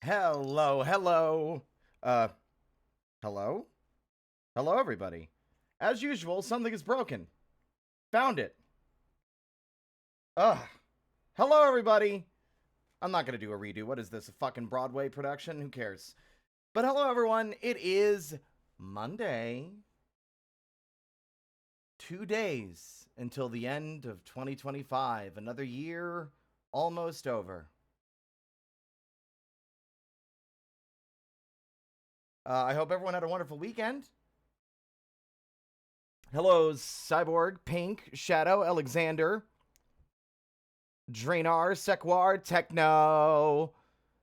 Hello, hello. Uh, hello? Hello, everybody. As usual, something is broken. Found it. Ugh. Hello, everybody. I'm not gonna do a redo. What is this, a fucking Broadway production? Who cares? But hello, everyone. It is Monday. 2 days until the end of 2025. Another year almost over. I hope everyone had a wonderful weekend. Hello, Cyborg, Pink, Shadow, Alexander, Draenor, Sekwar, Techno,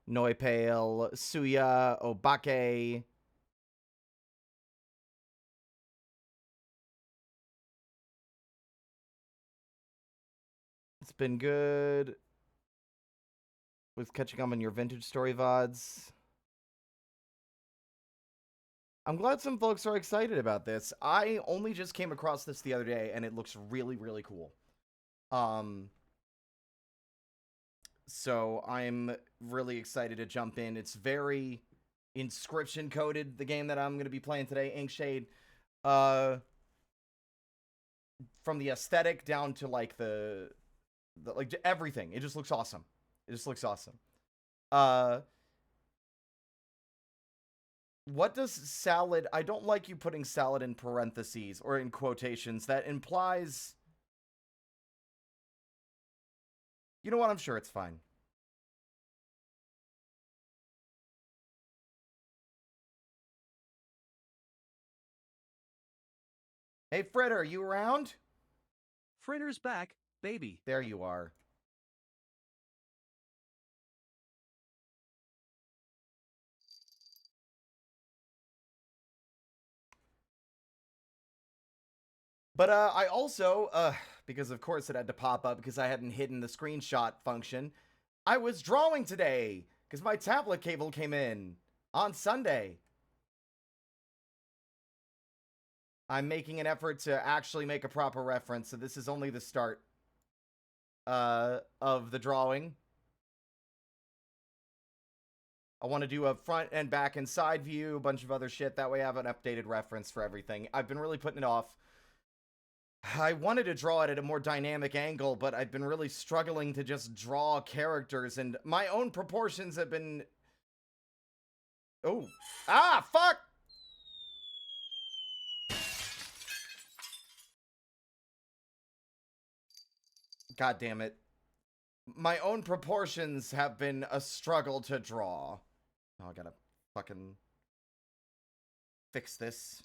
Noipale, Suya, Obake. It's been good. Was catching up on your vintage story VODs. I'm glad some folks are excited about this. I only just came across this the other day, and it looks really, really cool. So I'm really excited to jump in. It's very inscription coded, the game that I'm going to be playing today, Inkshade. From the aesthetic down to like the like everything. It just looks awesome. It just looks awesome. What does salad... I don't like you putting salad in parentheses or in quotations. That implies... You know what? I'm sure it's fine. Hey, Fritter, are you around? Fritter's back, baby. There you are. But I also, because of course it had to pop up because I hadn't hidden the screenshot function, I was drawing today because my tablet cable came in on Sunday. I'm making an effort to actually make a proper reference, so this is only the start of the drawing. I want to do a front and back and side view, a bunch of other shit. That way I have an updated reference for everything. I've been really putting it off. I wanted to draw it at a more dynamic angle, but I've been really struggling to just draw characters, and my own proportions have been... Oh. Ah, fuck! God damn it. My own proportions have been a struggle to draw. Oh, I gotta fucking fix this.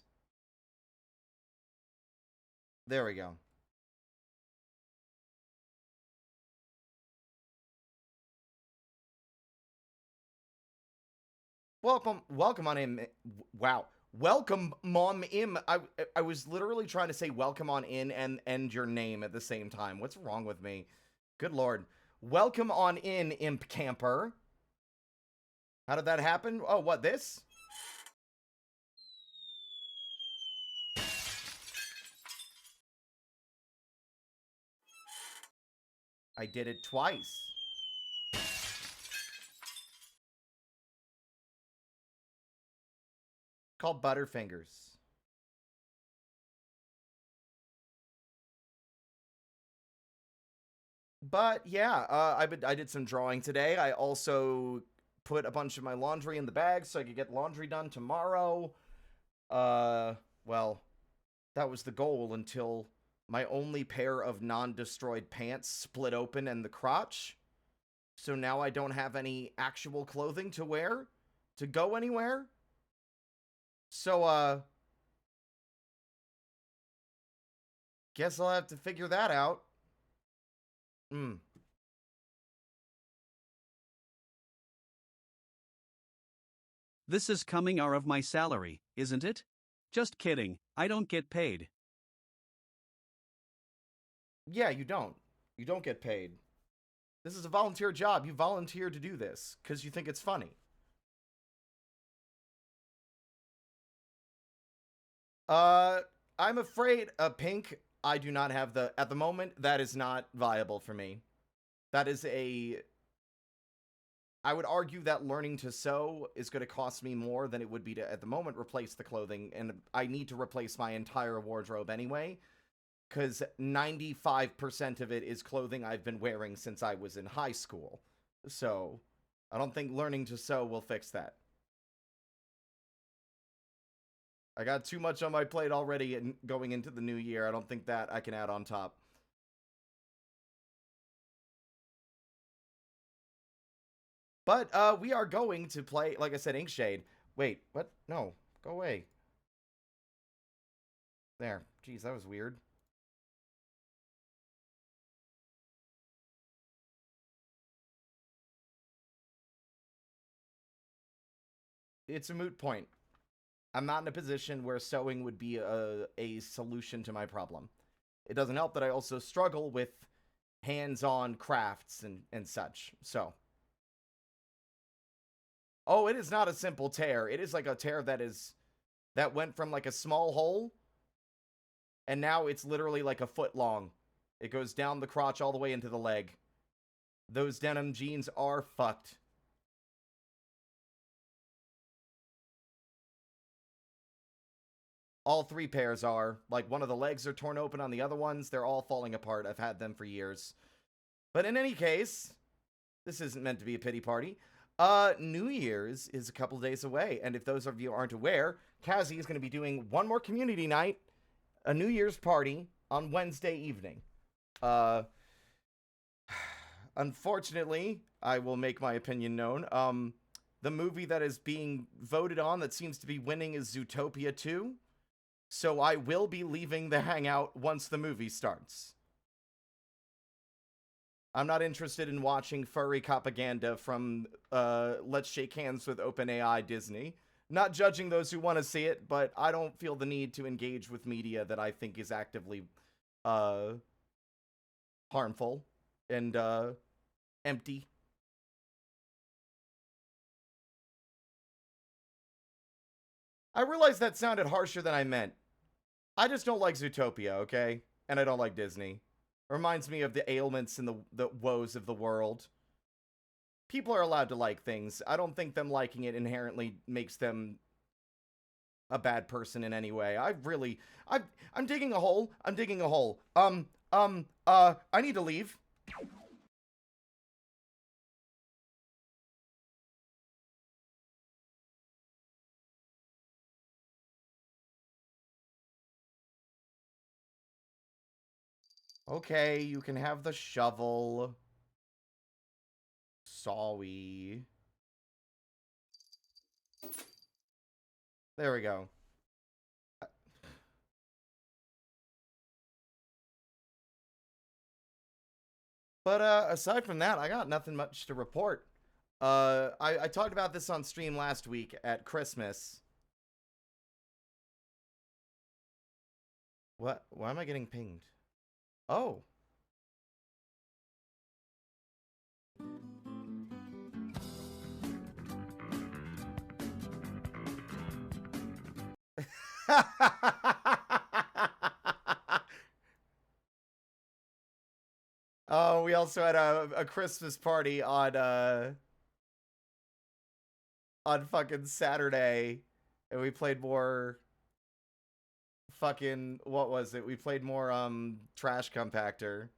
There we go. Welcome on in. Wow. Welcome, Mom Im. I was literally trying to say welcome on in and end your name at the same time. What's wrong with me? Good lord. Welcome on in, Imp Camper. How did that happen? Oh, what, this? I did it twice. Called Butterfingers. But yeah, I did some drawing today. I also put a bunch of my laundry in the bag so I could get laundry done tomorrow. Well, that was the goal until my only pair of non-destroyed pants split open in the crotch. So now I don't have any actual clothing to wear to go anywhere. So, guess I'll have to figure that out. This is coming out of my salary, isn't it? Just kidding, I don't get paid. Yeah, you don't. You don't get paid. This is a volunteer job. You volunteer to do this because you think it's funny. I'm afraid, Pink, I do not have the... At the moment, that is not viable for me. That is a... I would argue that learning to sew is going to cost me more than it would be to, at the moment, replace the clothing, and I need to replace my entire wardrobe anyway, because 95% of it is clothing I've been wearing since I was in high school. So, I don't think learning to sew will fix that. I got too much on my plate already and going into the new year. I don't think that I can add on top. But we are going to play, like I said, Inkshade. Wait, what? No, go away. There. Jeez, that was weird. It's a moot point. I'm not in a position where sewing would be a solution to my problem. It doesn't help that I also struggle with hands-on crafts and such. So, oh, it is not a simple tear. It is like a tear that went from like a small hole, and now it's literally like a foot long. It goes down the crotch all the way into the leg. Those denim jeans are fucked. All three pairs are. Like, one of the legs are torn open on the other ones. They're all falling apart. I've had them for years. But in any case, this isn't meant to be a pity party. New Year's is a couple days away. And if those of you aren't aware, Kazi is going to be doing one more community night, a New Year's party, on Wednesday evening. Unfortunately, I will make my opinion known. The movie that is being voted on that seems to be winning is Zootopia 2. So I will be leaving the hangout once the movie starts. I'm not interested in watching furry propaganda from Let's Shake Hands with OpenAI Disney. Not judging those who want to see it, but I don't feel the need to engage with media that I think is actively harmful and empty. I realize that sounded harsher than I meant. I just don't like Zootopia, okay? And I don't like Disney. It reminds me of the ailments and the woes of the world. People are allowed to like things. I don't think them liking it inherently makes them a bad person in any way. I'm digging a hole. I'm digging a hole. I need to leave. Okay, you can have the shovel. Sorry. There we go. But aside from that, I got nothing much to report. I talked about this on stream last week at Christmas. What? Why am I getting pinged? Oh. Oh, we also had a Christmas party on fucking Saturday, and we played more fucking, what was it? We played more Trash Compactor.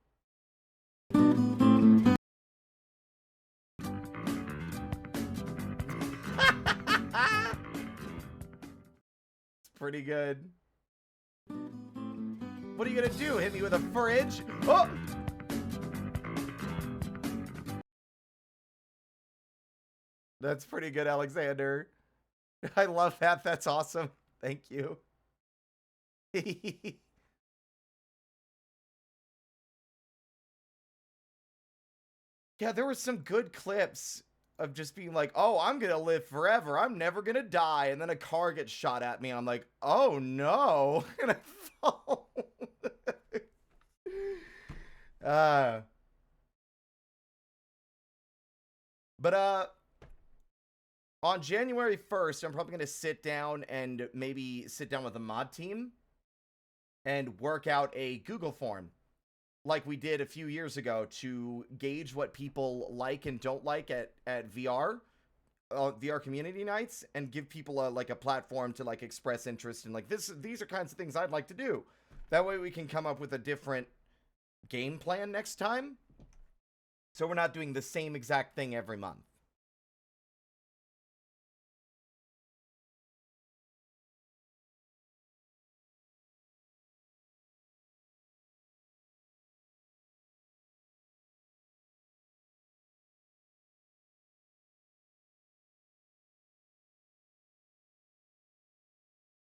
It's pretty good. What are you gonna do? Hit me with a fridge? Oh! That's pretty good, Alexander. I love that. That's awesome. Thank you. Yeah, there were some good clips of just being like, oh, I'm gonna live forever. I'm never gonna die. And then a car gets shot at me, and I'm like, oh no. And I fall. But on January 1st, I'm probably gonna sit down and maybe sit down with the mod team and work out a Google form like we did a few years ago to gauge what people like and don't like at VR community nights, and give people a platform to like express interest in like these are kinds of things I'd like to do. That way we can come up with a different game plan next time. So we're not doing the same exact thing every month.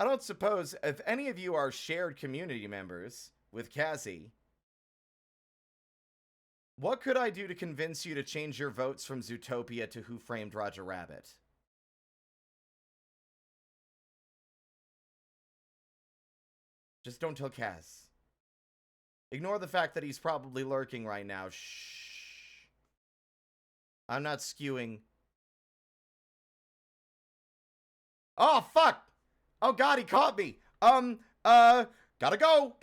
I don't suppose if any of you are shared community members with Cassie, what could I do to convince you to change your votes from Zootopia to Who Framed Roger Rabbit? Just don't tell Kaz. Ignore the fact that he's probably lurking right now. Shh. I'm not skewing. Oh, fuck! Oh god, he caught me! Gotta go!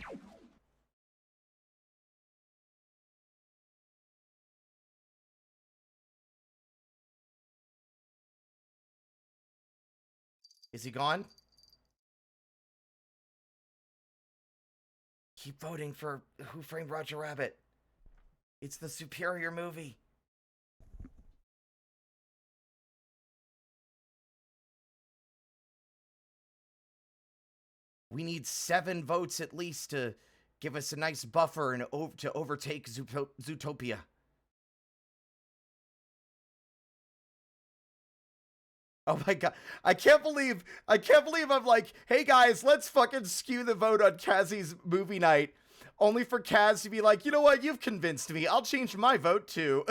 Is he gone? Keep voting for Who Framed Roger Rabbit. It's the superior movie. We need 7 votes at least to give us a nice buffer and to overtake Zootopia. Oh my god. I can't believe I'm like, hey guys, let's fucking skew the vote on Kazzie's movie night. Only for Kaz to be like, you know what, you've convinced me. I'll change my vote too.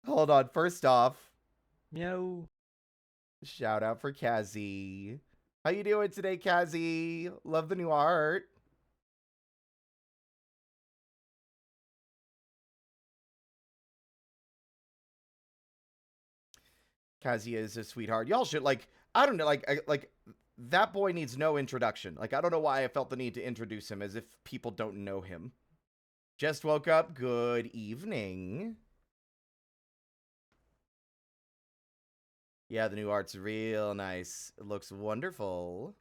Hold on. First off, Meow. shout out for Kazzy. How you doing today, Kazzy? Love the new art. Kazzy is a sweetheart. Y'all should like. I don't know. Like that boy needs no introduction. Like I don't know why I felt the need to introduce him as if people don't know him. Just woke up. Good evening. Yeah, the new art's real nice. It looks wonderful.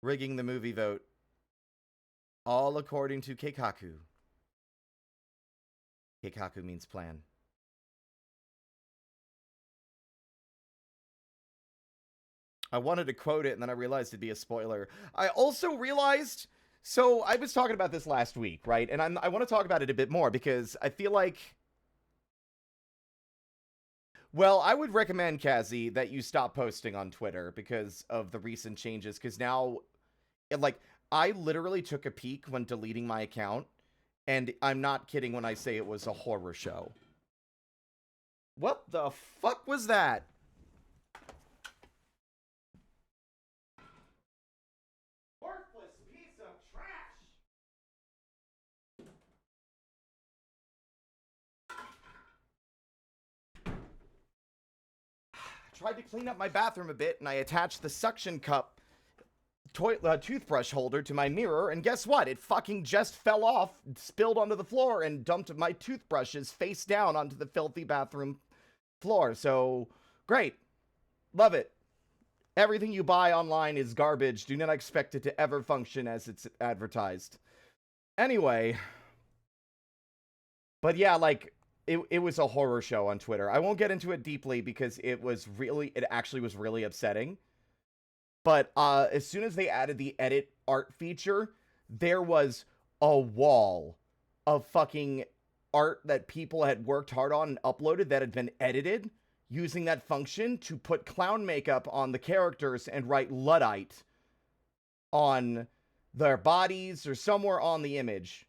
Rigging the movie vote. All according to Keikaku. Keikaku means plan. I wanted to quote it, and then I realized it'd be a spoiler. I also realized... So, I was talking about this last week, right? And I want to talk about it a bit more, because I feel like... Well, I would recommend, Kazzy, that you stop posting on Twitter because of the recent changes, because now... Like, I literally took a peek when deleting my account, and I'm not kidding when I say it was a horror show. What the fuck was that? Worthless piece of trash! I tried to clean up my bathroom a bit, and I attached the suction cup toothbrush holder to my mirror, and guess what? It fucking just fell off, spilled onto the floor, and dumped my toothbrushes face down onto the filthy bathroom floor. So, great. Love it. Everything you buy online is garbage. Do not expect it to ever function as it's advertised. Anyway. But yeah, like, it was a horror show on Twitter. I won't get into it deeply because it actually was really upsetting. But as soon as they added the edit art feature, there was a wall of fucking art that people had worked hard on and uploaded that had been edited using that function to put clown makeup on the characters and write Luddite on their bodies or somewhere on the image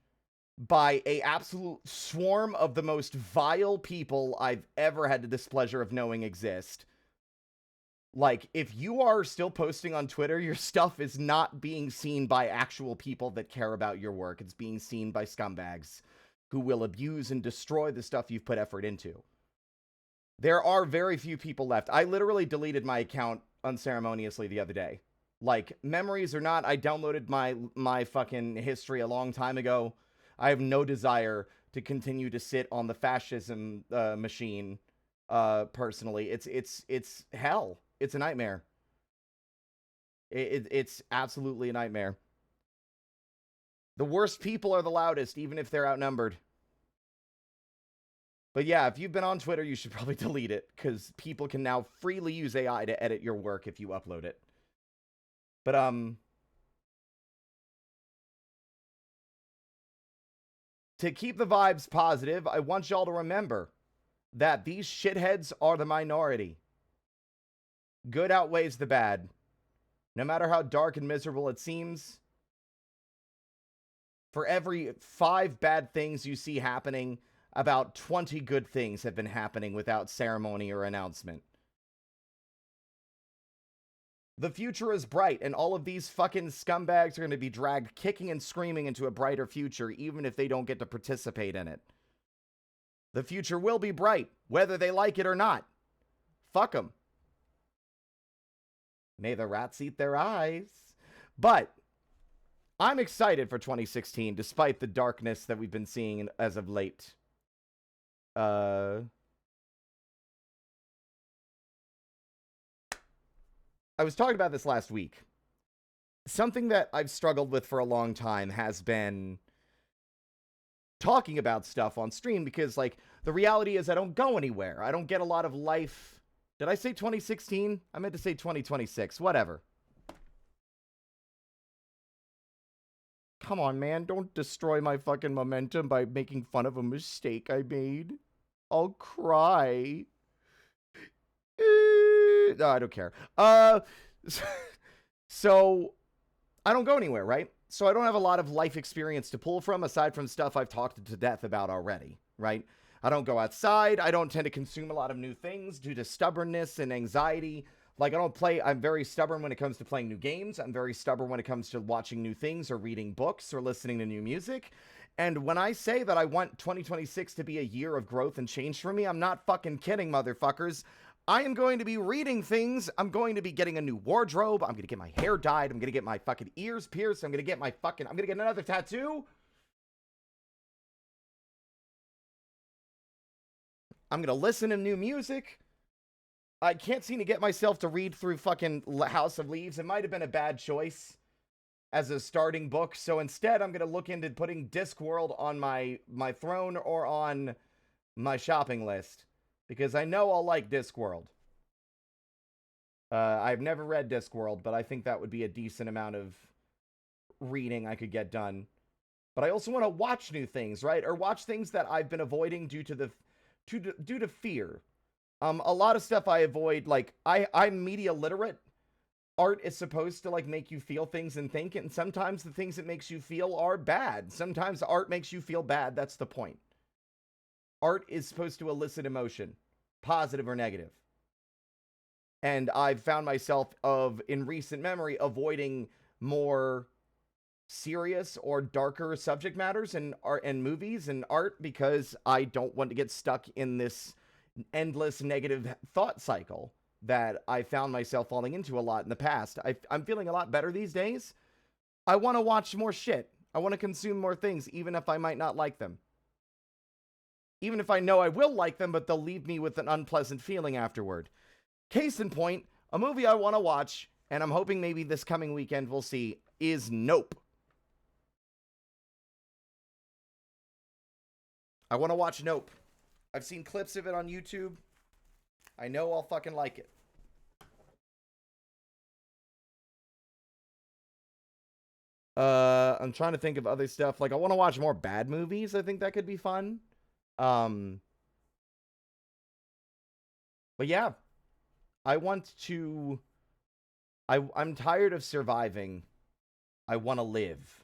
by a absolute swarm of the most vile people I've ever had the displeasure of knowing exist. Like, if you are still posting on Twitter, your stuff is not being seen by actual people that care about your work. It's being seen by scumbags who will abuse and destroy the stuff you've put effort into. There are very few people left. I literally deleted my account unceremoniously the other day. Like, memories or not, I downloaded my fucking history a long time ago. I have no desire to continue to sit on the fascism machine. Personally, it's hell. It's a nightmare. It's absolutely a nightmare. The worst people are the loudest, even if they're outnumbered. But yeah, if you've been on Twitter, you should probably delete it, because people can now freely use AI to edit your work if you upload it. But, to keep the vibes positive, I want y'all to remember that these shitheads are the minority. Good outweighs the bad. No matter how dark and miserable it seems, for every 5 bad things you see happening, about 20 good things have been happening without ceremony or announcement. The future is bright, and all of these fucking scumbags are going to be dragged kicking and screaming into a brighter future, even if they don't get to participate in it. The future will be bright, whether they like it or not. Fuck them. May the rats eat their eyes. But I'm excited for 2016, despite the darkness that we've been seeing as of late. I was talking about this last week. Something that I've struggled with for a long time has been talking about stuff on stream, because, like, the reality is I don't go anywhere. I don't get a lot of life. Did I say 2016? I meant to say 2026. Whatever. Come on, man. Don't destroy my fucking momentum by making fun of a mistake I made. I'll cry. No, I don't care. So I don't go anywhere, right? So I don't have a lot of life experience to pull from, aside from stuff I've talked to death about already, right? I don't go outside. I don't tend to consume a lot of new things due to stubbornness and anxiety. Like, I don't play, I'm very stubborn when it comes to playing new games. I'm very stubborn when it comes to watching new things or reading books or listening to new music. And when I say that I want 2026 to be a year of growth and change for me, I'm not fucking kidding, motherfuckers. I am going to be reading things. I'm going to be getting a new wardrobe. I'm going to get my hair dyed. I'm going to get my fucking ears pierced. I'm going to get I'm going to get another tattoo. I'm going to listen to new music. I can't seem to get myself to read through fucking House of Leaves. It might have been a bad choice as a starting book. So instead, I'm going to look into putting Discworld on my throne or on my shopping list, because I know I'll like Discworld. I've never read Discworld, but I think that would be a decent amount of reading I could get done. But I also want to watch new things, right? Or watch things that I've been avoiding due to fear. A lot of stuff I avoid, like, I'm media literate. Art is supposed to, like, make you feel things and think, and sometimes the things it makes you feel are bad. Sometimes art makes you feel bad. That's the point. Art is supposed to elicit emotion, positive or negative. And I've found myself in recent memory, avoiding more serious or darker subject matters in art and movies and art, because I don't want to get stuck in this endless negative thought cycle that I found myself falling into a lot in the past. I'm feeling a lot better these days. I want to watch more shit. I want to consume more things, even if I might not like them. Even if I know I will like them, but they'll leave me with an unpleasant feeling afterward. Case in point, a movie I want to watch, and I'm hoping maybe this coming weekend we'll see, is Nope. I want to watch Nope. I've seen clips of it on YouTube. I know I'll fucking like it. I'm trying to think of other stuff. Like, I want to watch more bad movies. I think that could be fun. But yeah, I want to. I'm tired of surviving. I want to live.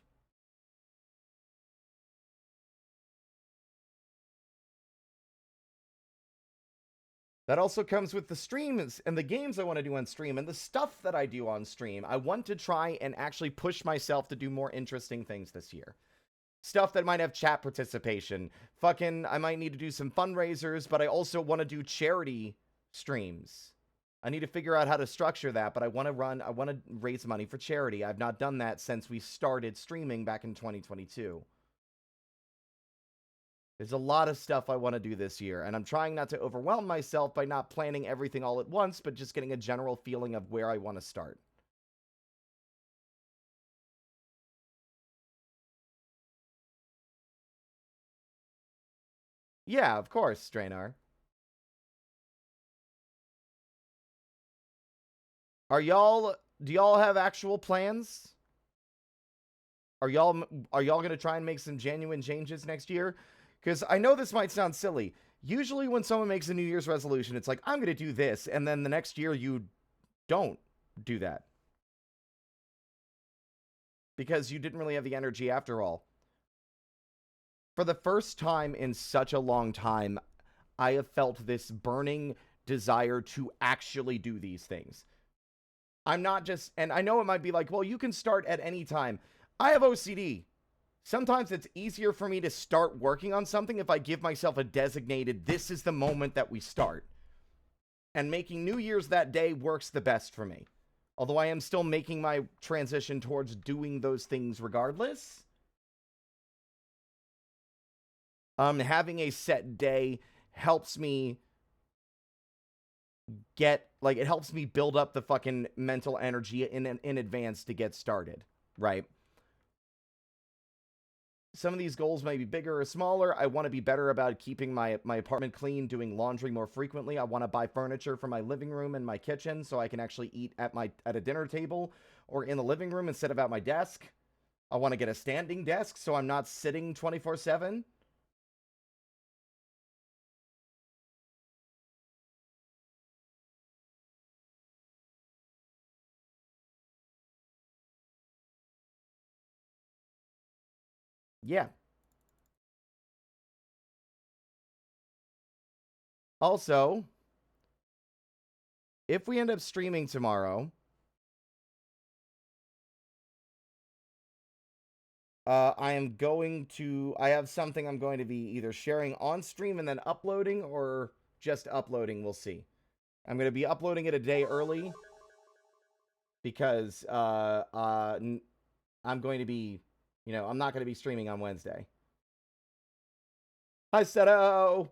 That also comes with the streams and the games I want to do on stream and the stuff that I do on stream. I want to try and actually push myself to do more interesting things this year. Stuff that might have chat participation. I might need to do some fundraisers, but I also want to do charity streams. I need to figure out how to structure that, but I want to raise money for charity. I've not done that since we started streaming back in 2022. There's a lot of stuff I want to do this year, and I'm trying not to overwhelm myself by not planning everything all at once, but just getting a general feeling of where I want to start. Yeah, of course, Drainar. Do y'all have actual plans? Are y'all going to try and make some genuine changes next year? Because I know this might sound silly. Usually when someone makes a New Year's resolution, it's like, I'm going to do this. And then the next year you don't do that. Because you didn't really have the energy after all. For the first time in such a long time, I have felt this burning desire to actually do these things. I'm not just, and I know it might be like, well, you can start at any time. I have OCD. Sometimes it's easier for me to start working on something if I give myself a designated, this is the moment that we start. And making New Year's that day works the best for me. Although I am still making my transition towards doing those things regardless. Having a set day helps me it helps me build up the fucking mental energy in advance to get started, right? Some of these goals may be bigger or smaller. I want to be better about keeping my apartment clean, doing laundry more frequently. I want to buy furniture for my living room and my kitchen so I can actually eat at a dinner table or in the living room instead of at my desk. I want to get a standing desk so I'm not sitting 24/7. Yeah. Also, if we end up streaming tomorrow, I have something I'm going to be either sharing on stream and then uploading or just uploading. We'll see. I'm going to be uploading it a day early because I'm going to be, I'm not going to be streaming on Wednesday. Hi, Seto!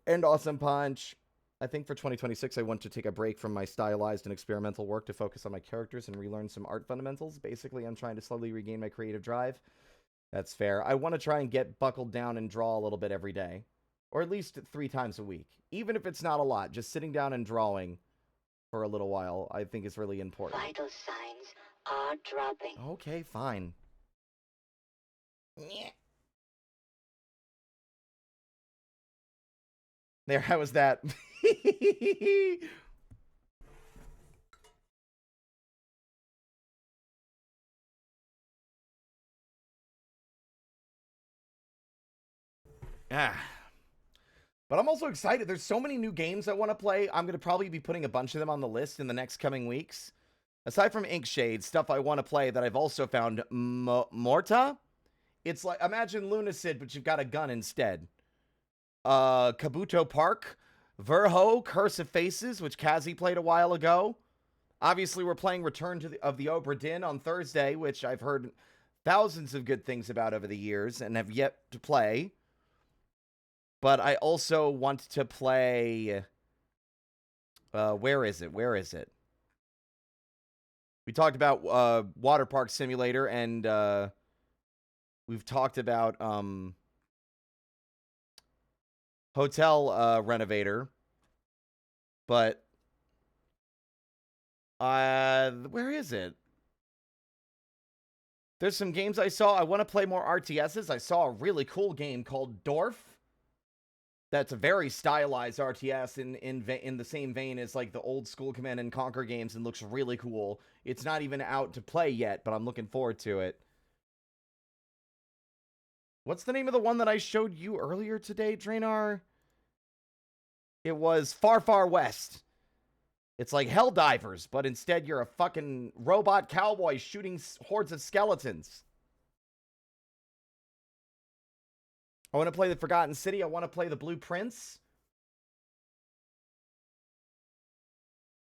And Awesome Punch. I think for 2026, I want to take a break from my stylized and experimental work to focus on my characters and relearn some art fundamentals. Basically, I'm trying to slowly regain my creative drive. That's fair. I want to try and get buckled down and draw a little bit every day. Or at least 3 times a week. Even if it's not a lot, just sitting down and drawing for a little while, I think is really important. Vital signs are dropping. Okay, fine. Yeah. There, how was that? But I'm also excited. There's so many new games I want to play. I'm going to probably be putting a bunch of them on the list in the next coming weeks. Aside from Inkshade, stuff I want to play that I've also found Morta. It's like, imagine Lunacid, but you've got a gun instead. Kabuto Park. Verho, Curse of Faces, which Kazi played a while ago. Obviously, we're playing Return of the Obra Dinn on Thursday, which I've heard thousands of good things about over the years and have yet to play. But I also want to play... where is it? We talked about Water Park Simulator, and we've talked about Hotel Renovator. But where is it? There's some games I saw. I want to play more RTSs. I saw a really cool game called Dorf. That's a very stylized RTS in the same vein as like the old school Command and Conquer games and looks really cool. It's not even out to play yet, but I'm looking forward to it. What's the name of the one that I showed you earlier today, Drainar? It was Far, Far West. It's like Helldivers, but instead you're a fucking robot cowboy shooting hordes of skeletons. I want to play the Forgotten City. I want to play the Blue Prince.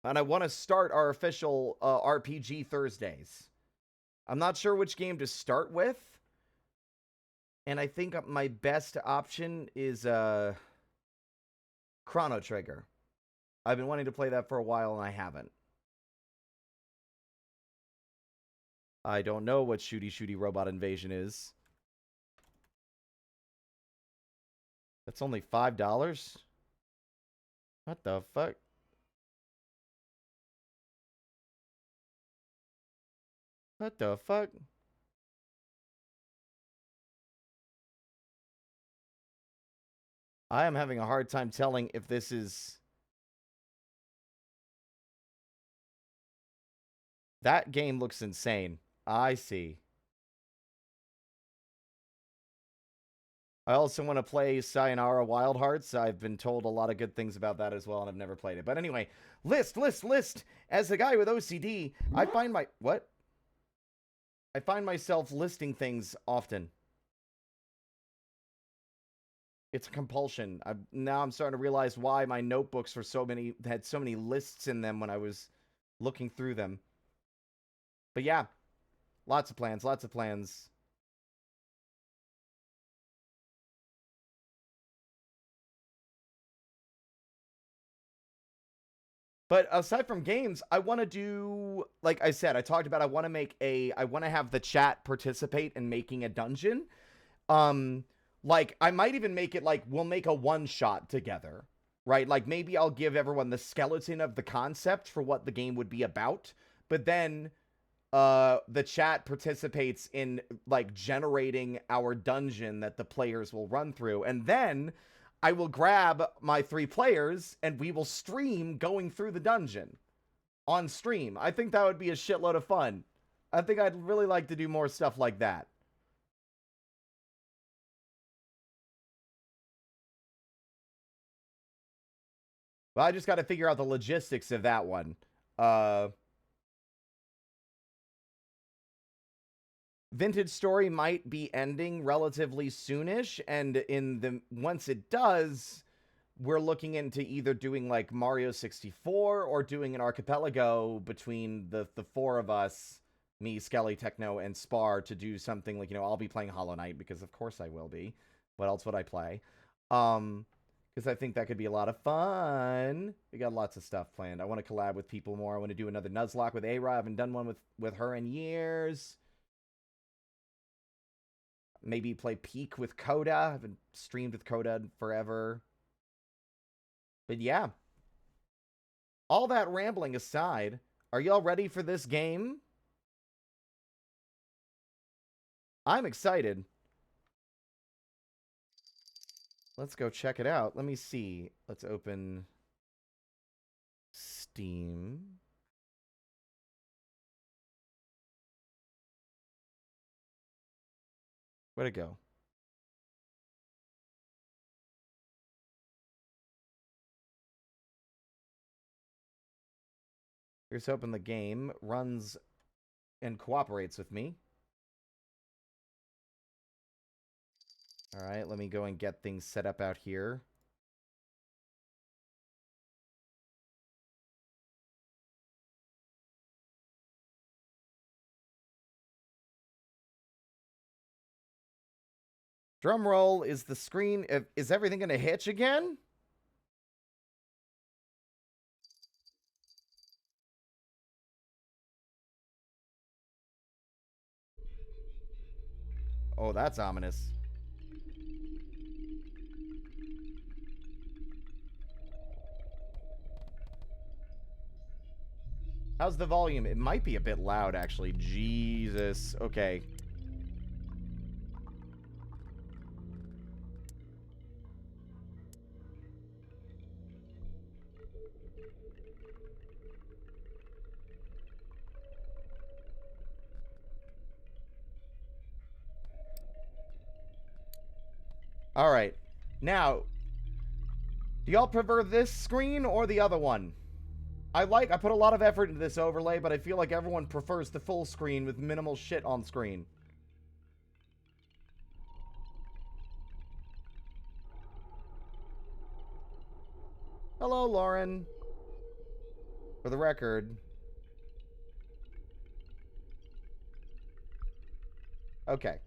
And I want to start our official RPG Thursdays. I'm not sure which game to start with. And I think my best option is Chrono Trigger. I've been wanting to play that for a while, and I haven't. I don't know what Shooty Robot Invasion is. That's only $5? What the fuck? What the fuck? I am having a hard time telling if this is... That game looks insane. I see. I also want to play Sayonara Wild Hearts. I've been told a lot of good things about that as well, and I've never played it. But anyway, list. As a guy with OCD, I find my... What? I find myself listing things often. It's a compulsion. Now I'm starting to realize why my notebooks had so many lists in them when I was looking through them. But yeah, lots of plans. But aside from games, I want to do, like I said, I talked about, I want to have the chat participate in making a dungeon. Like, I might even make it like, we'll make a one-shot together, right? Like, maybe I'll give everyone the skeleton of the concept for what the game would be about, but then the chat participates in, like, generating our dungeon that the players will run through, and then I will grab my 3 players, and we will stream going through the dungeon on stream. I think that would be a shitload of fun. I think I'd really like to do more stuff like that. Well, I just got to figure out the logistics of that one. Vintage Story might be ending relatively soonish, and once it does, we're looking into either doing like Mario 64 or doing an archipelago between the 4 of us, me, Skelly, Techno, and Spar, to do something like, I'll be playing Hollow Knight because of course I will be. What else would I play? Because I think that could be a lot of fun. We got lots of stuff planned. I want to collab with people more. I want to do another Nuzlocke with A-Ra. I haven't done one with her in years. Maybe play Peak with Coda. I haven't streamed with Coda in forever. But yeah. All that rambling aside, are y'all ready for this game? I'm excited. Let's go check it out. Let me see. Let's open Steam. Where'd it go? Here's hoping the game runs and cooperates with me. All right, let me go and get things set up out here. Drum roll, is the screen... Is everything going to hitch again? Oh, that's ominous. How's the volume? It might be a bit loud, actually. Jesus. Okay. All right. Now, Do y'all prefer this screen or the other one? I put a lot of effort into this overlay, but I feel like everyone prefers the full screen with minimal shit on screen. Hello, Lauren. For the record. Okay.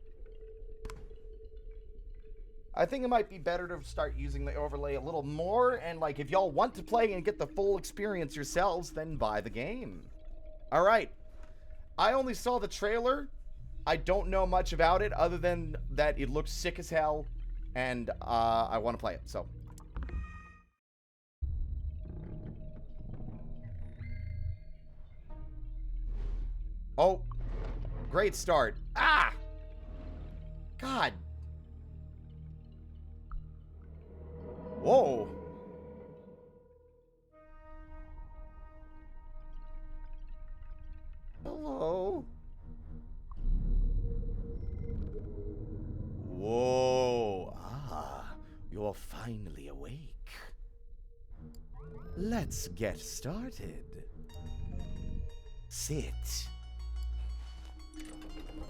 I think it might be better to start using the overlay a little more, and like if y'all want to play and get the full experience yourselves, then buy the game. Alright. I only saw the trailer. I don't know much about it other than that it looks sick as hell, and I want to play it, so. Oh. Great start. Ah! God. Whoa. Hello. Whoa. Ah, you're finally awake. Let's get started. Sit.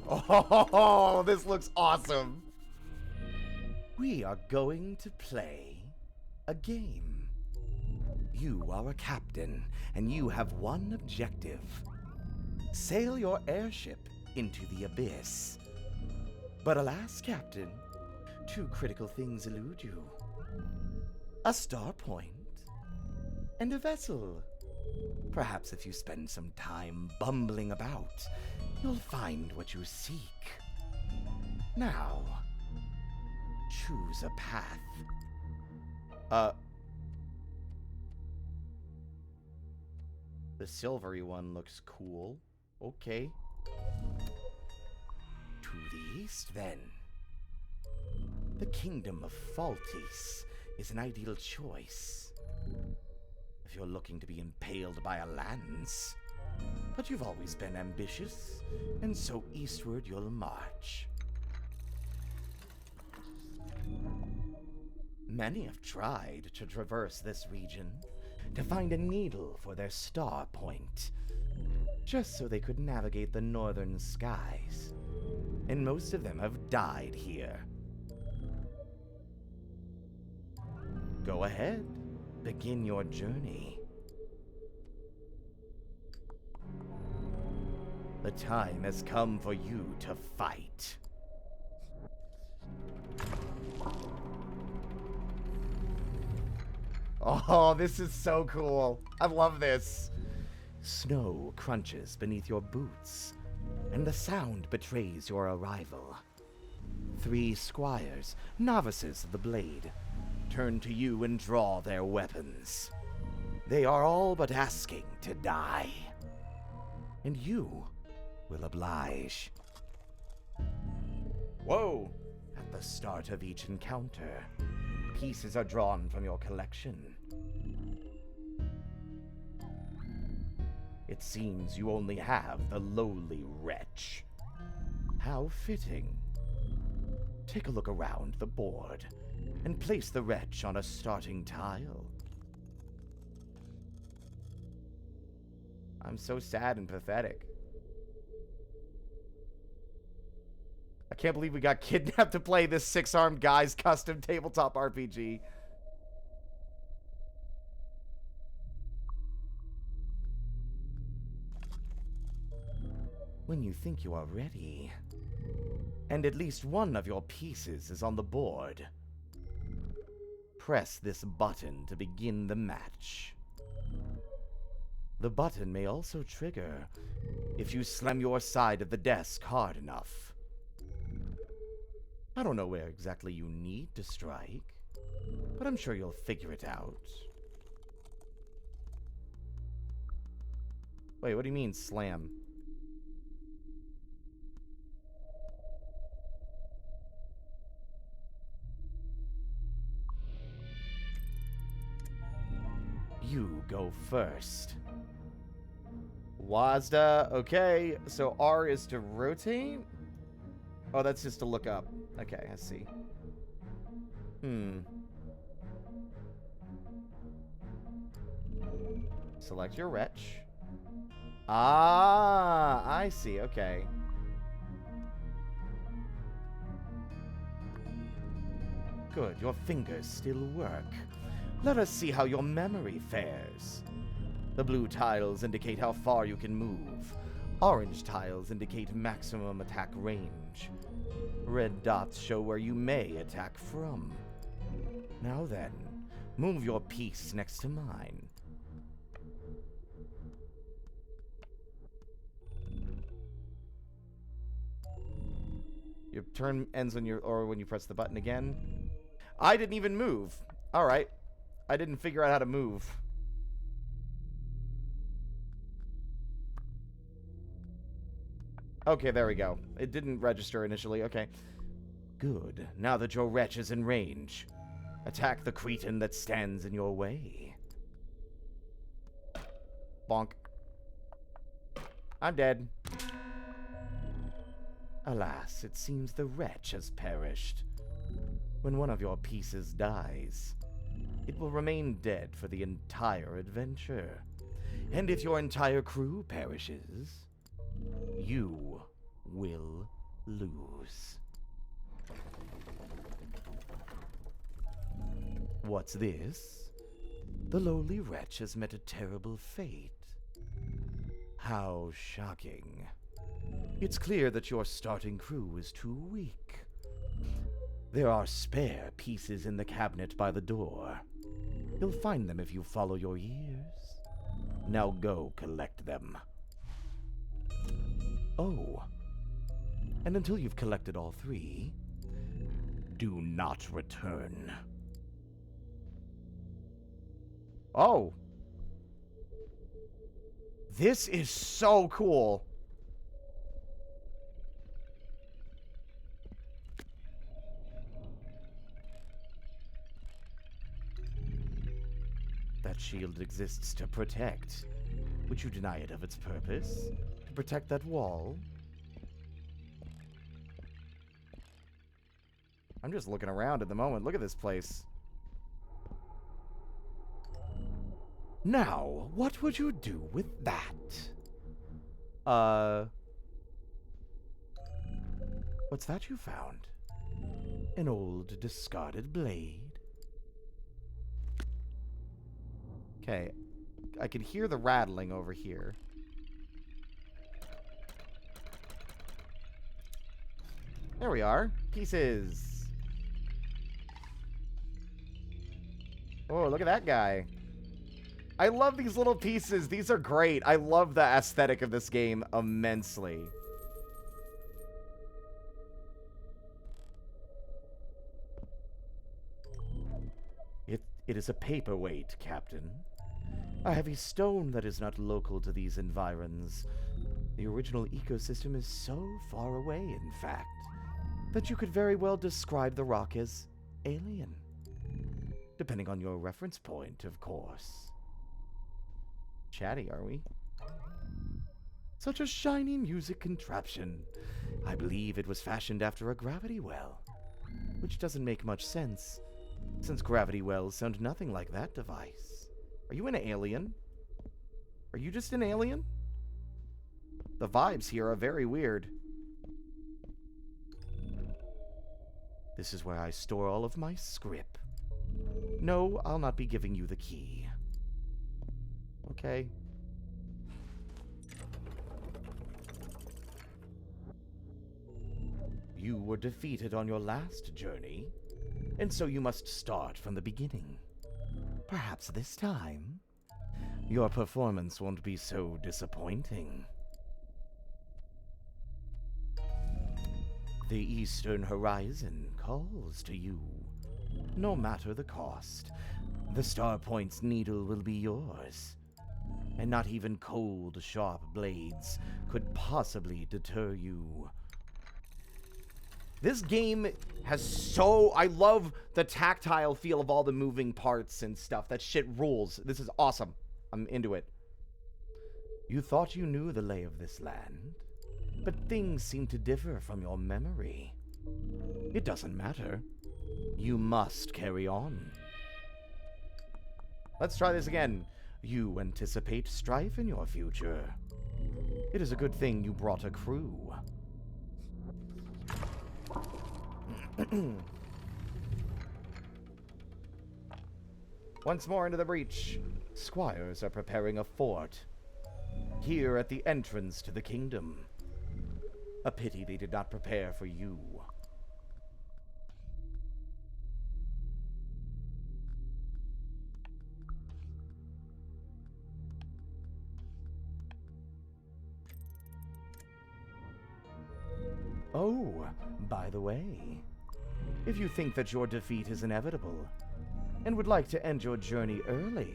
Oh, this looks awesome. We are going to play a game. You are a captain, and you have one objective. Sail your airship into the abyss. But alas, Captain, two critical things elude you. A star point and a vessel. Perhaps if you spend some time bumbling about, you'll find what you seek. Now, choose a path. The silvery one looks cool. Okay. To the east, then. The kingdom of Faltis is an ideal choice. If you're looking to be impaled by a lance. But you've always been ambitious, and so eastward you'll march. Many have tried to traverse this region, to find a needle for their star point, just so they could navigate the northern skies. And most of them have died here. Go ahead, begin your journey. The time has come for you to fight. Oh, this is so cool. I love this. Snow crunches beneath your boots, and the sound betrays your arrival. 3 squires, novices of the blade, turn to you and draw their weapons. They are all but asking to die. And you will oblige. Whoa! At the start of each encounter, pieces are drawn from your collection. It seems you only have the lowly wretch. How fitting. Take a look around the board and place the wretch on a starting tile. I'm so sad and pathetic. I can't believe we got kidnapped to play this 6-armed guy's custom tabletop RPG. When you think you are ready, and at least one of your pieces is on the board, press this button to begin the match. The button may also trigger if you slam your side of the desk hard enough. I don't know where exactly you need to strike, but I'm sure you'll figure it out. Wait, what do you mean, slam? You go first. Wazda, okay, so R is to rotate? Oh, that's just to look up. Okay, I see. Select your wretch. Ah, I see. Okay. Good, your fingers still work. Let us see how your memory fares. The blue tiles indicate how far you can move. Orange tiles indicate maximum attack range. Red dots show where you may attack from. Now then, move your piece next to mine. Your turn ends when when you press the button again. I didn't even move. Alright. I didn't figure out how to move. Okay, there we go. It didn't register initially. Okay. Good. Now that your wretch is in range, attack the cretin that stands in your way. Bonk. I'm dead. Alas, it seems the wretch has perished. When one of your pieces dies, it will remain dead for the entire adventure. And if your entire crew perishes, you will lose. What's this? The lowly wretch has met a terrible fate. How shocking. It's clear that your starting crew is too weak. There are spare pieces in the cabinet by the door. You'll find them if you follow your ears. Now go collect them. Oh. And until you've collected all three, do not return. Oh. This is so cool. That shield exists to protect. Would you deny it of its purpose? To protect that wall? I'm just looking around at the moment. Look at this place. Now, what would you do with that? What's that you found? An old discarded blade? Okay, I can hear the rattling over here. There we are. Pieces. Oh, look at that guy. I love these little pieces. These are great. I love the aesthetic of this game immensely. It is a paperweight, Captain. A heavy stone that is not local to these environs. The original ecosystem is so far away, in fact, that you could very well describe the rock as alien. Depending on your reference point, of course. Chatty, are we? Such a shiny music contraption. I believe it was fashioned after a gravity well, which doesn't make much sense, since gravity wells sound nothing like that device. Are you an alien? Are you just an alien? The vibes here are very weird. This is where I store all of my script. No, I'll not be giving you the key. Okay. You were defeated on your last journey, and so you must start from the beginning. Perhaps this time, your performance won't be so disappointing. The eastern horizon calls to you. No matter the cost, the Star Point's needle will be yours. And not even cold, sharp blades could possibly deter you. This game has I love the tactile feel of all the moving parts and stuff. That shit rules. This is awesome. I'm into it. You thought you knew the lay of this land, but things seem to differ from your memory. It doesn't matter. You must carry on. Let's try this again. You anticipate strife in your future. It is a good thing you brought a crew. Once more into the breach. Squires are preparing a fort. Here at the entrance to the kingdom. A pity they did not prepare for you. Oh, by the way, if you think that your defeat is inevitable, and would like to end your journey early,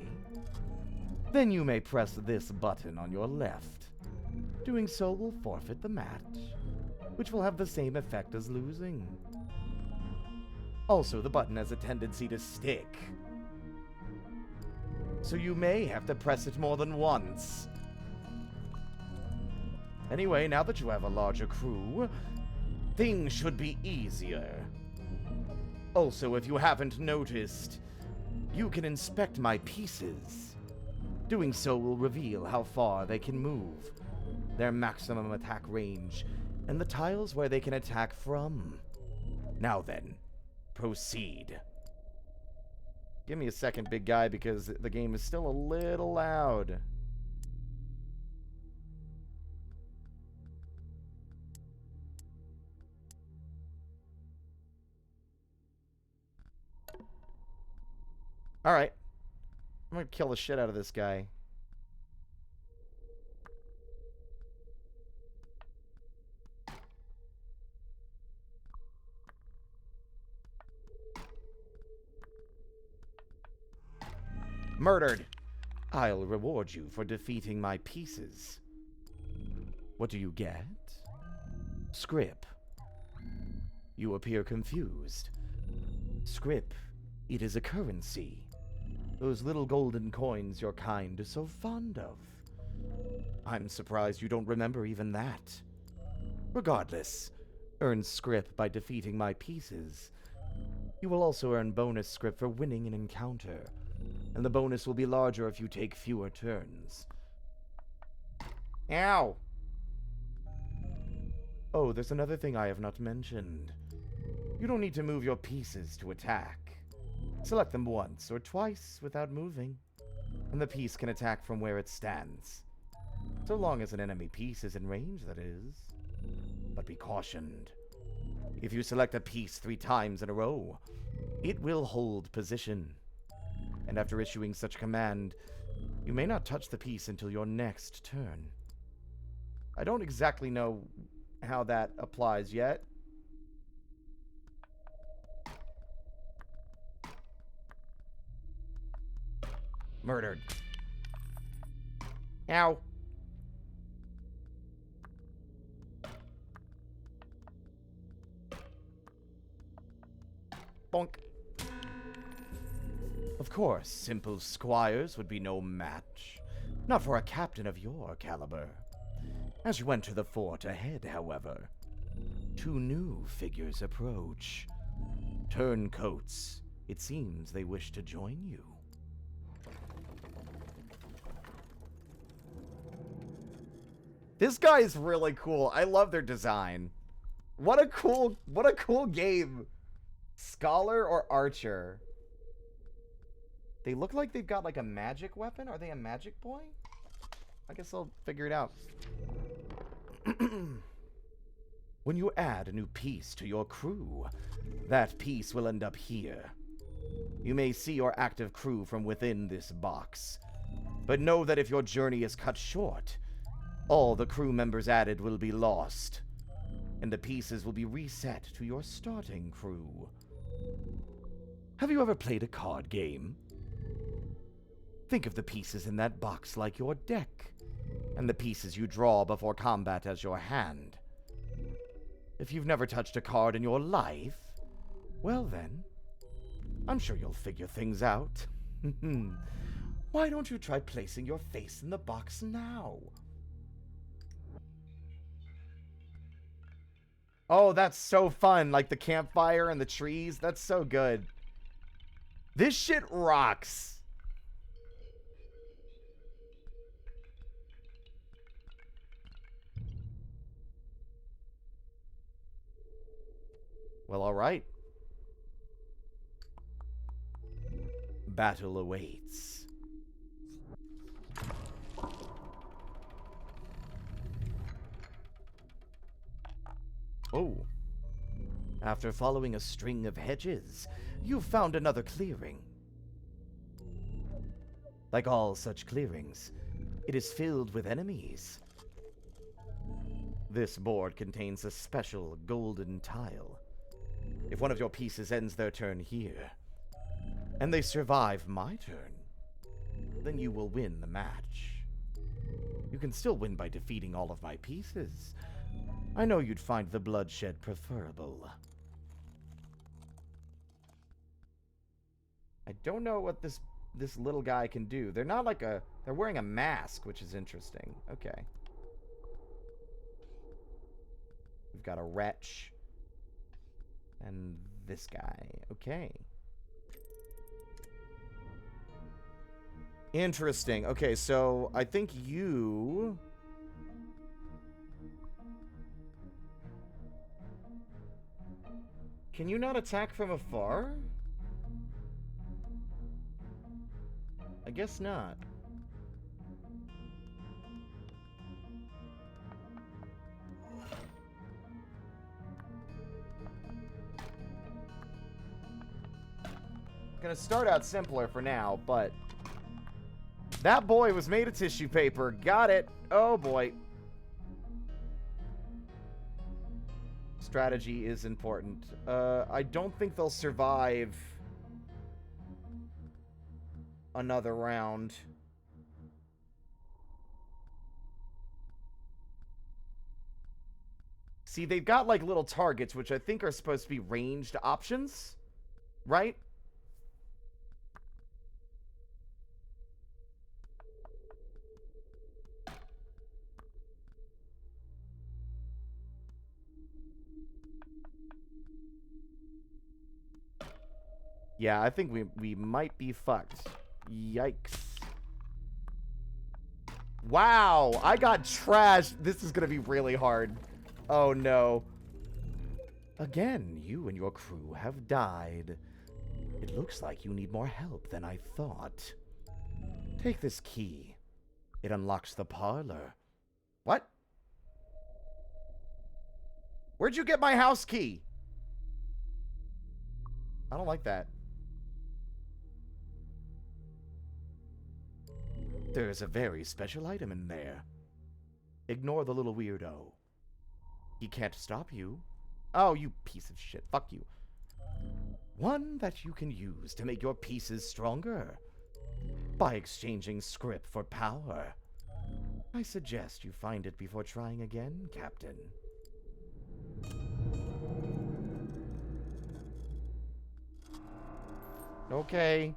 then you may press this button on your left. Doing so will forfeit the match, which will have the same effect as losing. Also, the button has a tendency to stick, so you may have to press it more than once. Anyway, now that you have a larger crew, things should be easier. Also, if you haven't noticed, you can inspect my pieces. Doing so will reveal how far they can move, their maximum attack range, and the tiles where they can attack from. Now then, proceed. Give me a second, big guy, because the game is still a little loud. Alright. I'm gonna kill the shit out of this guy. Murdered. I'll reward you for defeating my pieces. What do you get? Scrip. You appear confused. Scrip, it is a currency. Those little golden coins your kind is so fond of. I'm surprised you don't remember even that. Regardless, earn scrip by defeating my pieces. You will also earn bonus scrip for winning an encounter, and the bonus will be larger if you take fewer turns. Ow! Oh, there's another thing I have not mentioned. You don't need to move your pieces to attack. Select them once or twice without moving, and the piece can attack from where it stands. So long as an enemy piece is in range, that is. But be cautioned. If you select a piece 3 times in a row, it will hold position. And after issuing such command, you may not touch the piece until your next turn. I don't exactly know how that applies yet. Murdered. Ow. Bonk. Of course, simple squires would be no match. Not for a captain of your caliber. As you enter the fort ahead, however, 2 new figures approach. Turncoats. It seems they wish to join you. This guy is really cool. I love their design. What a cool game. Scholar or archer? They look like they've got like a magic weapon. Are they a magic boy? I guess I'll figure it out. When you add a new piece to your crew, that piece will end up here. You may see your active crew from within this box, but know that if your journey is cut short, all the crew members added will be lost, and the pieces will be reset to your starting crew. Have you ever played a card game? Think of the pieces in that box like your deck, and the pieces you draw before combat as your hand. If you've never touched a card in your life, well then, I'm sure you'll figure things out. Why don't you try placing your face in the box now? Oh, that's so fun. Like the campfire and the trees. That's so good. This shit rocks. Well, alright. Battle awaits. Oh. After following a string of hedges, you've found another clearing. Like all such clearings, it is filled with enemies. This board contains a special golden tile. If one of your pieces ends their turn here, and they survive my turn, then you will win the match. You can still win by defeating all of my pieces. I know you'd find the bloodshed preferable. I don't know what this little guy can do. They're not like a... They're wearing a mask, which is interesting. Okay. We've got a wretch. And this guy. Okay. Interesting. Okay, so I think you... Can you not attack from afar? I guess not. Gonna start out simpler for now, but... That boy was made of tissue paper. Got it. Oh, boy. Strategy is important. I don't think they'll survive another round. See, they've got, like, little targets, which I think are supposed to be ranged options, right? Yeah, I think we might be fucked. Yikes. Wow, I got trashed. This is gonna be really hard. Oh no. Again, you and your crew have died. It looks like you need more help than I thought. Take this key. It unlocks the parlor. What? Where'd you get my house key? I don't like that. There's a very special item in there. Ignore the little weirdo. He can't stop you. Oh, you piece of shit. Fuck you. One that you can use to make your pieces stronger. By exchanging script for power. I suggest you find it before trying again, Captain. Okay.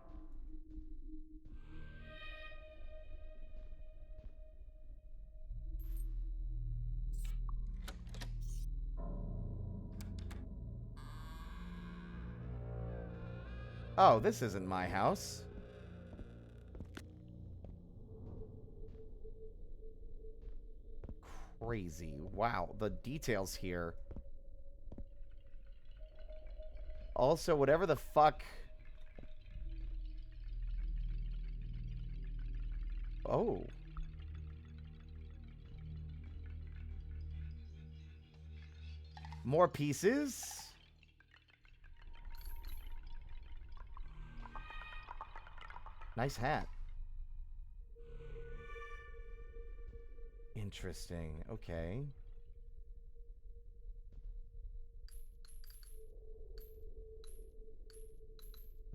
Oh, this isn't my house. Crazy. Wow, the details here. Also, whatever the fuck... Oh. More pieces? Nice hat. Interesting. Okay.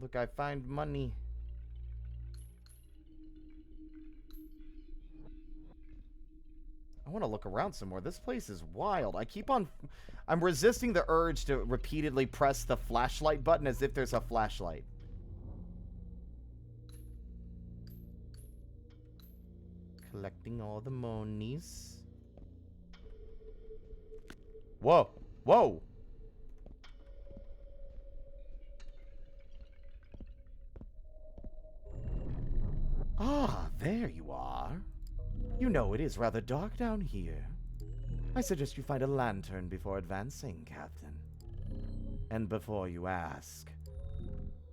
Look, I find money. I want to look around some more. This place is wild. I'm resisting the urge to repeatedly press the flashlight button as if there's a flashlight. Collecting all the monies. Whoa. Whoa. Ah, there you are. You know it is rather dark down here. I suggest you find a lantern before advancing, Captain. And before you ask,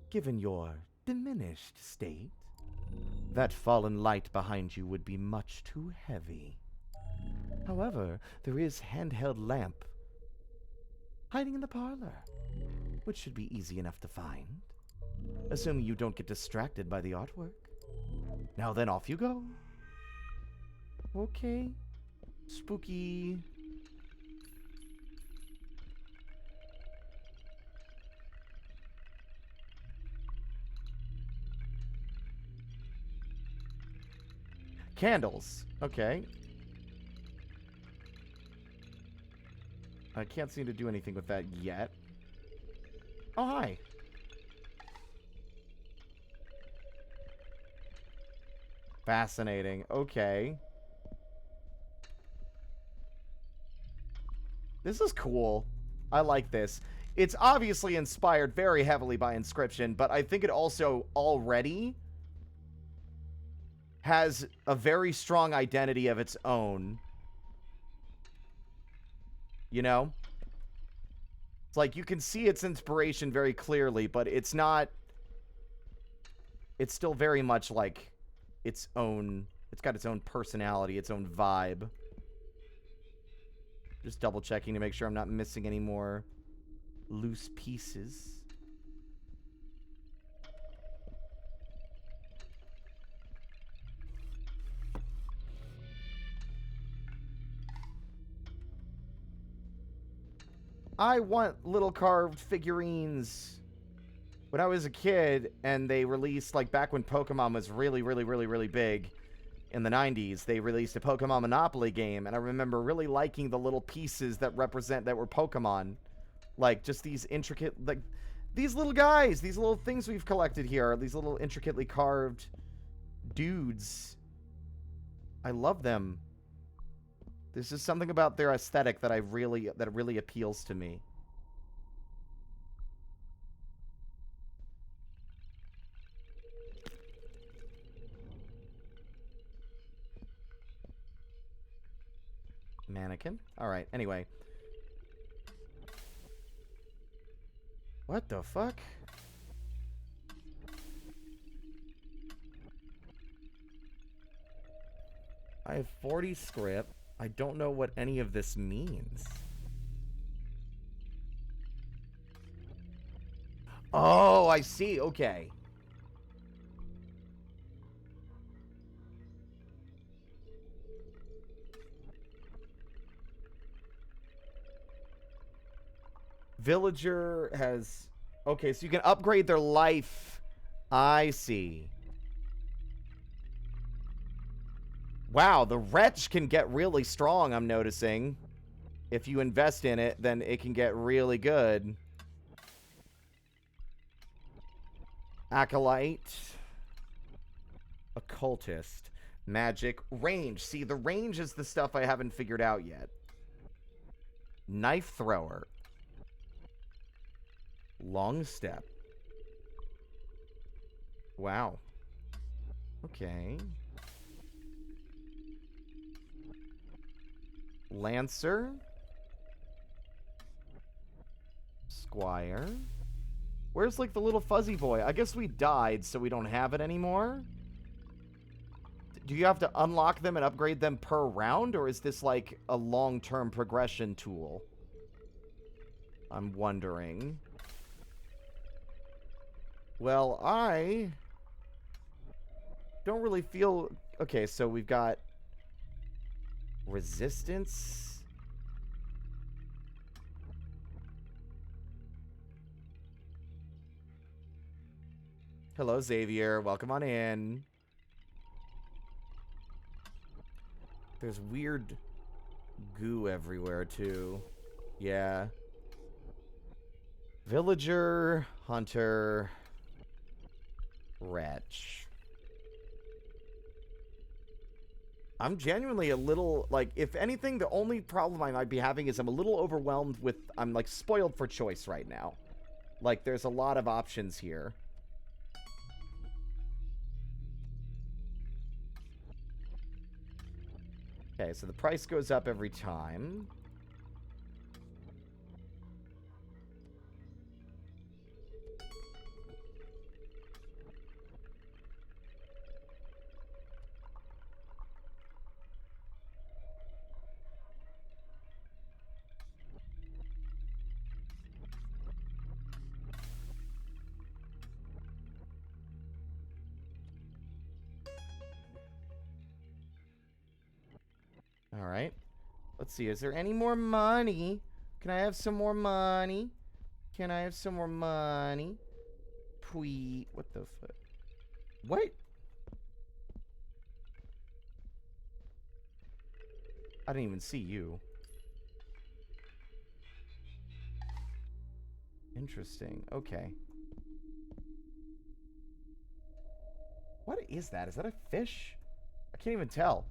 given your diminished state, that fallen light behind you would be much too heavy. However, there is handheld lamp hiding in the parlor, which should be easy enough to find, assuming you don't get distracted by the artwork. Now then, off you go. Okay. Spooky. Candles. Okay. I can't seem to do anything with that yet. Oh, hi. Fascinating. Okay. This is cool. I like this. It's obviously inspired very heavily by Inscription, but I think it also already has a very strong identity of its own. You know? It's like you can see its inspiration very clearly, but it's not... It's still very much like its own... It's got its own personality, its own vibe. Just double checking to make sure I'm not missing any more loose pieces. I want little carved figurines. When I was a kid and they released, like back when Pokemon was really big in the 90s, they released a Pokemon Monopoly game, and I remember really liking the little pieces that were Pokemon. Like, just these intricate, like, these little guys, these little things we've collected here, these little intricately carved dudes. I love them. There's just something about their aesthetic that really appeals to me. Mannequin? Alright, anyway. What the fuck? I have 40 script. I don't know what any of this means. Oh, I see. Okay. Villager has... Okay, so you can upgrade their life. I see. Wow, the wretch can get really strong, I'm noticing. If you invest in it, then it can get really good. Acolyte. Occultist. Magic. Range. See, the range is the stuff I haven't figured out yet. Knife thrower. Long step. Wow. Okay. Lancer. Squire. Where's, like, the little fuzzy boy? I guess we died, so we don't have it anymore? Do you have to unlock them and upgrade them per round, or is this, like, a long-term progression tool? I'm wondering. Well, I don't really feel... Okay, so we've got... resistance. Hello, Xavier. Welcome on in. There's weird goo everywhere, too. Yeah. Villager, hunter, wretch. I'm genuinely a little, like, if anything, the only problem I might be having is I'm a little overwhelmed with, I'm, like, spoiled for choice right now. Like, there's a lot of options here. Okay, so the price goes up every time. Alright. Let's see. Is there any more money? Can I have some more money? Can I have some more money? Please. What the fuck? What? I didn't even see you. Interesting. Okay. What is that? Is that a fish? I can't even tell.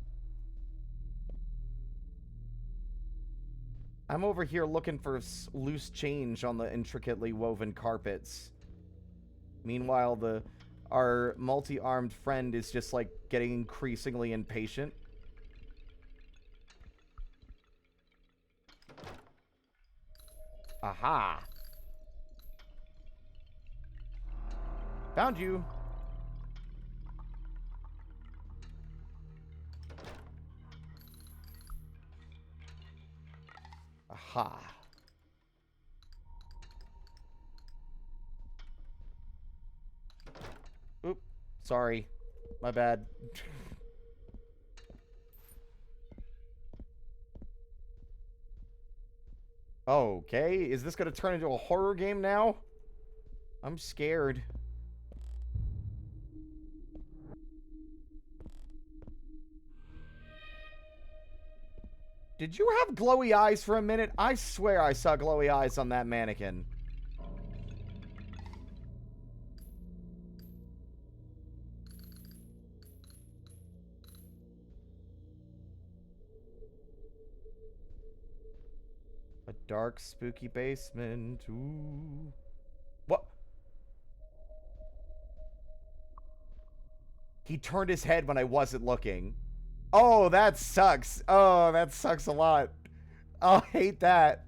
I'm over here looking for loose change on the intricately woven carpets. Meanwhile, our multi-armed friend is just like getting increasingly impatient. Aha! Found you! Aha. Oop. Sorry. My bad. Okay. Is this going to turn into a horror game now? I'm scared. Did you have glowy eyes for a minute? I swear I saw glowy eyes on that mannequin. A dark, spooky basement. Ooh. What? He turned his head when I wasn't looking. Oh, that sucks. Oh, that sucks a lot. I'll hate that.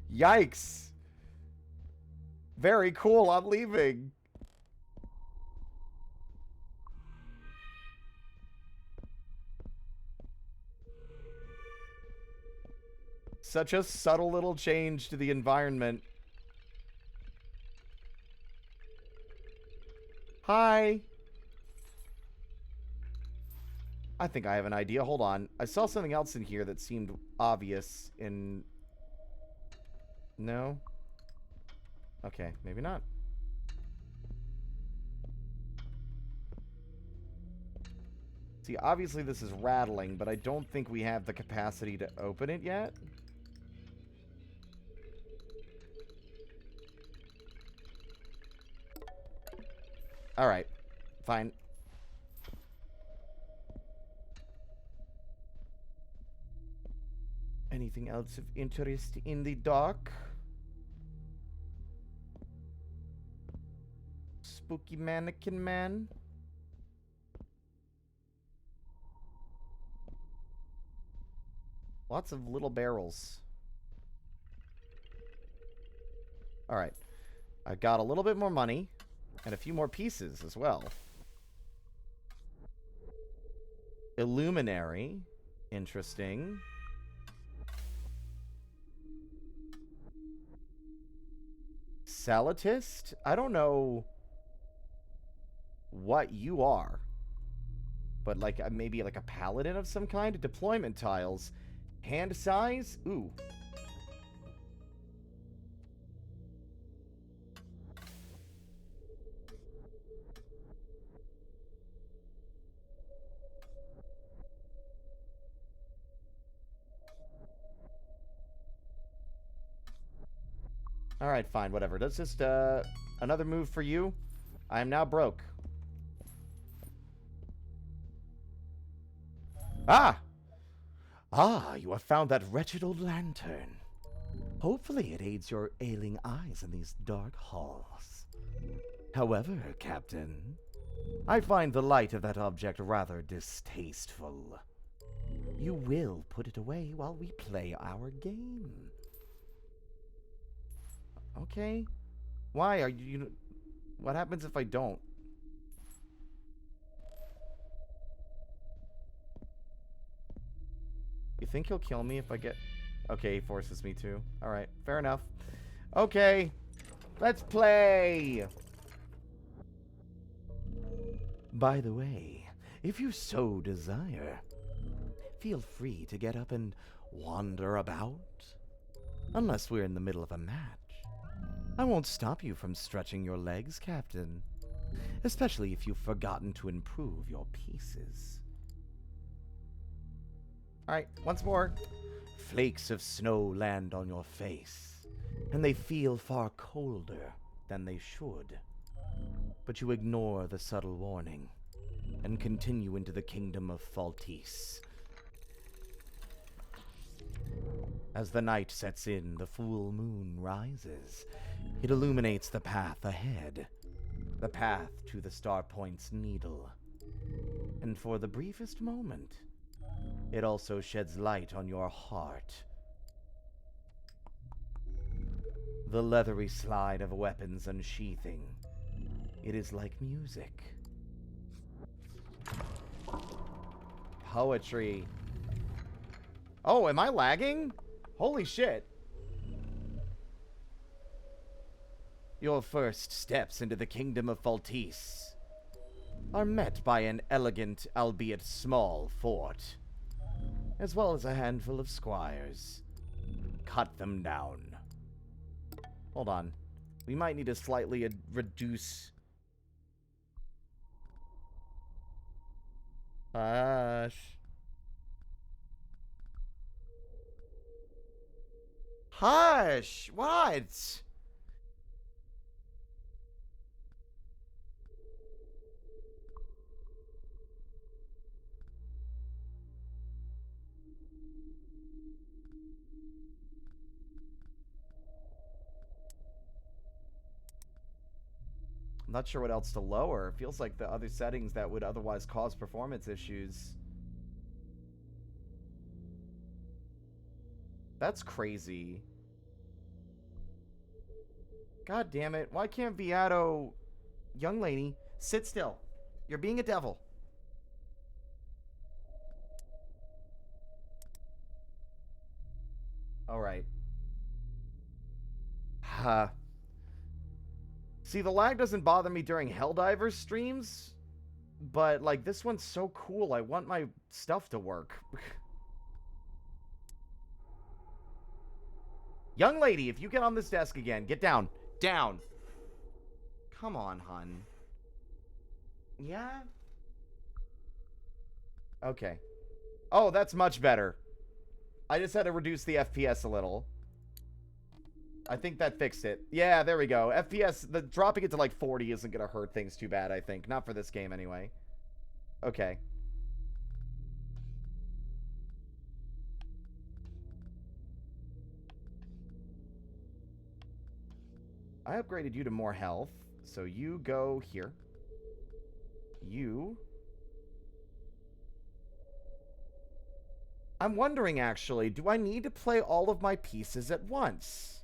Yikes. Very cool. I'm leaving. Such a subtle little change to the environment. Hi. I think I have an idea. Hold on. I saw something else in here that seemed obvious in... No? Okay, maybe not. See, obviously this is rattling, but I don't think we have the capacity to open it yet. Alright. Fine. Anything else of interest in the dock? Spooky mannequin man? Lots of little barrels. Alright. I got a little bit more money. And a few more pieces as well. Illuminary. Interesting. Salatist? I don't know what you are. But like maybe like a paladin of some kind? Deployment tiles. Hand size? Ooh. Alright, fine, whatever. That's just, another move for you. I am now broke. Ah! Ah, you have found that wretched old lantern. Hopefully it aids your ailing eyes in these dark halls. However, Captain, I find the light of that object rather distasteful. You will put it away while we play our game. Okay. Why are you... What happens if I don't? You think he'll kill me if I get... Okay, he forces me to. Alright, fair enough. Okay. Let's play! By the way, if you so desire, feel free to get up and wander about. Unless we're in the middle of a match. I won't stop you from stretching your legs, Captain. Especially if you've forgotten to improve your pieces. Alright, once more. Flakes of snow land on your face, and they feel far colder than they should. But you ignore the subtle warning, and continue into the kingdom of Faltis. As the night sets in, the full moon rises. It illuminates the path ahead, the path to the Star Point's needle. And for the briefest moment, it also sheds light on your heart. The leathery slide of weapons unsheathing. It is like music. Poetry. Oh, am I lagging? Holy shit. Your first steps into the kingdom of Faltis are met by an elegant, albeit small, fort, as well as a handful of squires. Cut them down. Hold on. We might need to slightly reduce... Hush. Hush! What? I'm not sure what else to lower. It feels like the other settings that would otherwise cause performance issues. That's crazy. God damn it. Why can't Viato... Young lady, sit still. You're being a devil. Alright. See, the lag doesn't bother me during Helldivers streams, but, like, this one's so cool. I want my stuff to work. Young lady, if you get on this desk again, get down. Down. Come on, hun. Yeah? Okay. Oh, that's much better. I just had to reduce the FPS a little. I think that fixed it. Yeah, there we go. FPS, the dropping it to like 40 isn't going to hurt things too bad, I think. Not for this game, anyway. Okay. I upgraded you to more health, so you go here. You... I'm wondering, actually, do I need to play all of my pieces at once?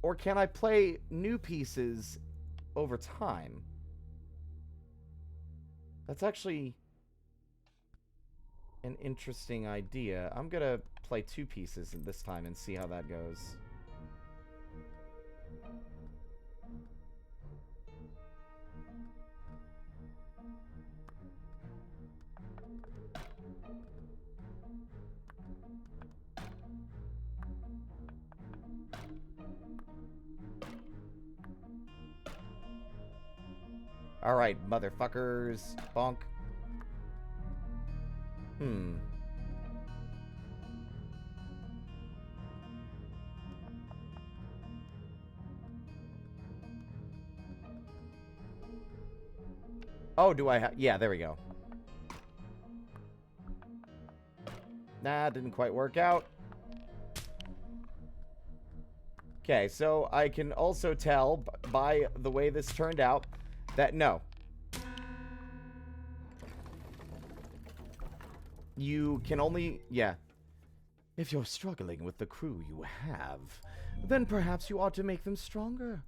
Or can I play new pieces over time? That's actually an interesting idea. I'm gonna play 2 pieces this time and see how that goes. Alright, motherfuckers. Bonk. Oh, do I have... Yeah, there we go. Nah, didn't quite work out. Okay, so I can also tell by the way this turned out that no. You can only... Yeah. If you're struggling with the crew you have, then perhaps you ought to make them stronger.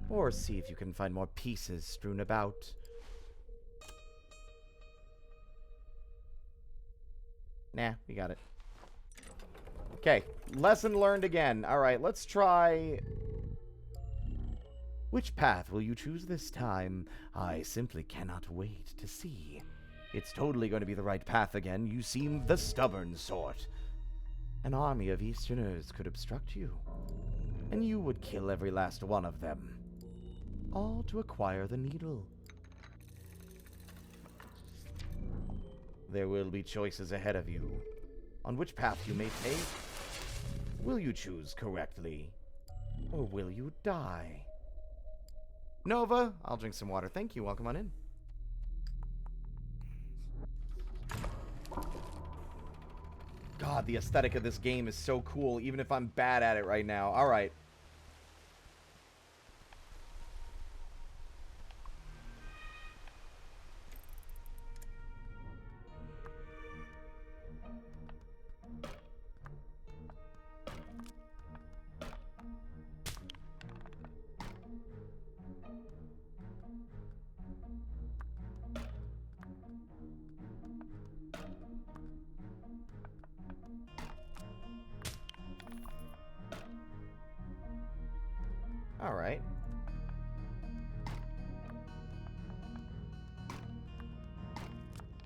Or see if you can find more pieces strewn about. Nah, we got it. Okay, lesson learned again. Alright, let's try... Which path will you choose this time? I simply cannot wait to see. It's totally going to be the right path again. You seem the stubborn sort. An army of Easterners could obstruct you, and you would kill every last one of them, all to acquire the needle. There will be choices ahead of you on which path you may take. Will you choose correctly, or will you die? Nova, I'll drink some water. Thank you. Welcome on in. God, the aesthetic of this game is so cool, even if I'm bad at it right now. All right. All right.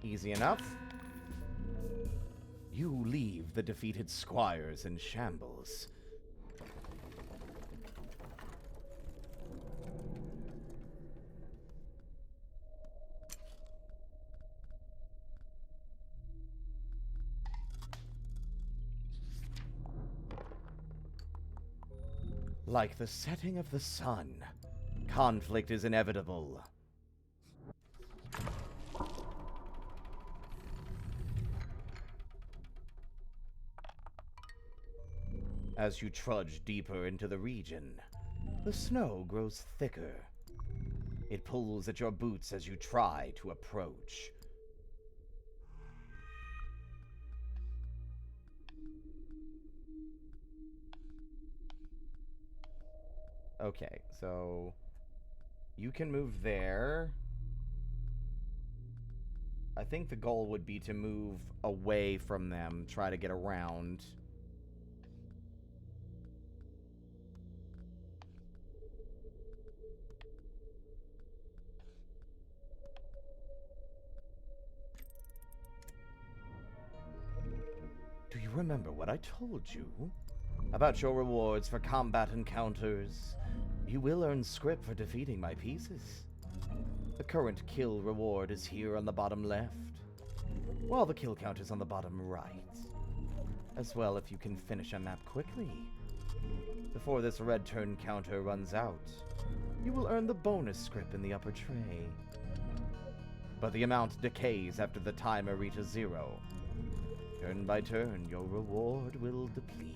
Easy enough. You leave the defeated squires in shambles. Like the setting of the sun, conflict is inevitable. As you trudge deeper into the region, the snow grows thicker. It pulls at your boots as you try to approach. Okay, so you can move there. I think the goal would be to move away from them, try to get around. Do you remember what I told you about your rewards for combat encounters? You will earn script for defeating my pieces. The current kill reward is here on the bottom left, while the kill count is on the bottom right. As well, if you can finish a map quickly, before this red turn counter runs out, you will earn the bonus script in the upper tray. But the amount decays after the timer reaches 0. Turn by turn, your reward will deplete.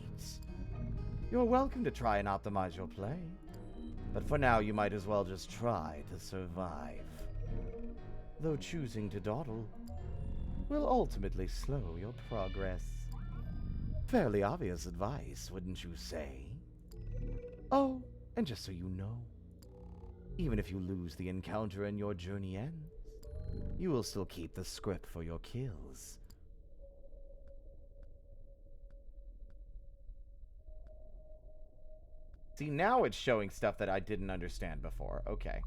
You're welcome to try and optimize your play, but for now you might as well just try to survive. Though choosing to dawdle will ultimately slow your progress. Fairly obvious advice, wouldn't you say? Oh, and just so you know, even if you lose the encounter and your journey ends, you will still keep the script for your kills. See, now it's showing stuff that I didn't understand before. Okay.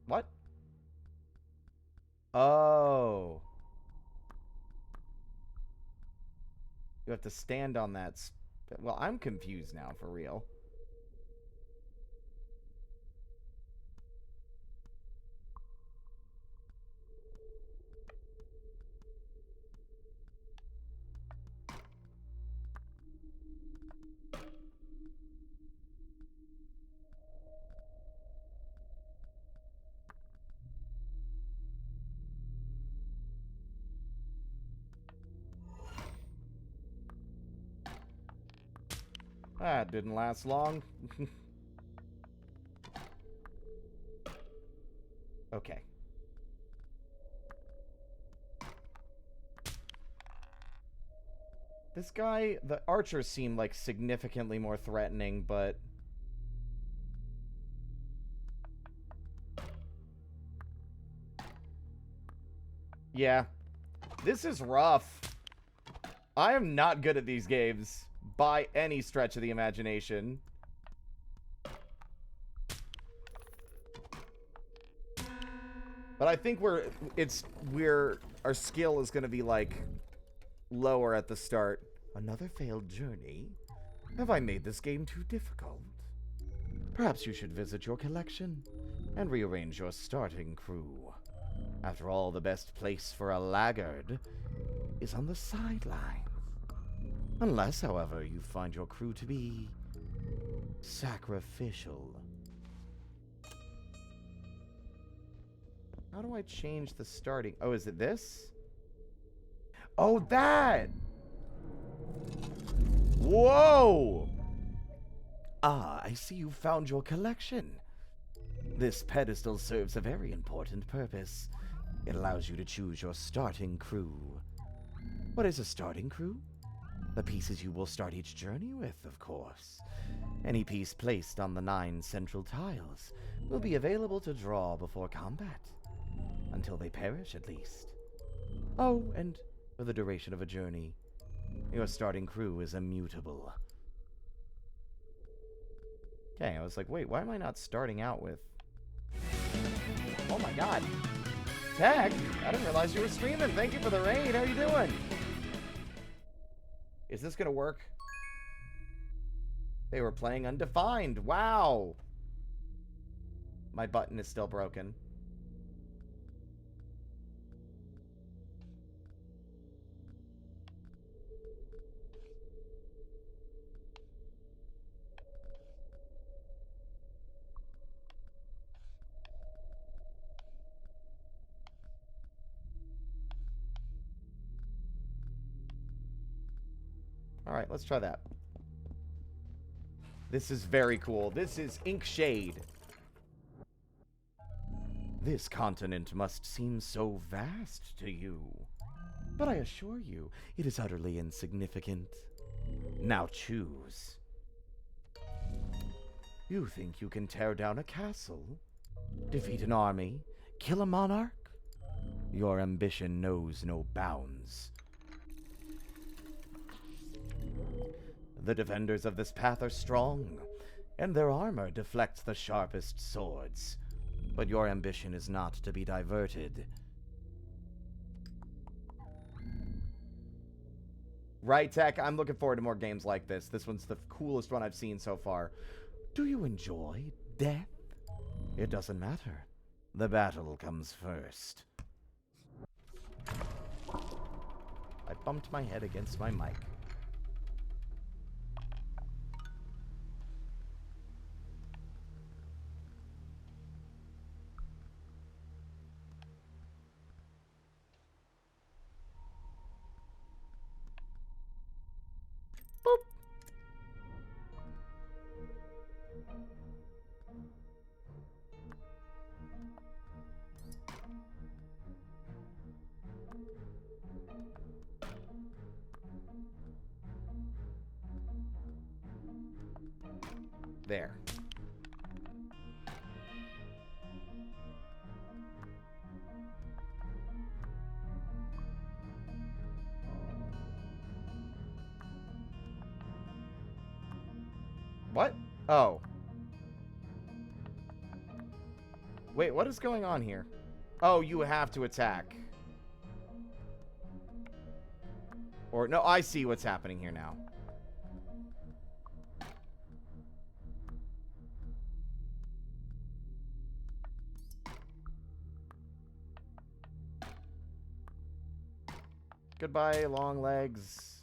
What? Oh. You have to stand on that. Well, I'm confused now, for real. That didn't last long. Okay. This guy, the archers seem like significantly more threatening, but... yeah. This is rough. I am not good at these games by any stretch of the imagination. But I think our skill is going to be like lower at the start. Another failed journey? Have I made this game too difficult? Perhaps you should visit your collection and rearrange your starting crew. After all, the best place for a laggard is on the sidelines. Unless, however, you find your crew to be sacrificial. How do I change the starting? Oh, is it this? Oh, that! Whoa! Ah, I see you found your collection. This pedestal serves a very important purpose. It allows you to choose your starting crew. What is a starting crew? The pieces you will start each journey with, of course. Any piece placed on the 9 central tiles will be available to draw before combat. Until they perish, at least. Oh, and for the duration of a journey, your starting crew is immutable. Okay, I was like, wait, why am I not starting out with... Oh my god. Tech, I didn't realize you were streaming. Thank you for the raid. How you doing? Is this gonna work? They were playing Undefined. Wow. My button is still broken. Alright, let's try that. This is very cool. This is Inkshade. This continent must seem so vast to you. But I assure you, it is utterly insignificant. Now choose. You think you can tear down a castle? Defeat an army? Kill a monarch? Your ambition knows no bounds. The defenders of this path are strong, and their armor deflects the sharpest swords. But your ambition is not to be diverted. Right, Tech? I'm looking forward to more games like this. This one's the coolest one I've seen so far. Do you enjoy death? It doesn't matter. The battle comes first. I bumped my head against my mic. There. What? Oh. Wait, what is going on here? Oh, you have to attack. Or, no, I see what's happening here now. Goodbye, long legs.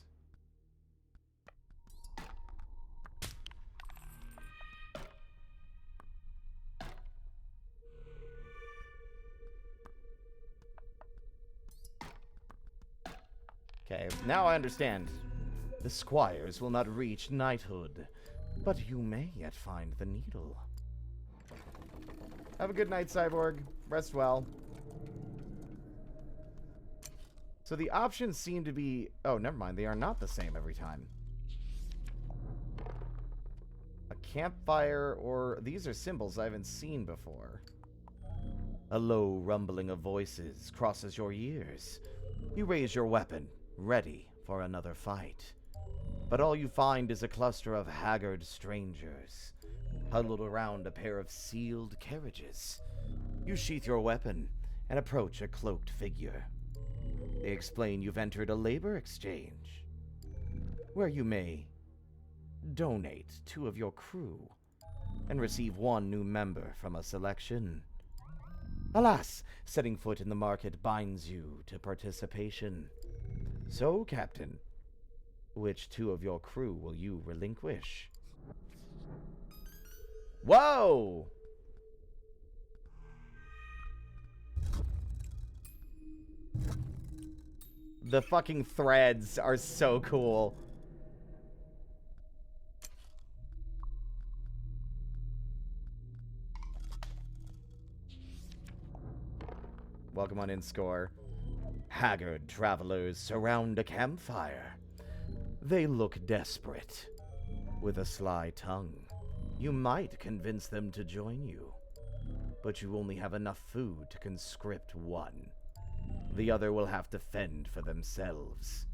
Okay, now I understand. The squires will not reach knighthood, but you may yet find the needle. Have a good night, Cyborg. Rest well. So the options seem to be... Oh, never mind. They are not the same every time. A campfire, or... These are symbols I haven't seen before. A low rumbling of voices crosses your ears. You raise your weapon, ready for another fight. But all you find is a cluster of haggard strangers, huddled around a pair of sealed carriages. You sheath your weapon and approach a cloaked figure. They explain you've entered a labor exchange, where you may donate 2 of your crew and receive 1 new member from a selection. Alas, setting foot in the market binds you to participation. So, Captain, which 2 of your crew will you relinquish? Whoa! The fucking threads are so cool. Welcome on in, Score. Haggard travelers surround a campfire. They look desperate. With a sly tongue, you might convince them to join you. But you only have enough food to conscript 1. The other will have to fend for themselves.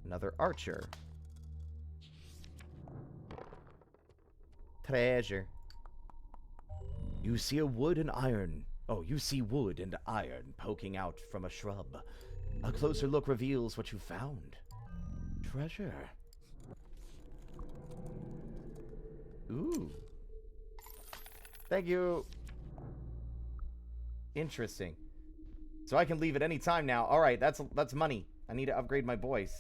Another archer. Treasure. You see wood and iron poking out from a shrub. A closer look reveals what you found. Treasure. Ooh. Thank you. Interesting. So I can leave at any time now. All right, that's money. I need to upgrade my boys.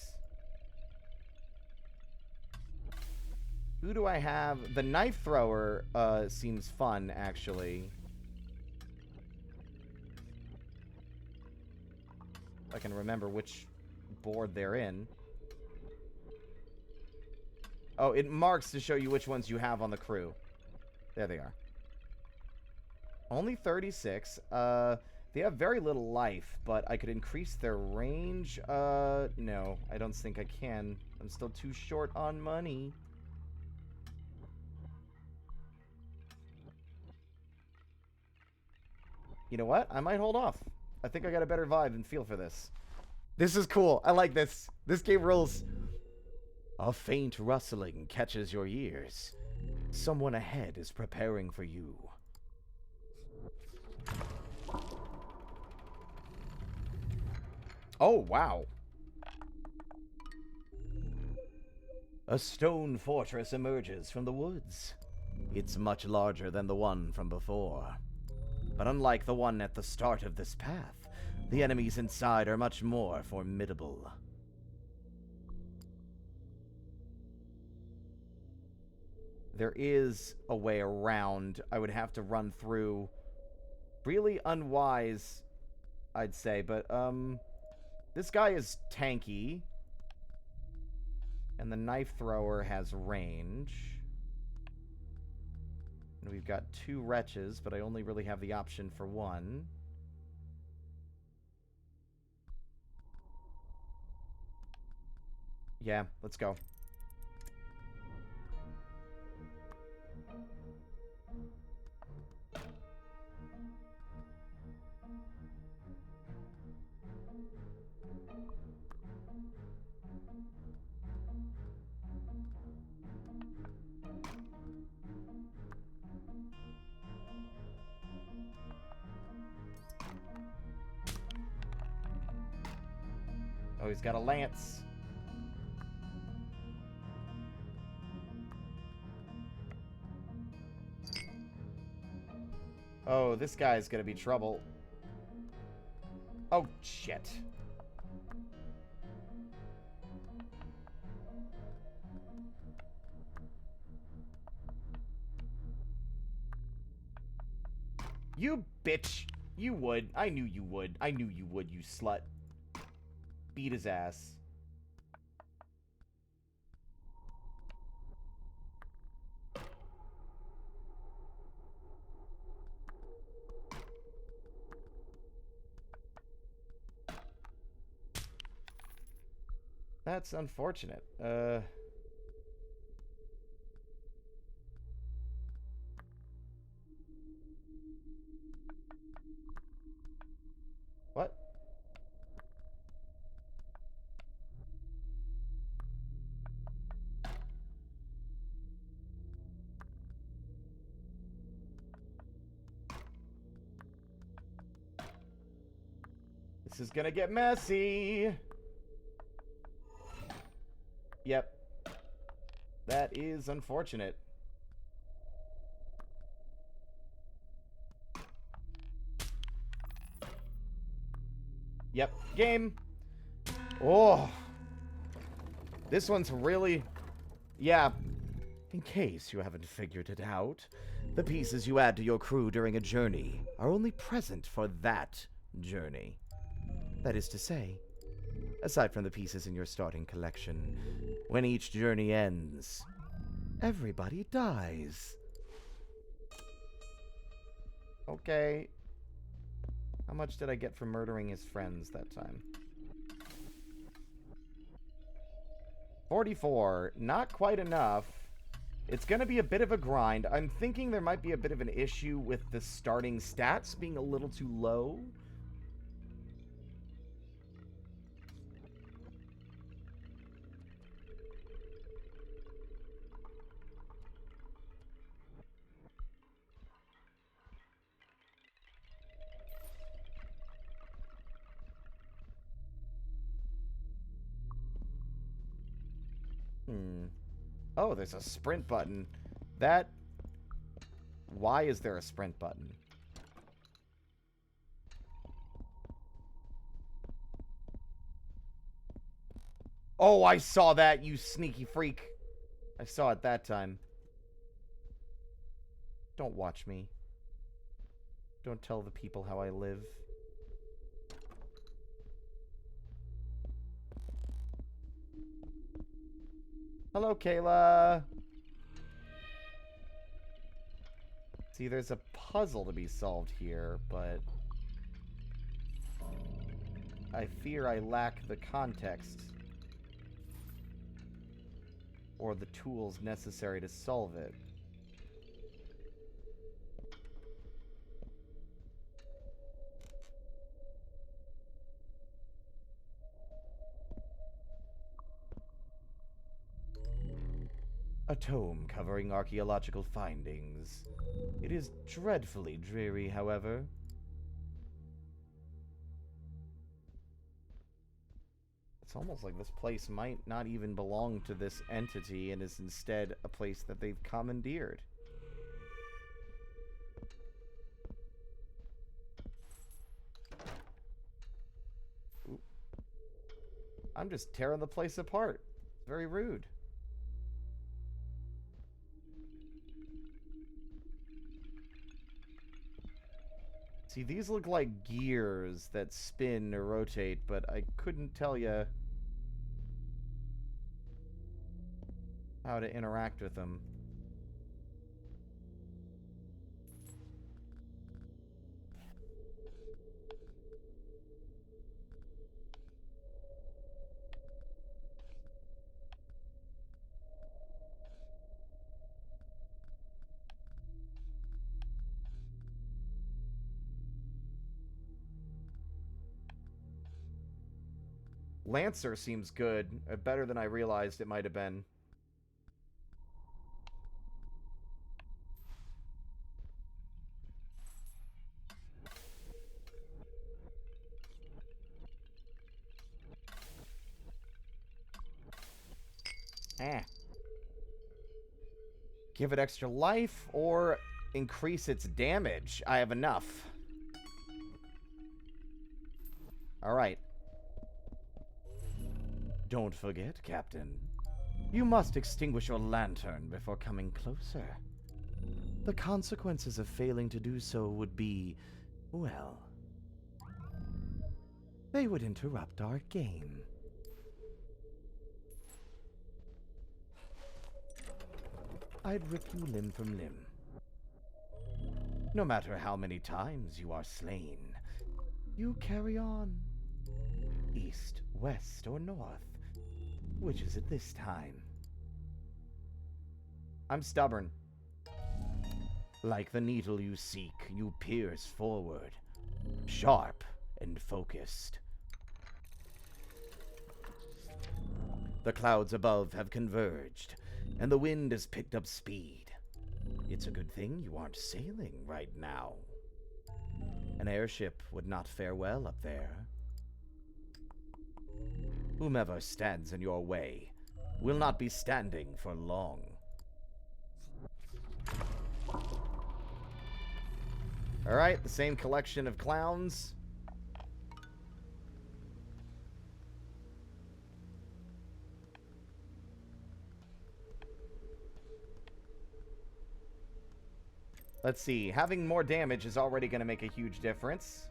Who do I have? The knife thrower seems fun, actually. I can remember which board they're in. Oh, it marks to show you which ones you have on the crew. There they are. Only 36. They have very little life, but I could increase their range. No, I don't think I can. I'm still too short on money. You know what? I might hold off. I think I got a better vibe and feel for this. This is cool. I like this. This game rules. A faint rustling catches your ears. Someone ahead is preparing for you. Oh, wow. A stone fortress emerges from the woods. It's much larger than the one from before. But unlike the one at the start of this path, the enemies inside are much more formidable. There is a way around. I would have to run through. Really unwise, I'd say, but, this guy is tanky. And the knife thrower has range. And we've got 2 wretches, but I only really have the option for 1. Yeah, let's go. Oh, he's got a lance. Oh, this guy's gonna be trouble. Oh, shit. You bitch. You would. I knew you would. I knew you would, you slut. Beat his ass. That's unfortunate. This is gonna get messy. Yep. That is unfortunate. Yep. Game. Oh. This one's really... Yeah. In case you haven't figured it out, the pieces you add to your crew during a journey are only present for that journey. That is to say, aside from the pieces in your starting collection, when each journey ends, everybody dies. Okay. How much did I get for murdering his friends that time? 44. Not quite enough. It's going to be a bit of a grind. I'm thinking there might be a bit of an issue with the starting stats being a little too low. Oh, there's a sprint button. That... Why is there a sprint button? Oh, I saw that, you sneaky freak. I saw it that time. Don't watch me. Don't tell the people how I live. Hello, Kayla. See, there's a puzzle to be solved here, but I fear I lack the context or the tools necessary to solve it. A tome covering archaeological findings. It is dreadfully dreary, however. It's almost like this place might not even belong to this entity and is instead a place that they've commandeered. Ooh. I'm just tearing the place apart. It's very rude. See, these look like gears that spin or rotate, but I couldn't tell you how to interact with them. Lancer seems good. Better than I realized it might have been. Give it extra life or increase its damage. I have enough. Alright. Don't forget, Captain. You must extinguish your lantern before coming closer. The consequences of failing to do so would be, well, they would interrupt our game. I'd rip you limb from limb. No matter how many times you are slain, you carry on. East, west, or north. Which is it this time? I'm stubborn. Like the needle you seek, you pierce forward, sharp and focused. The clouds above have converged, and the wind has picked up speed. It's a good thing you aren't sailing right now. An airship would not fare well up there. Whomever stands in your way will not be standing for long. Alright, the same collection of clowns. Let's see. Having more damage is already going to make a huge difference.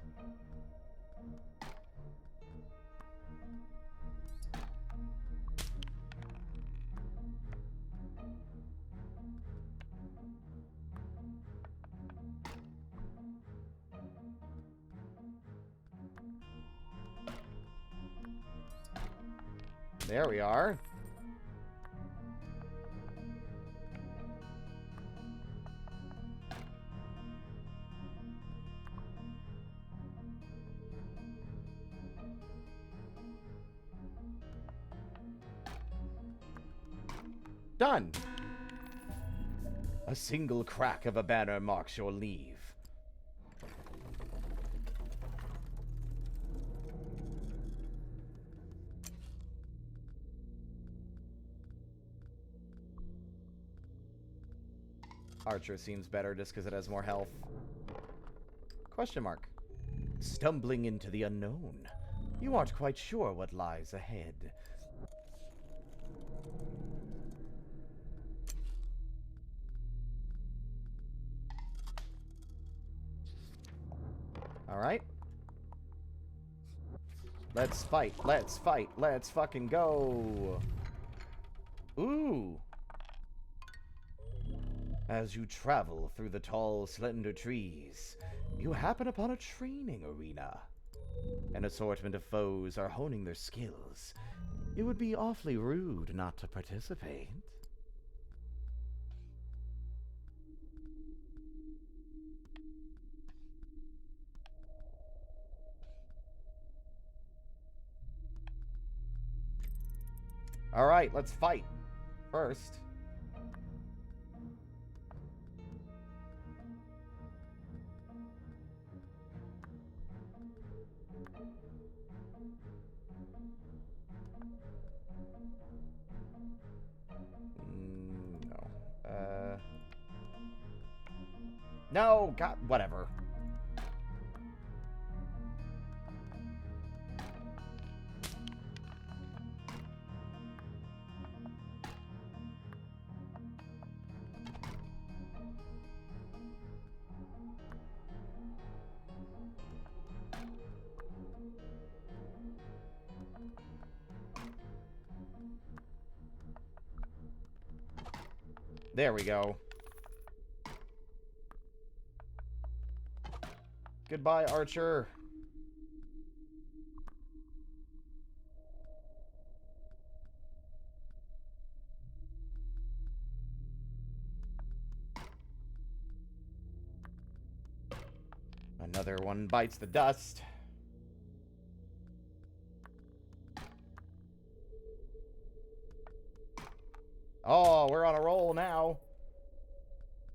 There we are. Done. A single crack of a banner marks your leave. Archer seems better just because it has more health. Question mark. Stumbling into the unknown. You aren't quite sure what lies ahead. Alright. Let's fight. Let's fight. Let's fucking go. Ooh. As you travel through the tall, slender trees, you happen upon a training arena. An assortment of foes are honing their skills. It would be awfully rude not to participate. Alright, let's fight. First. No. No, God, whatever. There we go. Goodbye, Archer. Another one bites the dust. Oh, we're on a roll now.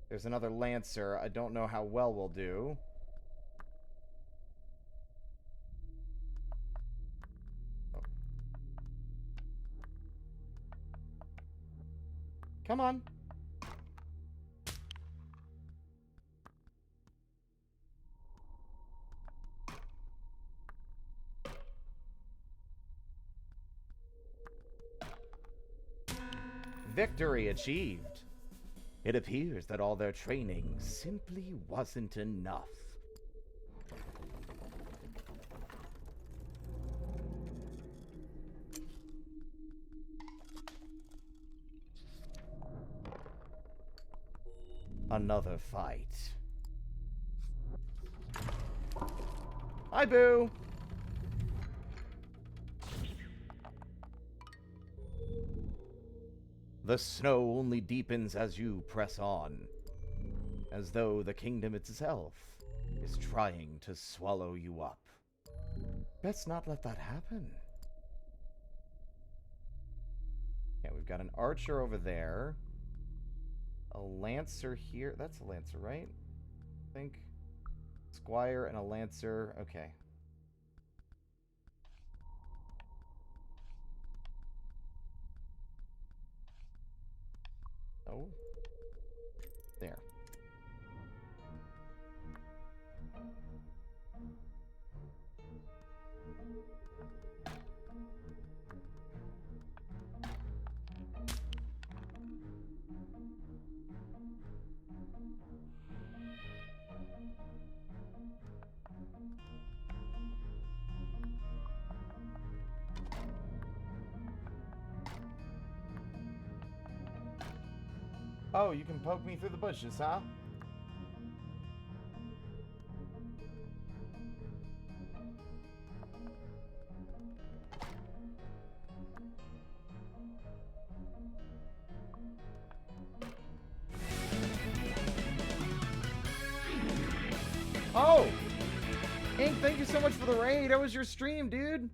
There's another Lancer. I don't know how well we'll do. Oh. Come on. Victory achieved. It appears that all their training simply wasn't enough. Another fight. Hi, Boo! The snow only deepens as you press on, as though the kingdom itself is trying to swallow you up. Best not let that happen. Yeah, we've got an archer over there. A lancer here. That's a lancer, right? I think. Squire and a lancer. Okay. Oh. There. Oh, you can poke me through the bushes, huh? Oh! Ink, thank you so much for the raid. How was your stream, dude?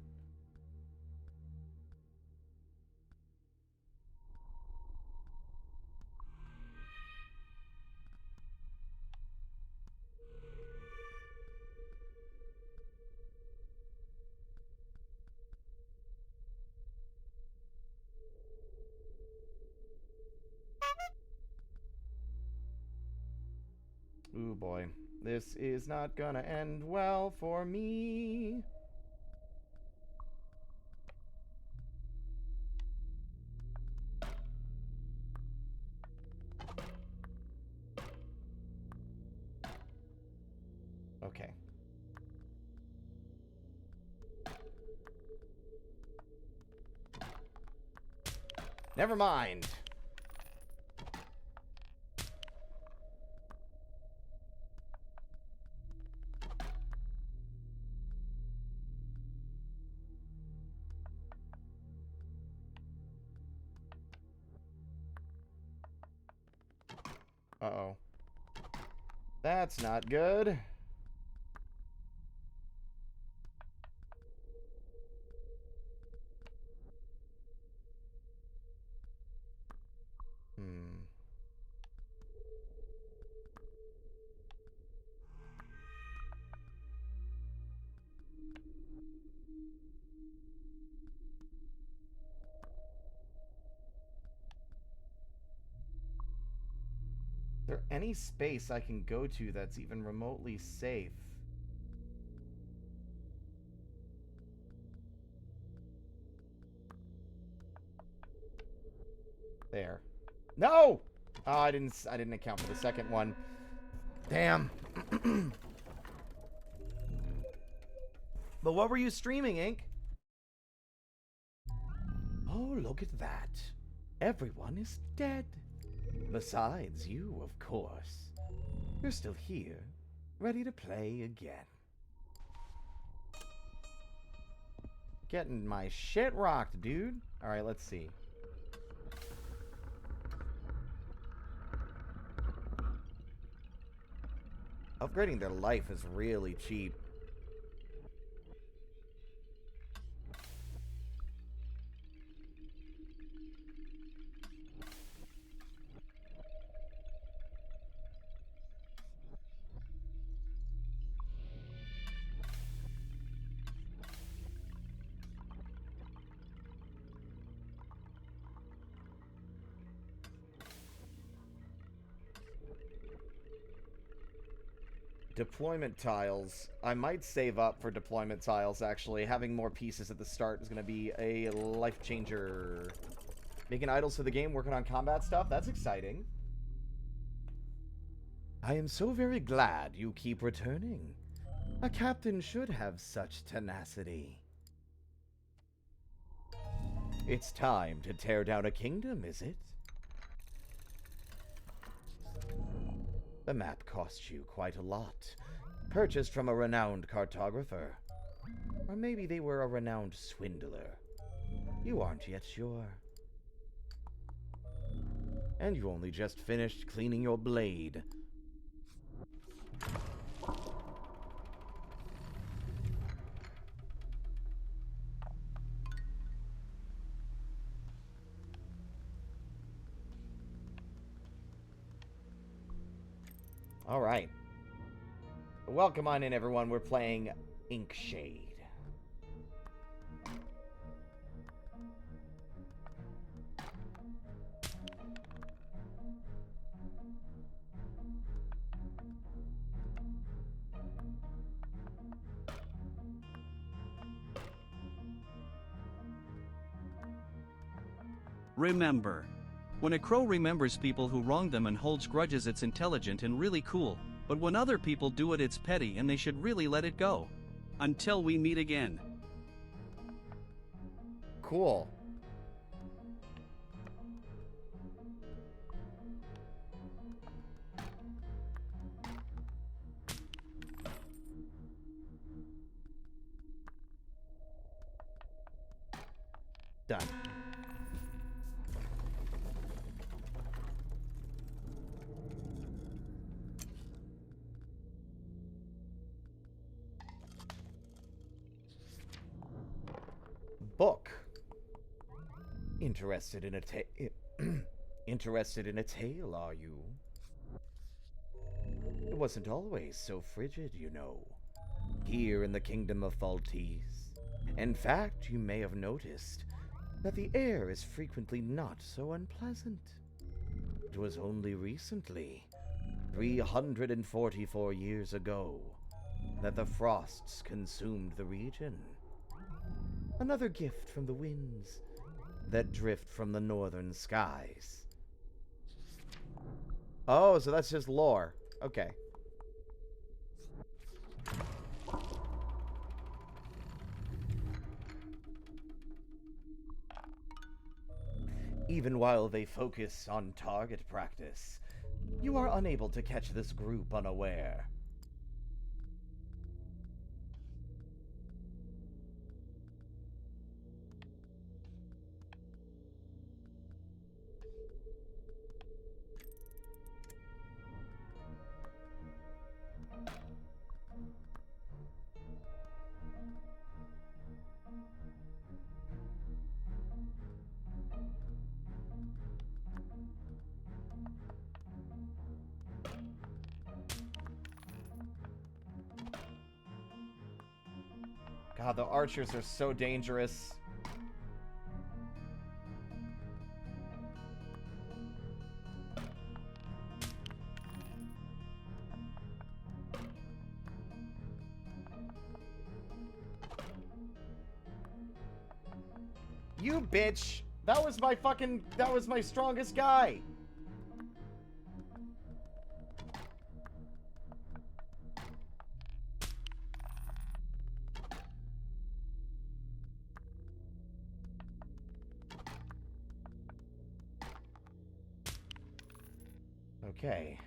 Ooh, boy. This is not gonna end well for me. Okay. Never mind. Uh-oh. That's not good. Hmm. Is there any space I can go to that's even remotely safe? There. No! Oh, I didn't account for the second one. Damn. But what were you streaming, Ink? Oh, look at that. Everyone is dead. Besides you, of course. You're still here, ready to play again. Getting my shit rocked, dude. Alright, let's see. Upgrading their life is really cheap. Deployment tiles. I might save up for deployment tiles, actually. Having more pieces at the start is going to be a life changer. Making idols for the game, working on combat stuff. That's exciting. I am so very glad you keep returning. A captain should have such tenacity. It's time to tear down a kingdom, is it? The map cost you quite a lot. Purchased from a renowned cartographer. Or maybe they were a renowned swindler. You aren't yet sure. And you only just finished cleaning your blade. Alright. Welcome on in, everyone. We're playing Inkshade. Remember. When a crow remembers people who wronged them and holds grudges, it's intelligent and really cool, but when other people do it, it's petty and they should really let it go. Until we meet again. Cool. Done. Book. Interested in a interested in a tale, are you? It wasn't always so frigid, you know, here in the kingdom of Faltese. In fact, you may have noticed that the air is frequently not so unpleasant. It was only recently, 344 years ago, that the frosts consumed the region. Another gift from the winds that drift from the northern skies. Oh, so that's just lore. Okay. Even while they focus on target practice, you are unable to catch this group unaware. God, the archers are so dangerous. You bitch! That was my strongest guy! Okay.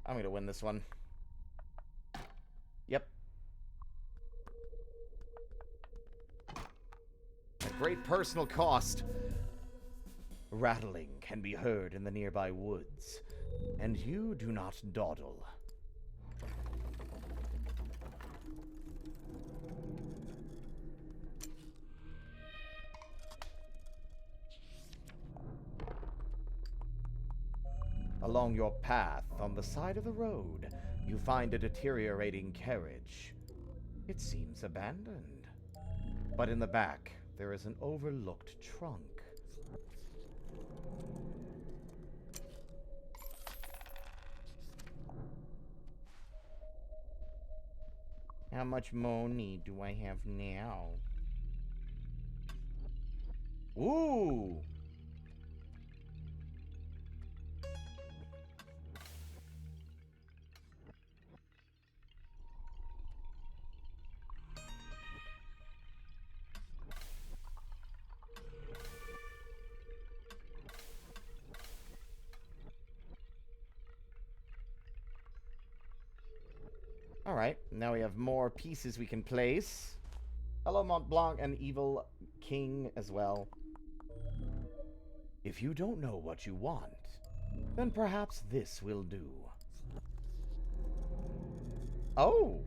I'm gonna win this one. Yep. At great personal cost. Rattling can be heard in the nearby woods, and you do not dawdle. Along your path, on the side of the road, you find a deteriorating carriage. It seems abandoned. But in the back, there is an overlooked trunk. How much money do I have now? Ooh! Alright, now we have more pieces we can place. Hello, Mont Blanc, and Evil King as well. If you don't know what you want, then perhaps this will do. Oh!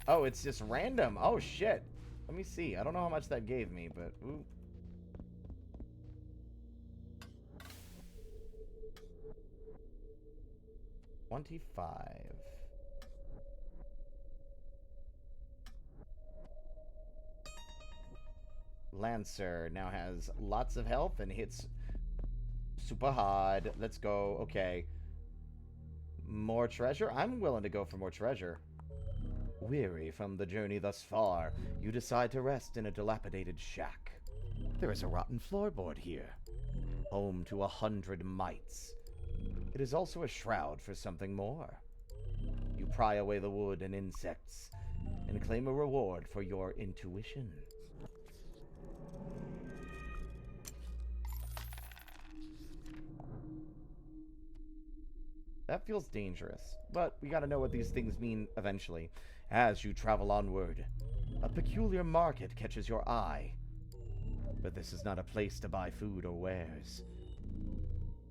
Oh, it's just random. Oh, shit. Let me see. I don't know how much that gave me, but... Ooh. 25. Lancer now has lots of health and hits super hard. Let's go. Okay. More treasure? I'm willing to go for more treasure. Weary from the journey thus far, you decide to rest in a dilapidated shack. There is a rotten floorboard here, home to 100 mites. It is also a shroud for something more. You pry away the wood and insects, and claim a reward for your intuition. That feels dangerous, but we gotta know what these things mean eventually. As you travel onward, a peculiar market catches your eye. But this is not a place to buy food or wares.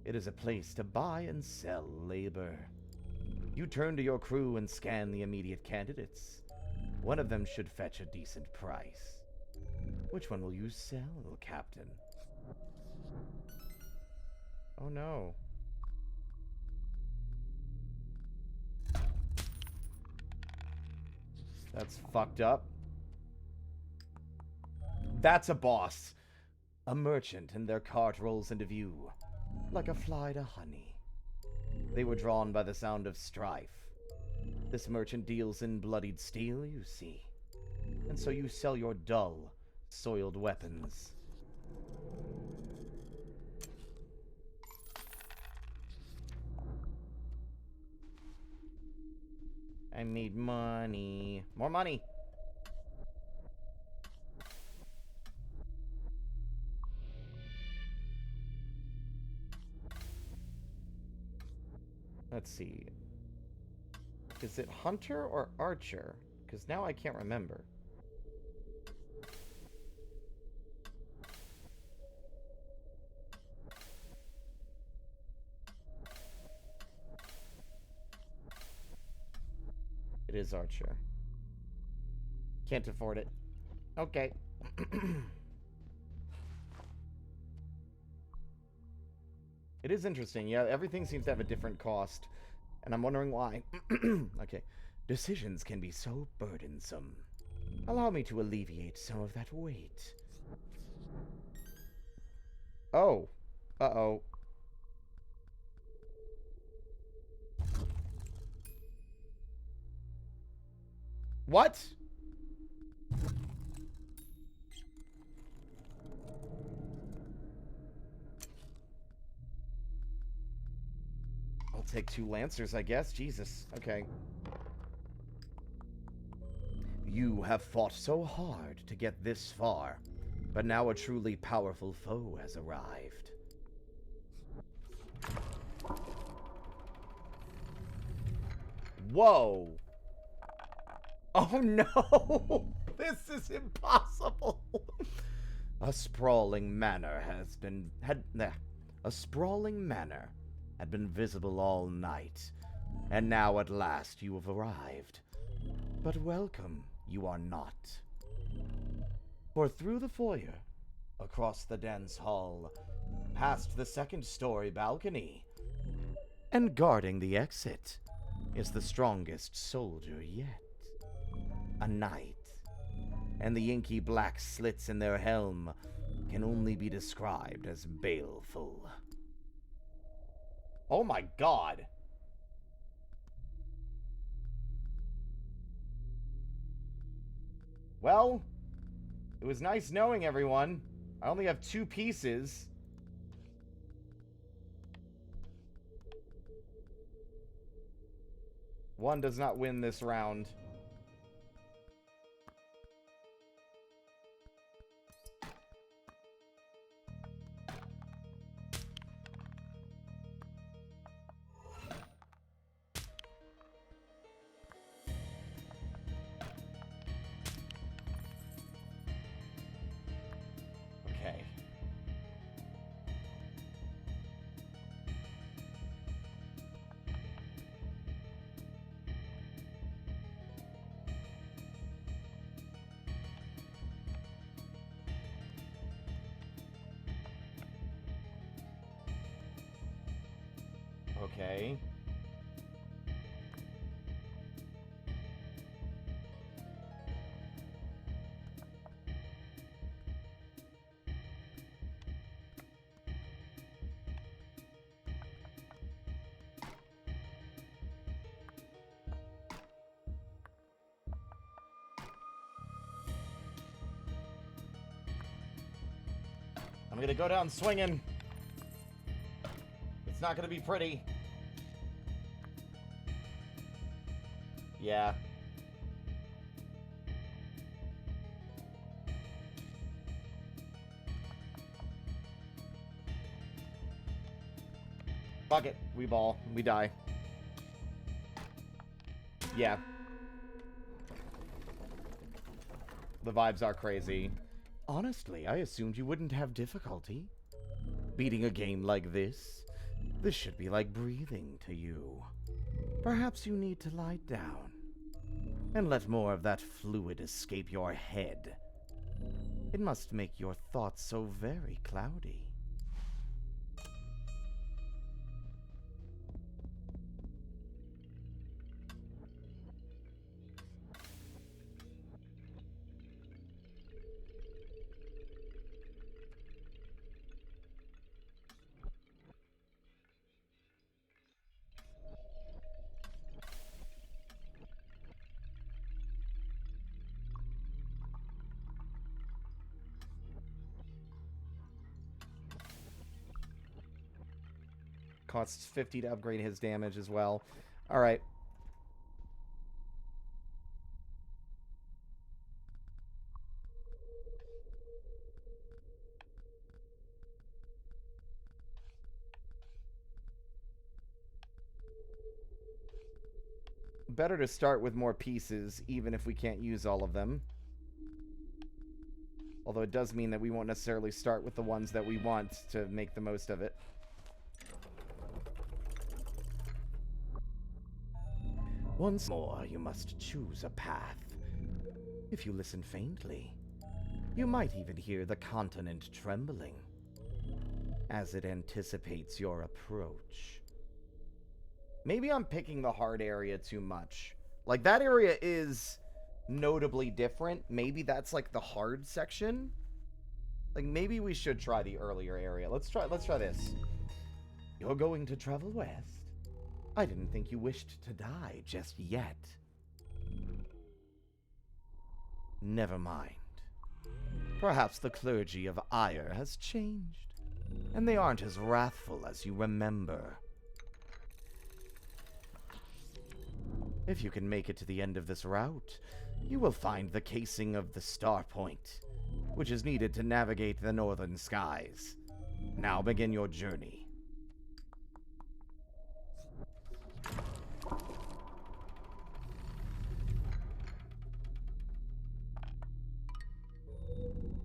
It is a place to buy and sell labor. You turn to your crew and scan the immediate candidates. One of them should fetch a decent price. Which one will you sell, Captain? Oh no. That's fucked up. That's a boss. A merchant and their cart rolls into view, like a fly to honey. They were drawn by the sound of strife. This merchant deals in bloodied steel, you see. And so you sell your dull, soiled weapons. I made money. More money! Let's see. Is it hunter or archer? Because now I can't remember. It is archer. Can't afford it. Okay. It is interesting. Yeah, everything seems to have a different cost. And I'm wondering why. Okay. Decisions can be so burdensome. Allow me to alleviate some of that weight. Oh. Uh-oh. What? I'll take 2 lancers, I guess. Jesus. Okay. You have fought so hard to get this far, but now a truly powerful foe has arrived. Whoa! Oh no! This is impossible! A sprawling manor had been visible all night, and now at last you have arrived. But welcome, you are not. For through the foyer, across the dance hall, past the second-story balcony, and guarding the exit, is the strongest soldier yet. A knight, and the inky black slits in their helm can only be described as baleful. Oh my god! Well, it was nice knowing everyone. I only have 2 pieces. One does not win this round. Okay. Okay. gonna go down swinging. It's not gonna be pretty. Yeah. Fuck it. We ball. We die. Yeah. The vibes are crazy. Honestly, I assumed you wouldn't have difficulty beating a game like this. This should be like breathing to you. Perhaps you need to lie down and let more of that fluid escape your head. It must make your thoughts so very cloudy. Costs 50 to upgrade his damage as well. Alright. Better to start with more pieces, even if we can't use all of them. Although it does mean that we won't necessarily start with the ones that we want to make the most of it. Once more, you must choose a path. If you listen faintly, you might even hear the continent trembling as it anticipates your approach. Maybe I'm picking the hard area too much. Like, that area is notably different. Maybe that's like the hard section. Like, maybe we should try the earlier area. Let's try this. You're going to travel west? I didn't think you wished to die just yet. Never mind. Perhaps the clergy of Ire has changed, and they aren't as wrathful as you remember. If you can make it to the end of this route, you will find the casing of the Star Point, which is needed to navigate the northern skies. Now begin your journey.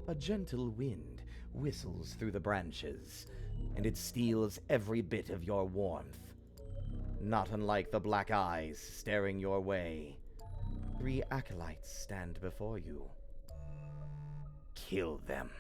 A gentle wind whistles through the branches, and it steals every bit of your warmth. Not unlike the black eyes staring your way, 3 acolytes stand before you. Kill them.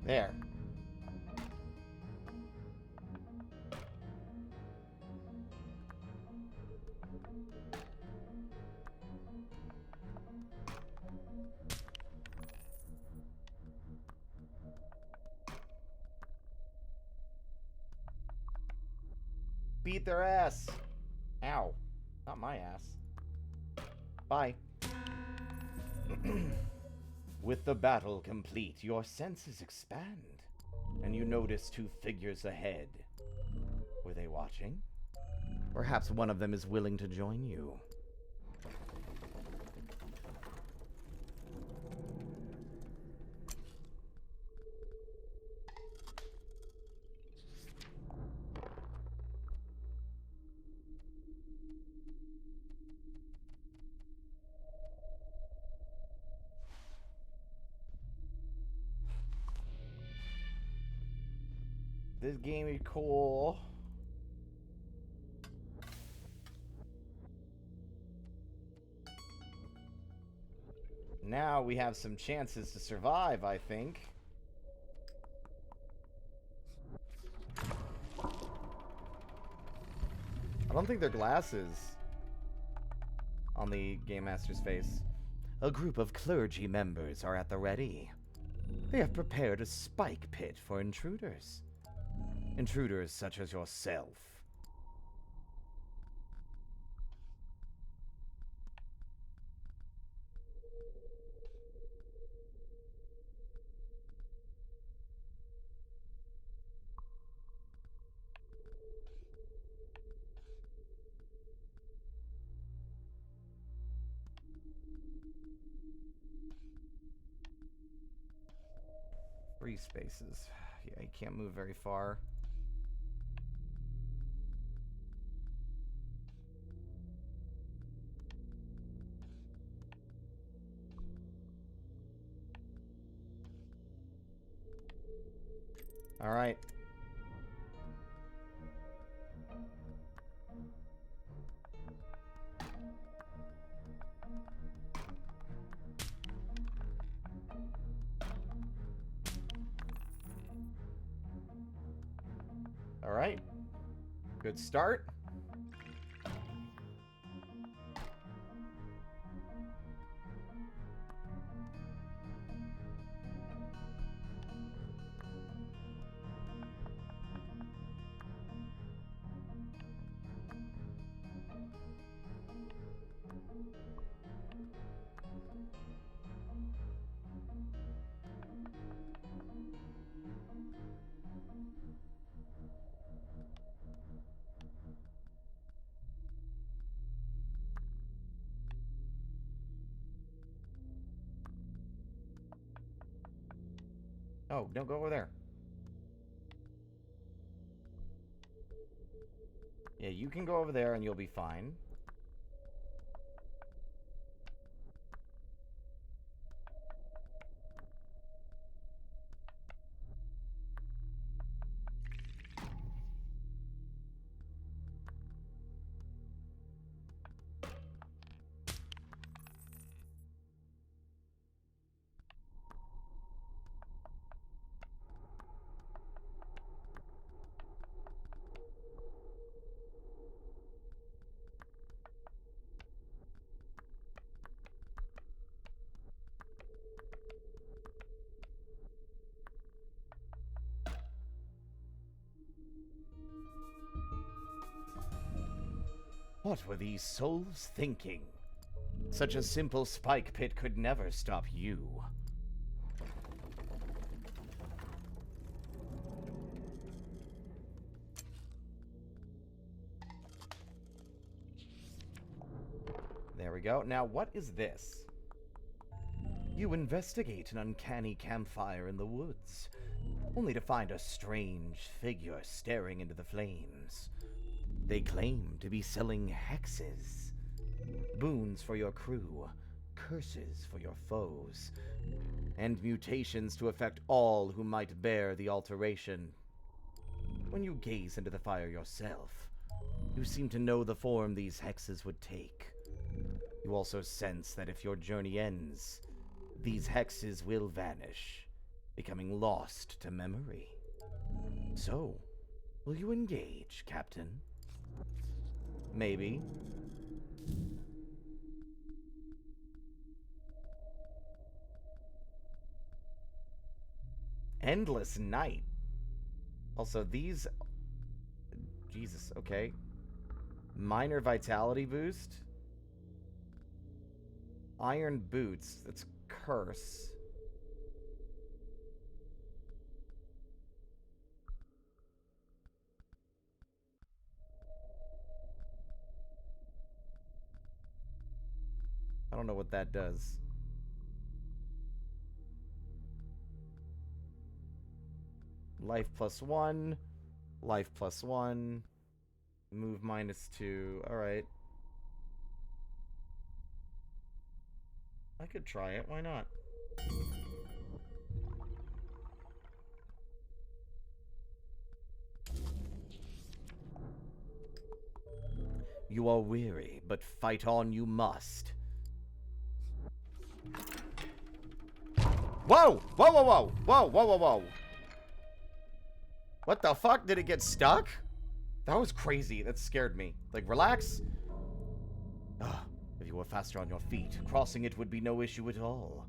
There. Beat their ass. Ow. Not my ass. Bye. With the battle complete, your senses expand, and you notice 2 figures ahead. Were they watching? Perhaps one of them is willing to join you. This game is cool. Now we have some chances to survive, I think. I don't think they're glasses on the Game Master's face. A group of clergy members are at the ready. They have prepared a spike pit for intruders. Intruders such as yourself. Free spaces. Yeah, you can't move very far. All right. All right. Good start. Oh, don't go over there. Yeah, you can go over there and you'll be fine. What were these souls thinking? Such a simple spike pit could never stop you. There we go. Now, what is this? You investigate an uncanny campfire in the woods, only to find a strange figure staring into the flames. They claim to be selling hexes. Boons for your crew, curses for your foes, and mutations to affect all who might bear the alteration. When you gaze into the fire yourself, you seem to know the form these hexes would take. You also sense that if your journey ends, these hexes will vanish, becoming lost to memory. So, will you engage, Captain? Maybe. Endless night. Also, these... Jesus, okay. Minor vitality boost. Iron boots. That's curse. I don't know what that does. Life +1. Life +1. Move -2. Alright. I could try it. Why not? You are weary, but fight on you must. Whoa! Whoa, whoa, whoa! Whoa, whoa, whoa, whoa! What the fuck? Did it get stuck? That was crazy. That scared me. Like, relax. Ah, if you were faster on your feet, crossing it would be no issue at all.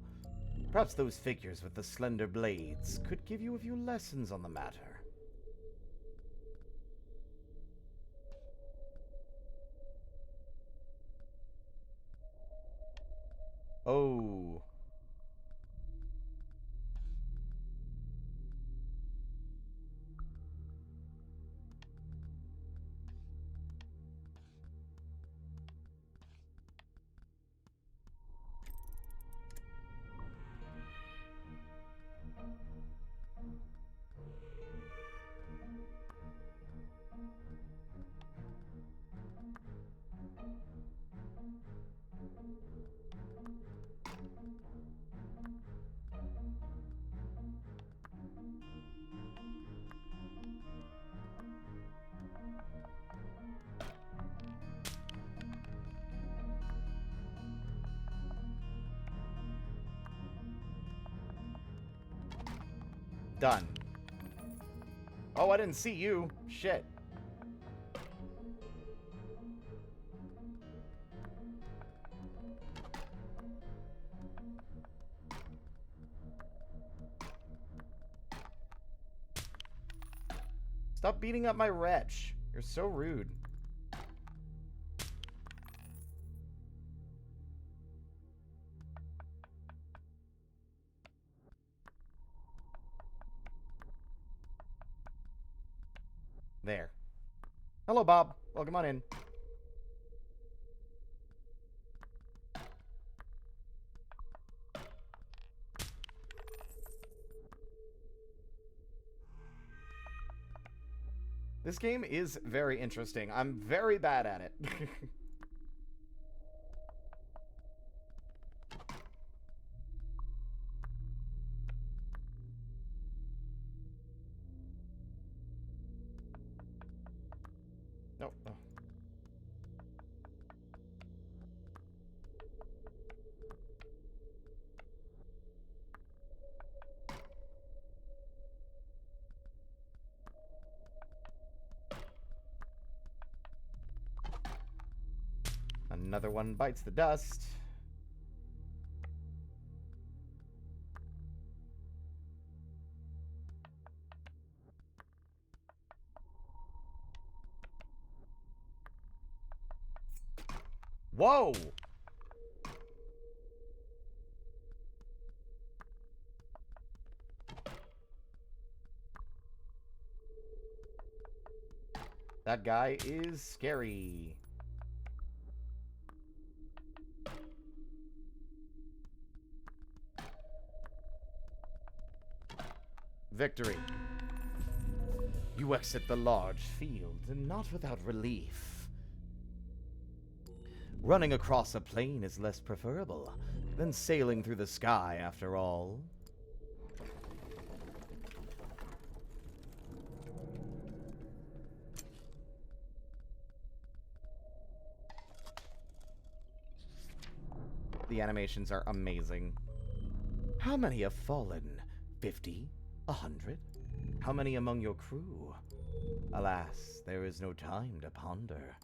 Perhaps those figures with the slender blades could give you a few lessons on the matter. Oh. Done. Oh, I didn't see you. Shit. Stop beating up my wretch. You're so rude. There. Hello, Bob. Welcome on in. This game is very interesting. I'm very bad at it. No. Oh. Another one bites the dust. Whoa! That guy is scary. Victory. You exit the large field, and not without relief. Running across a plain is less preferable than sailing through the sky, after all. The animations are amazing. How many have fallen? 50? 100? How many among your crew? Alas, there is no time to ponder.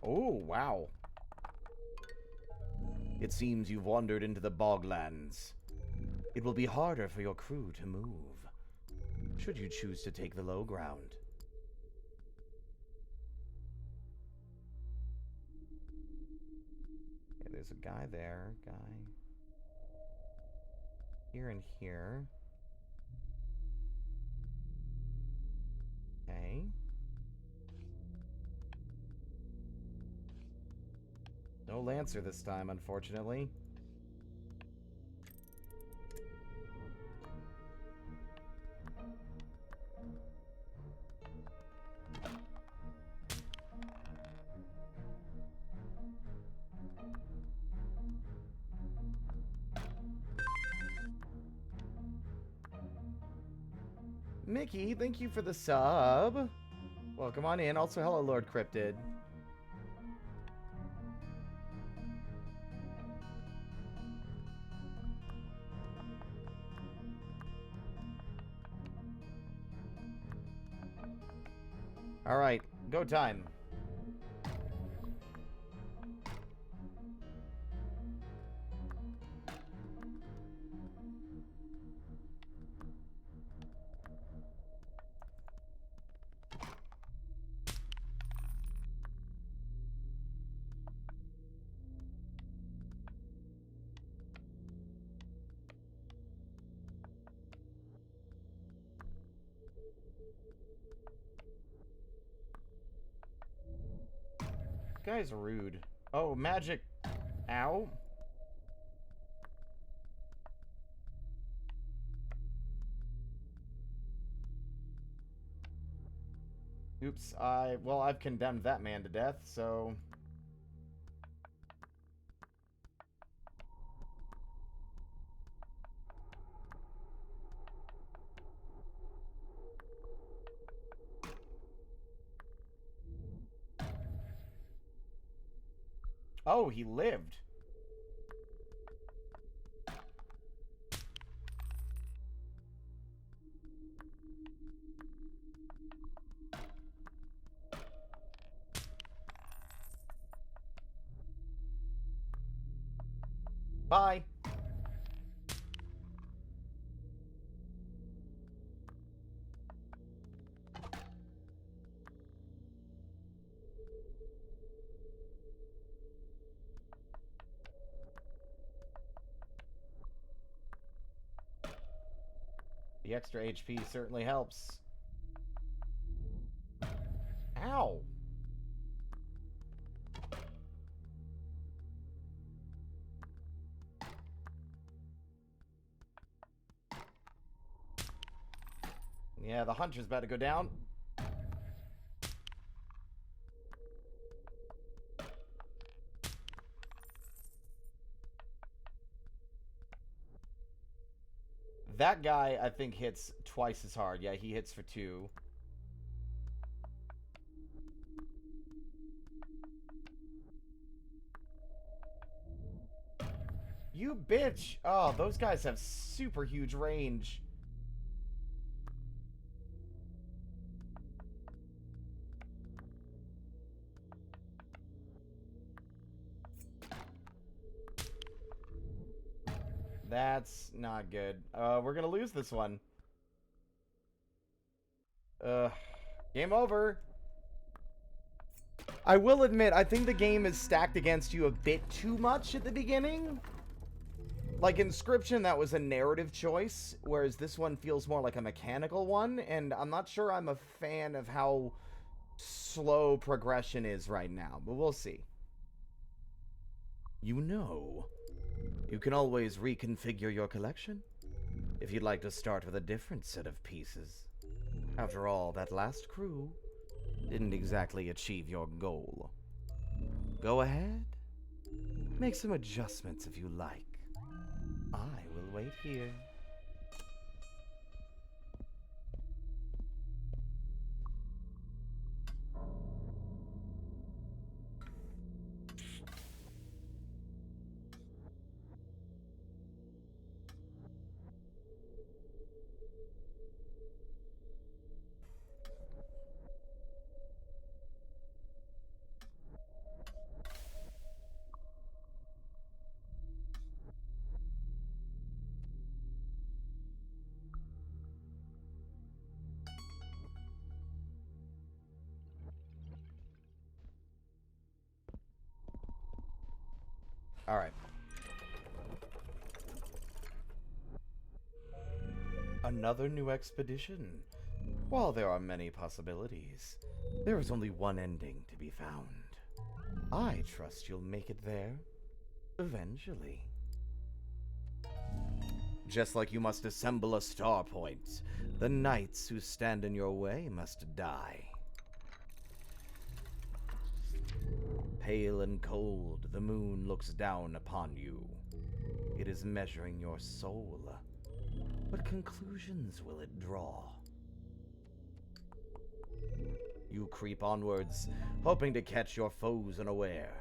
Oh, wow. It seems you've wandered into the boglands. It will be harder for your crew to move, should you choose to take the low ground. Okay, there's a guy there, guy here and here. Okay. No Lancer this time, unfortunately. Mickey, thank you for the sub. Welcome on in. Also, hello, Lord Cryptid. All right, go time. Guy's rude. Oh, magic. Ow. Oops, I've condemned that man to death, so... Oh, he lived. Bye. The extra HP certainly helps. Ow! Yeah, the hunter's about to go down. That guy, I think, hits twice as hard. Yeah, he hits for 2. You bitch! Oh, those guys have super huge range. That's not good. We're gonna lose this one. Game over. I will admit, I think the game is stacked against you a bit too much at the beginning. Like Inscription, that was a narrative choice, whereas this one feels more like a mechanical one, and I'm not sure I'm a fan of how slow progression is right now, but we'll see. You know, you can always reconfigure your collection if you'd like to start with a different set of pieces. After all, that last crew didn't exactly achieve your goal. Go ahead. Make some adjustments if you like. I will wait here. All right. Another new expedition. While there are many possibilities, there is only one ending to be found. I trust you'll make it there. Eventually. Just like you must assemble a star point, the knights who stand in your way must die. Pale and cold, the moon looks down upon you. It is measuring your soul. What conclusions will it draw? You creep onwards, hoping to catch your foes unaware.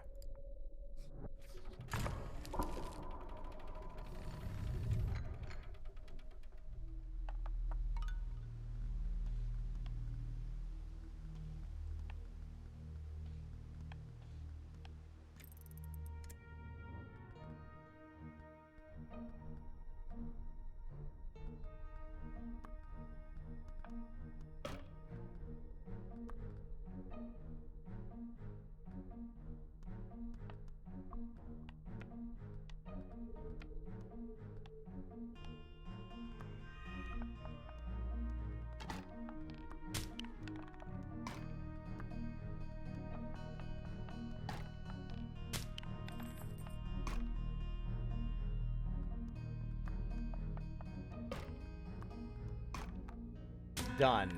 Done.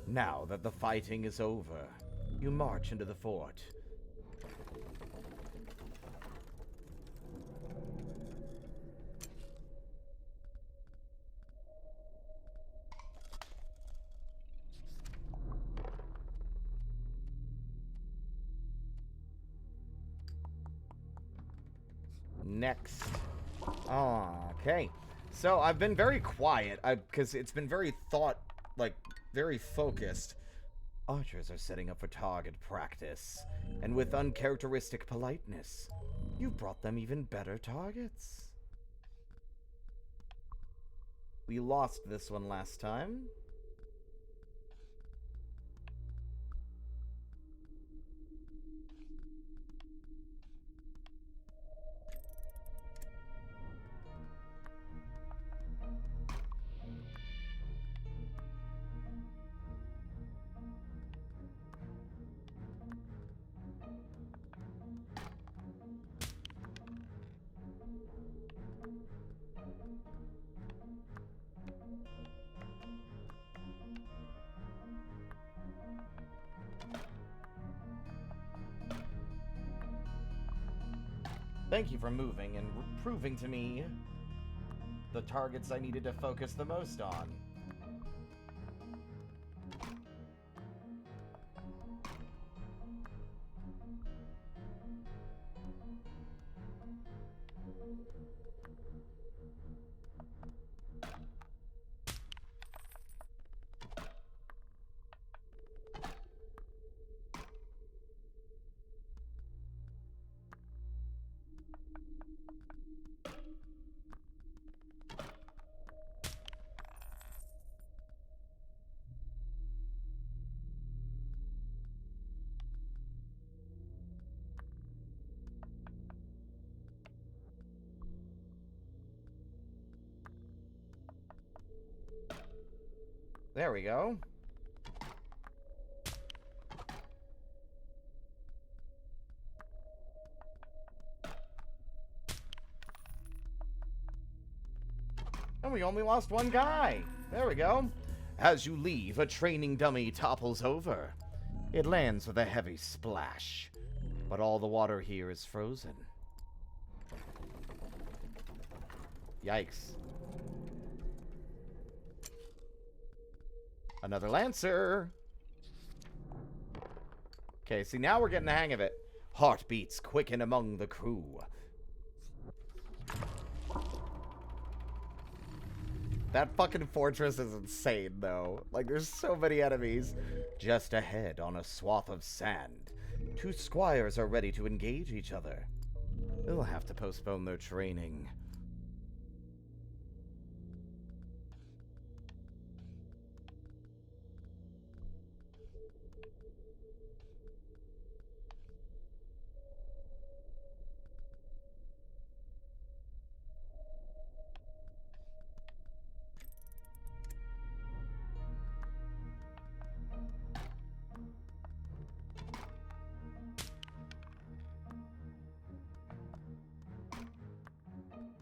Now that the fighting is over, you march into the fort. Next. Okay. So I've been very quiet because it's been very very focused. Archers are setting up for target practice, and with uncharacteristic politeness, you've brought them even better targets. We lost this one last time. Thank you for moving and proving to me the targets I needed to focus the most on. There we go. And we only lost one guy. There we go. As you leave, a training dummy topples over. It lands with a heavy splash, but all the water here is frozen. Yikes. Another Lancer. Okay, see, now we're getting the hang of it. Heartbeats quicken among the crew. That fucking fortress is insane, though. Like, there's so many enemies. Just ahead on a swath of sand, two squires are ready to engage each other. They'll have to postpone their training.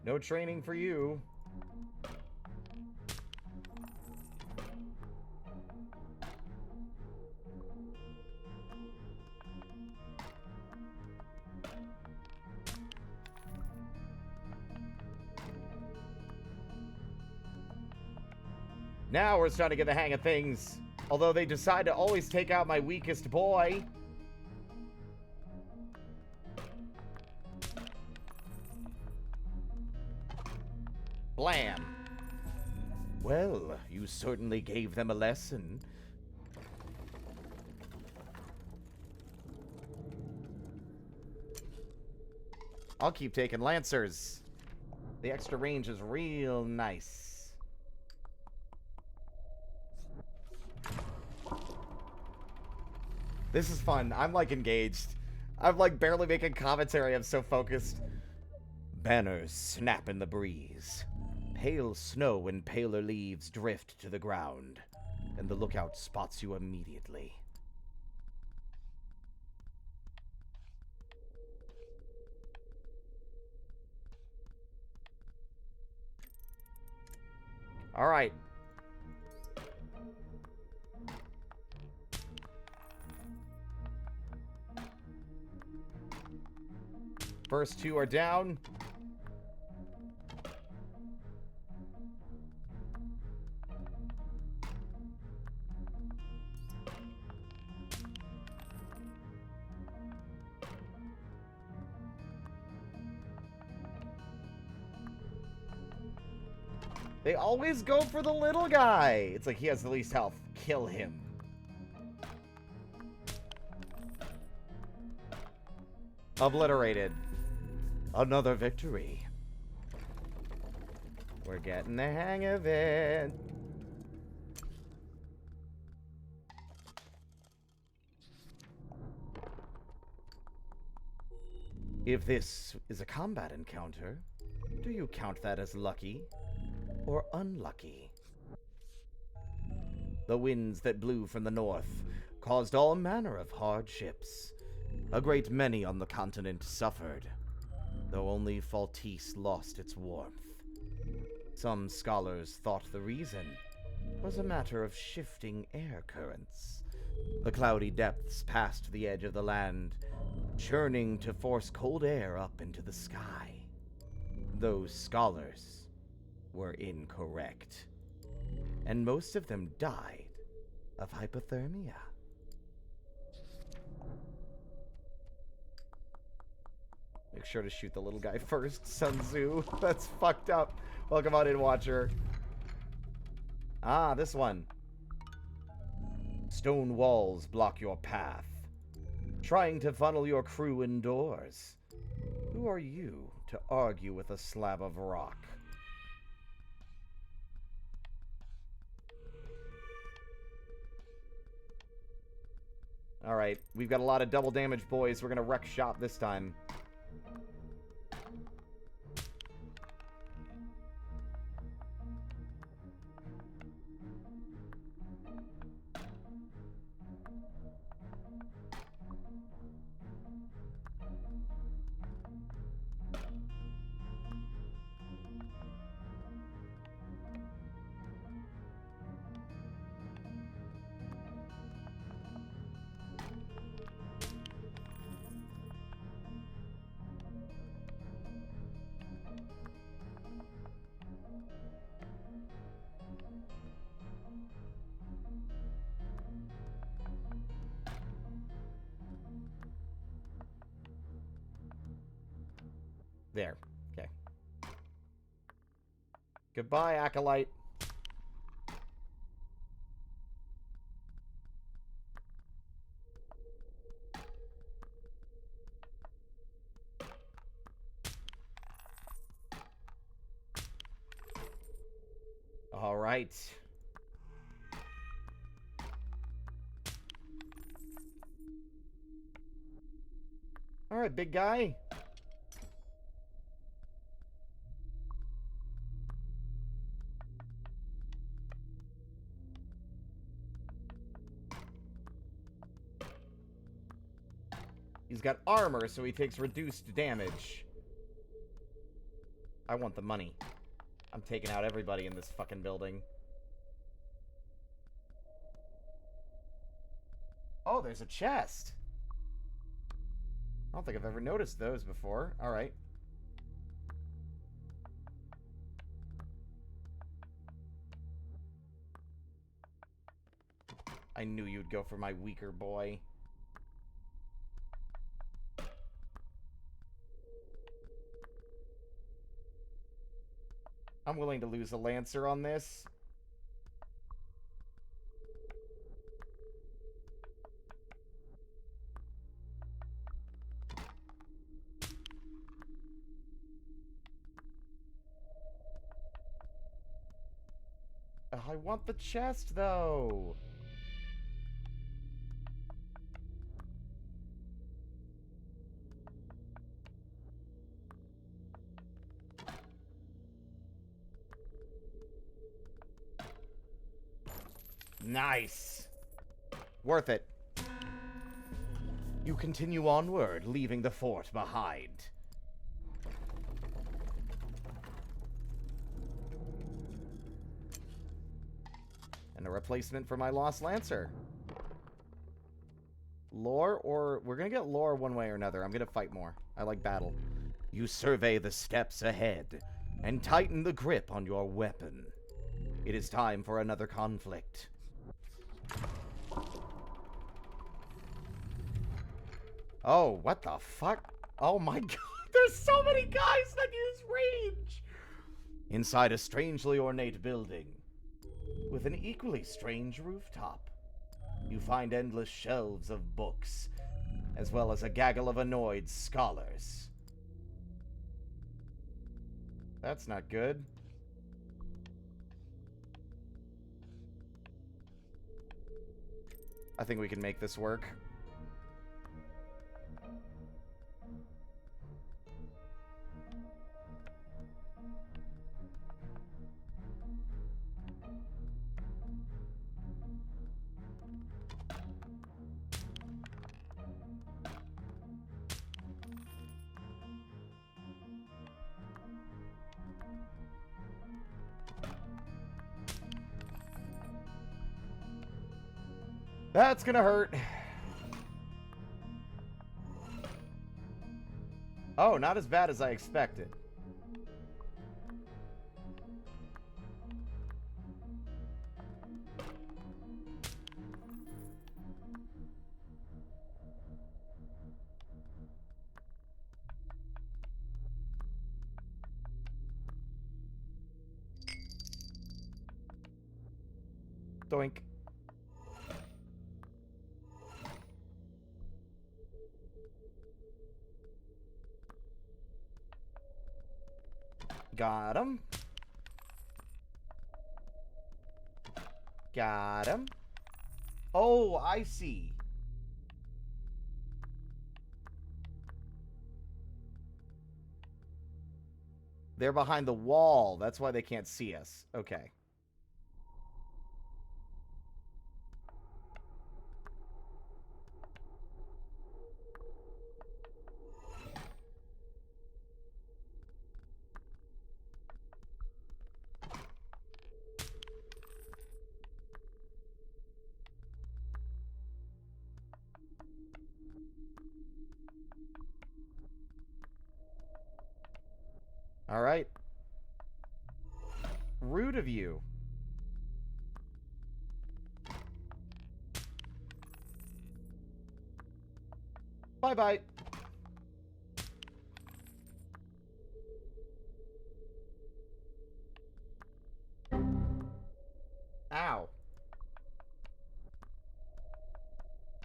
No training for you. Now we're starting to get the hang of things. Although they decide to always take out my weakest boy. Blam. Well, you certainly gave them a lesson. I'll keep taking Lancers. The extra range is real nice. This is fun. I'm like engaged. I'm like barely making commentary. I'm so focused. Banners snap in the breeze. Pale snow and paler leaves drift to the ground, and the lookout spots you immediately. All right. First two are down. They always go for the little guy. It's like he has the least health. Kill him. Obliterated. Another victory. We're getting the hang of it. If this is a combat encounter, do you count that as lucky or unlucky? The winds that blew from the north caused all manner of hardships. A great many on the continent suffered, though only Faltise lost its warmth. Some scholars thought the reason was a matter of shifting air currents. The cloudy depths past the edge of the land, churning to force cold air up into the sky. Those scholars were incorrect, and most of them died of hypothermia. Make sure to shoot the little guy first, Sun Tzu. That's fucked up. Welcome on in, Watcher. Ah, this one. Stone walls block your path, trying to funnel your crew indoors. Who are you to argue with a slab of rock? Alright, we've got a lot of double damage, boys. We're gonna wreck shop this time. There. Okay. Goodbye, Acolyte. All right. All right, big guy. He's got armor, so he takes reduced damage. I want the money. I'm taking out everybody in this fucking building. Oh, there's a chest. I don't think I've ever noticed those before. Alright. I knew you'd go for my weaker boy. I'm willing to lose a Lancer on this. I want the chest, though. Nice. Worth it. You continue onward, leaving the fort behind. And a replacement for my lost Lancer. Lore, or... We're gonna get lore one way or another. I'm gonna fight more. I like battle. You survey the steps ahead, and tighten the grip on your weapon. It is time for another conflict. Oh, what the fuck? Oh my god, there's so many guys that use range! Inside a strangely ornate building, with an equally strange rooftop, you find endless shelves of books, as well as a gaggle of annoyed scholars. That's not good. I think we can make this work. That's gonna hurt. Oh, not as bad as I expected. Doink. Got him. Got him. Oh, I see. They're behind the wall. That's why they can't see us. Okay. All right. Rude of you. Bye-bye. Ow.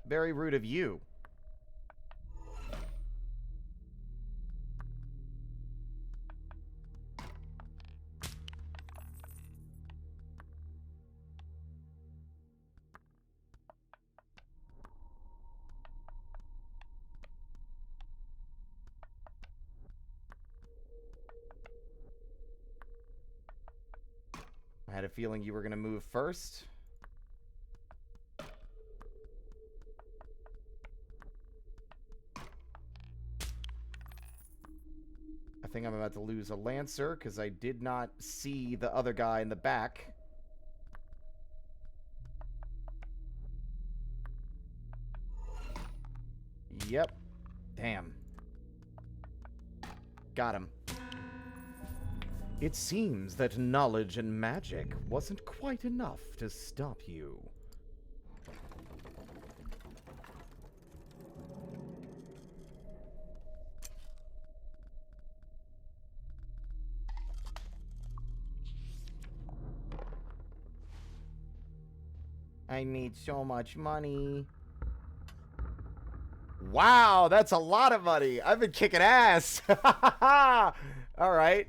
Very rude of you. I had a feeling you were going to move first. I think I'm about to lose a Lancer because I did not see the other guy in the back. Yep. Damn. Got him. It seems that knowledge and magic wasn't quite enough to stop you. I need so much money. Wow, that's a lot of money. I've been kicking ass. All right.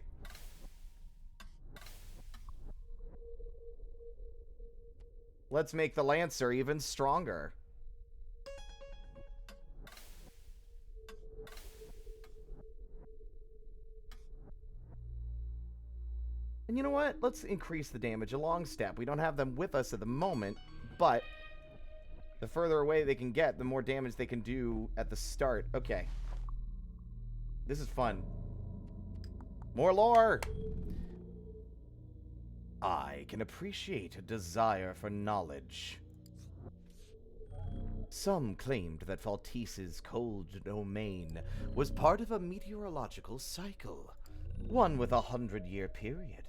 Let's make the Lancer even stronger. And you know what? Let's increase the damage a long step. We don't have them with us at the moment, but the further away they can get, the more damage they can do at the start. Okay. This is fun. More lore! I can appreciate a desire for knowledge. Some claimed that Faltice's cold domain was part of a meteorological cycle, one with 100-year period.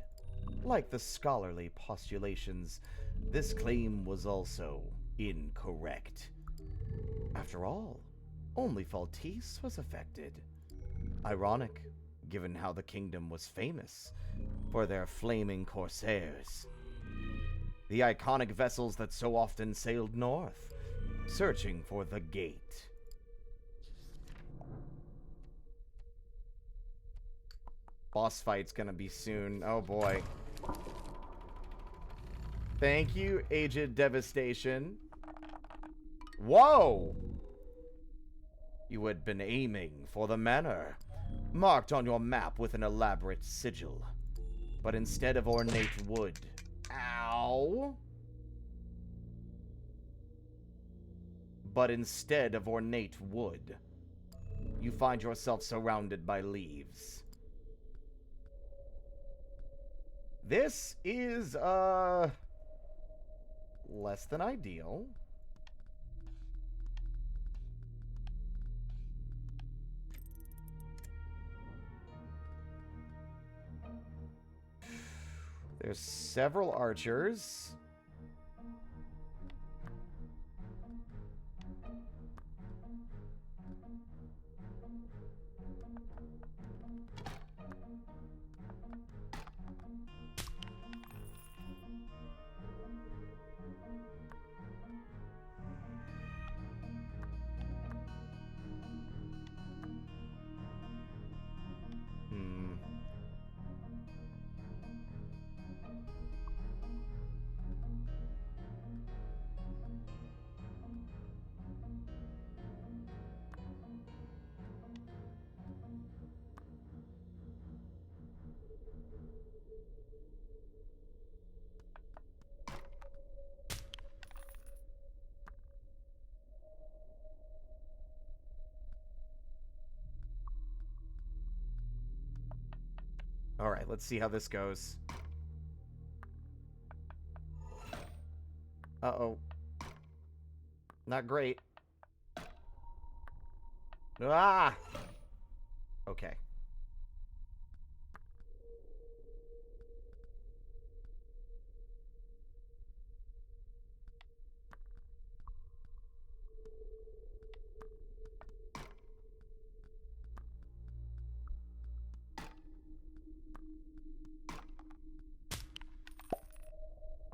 Like the scholarly postulations, this claim was also incorrect. After all, only Faltice was affected. Ironic, given how the kingdom was famous for their flaming corsairs. The iconic vessels that so often sailed north, searching for the gate. Boss fight's gonna be soon. Oh boy. Thank you, Aged Devastation. Whoa! You had been aiming for the manor, marked on your map with an elaborate sigil. But instead of ornate wood... Ow! But instead of ornate wood, you find yourself surrounded by leaves. This is, less than ideal. There's several archers. Alright, let's see how this goes. Uh-oh. Not great. Ah! Okay.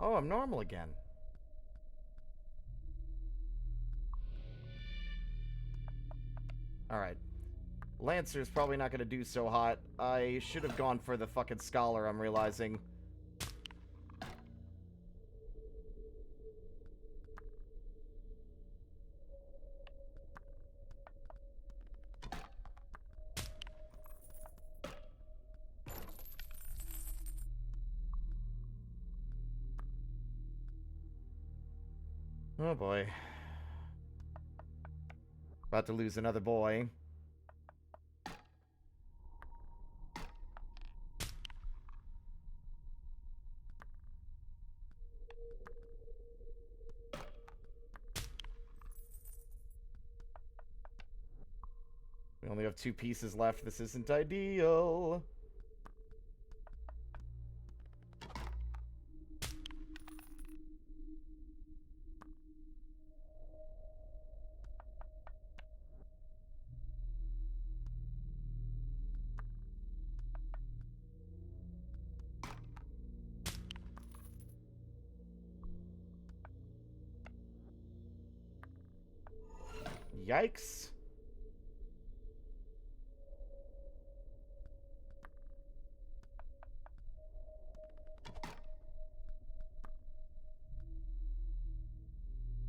Oh, I'm normal again. Alright. Lancer's probably not gonna do so hot. I should have gone for the fucking Scholar, I'm realizing. Oh boy. About to lose another boy. We only have 2 pieces left. This isn't ideal. Yikes.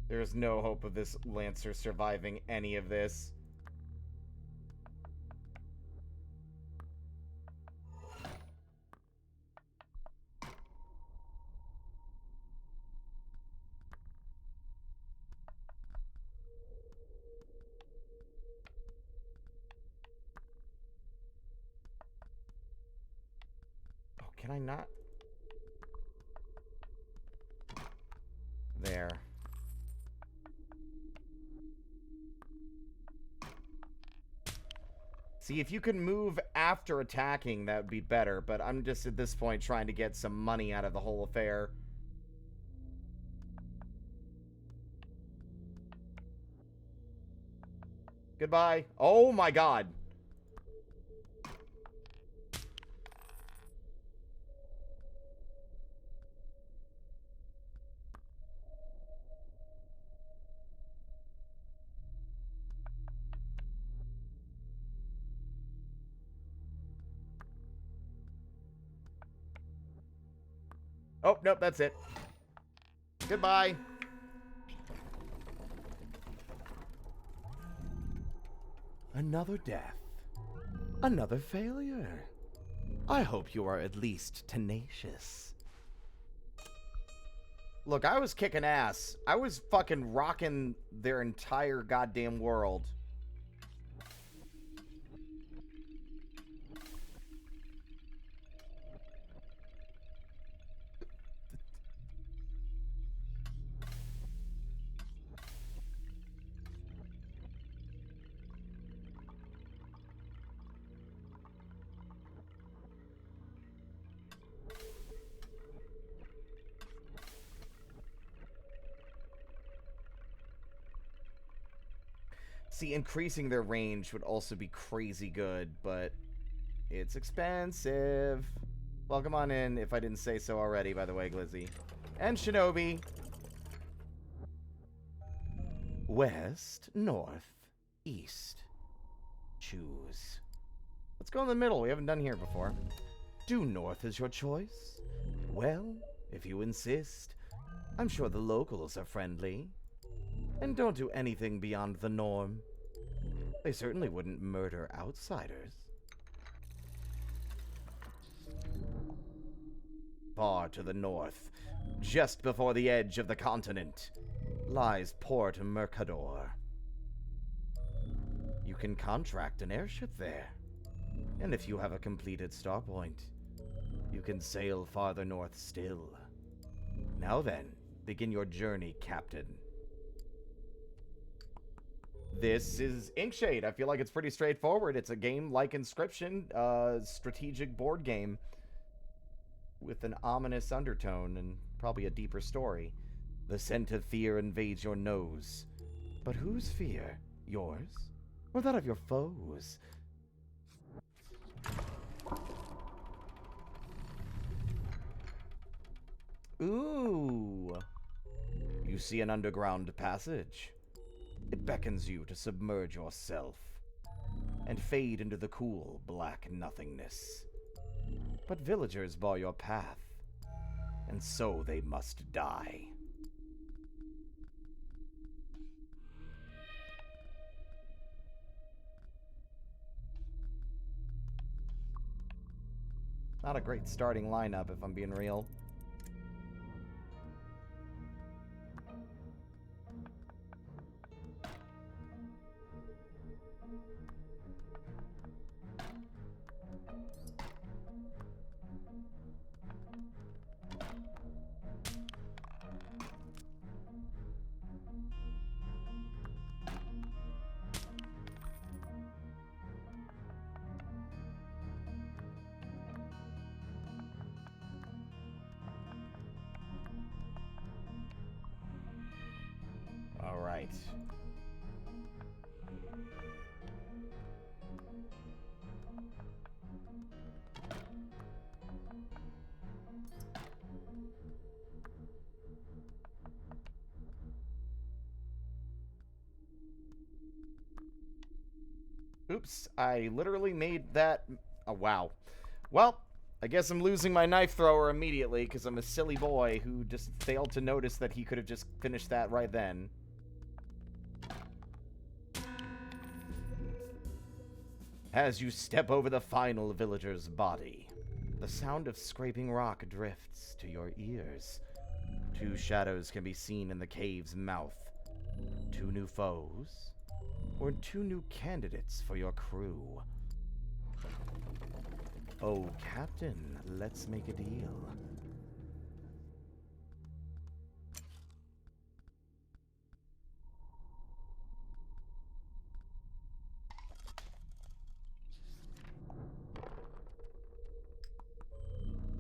There's no hope of this Lancer surviving any of this. Oh, can I not? There. See, if you can move after attacking, that would be better, but I'm just at this point trying to get some money out of the whole affair. Goodbye. Oh my god. Oh, nope, that's it. Goodbye. Another death. Another failure. I hope you are at least tenacious. Look, I was kicking ass. I was fucking rocking their entire goddamn world. See, increasing their range would also be crazy good, but it's expensive. Welcome on in, if I didn't say so already, by the way, Glizzy. And Shinobi. West, north, east. Choose. Let's go in the middle. We haven't done here before. Due north is your choice? Well, if you insist. I'm sure the locals are friendly. And don't do anything beyond the norm. They certainly wouldn't murder outsiders. Far to the north, just before the edge of the continent, lies Port Mercador. You can contract an airship there. And if you have a completed starpoint, you can sail farther north still. Now then, begin your journey, Captain. This is Inkshade. I feel like it's pretty straightforward. It's a game like Inscription, strategic board game with an ominous undertone and probably a deeper story. The scent of fear invades your nose. But whose fear? Yours? Or that of your foes? Ooh. You see an underground passage. It beckons you to submerge yourself and fade into the cool, black nothingness. But villagers bar your path, and so they must die. Not a great starting lineup, if I'm being real. All right. Oops, I literally made that... Oh, wow. Well, I guess I'm losing my knife thrower immediately because I'm a silly boy who just failed to notice that he could have just finished that right then. As you step over the final villager's body, the sound of scraping rock drifts to your ears. 2 shadows can be seen in the cave's mouth. 2 new foes, or 2 new candidates for your crew. Oh, Captain, let's make a deal.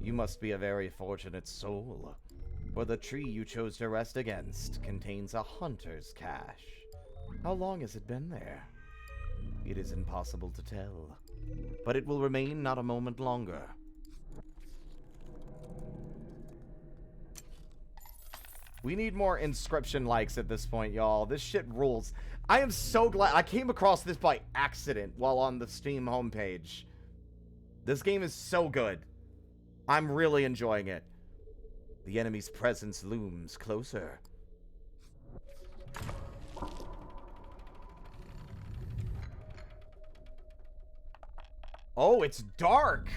You must be a very fortunate soul, for the tree you chose to rest against contains a hunter's cache. How long has it been there? It is impossible to tell, but it will remain not a moment longer. We need more inscription likes at this point, y'all. This shit rules. I am so glad I came across this by accident while on the Steam homepage. This game is so good. I'm really enjoying it. The enemy's presence looms closer. Oh, it's dark!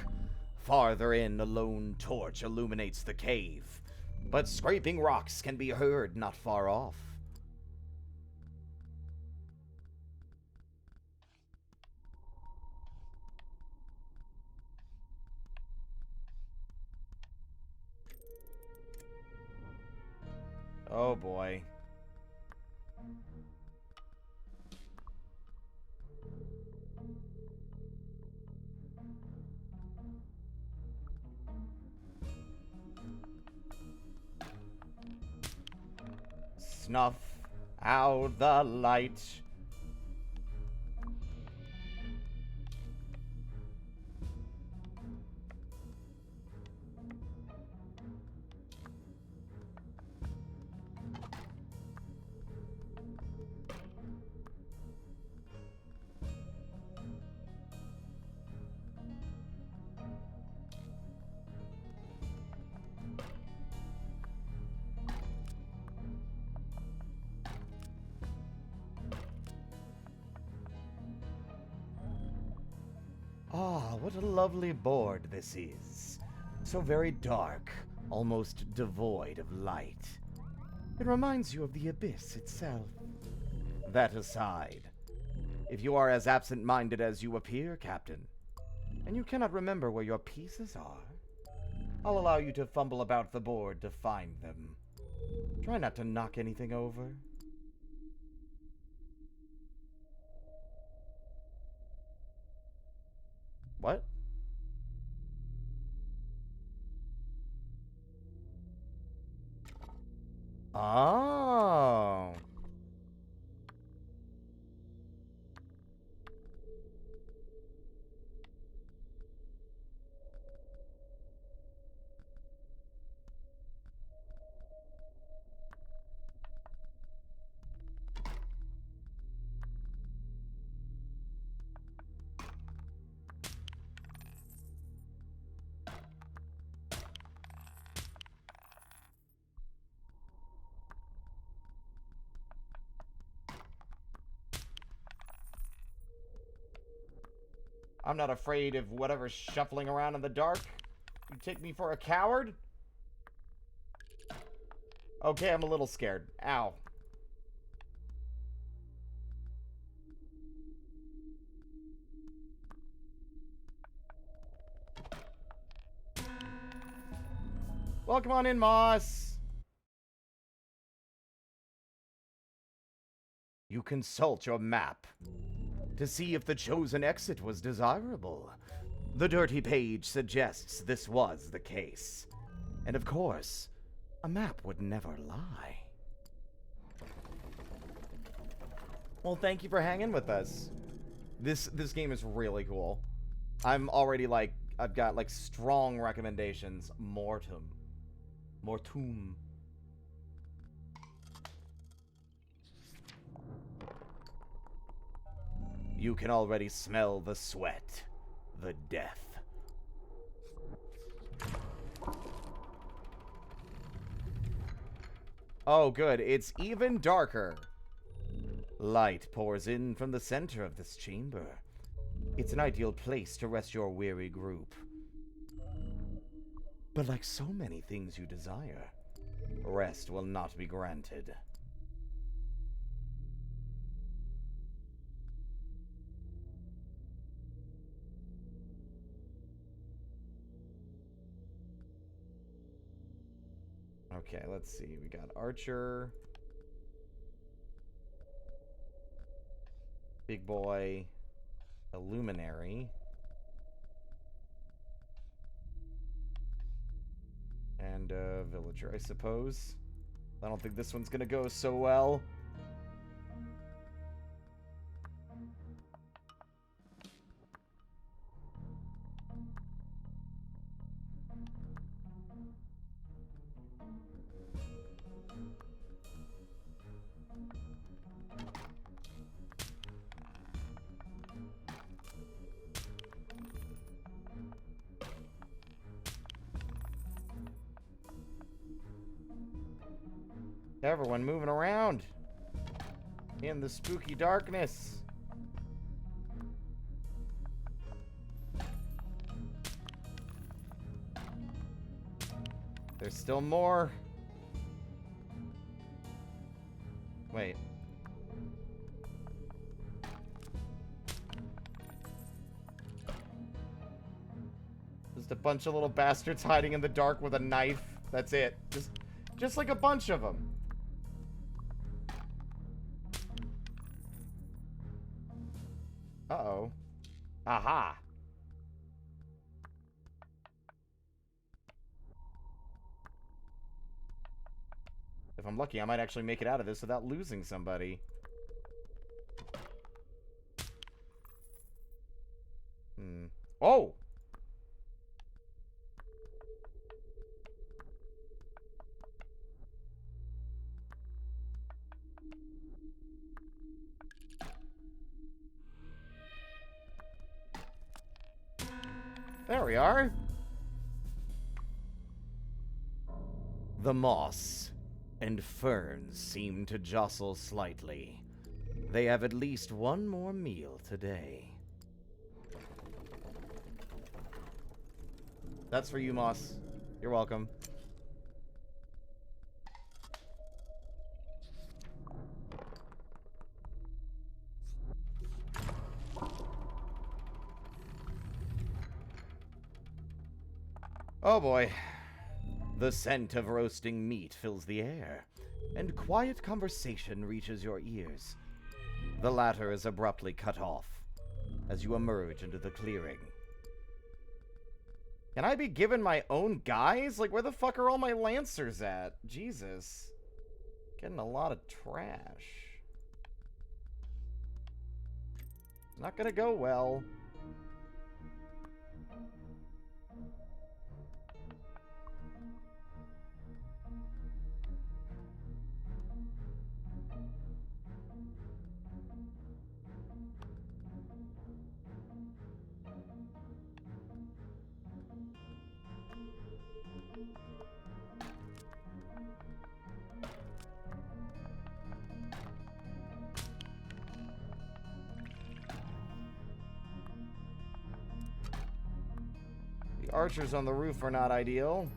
Farther in, a lone torch illuminates the cave, but scraping rocks can be heard not far off. Oh boy. Snuff out the light. Ah, what a lovely board this is. So very dark, almost devoid of light. It reminds you of the abyss itself. That aside, if you are as absent-minded as you appear, Captain, and you cannot remember where your pieces are, I'll allow you to fumble about the board to find them. Try not to knock anything over. What? Oh. I'm not afraid of whatever's shuffling around in the dark. You take me for a coward? Okay, I'm a little scared. Ow. Welcome on in, Moss. You consult your map to see if the chosen exit was desirable. The dirty page suggests this was the case. And of course, a map would never lie. Well, thank you for hanging with us. This game is really cool. I'm already like, I've got like strong recommendations. Mortum. You can already smell the sweat, the death. Oh, good. It's even darker. Light pours in from the center of this chamber. It's an ideal place to rest your weary group. But like so many things you desire, rest will not be granted. Okay, let's see. We got Archer. Big Boy. A Luminary. And a Villager, I suppose. I don't think this one's gonna go so well. Everyone moving around in the spooky darkness. There's still more. Wait. Just a bunch of little bastards hiding in the dark with a knife. That's it. Just like a bunch of them. Uh-oh. Aha. If I'm lucky, I might actually make it out of this without losing somebody. Oh! There we are. The moss and ferns seem to jostle slightly. They have at least one more meal today. That's for you, Moss. You're welcome. Oh boy. The scent of roasting meat fills the air, and quiet conversation reaches your ears. The latter is abruptly cut off as you emerge into the clearing. Can I be given my own guys? Like, where the fuck are all my lancers at? Jesus. Getting a lot of trash. Not gonna go well. The archers on the roof are not ideal.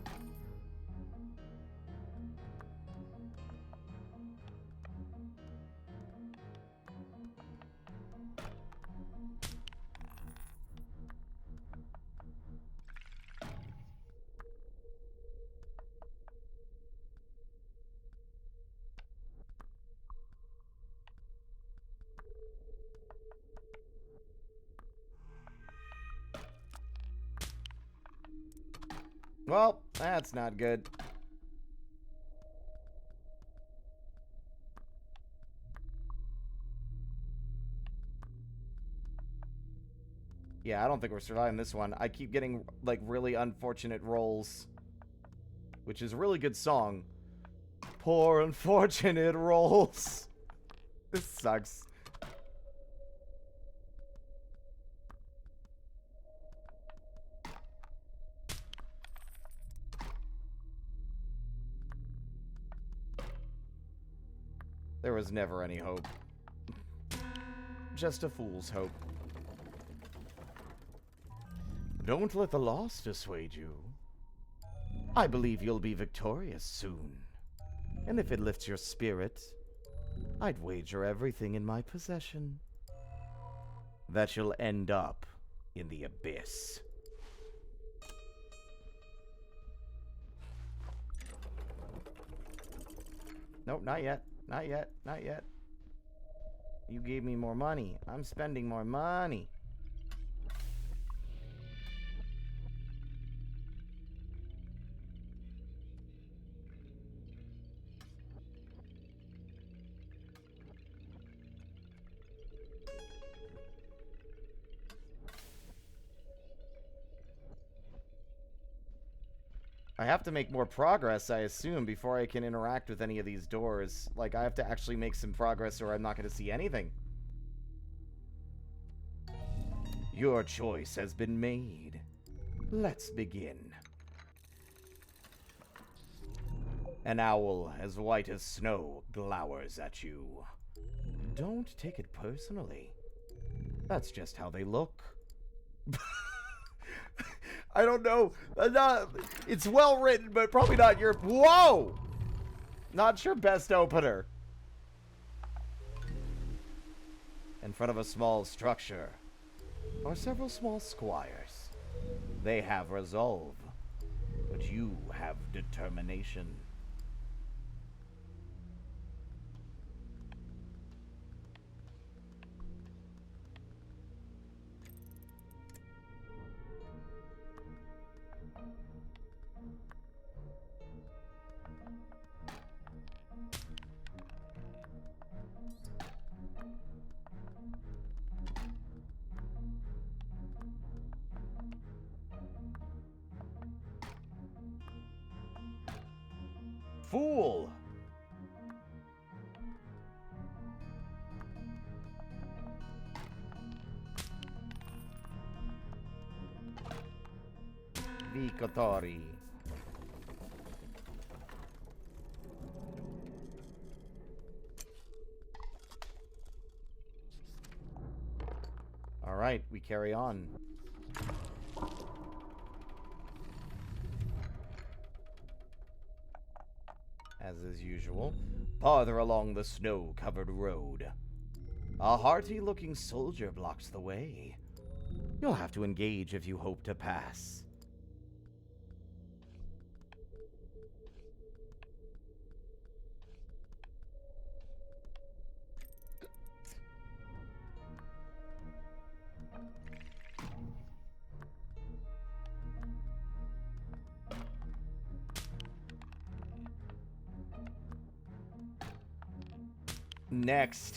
Well, that's not good. Yeah, I don't think we're surviving this one. I keep getting, like, really unfortunate rolls. Which is a really good song. Poor unfortunate rolls. This sucks. There was never any hope. Just a fool's hope. Don't let the loss dissuade you. I believe you'll be victorious soon. And if it lifts your spirit, I'd wager everything in my possession that you'll end up in the abyss. Nope, not yet. Not yet. Not yet. You gave me more money. I'm spending more money. I have to make more progress, I assume, before I can interact with any of these doors. Like, I have to actually make some progress or I'm not going to see anything. Your choice has been made. Let's begin. An owl as white as snow glowers at you. Don't take it personally. That's just how they look. I don't know. It's well written, but probably not your... Whoa! Not your best opener. In front of a small structure are several small squires. They have resolve, but you have determination. Fool! Vicotori. All right, we carry on. As is usual, farther along the snow-covered road, a hearty-looking soldier blocks the way. You'll have to engage if you hope to pass. Next.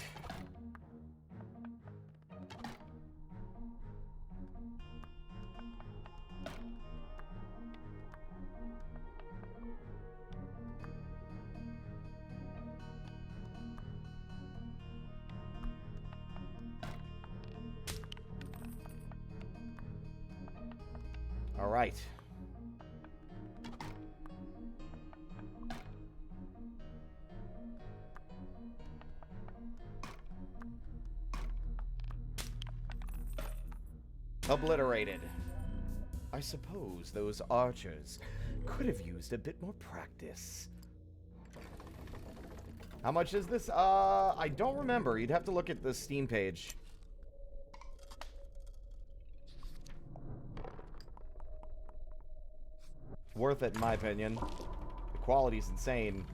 All right. Obliterated. I suppose those archers could have used a bit more practice. How much is this? I don't remember. You'd have to look at the Steam page. Worth it, in my opinion. The quality's insane.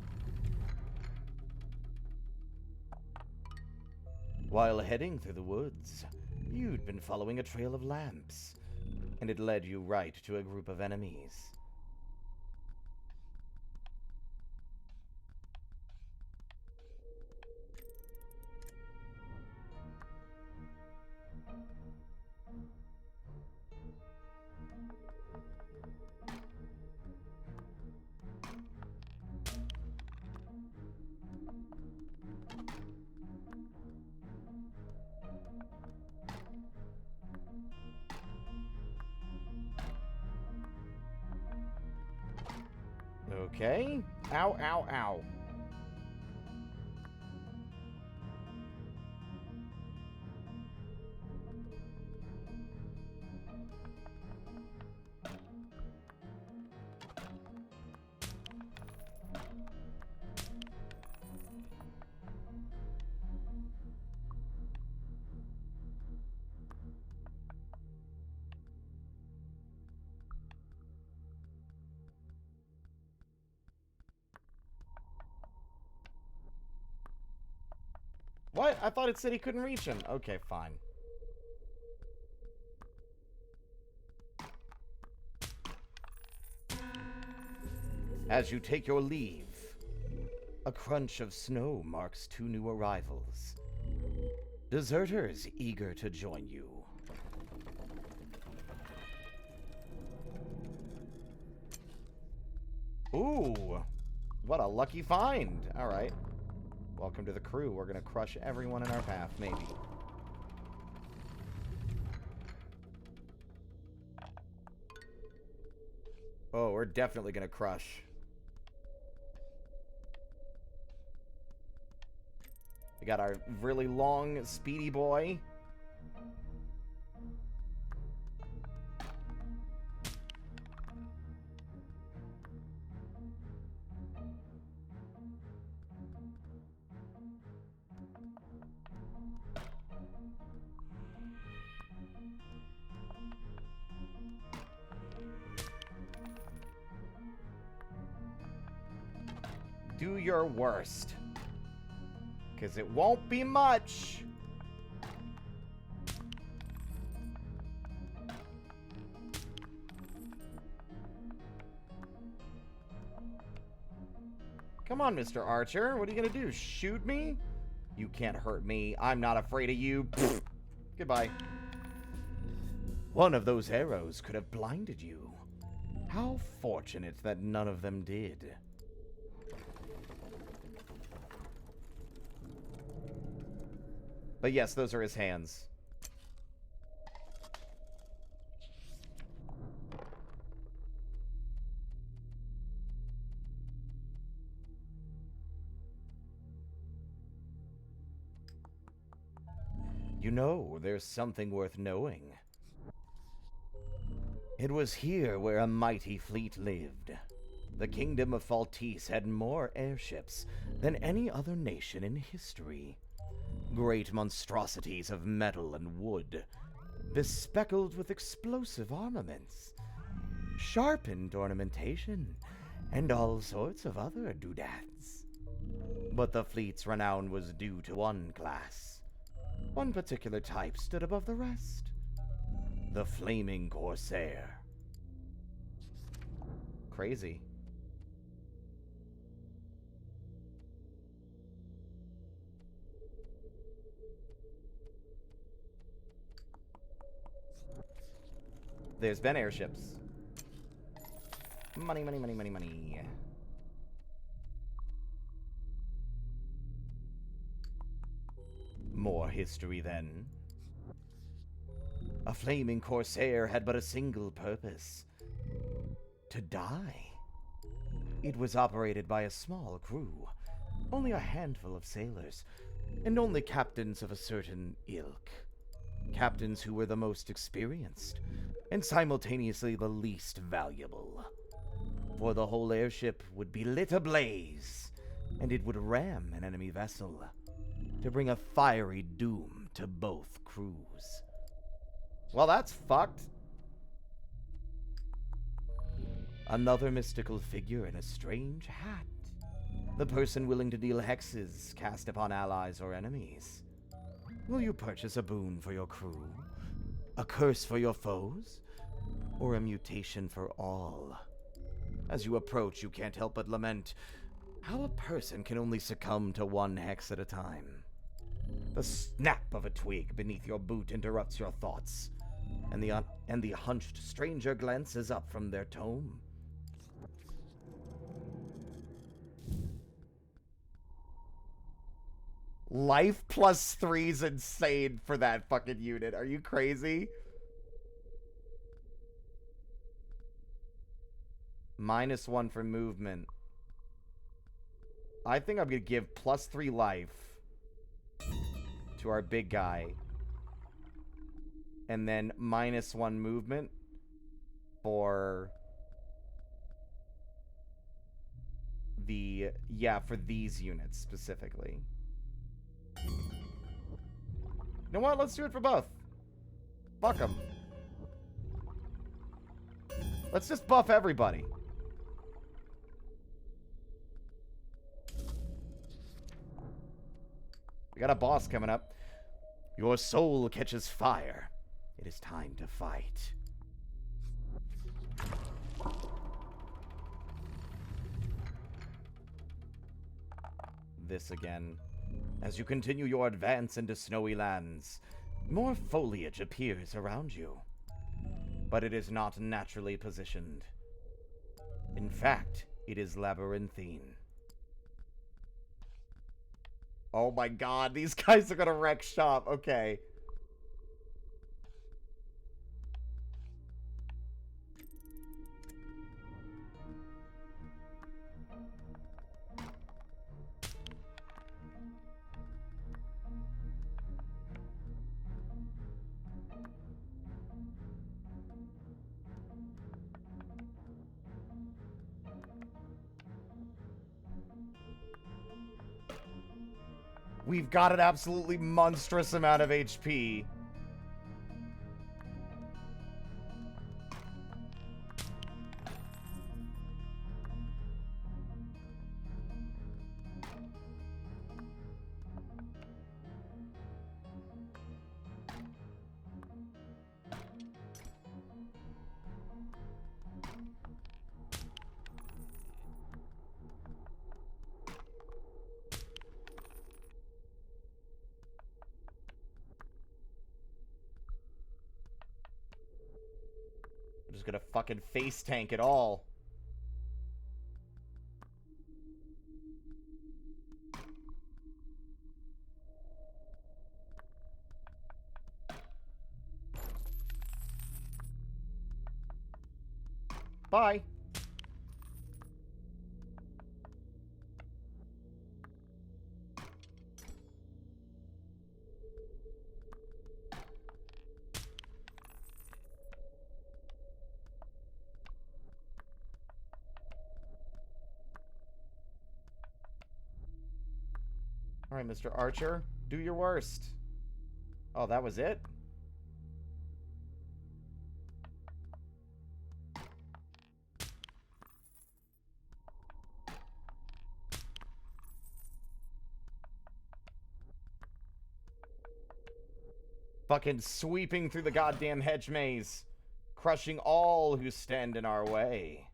While heading through the woods, you'd been following a trail of lamps, and it led you right to a group of enemies. Okay. Ow, ow, ow. What? I thought it said he couldn't reach him. Okay, fine. As you take your leave, a crunch of snow marks 2 new arrivals. Deserters eager to join you. Ooh, what a lucky find. All right. Welcome to the crew. We're going to crush everyone in our path, maybe. Oh, we're definitely going to crush. We got our really long, speedy boy. Do your worst. Because it won't be much. Come on, Mr. Archer. What are you going to do? Shoot me? You can't hurt me. I'm not afraid of you. Pfft. Goodbye. One of those arrows could have blinded you. How fortunate that none of them did. But yes, those are his hands. You know, there's something worth knowing. It was here where a mighty fleet lived. The kingdom of Faltise had more airships than any other nation in history. Great monstrosities of metal and wood, bespeckled with explosive armaments, sharpened ornamentation, and all sorts of other doodads. But the fleet's renown was due to one class. One particular type stood above the rest. The Flaming Corsair. Crazy. There's been airships. Money, money, money, money, money. More history, then. A flaming corsair had but a single purpose: to die. It was operated by a small crew, only a handful of sailors, and only captains of a certain ilk. Captains who were the most experienced, and simultaneously the least valuable. For the whole airship would be lit ablaze, and it would ram an enemy vessel, to bring a fiery doom to both crews. Well, that's fucked. Another mystical figure in a strange hat. The person willing to deal hexes cast upon allies or enemies. Will you purchase a boon for your crew? A curse for your foes? Or a mutation for all? As you approach, you can't help but lament how a person can only succumb to one hex at a time. The snap of a twig beneath your boot interrupts your thoughts, and the hunched stranger glances up from their tome. Life plus 3's insane for that fucking unit. Are you crazy? -1 for movement. I think I'm gonna give +3 life to our big guy. And then -1 movement for the... yeah, for these units specifically. You know what? Let's do it for both. Fuck them. Let's just buff everybody. We got a boss coming up. Your soul catches fire. It is time to fight. This again. As you continue your advance into snowy lands, more foliage appears around you. But it is not naturally positioned. In fact, it is labyrinthine. Oh my god, these guys are gonna wreck shop. Okay. We've got an absolutely monstrous amount of HP. I'm just gonna fucking face tank it all. Bye. Alright, Mr. Archer, do your worst. Oh, that was it? Fucking sweeping through the goddamn hedge maze, crushing all who stand in our way.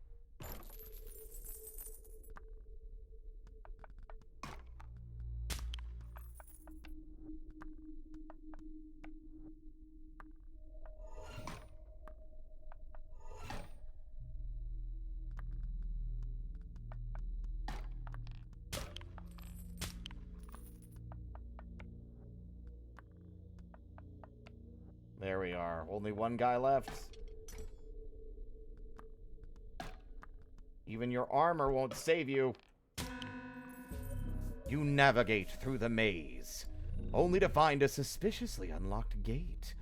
There we are. Only one guy left. Even your armor won't save you. You navigate through the maze, only to find a suspiciously unlocked gate.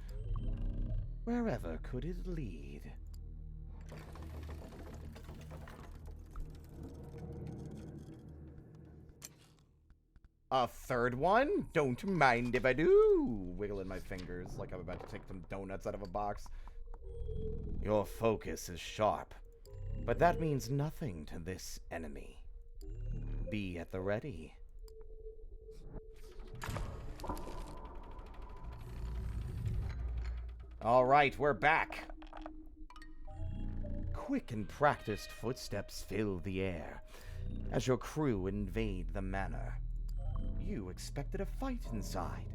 Wherever could it lead? A third one? Don't mind if I do. Wiggling my fingers like I'm about to take some donuts out of a box. Your focus is sharp, but that means nothing to this enemy. Be at the ready. All right, we're back. Quick and practiced footsteps fill the air as your crew invade the manor. You expected a fight inside,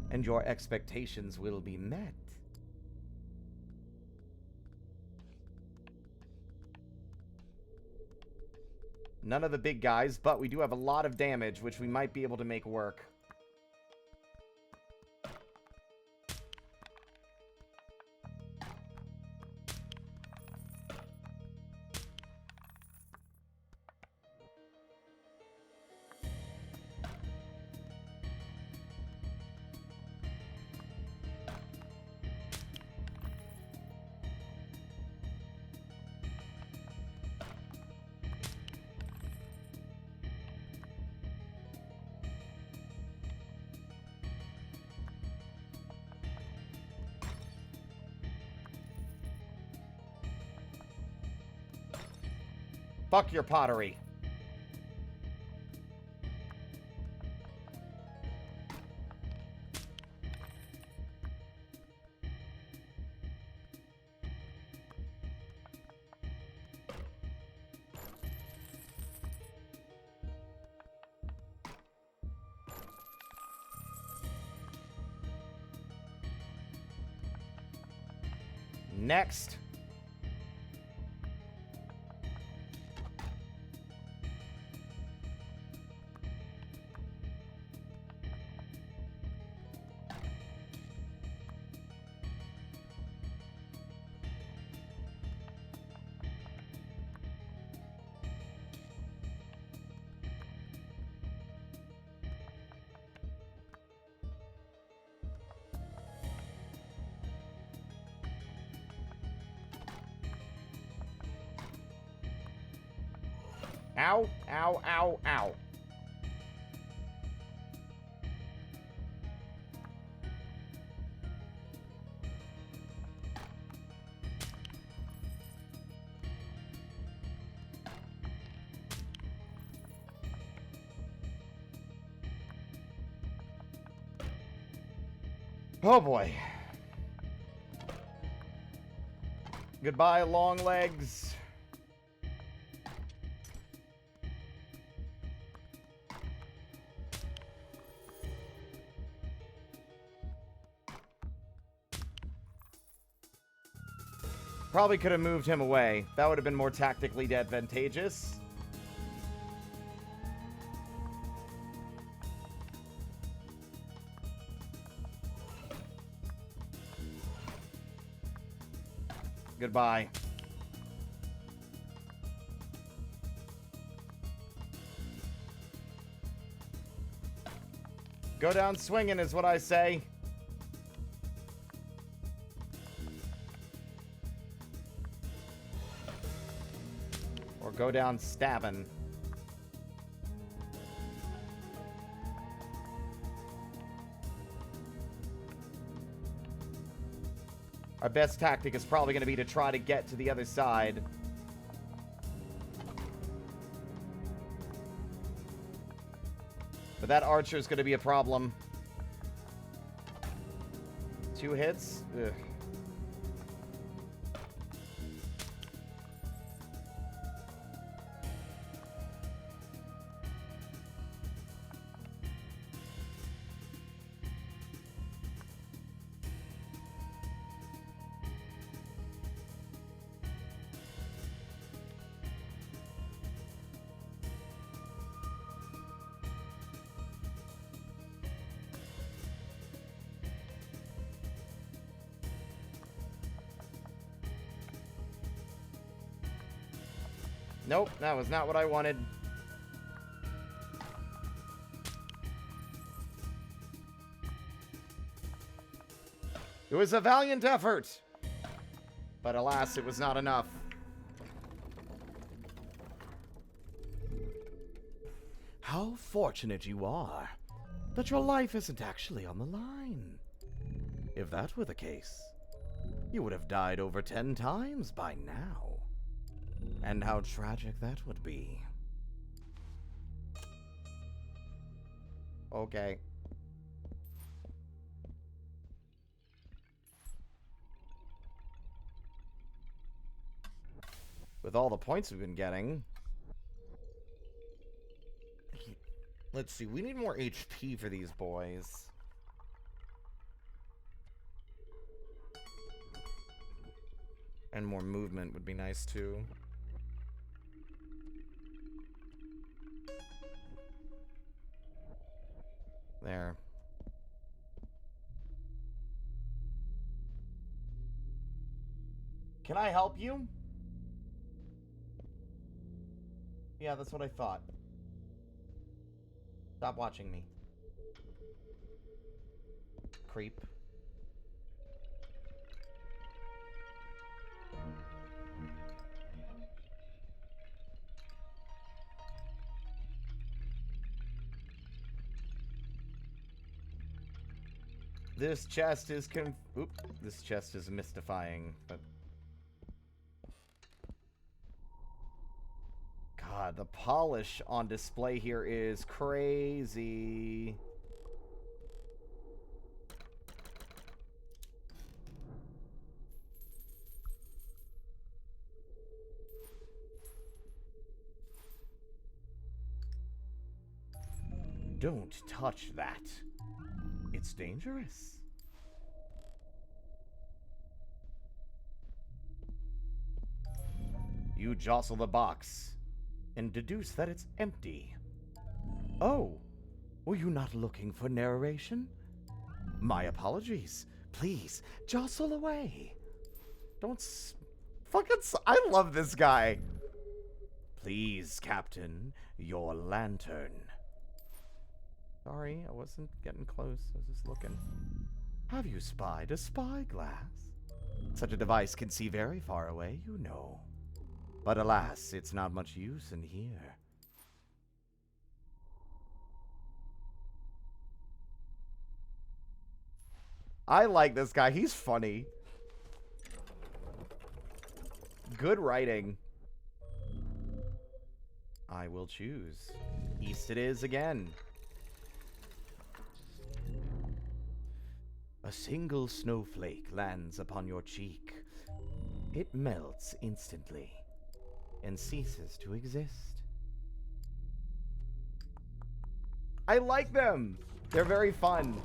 and your expectations will be met. None of the big guys, but we do have a lot of damage, which we might be able to make work. Fuck your pottery. Next. Ow, ow, ow, ow. Oh boy. Goodbye, long legs. Probably could have moved him away. That would have been more tactically advantageous. Goodbye. Go down swinging is what I say. Or go down stabbing. Our best tactic is probably going to be to try to get to the other side. But that archer is going to be a problem. 2 hits? Ugh. Nope, that was not what I wanted. It was a valiant effort, but alas, it was not enough. How fortunate you are that your life isn't actually on the line. If that were the case, you would have died over 10 times by now. And how tragic that would be. Okay. With all the points we've been getting. Let's see, we need more HP for these boys. And more movement would be nice too. There. Can I help you? Yeah, that's what I thought. Stop watching me. Creep. This chest is this chest is mystifying, but God, the polish on display here is crazy. Don't touch that. It's dangerous. You jostle the box and deduce that it's empty. Oh, were you not looking for narration? My apologies. Please, jostle away. I love this guy. Please, Captain, your lantern. Sorry, I wasn't getting close. I was just looking. Have you spied a spyglass? Such a device can see very far away, you know. But alas, it's not much use in here. I like this guy. He's funny. Good writing. I will choose. East it is again. A single snowflake lands upon your cheek. It melts instantly and ceases to exist. I like them. They're very fun.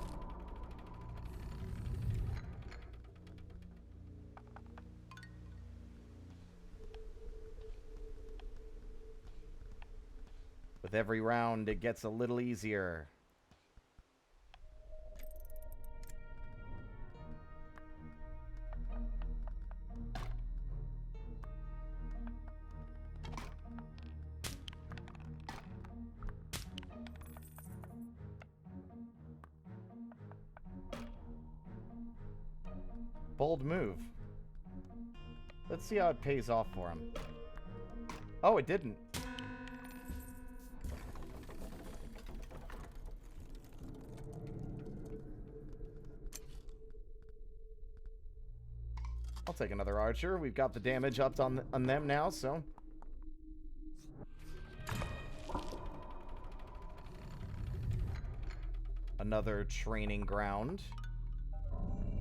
With every round, it gets a little easier. Bold move. Let's see how it pays off for him. Oh, it didn't. I'll take another archer. We've got the damage up on them now, so... Another training ground.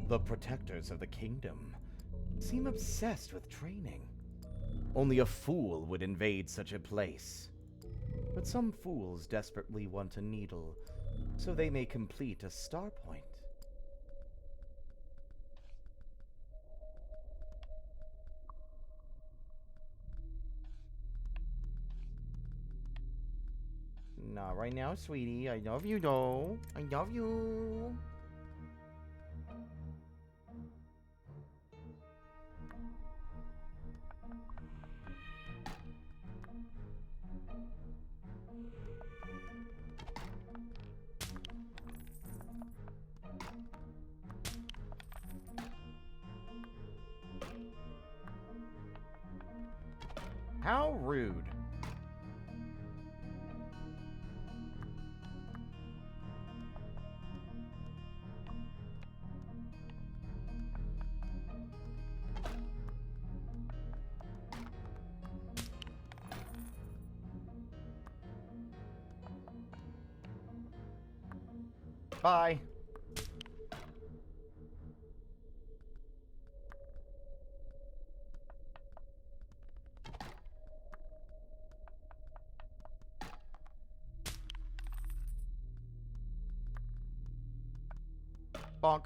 The protectors of the kingdom seem obsessed with training. Only a fool would invade such a place. But some fools desperately want a needle, so they may complete a star point. Not right now, sweetie. I love you, though. I love you. How rude. Bye. Bonk.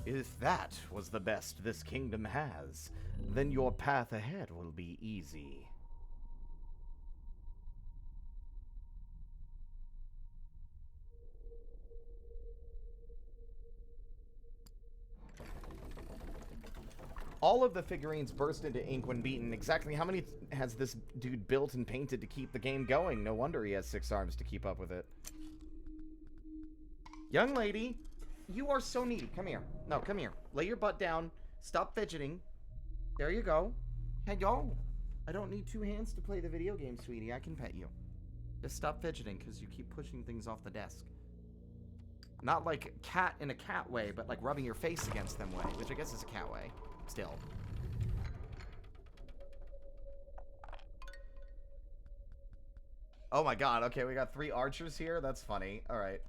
If that was the best this kingdom has, then your path ahead will be easy. All of the figurines burst into ink when beaten. Exactly how many has this dude built and painted to keep the game going? No wonder he has 6 arms to keep up with it. Young lady, you are so needy. Come here. No, come here. Lay your butt down. Stop fidgeting. There you go. Hey, yo. I don't need 2 hands to play the video game, sweetie. I can pet you. Just stop fidgeting, because you keep pushing things off the desk. Not like cat in a cat way, but like rubbing your face against them way, which I guess is a cat way. Still. Oh my god, okay, we got 3 archers here? That's funny. Alright.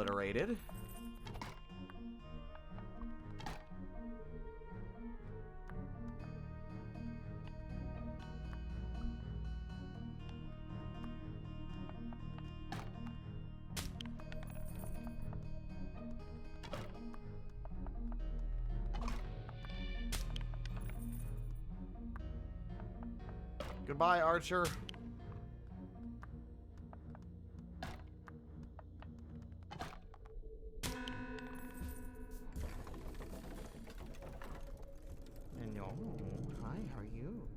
obliterated. Goodbye, Archer. Hello. Hi, how are you?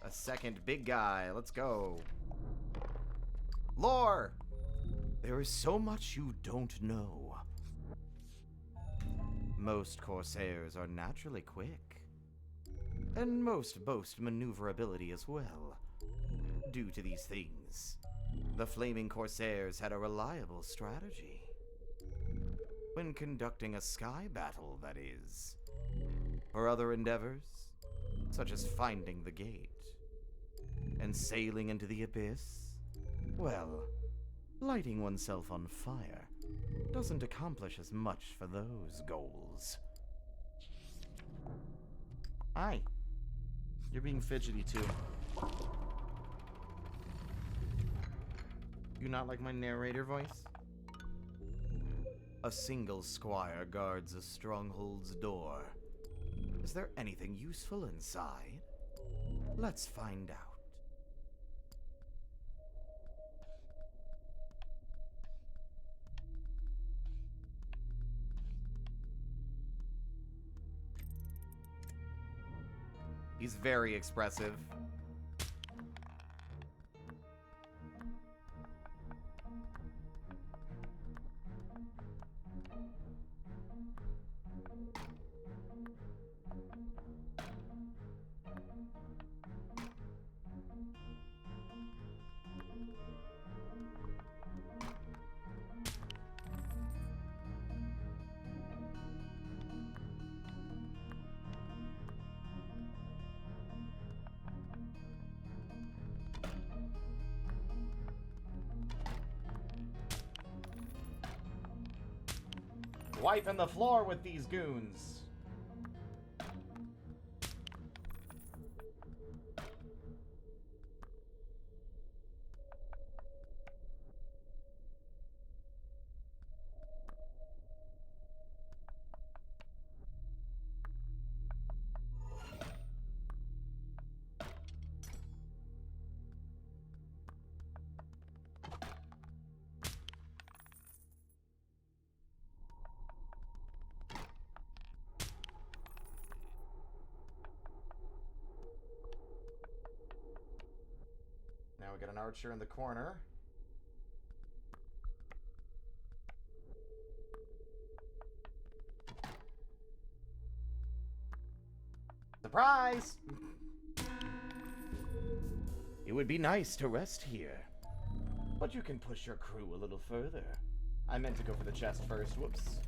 A second big guy. Let's go. Lore! There is so much you don't know. Most Corsairs are naturally quick. And most boast maneuverability as well. Due to these things, the Flaming Corsairs had a reliable strategy. When conducting a sky battle, that is. For other endeavors, such as finding the gate, and sailing into the abyss, well, lighting oneself on fire doesn't accomplish as much for those goals. Hi. You're being fidgety too. You not like my narrator voice? A single squire guards a stronghold's door. Is there anything useful inside? Let's find out. He's very expressive. Wiping the floor with these goons. Now we got an archer in the corner. Surprise! It would be nice to rest here, but you can push your crew a little further. I meant to go for the chest first. Whoops.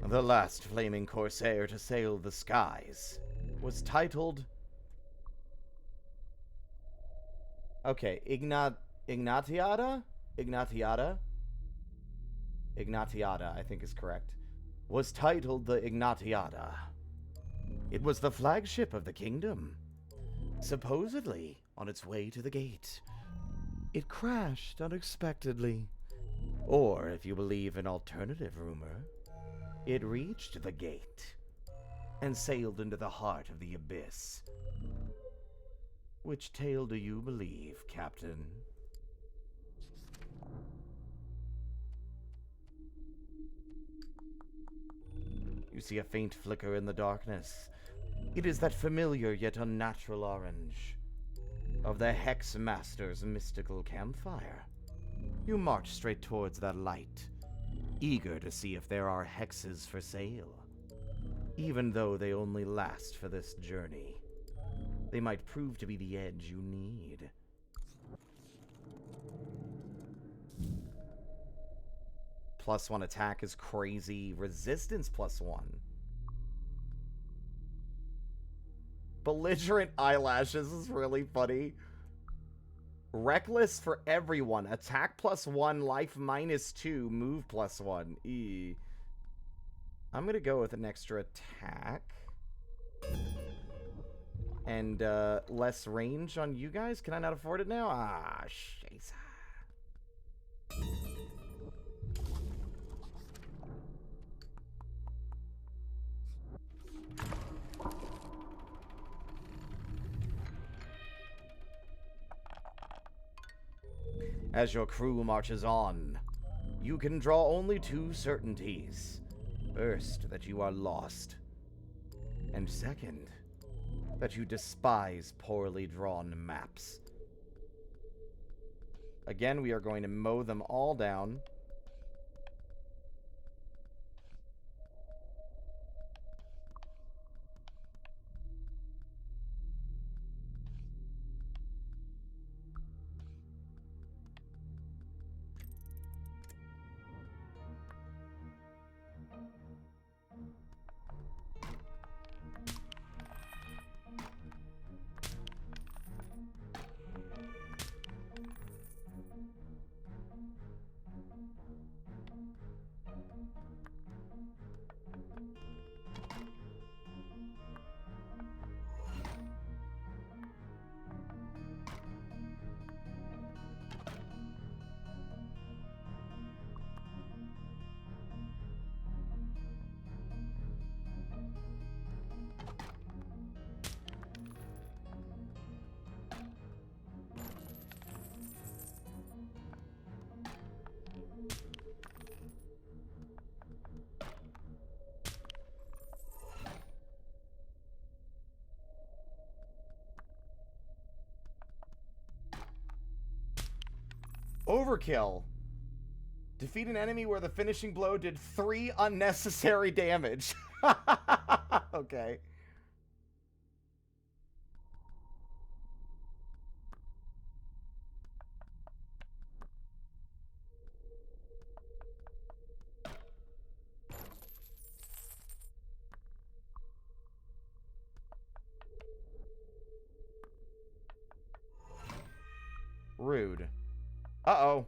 The last flaming corsair to sail the skies was titled... Okay, Ignatiada, I think is correct. Was titled the Ignatiada. It was the flagship of the kingdom. Supposedly on its way to the gate. It crashed unexpectedly. Or, if you believe an alternative rumor, it reached the gate and sailed into the heart of the abyss. Which tale do you believe, Captain? You see a faint flicker in the darkness. It is that familiar yet unnatural orange of the Hex Master's mystical campfire. You march straight towards that light, eager to see if there are hexes for sale. Even though they only last for this journey, they might prove to be the edge you need. +1 attack is crazy. Resistance +1. Belligerent eyelashes is really funny. Reckless for everyone. Attack +1, life -2, move +1. I'm going to go with an extra attack. And less range on you guys? Can I not afford it now? Ah, shit. As your crew marches on, you can draw only 2 certainties. First, that you are lost. And second, that you despise poorly drawn maps. Again, we are going to mow them all down. Overkill. Defeat an enemy where the finishing blow did 3 unnecessary damage. Okay. Rude. Uh-oh.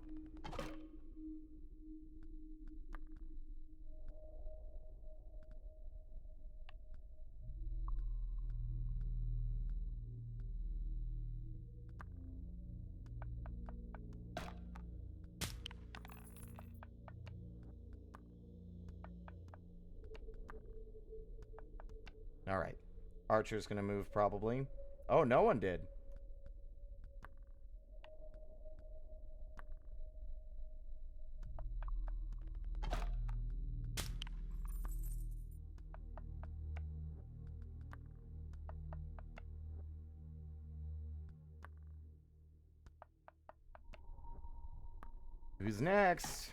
Alright. Archer's gonna move, probably. Oh, no one did. Who's next?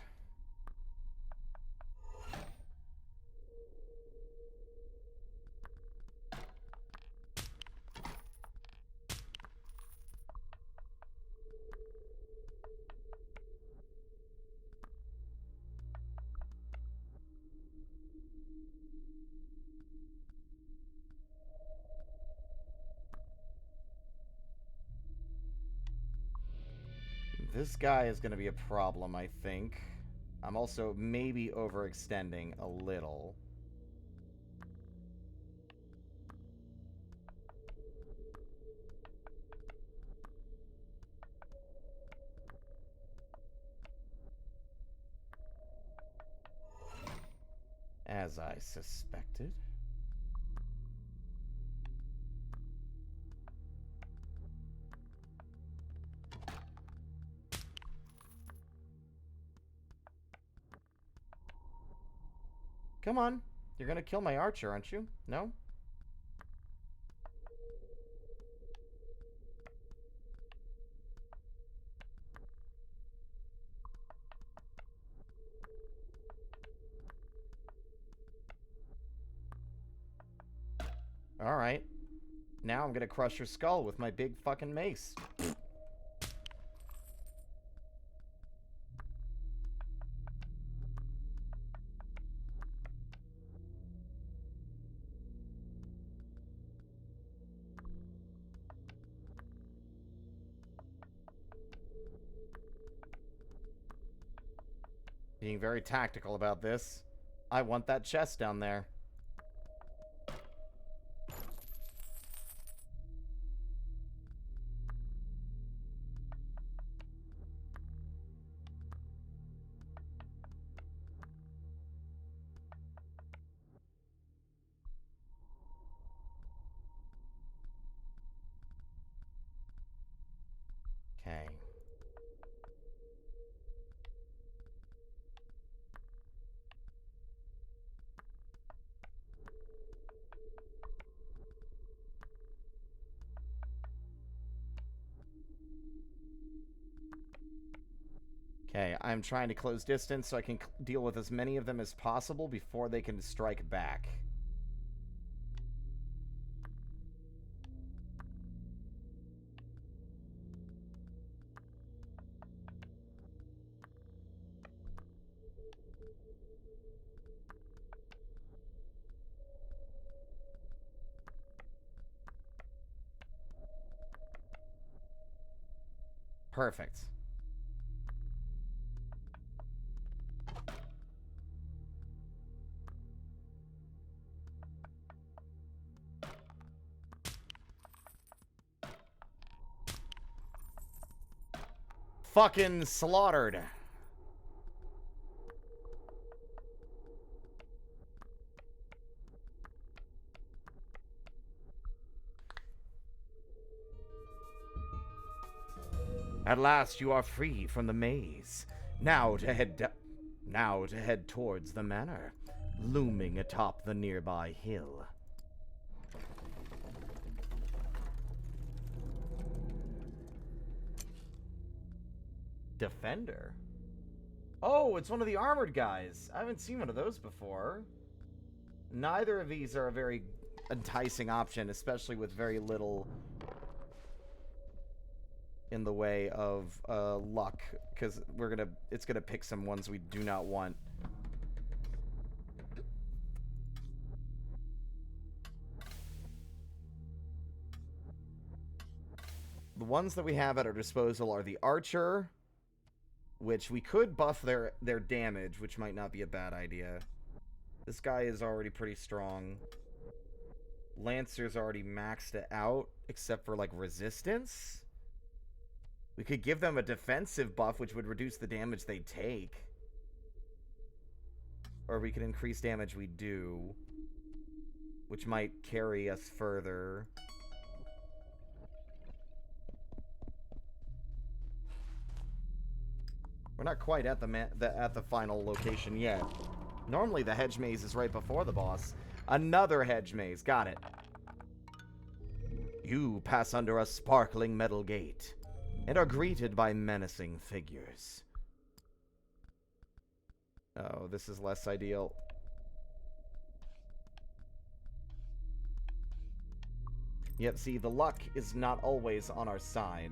This guy is going to be a problem, I think. I'm also maybe overextending a little. As I suspected. Come on. You're gonna kill my archer, aren't you? No? Alright. Now I'm gonna crush your skull with my big fucking mace. Being very tactical about this. I want that chest down there. Okay. Okay, I'm trying to close distance so I can deal with as many of them as possible before they can strike back. Perfect. Fucking slaughtered. At last you are free from the maze. Now to head towards the manor, looming atop the nearby hill. Defender? Oh, it's one of the armored guys. I haven't seen one of those before. Neither of these are a very enticing option, especially with very little in the way of luck, because it's gonna pick some ones we do not want. The ones that we have at our disposal are the archer, which we could buff their damage, which might not be a bad idea. This guy is already pretty strong. Lancer's already maxed it out, except for like resistance. We could give them a defensive buff, which would reduce the damage they take. Or we could increase damage we do, which might carry us further. We're not quite at the final location yet. Normally the hedge maze is right before the boss. Another hedge maze. Got it. You pass under a sparkling metal gate and are greeted by menacing figures. Oh, this is less ideal. Yep, see, the luck is not always on our side.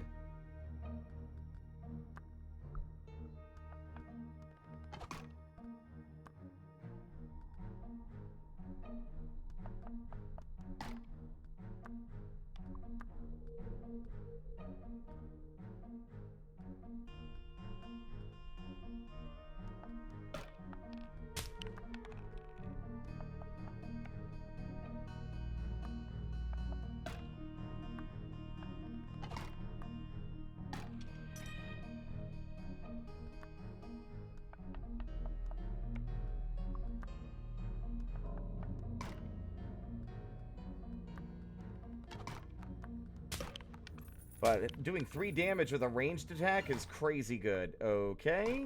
But doing 3 damage with a ranged attack is crazy good. Okay.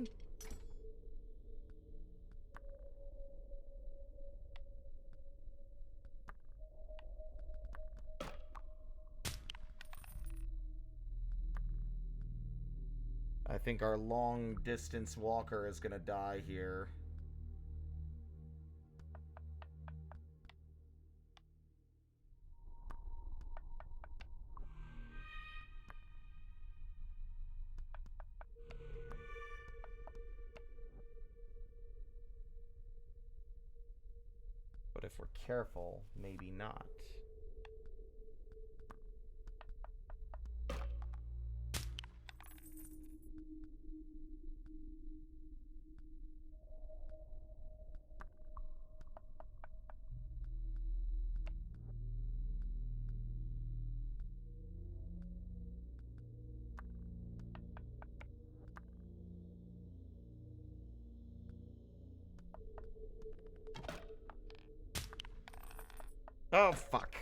I think our long-distance walker is gonna die here. But if we're careful, maybe not. Oh, fuck.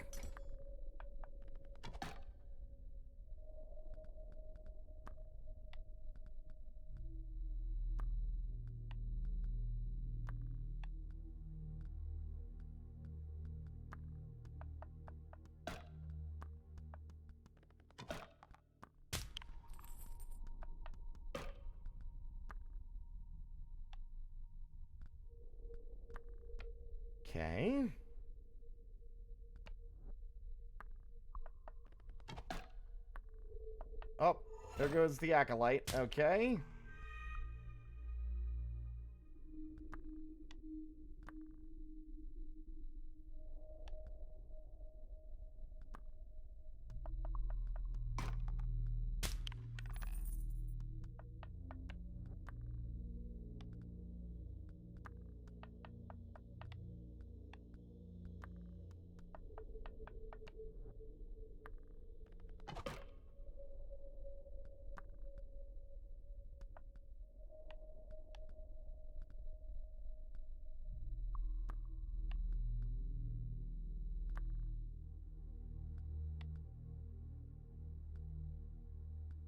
Okay. Oh, there goes the acolyte. Okay.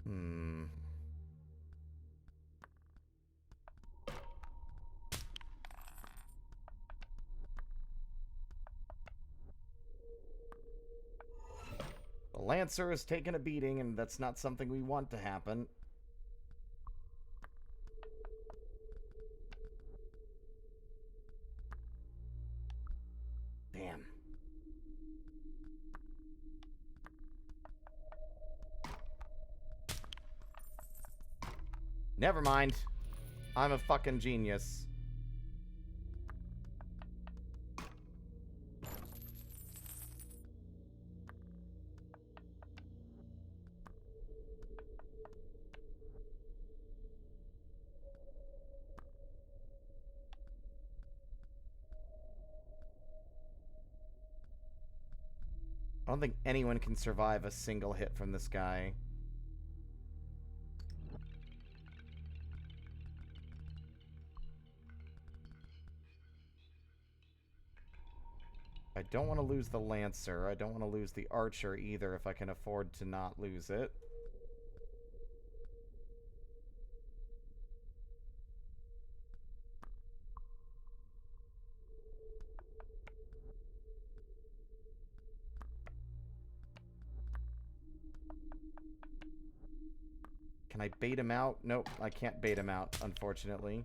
Hmm. The Lancer is taking a beating, and that's not something we want to happen. Damn. Never mind. I'm a fucking genius. I don't think anyone can survive a single hit from this guy. I don't want to lose the Lancer. I don't want to lose the Archer either if I can afford to not lose it. Can I bait him out? Nope, I can't bait him out, unfortunately.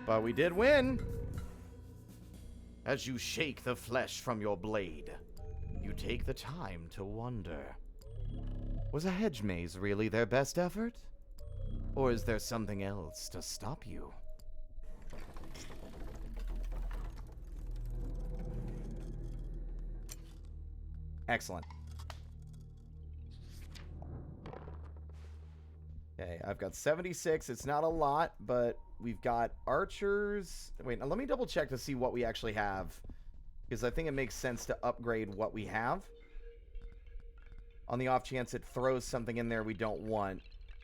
But we did win! As you shake the flesh from your blade, you take the time to wonder. Was a hedge maze really their best effort? Or is there something else to stop you? Excellent. Okay, I've got 76. It's not a lot, but we've got archers. Wait, now let me double check to see what we actually have. Because I think it makes sense to upgrade what we have. On the off chance it throws something in there we don't want.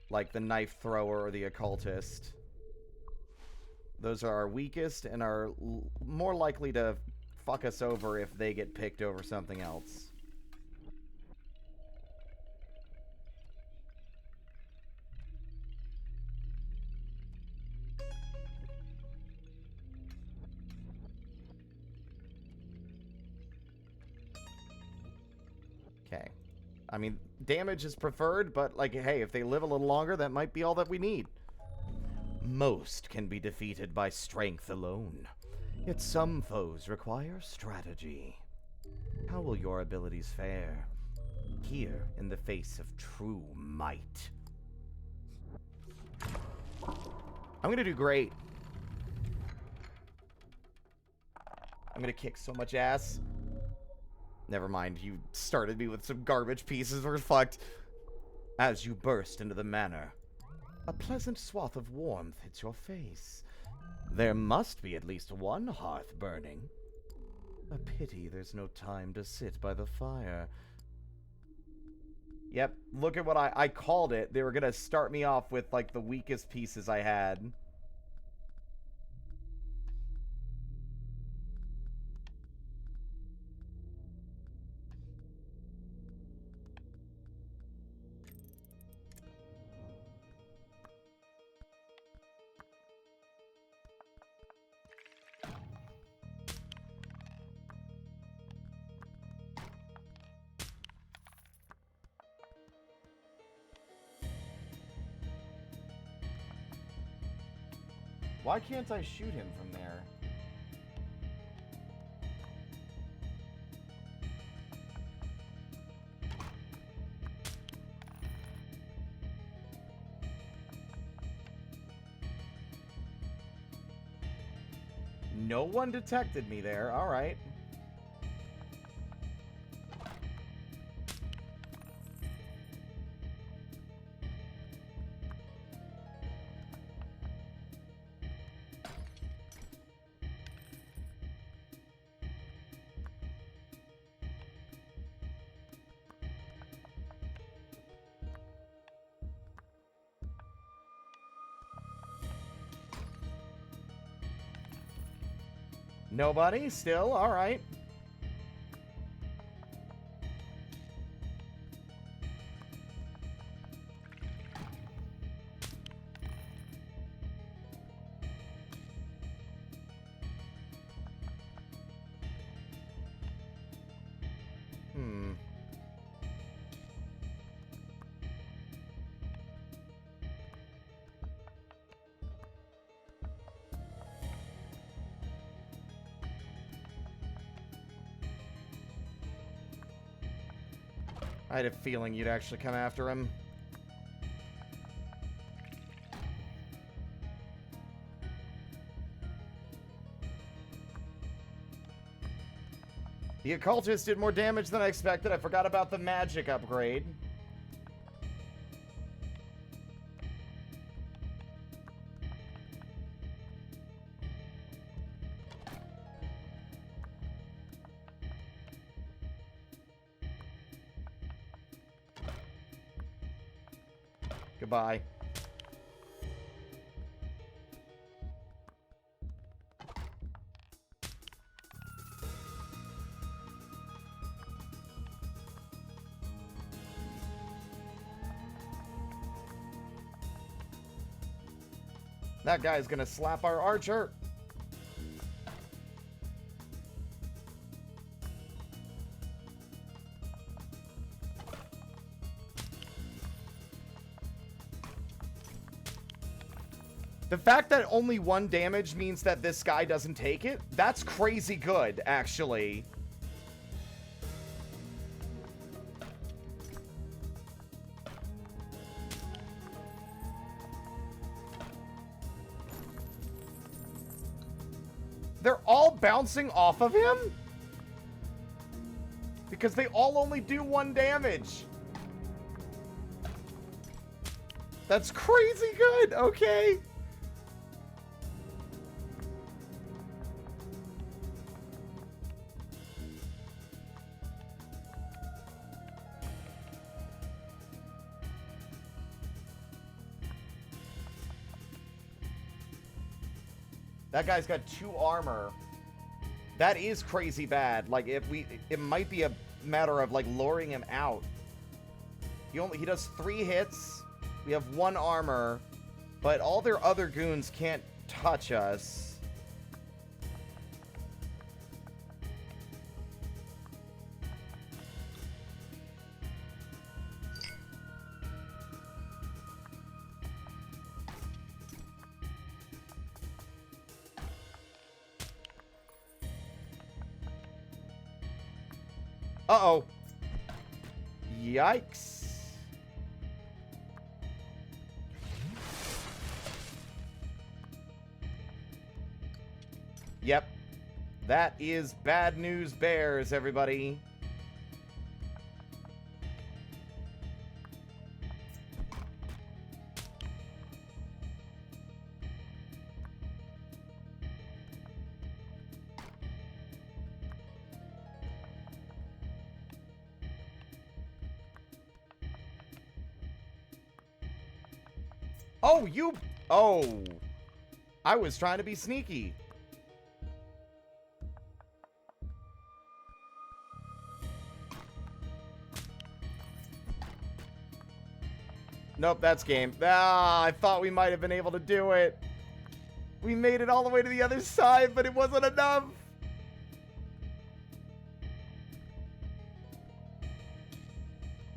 Like the knife thrower or the occultist. Those are our weakest and are more likely to fuck us over if they get picked over something else. Okay. I mean, damage is preferred, but, like, hey, if they live a little longer, that might be all that we need. Most can be defeated by strength alone. Yet some foes require strategy. How will your abilities fare here in the face of true might? I'm gonna do great. I'm gonna kick so much ass. Never mind, you started me with some garbage pieces. We're fucked. As you burst into the manor, a pleasant swath of warmth hits your face. There must be at least one hearth burning. A pity there's no time to sit by the fire. Yep, look at what I called it. They were gonna start me off with, like, the weakest pieces I had. Why can't I shoot him from there? No one detected me there. All right. Nobody? Still? All right. I had a feeling you'd actually come after him. The occultist did more damage than I expected. I forgot about the magic upgrade. Goodbye. That guy's gonna slap our archer. The fact that only 1 damage means that this guy doesn't take it, that's crazy good, actually. They're all bouncing off of him? Because they all only do 1 damage. That's crazy good, okay. That guy's got 2 armor. That is crazy bad. Like, it might be a matter of, like, luring him out. He does 3 hits. We have 1 armor, but all their other goons can't touch us. Uh-oh. Yikes. Yep. That is bad news bears, everybody. Oh, you... Oh. I was trying to be sneaky. Nope, that's game. Ah, I thought we might have been able to do it. We made it all the way to the other side, but it wasn't enough.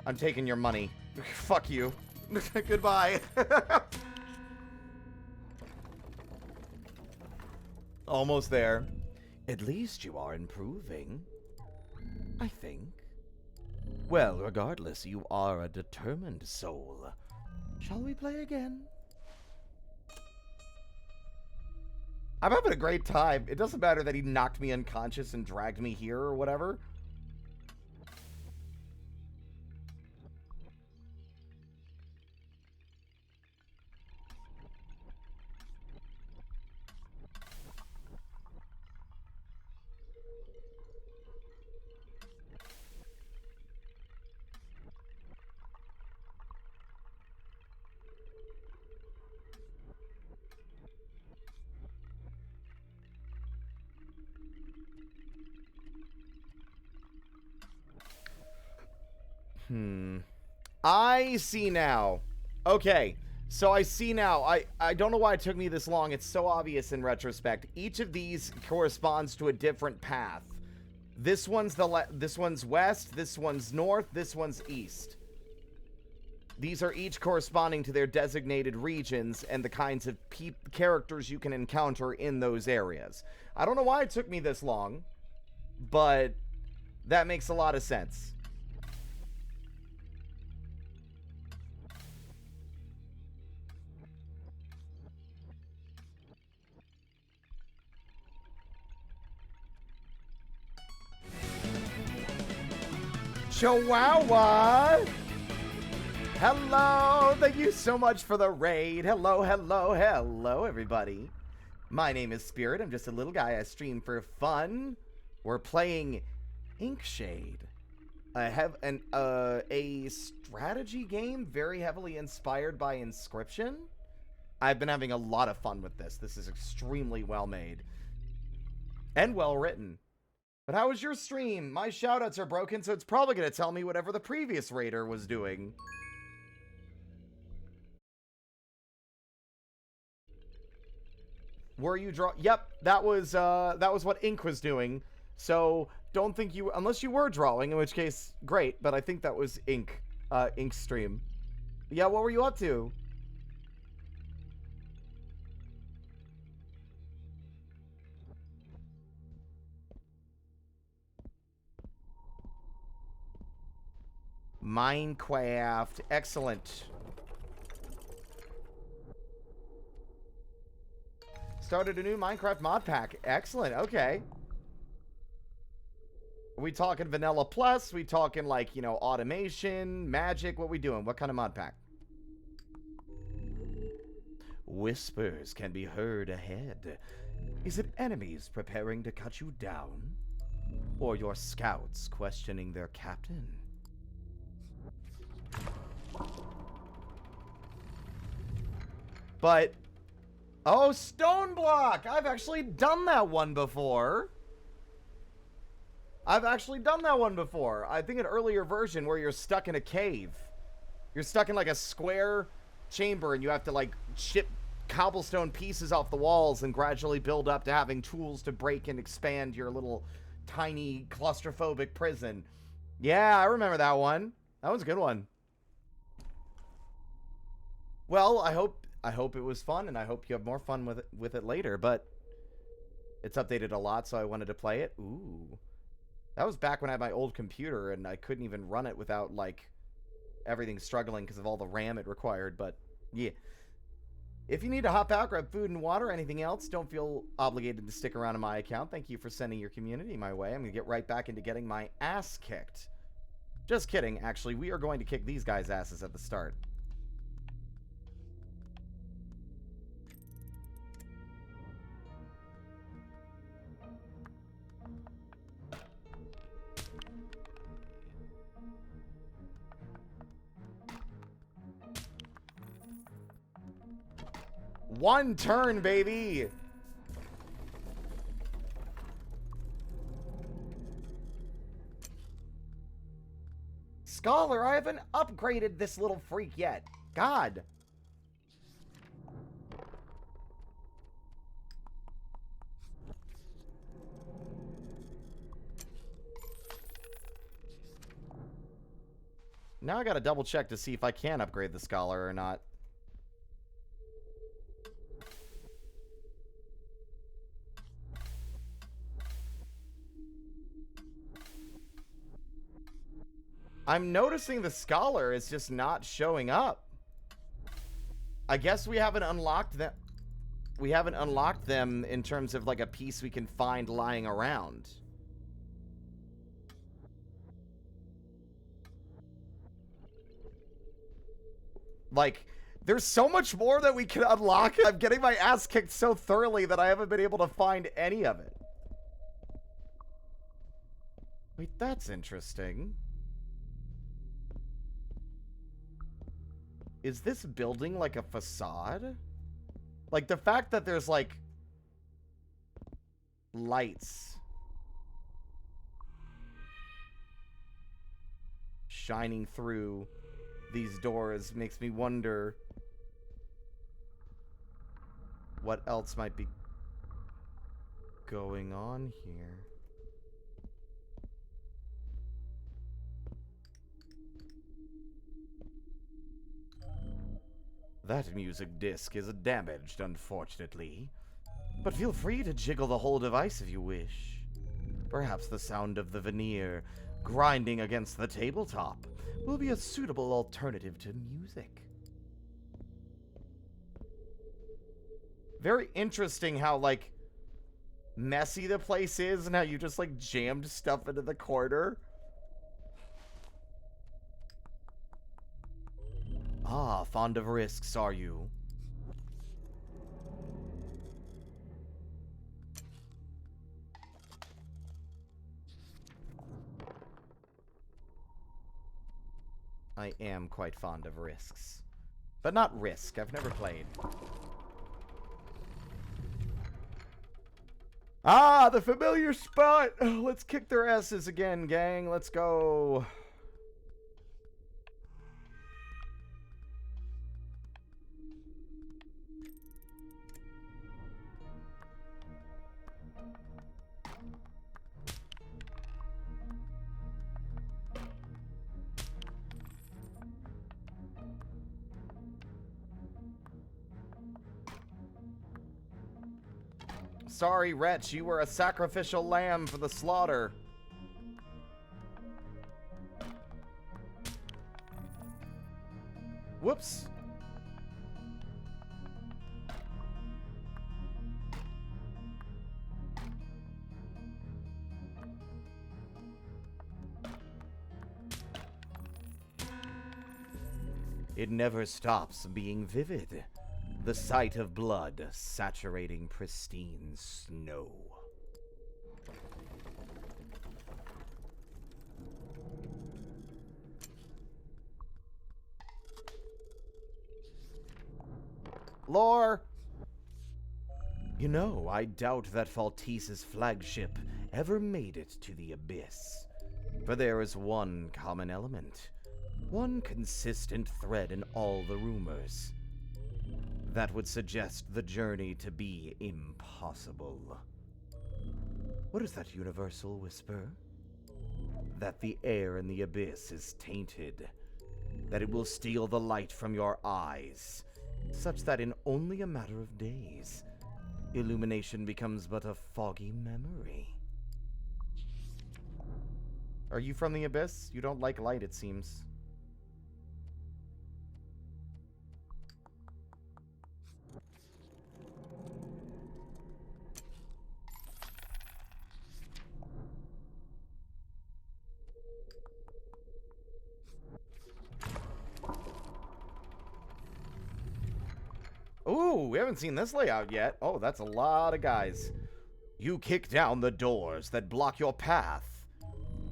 I'm taking your money. Fuck you. Goodbye. Almost there. At least you are improving, I think. Well, regardless, you are a determined soul. Shall we play again? I'm having a great time. It doesn't matter that he knocked me unconscious and dragged me here or whatever. I see now. Okay, so I see now. I don't know why it took me this long. It's so obvious in retrospect. Each of these corresponds to a different path. This one's this one's west, this one's north, this one's east. These are each corresponding to their designated regions and the kinds of characters you can encounter in those areas. I don't know why it took me this long, but that makes a lot of sense. Chihuahua! Hello! Thank you so much for the raid. Hello, hello, hello, everybody. My name is Spirit. I'm just a little guy. I stream for fun. We're playing Inkshade. I have a strategy game very heavily inspired by Inscription. I've been having a lot of fun with this. This is extremely well made. And well written. But how was your stream? My shoutouts are broken, so it's probably going to tell me whatever the previous raider was doing. Were you Yep, that was what Ink was doing. So don't think you, unless you were drawing, in which case, great. But I think that was Ink's stream. Yeah, what were you up to? Minecraft. Excellent. Started a new Minecraft mod pack. Excellent. Okay. Are we talking vanilla plus? We talking like, you know, automation, magic? What we doing? What kind of mod pack? Whispers can be heard ahead. Is it enemies preparing to cut you down? Or your scouts questioning their captain? But, oh, stone block! I've actually done that one before. I think an earlier version where you're stuck in a cave. You're stuck in like a square chamber and you have to like chip cobblestone pieces off the walls and gradually build up to having tools to break and expand your little tiny claustrophobic prison. Yeah, I remember that one. That was a good one. Well, I hope it was fun, and I hope you have more fun with it later, but it's updated a lot, so I wanted to play it. Ooh. That was back when I had my old computer, and I couldn't even run it without, like, everything struggling because of all the RAM it required, but, yeah. If you need to hop out, grab food and water, anything else, don't feel obligated to stick around in my account. Thank you for sending your community my way. I'm going to get right back into getting my ass kicked. Just kidding, actually. We are going to kick these guys' asses at the start. One turn, baby! Scholar, I haven't upgraded this little freak yet. God. Now I gotta double check to see if I can upgrade the Scholar or not. I'm noticing the Scholar is just not showing up. I guess we haven't unlocked them. We haven't unlocked them in terms of like a piece we can find lying around. Like, there's so much more that we can unlock. I'm getting my ass kicked so thoroughly that I haven't been able to find any of it. Wait, that's interesting. Is this building like a facade? Like, the fact that there's, like, lights shining through these doors makes me wonder what else might be going on here. That music disc is damaged, unfortunately. But feel free to jiggle the whole device if you wish. Perhaps the sound of the veneer grinding against the tabletop will be a suitable alternative to music. Very interesting how, like, messy the place is and how you just, like, jammed stuff into the corner. Ah, fond of risks, are you? I am quite fond of risks. But not Risk. I've never played. Ah, the familiar spot! Let's kick their asses again, gang. Let's go. Sorry, wretch, you were a sacrificial lamb for the slaughter. Whoops. It never stops being vivid. The sight of blood saturating pristine snow. Lore! You know, I doubt that Faltice's flagship ever made it to the Abyss. For there is one common element, one consistent thread in all the rumors. That would suggest the journey to be impossible. What is that universal whisper? That the air in the abyss is tainted. That it will steal the light from your eyes, such that in only a matter of days, illumination becomes but a foggy memory. Are you from the abyss? You don't like light, it seems. Ooh, we haven't seen this layout yet. Oh, that's a lot of guys. You kick down the doors that block your path.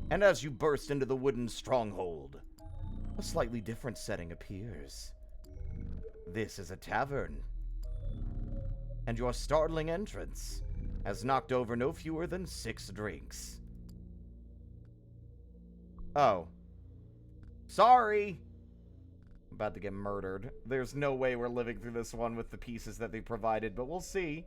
And as you burst into the wooden stronghold, a slightly different setting appears. This is a tavern. and your startling entrance has knocked over no fewer than 6 drinks. Oh. Sorry! I'm about to get murdered. There's no way we're living through this one with the pieces that they provided, but we'll see.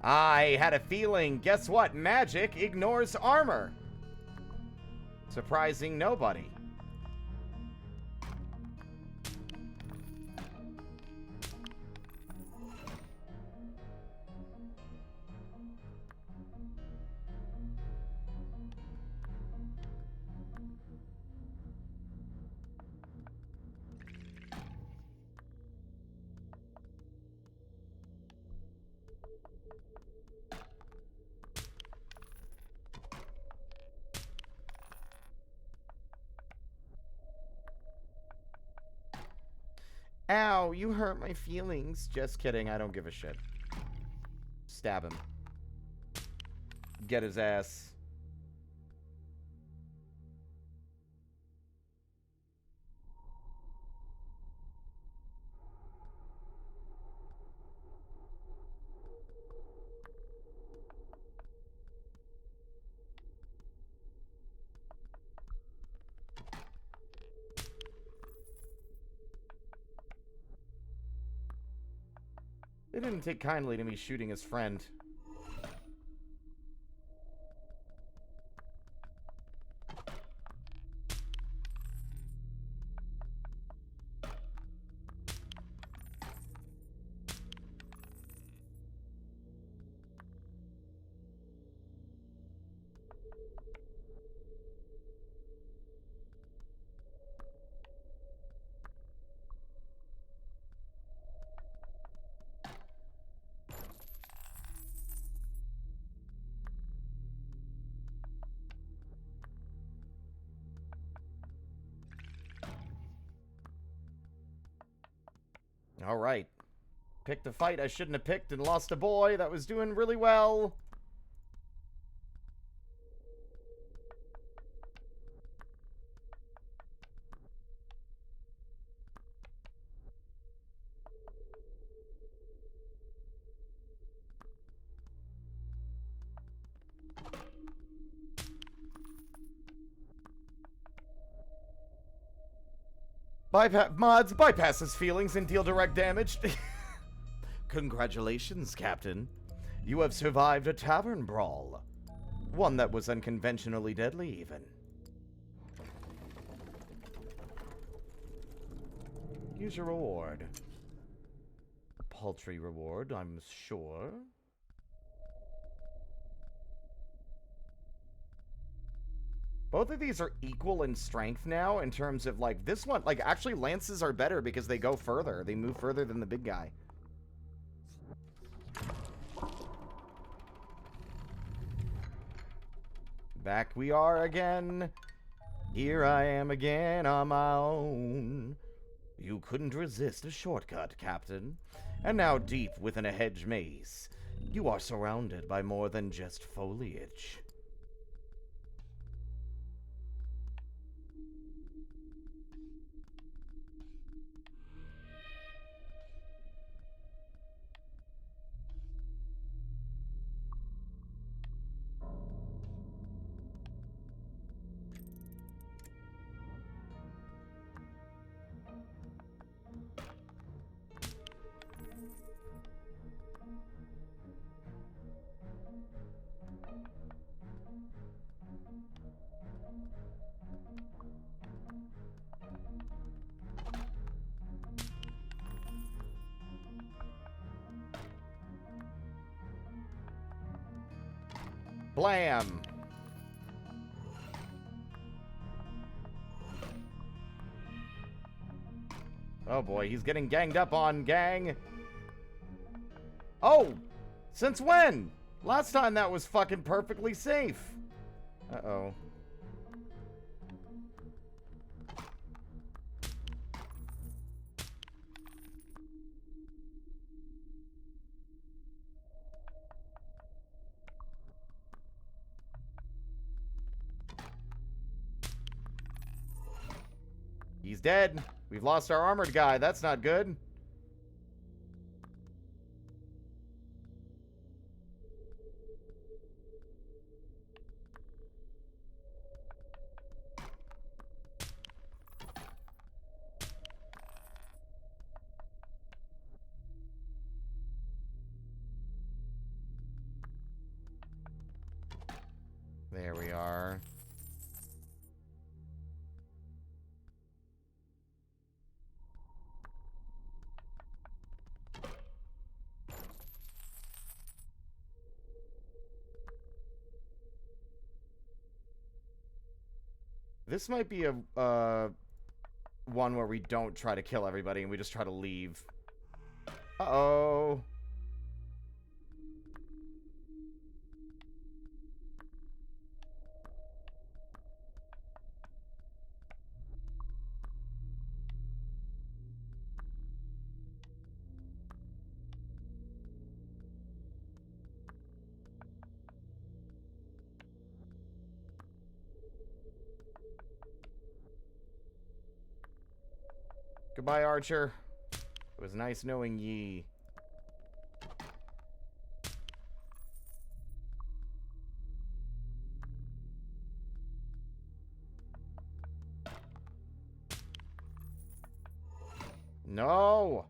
I had a feeling. Guess what? Magic ignores armor. Surprising nobody. Ow, you hurt my feelings. Just kidding, I don't give a shit. Stab him. Get his ass. They didn't take kindly to me shooting his friend. Alright. Picked a fight I shouldn't have picked and lost a boy that was doing really well. Mods bypass his feelings and deal direct damage. Congratulations, Captain. You have survived a tavern brawl. One that was unconventionally deadly, even. Here's your reward. A paltry reward, I'm sure. Both of these are equal in strength now in terms of, like, this one, like, actually lances are better because they go further. They move further than the big guy. Back we are again. Here I am again on my own. You couldn't resist a shortcut, Captain. And now deep within a hedge maze, you are surrounded by more than just foliage. Blam! Oh boy, he's getting ganged up on, gang. Oh! Since when? Last time that was fucking perfectly safe. Uh-oh. He's dead. We've lost our armored guy. That's not good. There we are. This might be a one where we don't try to kill everybody and we just try to leave. Uh-oh. Goodbye, Archer. It was nice knowing ye. No!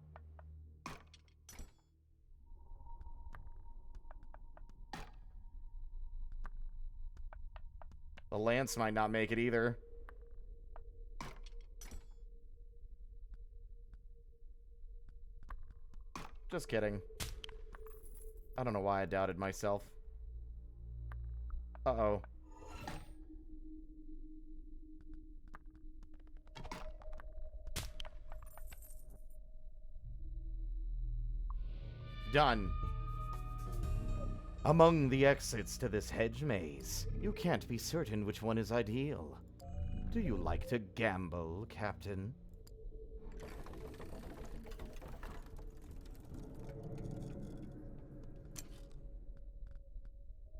The lance might not make it either. Just kidding. I don't know why I doubted myself. Uh-oh. Done. Among the exits to this hedge maze, you can't be certain which one is ideal. Do you like to gamble, Captain?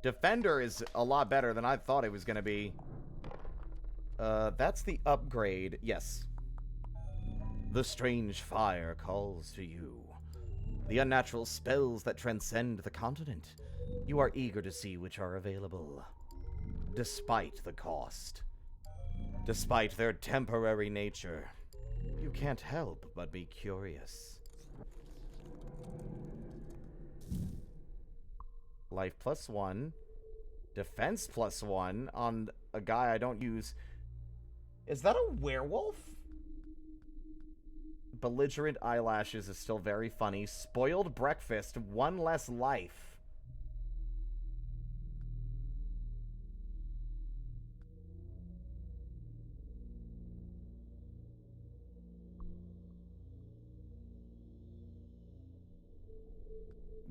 Defender is a lot better than I thought it was going to be. That's the upgrade. Yes. The strange fire calls to you. The unnatural spells that transcend the continent. You are eager to see which are available. Despite the cost. Despite their temporary nature. You can't help but be curious. Life +1. Defense +1 on a guy I don't use. Is that a werewolf? Belligerent eyelashes is still very funny. Spoiled breakfast, 1 less life.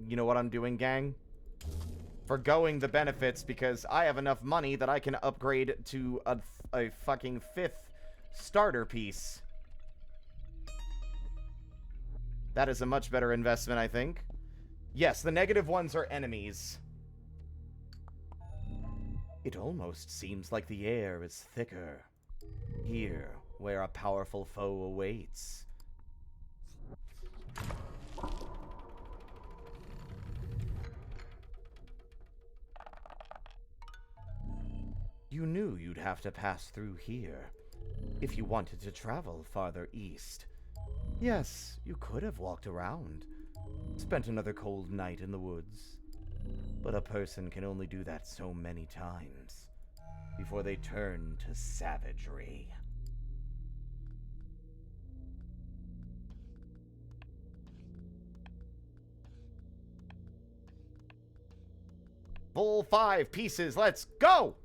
You know what I'm doing, gang? Forgoing the benefits because I have enough money that I can upgrade to a fucking 5th starter piece. That is a much better investment, I think. Yes, the negative ones are enemies. It almost seems like the air is thicker. Here, where a powerful foe awaits. You knew you'd have to pass through here if you wanted to travel farther east. Yes, you could have walked around, spent another cold night in the woods. But a person can only do that so many times before they turn to savagery. Full 5 pieces, let's go!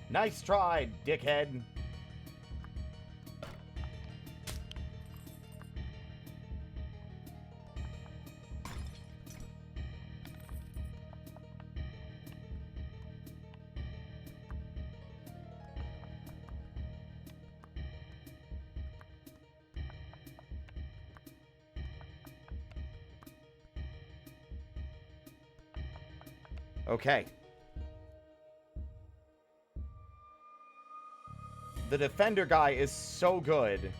Nice try, dickhead. Okay. The defender guy is so good.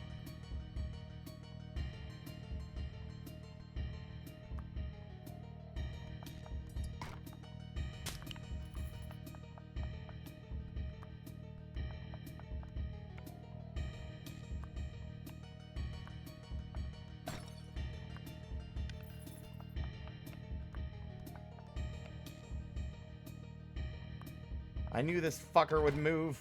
I knew this fucker would move.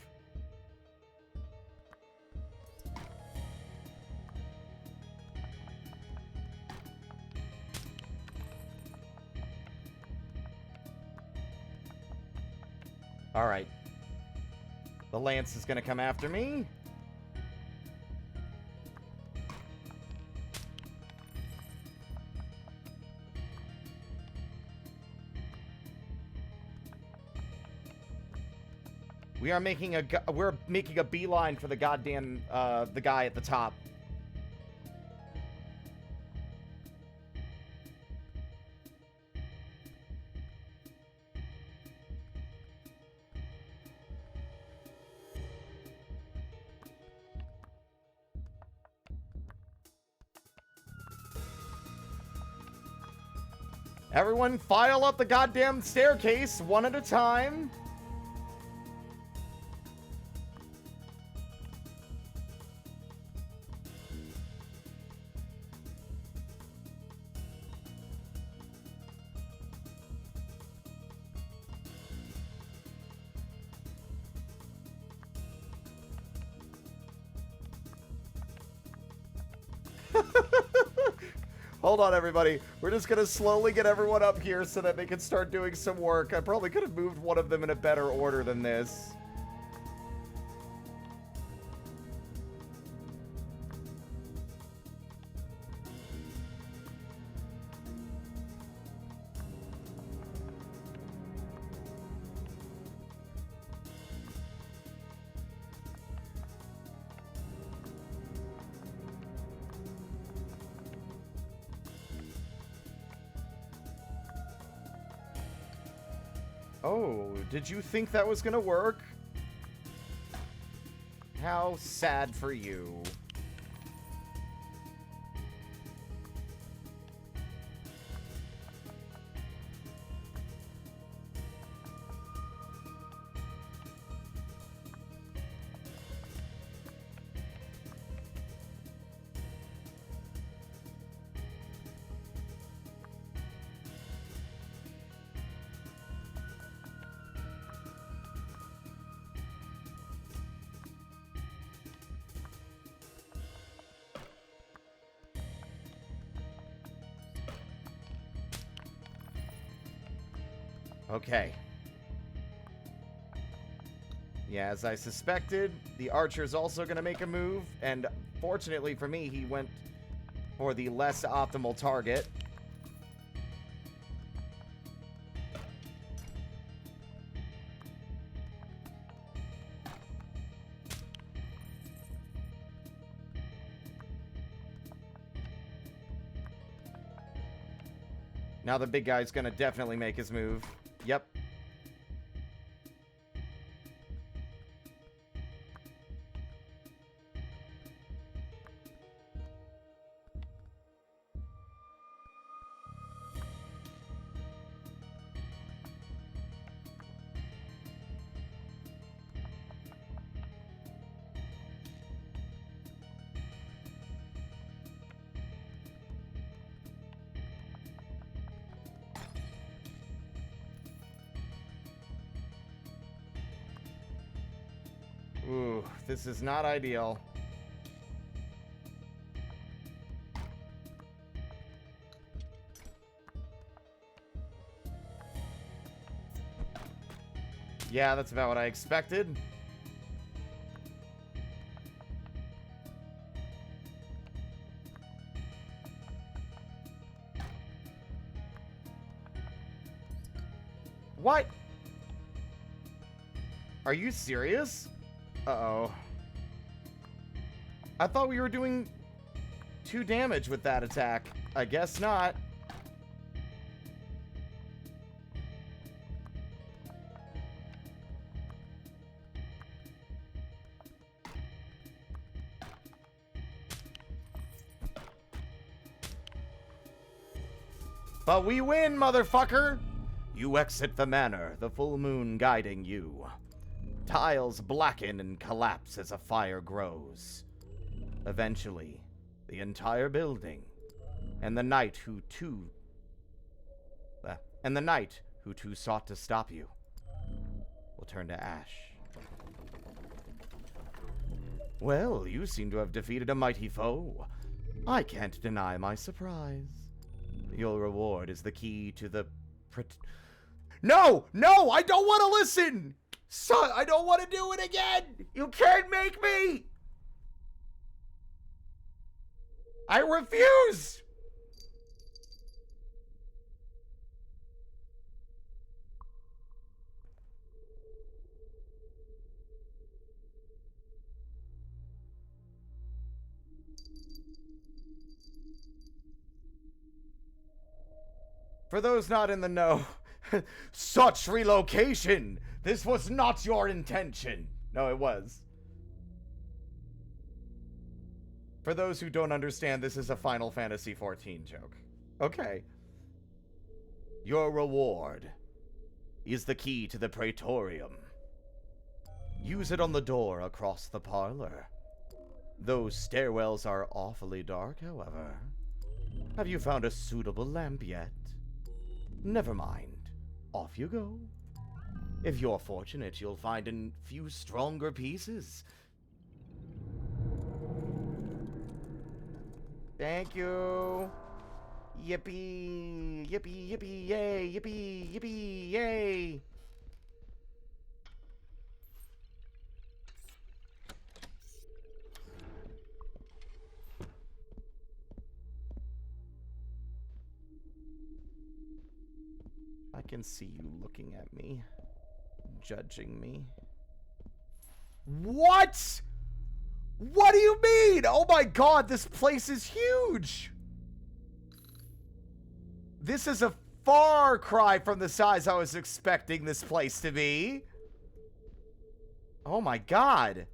All right. The lance is going to come after me. We're making a beeline for the goddamn the guy at the top. Everyone file up the goddamn staircase one at a time. Hold on, everybody. We're just going to slowly get everyone up here so that they can start doing some work. I probably could have moved one of them in a better order than this. Oh, did you think that was gonna work? How sad for you. Okay. Yeah, as I suspected, the archer's also going to make a move, and fortunately for me, he went for the less optimal target. Now the big guy's going to definitely make his move. Yep. Ooh, this is not ideal. Yeah, that's about what I expected. What? Are you serious? Uh-oh. I thought we were doing 2 damage with that attack. I guess not. But we win, motherfucker! You exit the manor, the full moon guiding you. Tiles blacken and collapse as a fire grows. Eventually, the entire building, and the knight who too sought to stop you, will turn to ash. Well, you seem to have defeated a mighty foe. I can't deny my surprise. Your reward is the key to the... No! No! I don't want to listen! Son, I don't want to do it again! You can't make me! I refuse! For those not in the know, such relocation! This was not your intention! No, it was. For those who don't understand, this is a Final Fantasy XIV joke. Okay. Your reward is the key to the Praetorium. Use it on the door across the parlor. Those stairwells are awfully dark, however. Have you found a suitable lamp yet? Never mind. Off you go. If you're fortunate, you'll find a few stronger pieces. Thank you. Yippee, yippee, yippee, yay, yippee, yippee, yay. I can see you looking at me, judging me. What? What do you mean? Oh my god, this place is huge! This is a far cry from the size I was expecting this place to be. Oh my god.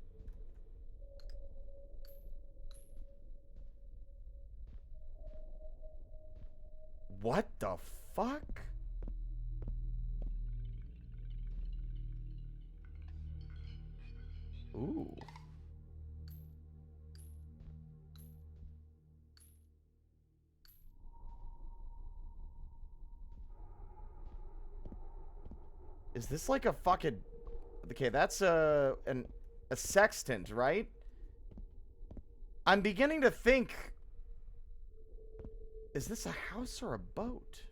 What the fuck? Ooh. Is this like a fucking... Okay, that's a sextant, right? I'm beginning to think... Is this a house or a boat?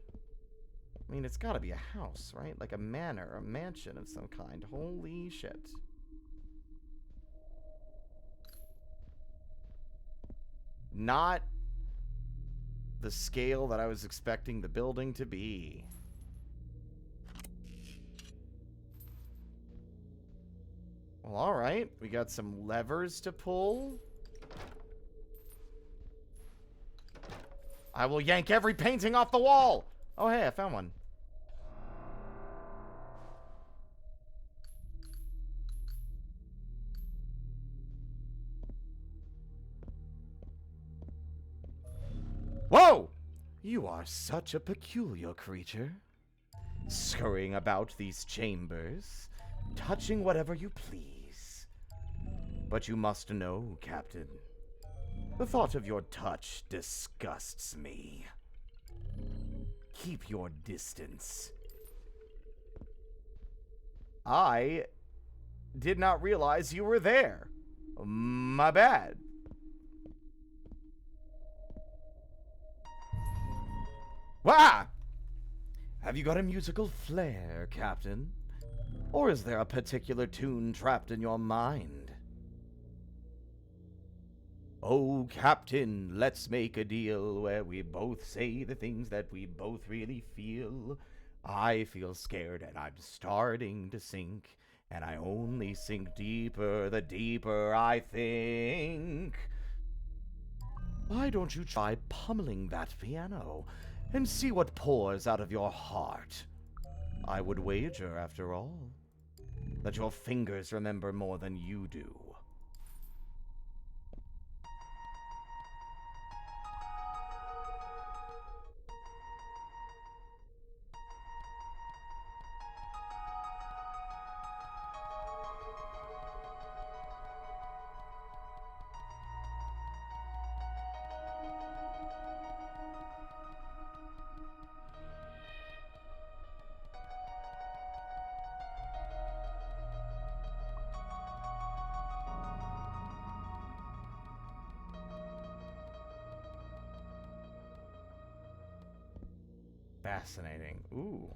I mean, it's gotta be a house, right? Like a manor, a mansion of some kind. Holy shit. Not the scale that I was expecting the building to be. Well, alright. We got some levers to pull. I will yank every painting off the wall! Oh, hey, I found one. Whoa! You are such a peculiar creature. Scurrying about these chambers, touching whatever you please. But you must know, Captain, the thought of your touch disgusts me. Keep your distance. I did not realize you were there. My bad. Wah! Have you got a musical flair, Captain? Or is there a particular tune trapped in your mind? Oh, Captain, let's make a deal where we both say the things that we both really feel. I feel scared and I'm starting to sink. And I only sink deeper the deeper I think. Why don't you try pummeling that piano and see what pours out of your heart? I would wager, after all, that your fingers remember more than you do. Fascinating. Ooh.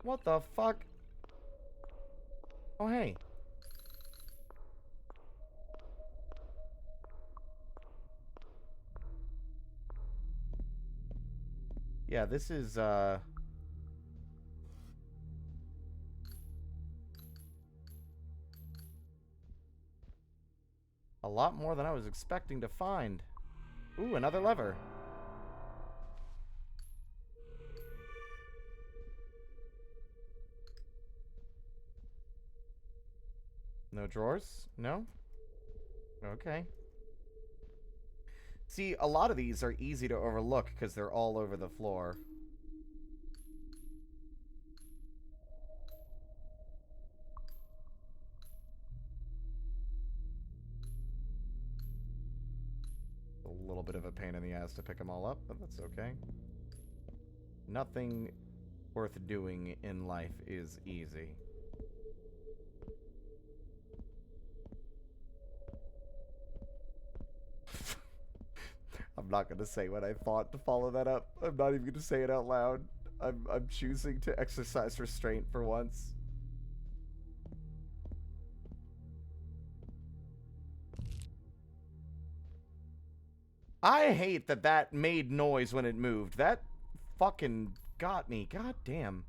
What the fuck? Oh, hey. Yeah, this is, a lot more than I was expecting to find. Ooh, another lever. No drawers? No? Okay. See, a lot of these are easy to overlook because they're all over the floor. A little bit of a pain in the ass to pick them all up, but that's okay. Nothing worth doing in life is easy. I'm not going to say what I thought to follow that up. I'm not even going to say it out loud. I'm choosing to exercise restraint for once. I hate that that made noise when it moved. That fucking got me. God damn.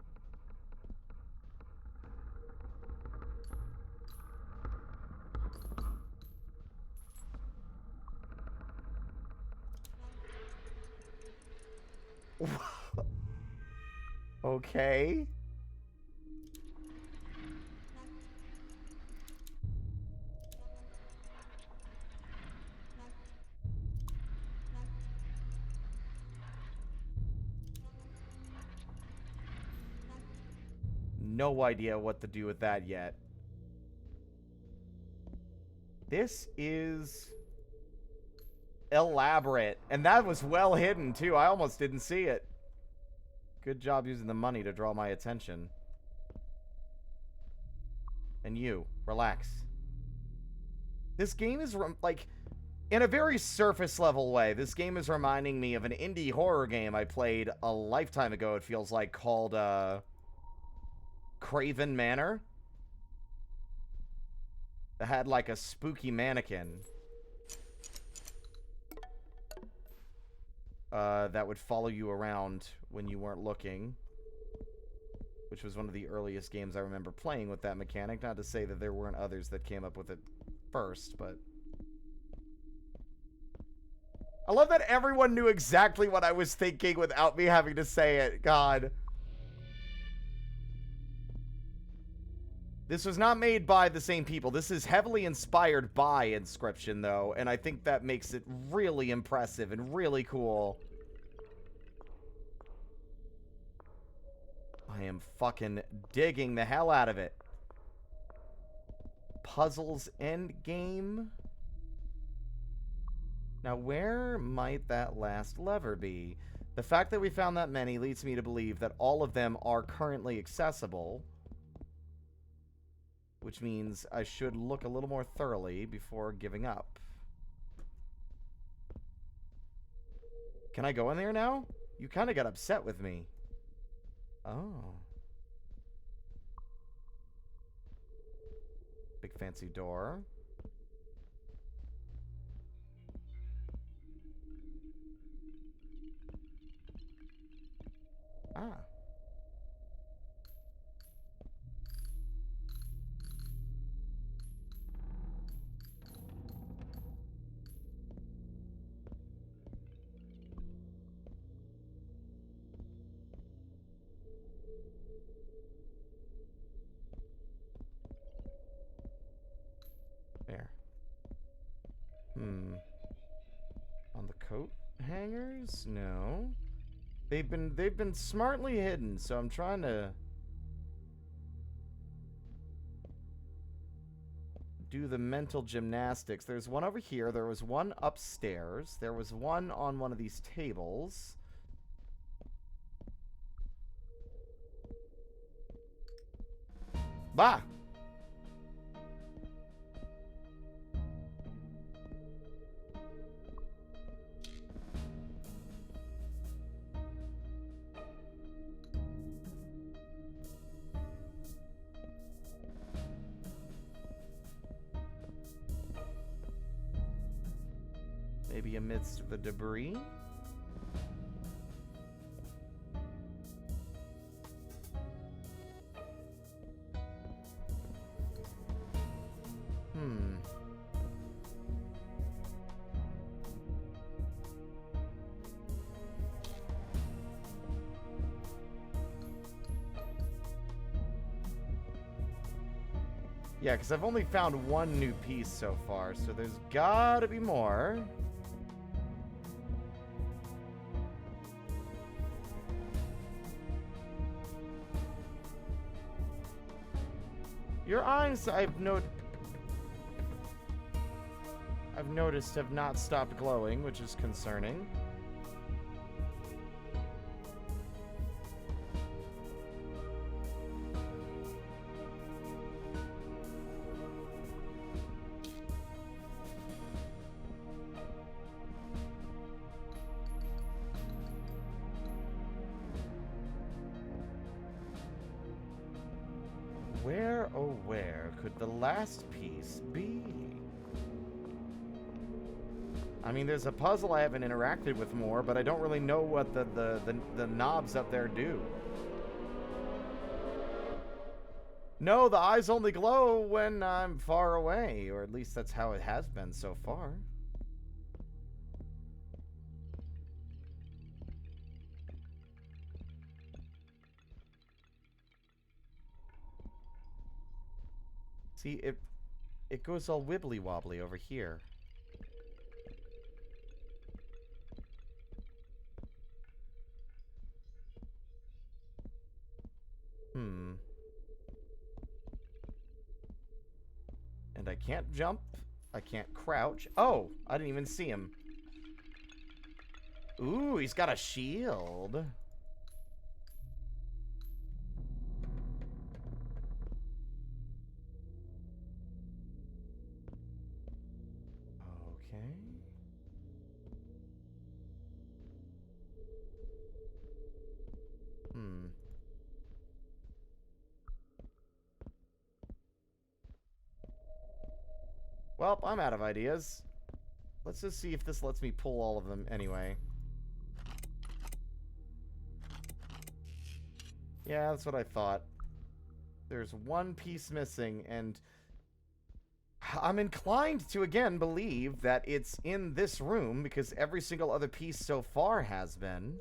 Okay. No idea what to do with that yet. This is elaborate. And that was well hidden, too. I almost didn't see it. Good job using the money to draw my attention. And you, relax. This game is, like, in a very surface level way, this game is reminding me of an indie horror game I played a lifetime ago, it feels like, called, Craven Manor. That had, like, a spooky mannequin. That would follow you around when you weren't looking. Which was one of the earliest games I remember playing with that mechanic. Not to say that there weren't others that came up with it first, but... I love that everyone knew exactly what I was thinking without me having to say it. God. This was not made by the same people. This is heavily inspired by Inscription, though, and I think that makes it really impressive and really cool. I am fucking digging the hell out of it. Puzzles Endgame. Now, where might that last lever be? The fact that we found that many leads me to believe that all of them are currently accessible. Which means I should look a little more thoroughly before giving up. Can I go in there now? You kind of got upset with me. Oh. Big fancy door. On the coat hangers? No. They've been smartly hidden, so I'm trying to do the mental gymnastics. There's one over here. There was one upstairs. There was one on one of these tables. Bah! Maybe amidst the debris? Yeah, because I've only found one new piece so far, so there's gotta be more. Your eyes, I've noticed, have not stopped glowing, which is concerning. Where, oh where, could the last piece be? I mean, there's a puzzle I haven't interacted with more, but I don't really know what the knobs up there do. No, the eyes only glow when I'm far away, or at least that's how it has been so far. See, it goes all wibbly wobbly over here. And I can't jump. I can't crouch. Oh, I didn't even see him. Ooh, he's got a shield. Okay. Well, I'm out of ideas. Let's just see if this lets me pull all of them anyway. Yeah, that's what I thought. There's one piece missing, and I'm inclined to, again, believe that it's in this room, because every single other piece so far has been.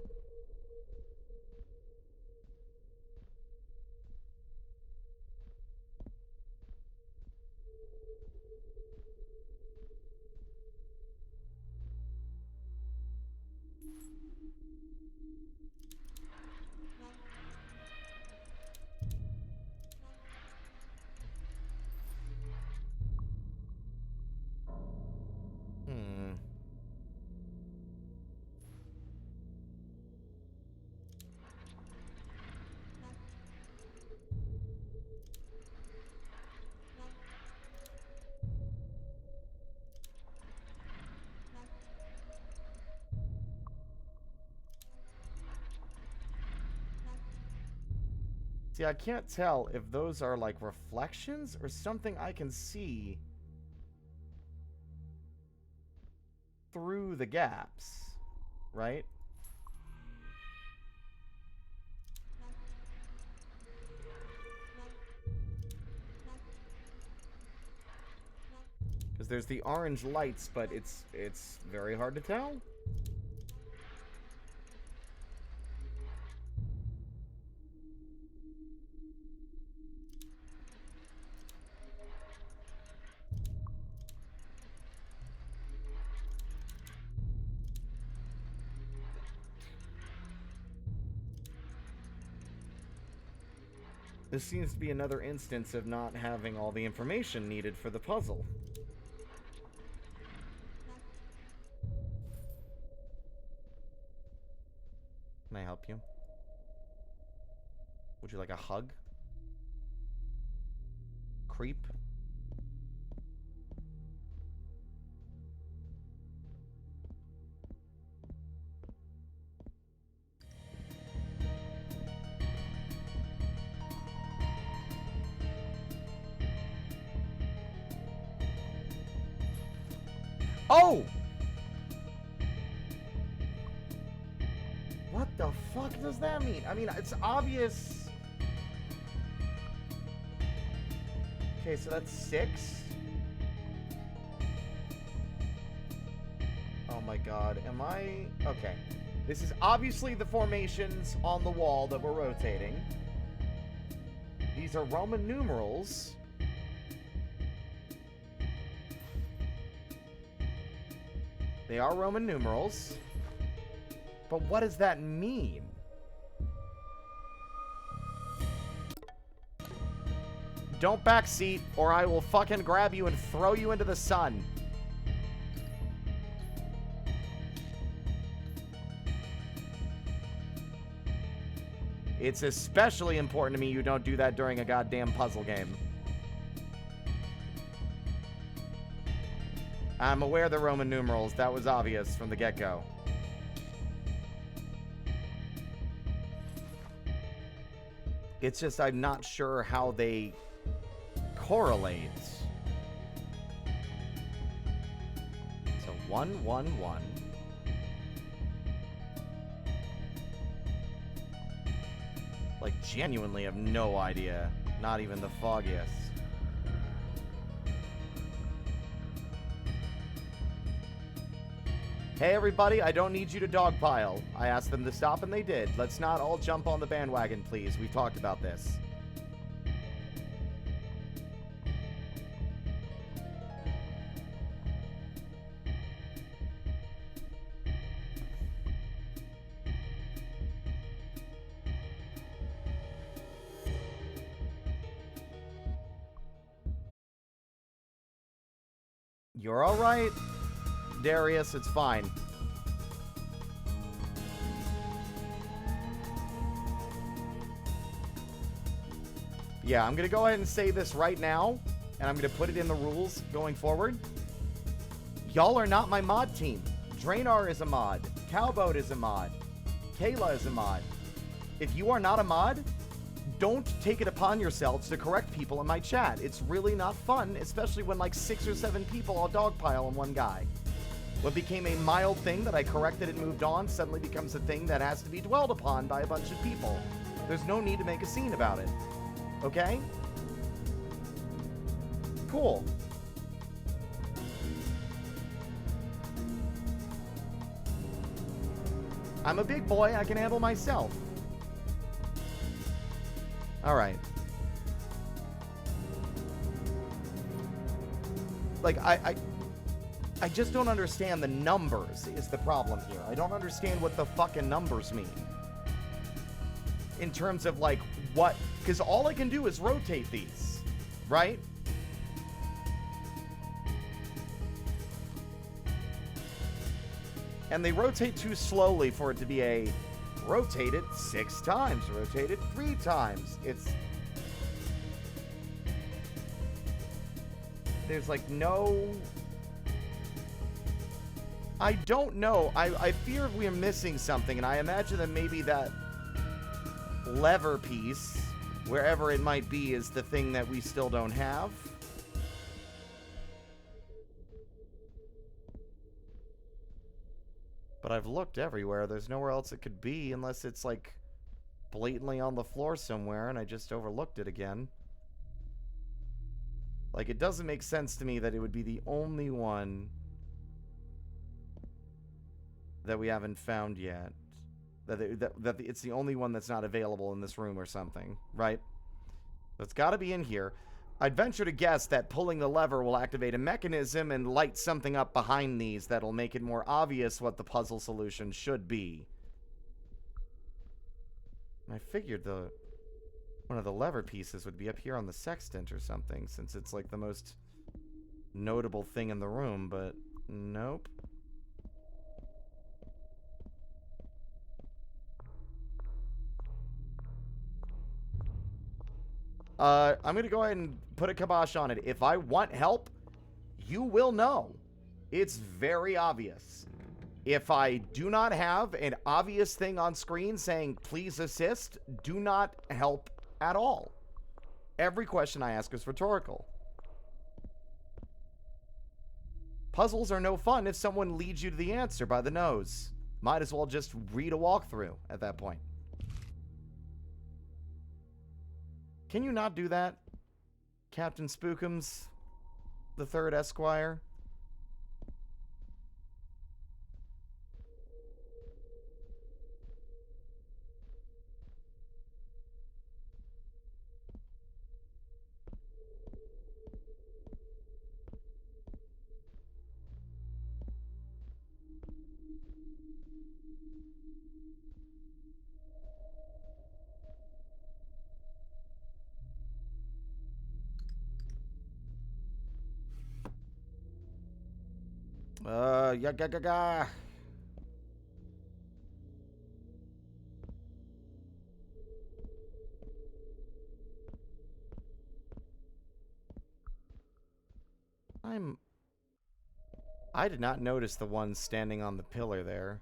See, I can't tell if those are like reflections or something I can see through the gaps, right? Because there's the orange lights, but it's very hard to tell. This seems to be another instance of not having all the information needed for the puzzle. Can I help you? Would you like a hug? Creep? Oh! What the fuck does that mean? I mean, it's obvious. Okay, so that's 6. Oh my god, am I... Okay. This is obviously the formations on the wall that we're rotating. These are Roman numerals. They are Roman numerals. But what does that mean? Don't backseat, or I will fucking grab you and throw you into the sun. It's especially important to me you don't do that during a goddamn puzzle game. I'm aware of the Roman numerals. That was obvious from the get-go. It's just I'm not sure how they correlate. So 1, 1, 1. Like, genuinely have no idea. Not even the foggiest. Hey everybody, I don't need you to dogpile. I asked them to stop and they did. Let's not all jump on the bandwagon, please. We've talked about this. You're all right, Darius. It's fine. Yeah, I'm going to go ahead and say this right now, and I'm going to put it in the rules going forward. Y'all are not my mod team. Drainar is a mod. Cowboat is a mod. Kayla is a mod. If you are not a mod, don't take it upon yourselves to correct people in my chat. It's really not fun, especially when like 6 or 7 people all dogpile on one guy. What became a mild thing that I corrected and moved on suddenly becomes a thing that has to be dwelled upon by a bunch of people. There's no need to make a scene about it. Okay? Cool. I'm a big boy. I can handle myself. All right. Like, I just don't understand the numbers is the problem here. I don't understand what the fucking numbers mean. In terms of, like, what... Because all I can do is rotate these, right? And they rotate too slowly for it to be a... Rotate it 6 times. Rotate it 3 times. It's... There's, like, no... I don't know. I fear we're missing something, and I imagine that maybe that lever piece, wherever it might be, is the thing that we still don't have. But I've looked everywhere. There's nowhere else it could be, unless it's, like, blatantly on the floor somewhere, and I just overlooked it again. Like, it doesn't make sense to me that it would be the only one that we haven't found yet. That it's the only one that's not available in this room or something, right? So it's got to be in here. I'd venture to guess that pulling the lever will activate a mechanism and light something up behind these that'll make it more obvious what the puzzle solution should be. I figured the... One of the lever pieces would be up here on the sextant or something, since it's like the most notable thing in the room, but nope. I'm gonna go ahead and put a kibosh on it. If I want help, you will know. It's very obvious. If I do not have an obvious thing on screen saying, please assist, do not help at all. Every question I ask is rhetorical. Puzzles are no fun if someone leads you to the answer by the nose. Might as well just read a walkthrough at that point. Can you not do that, Captain Spookums, the third Esquire? Yeah. I did not notice the one standing on the pillar there.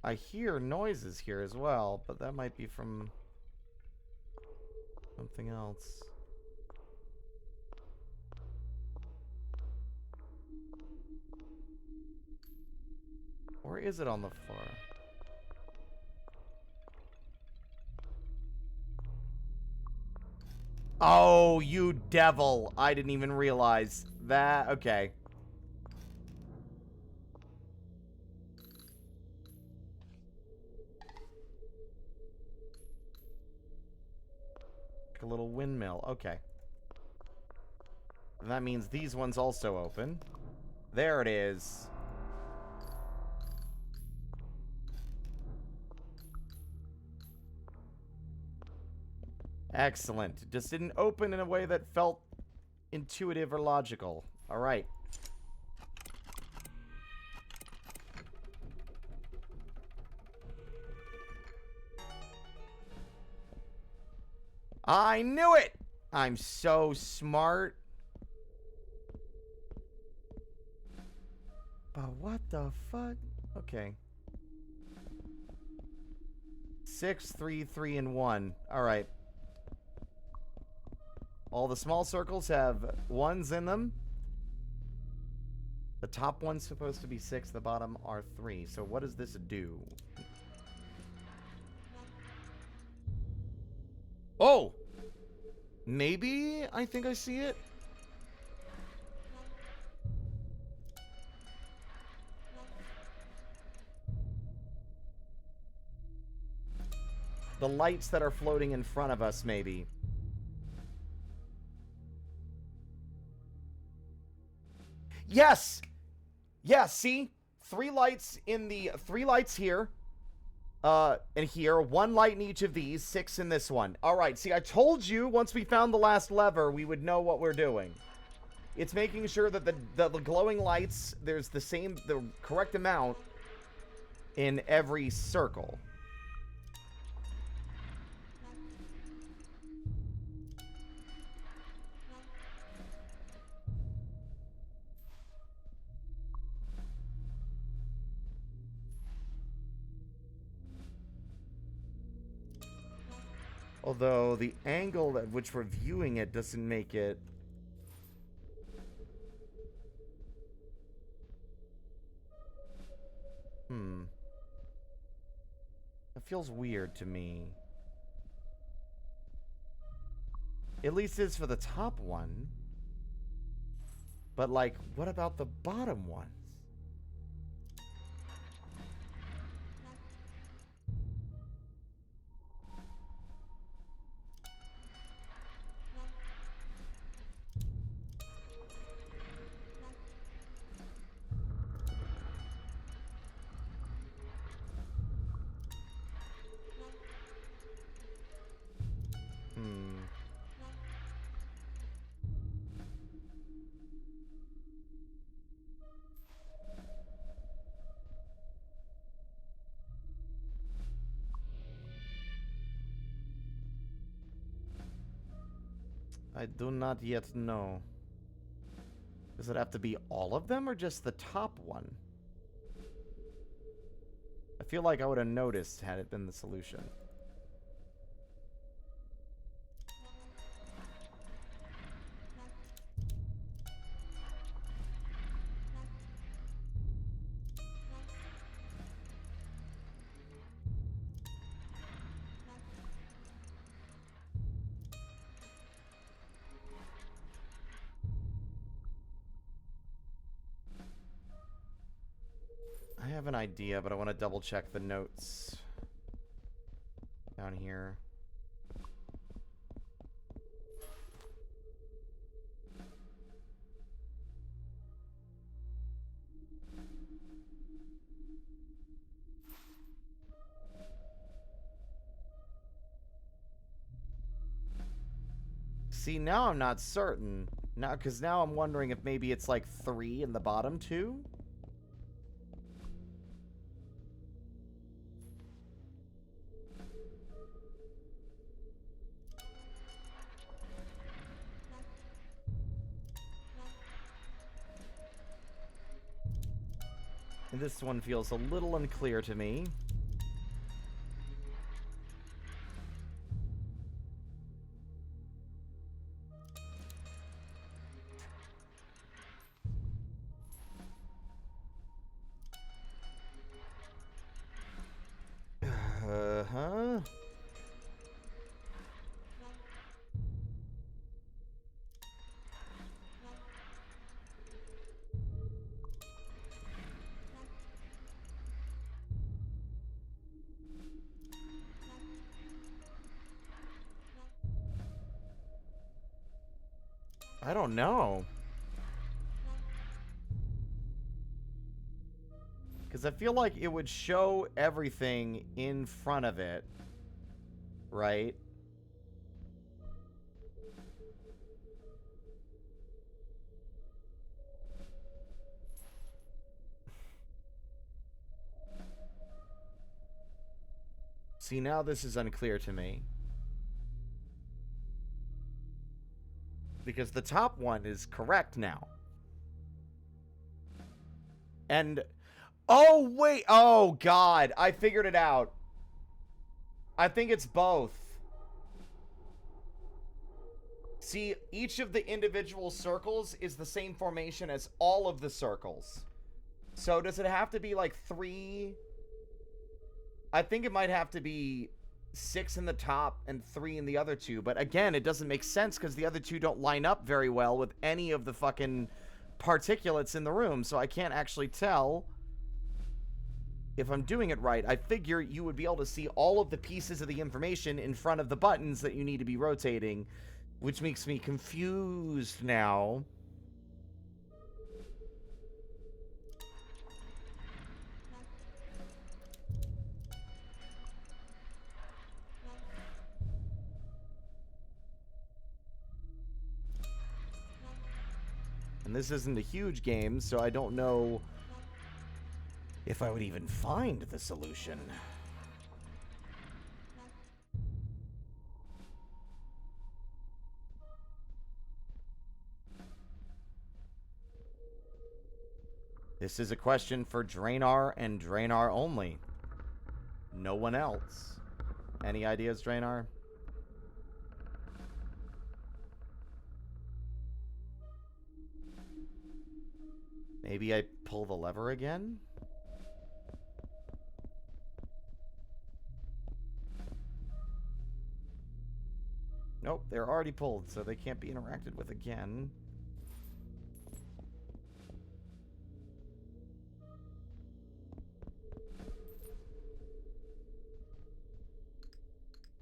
I hear noises here as well, but that might be from something else. Or is it on the floor? Oh, you devil. I didn't even realize that. Okay. A little windmill. Okay. And that means these ones also open. There it is. Excellent. It just didn't open in a way that felt intuitive or logical. All right. I knew it! I'm so smart. But what the fuck? Okay. 6, 3, 3, and 1. Alright. All the small circles have 1s in them. The top one's supposed to be 6, the bottom are 3. So what does this do? Oh! Maybe I think I see it. The lights that are floating in front of us, maybe. Yes! Yeah, see? 3 lights in the... 3 lights here. And here. 1 light in each of these. 6 in this one. Alright, see, I told you once we found the last lever, we would know what we're doing. It's making sure that the glowing lights, there's the correct amount in every circle. Although the angle at which we're viewing it doesn't make it... That feels weird to me. At least it's for the top one. But, like, what about the bottom ones? I do not yet know. Does it have to be all of them or just the top one? I feel like I would have noticed had it been the solution. I have an idea, but I want to double check the notes down here. See, now I'm not certain. Now, because now I'm wondering if maybe it's like 3 in the bottom 2? And this one feels a little unclear to me. Uh-huh. I don't know. Because I feel like it would show everything in front of it, right? See, now this is unclear to me. Because the top one is correct now. And... oh, wait! Oh, God! I figured it out. I think it's both. See, each of the individual circles is the same formation as all of the circles. So does it have to be like 3... I think it might have to be 6 in the top and 3 in the other 2. But again, it doesn't make sense because the other 2 don't line up very well with any of the fucking particulates in the room. So I can't actually tell if I'm doing it right. I figure you would be able to see all of the pieces of the information in front of the buttons that you need to be rotating, which makes me confused now. And this isn't a huge game, so I don't know if I would even find the solution. This is a question for Drainar and Drainar only. No one else. Any ideas, Drainar? Maybe I pull the lever again? Nope, they're already pulled, so they can't be interacted with again.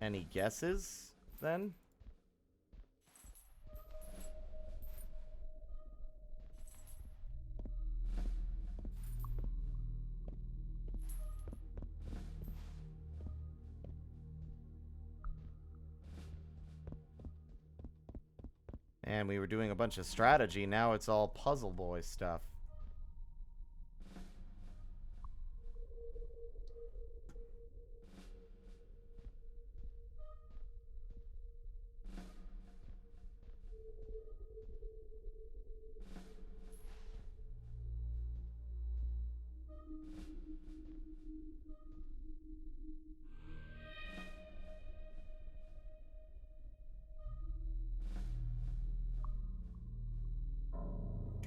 Any guesses, then? And we were doing a bunch of strategy, now it's all Puzzle Boy stuff.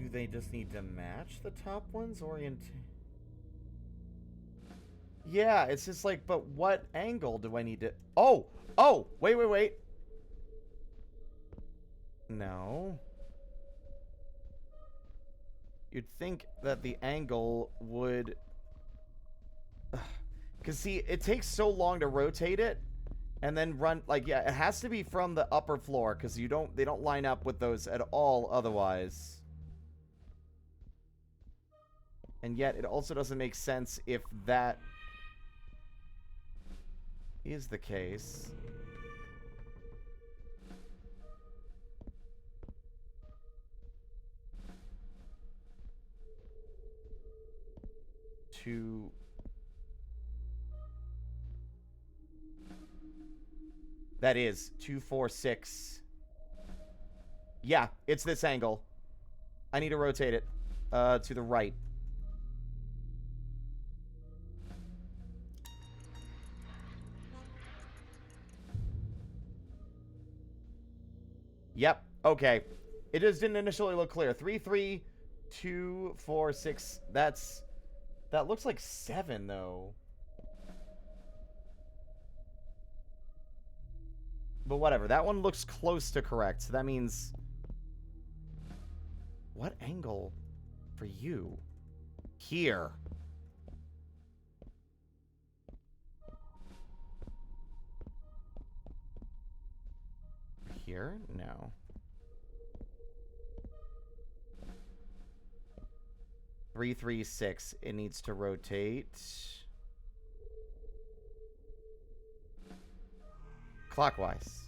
Do they just need to match the top one's Yeah, it's just like, but what angle do I need to... Oh! Oh! Wait. No. You'd think that the angle would... Because, see, it takes so long to rotate it, and then run... Like, yeah, it has to be from the upper floor, because they don't line up with those at all otherwise. And yet, it also doesn't make sense if that is the case. That is 2, 4, 6. Yeah, it's this angle. I need to rotate it to the right. Yep. Okay. It just didn't initially look clear. 3, 3, 2, 4, 6. That looks like 7 though. But whatever. That one looks close to correct. So that means... What angle for you? Here. Here? No. 3, 3, 6. It needs to rotate clockwise.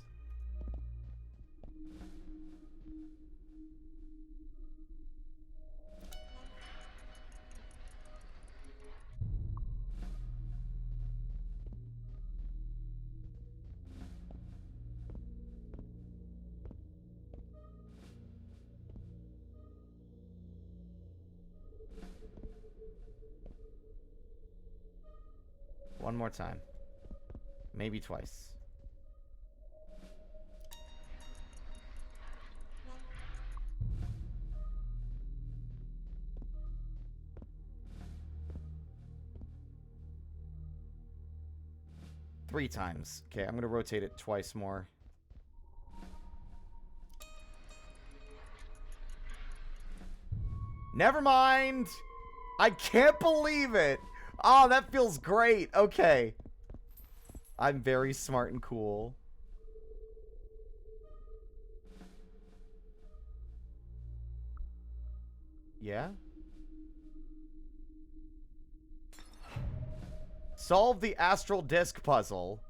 One more time. Maybe twice. Three times. Okay, I'm going to rotate it twice more. Never mind! I can't believe it! Oh, that feels great. Okay. I'm very smart and cool. Yeah? Solve the astral disc puzzle.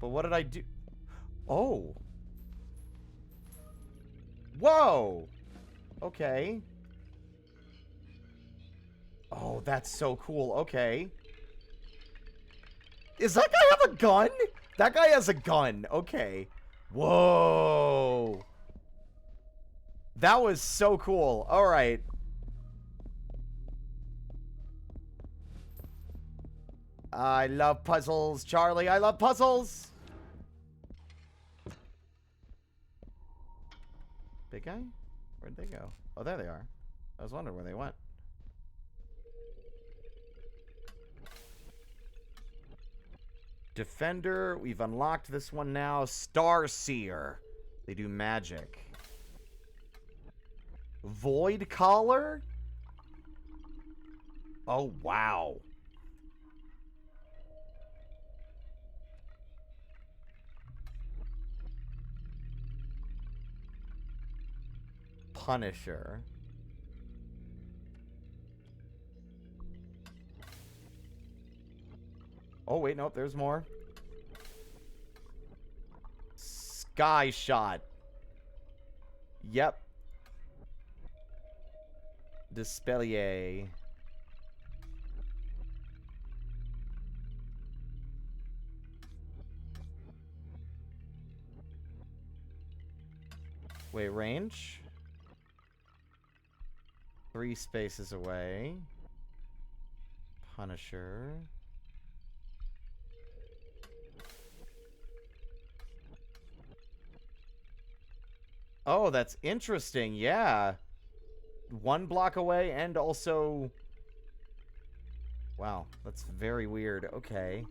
But what did I do? Oh. Whoa! Okay. Oh, that's so cool. Okay. Does that guy have a gun? That guy has a gun. Okay. Whoa. That was so cool. All right. I love puzzles, Charlie. I love puzzles. Big guy? Where'd they go? Oh, there they are. I was wondering where they went. Defender. We've unlocked this one now. Starseer. They do magic. Void Collar? Oh, wow. Punisher. Oh, wait, nope, there's more. Sky Shot. Yep. Dispellier. Wait, range? 3 spaces away. Punisher. Oh, that's interesting. Yeah. 1 block away and also... Wow, that's very weird. Okay.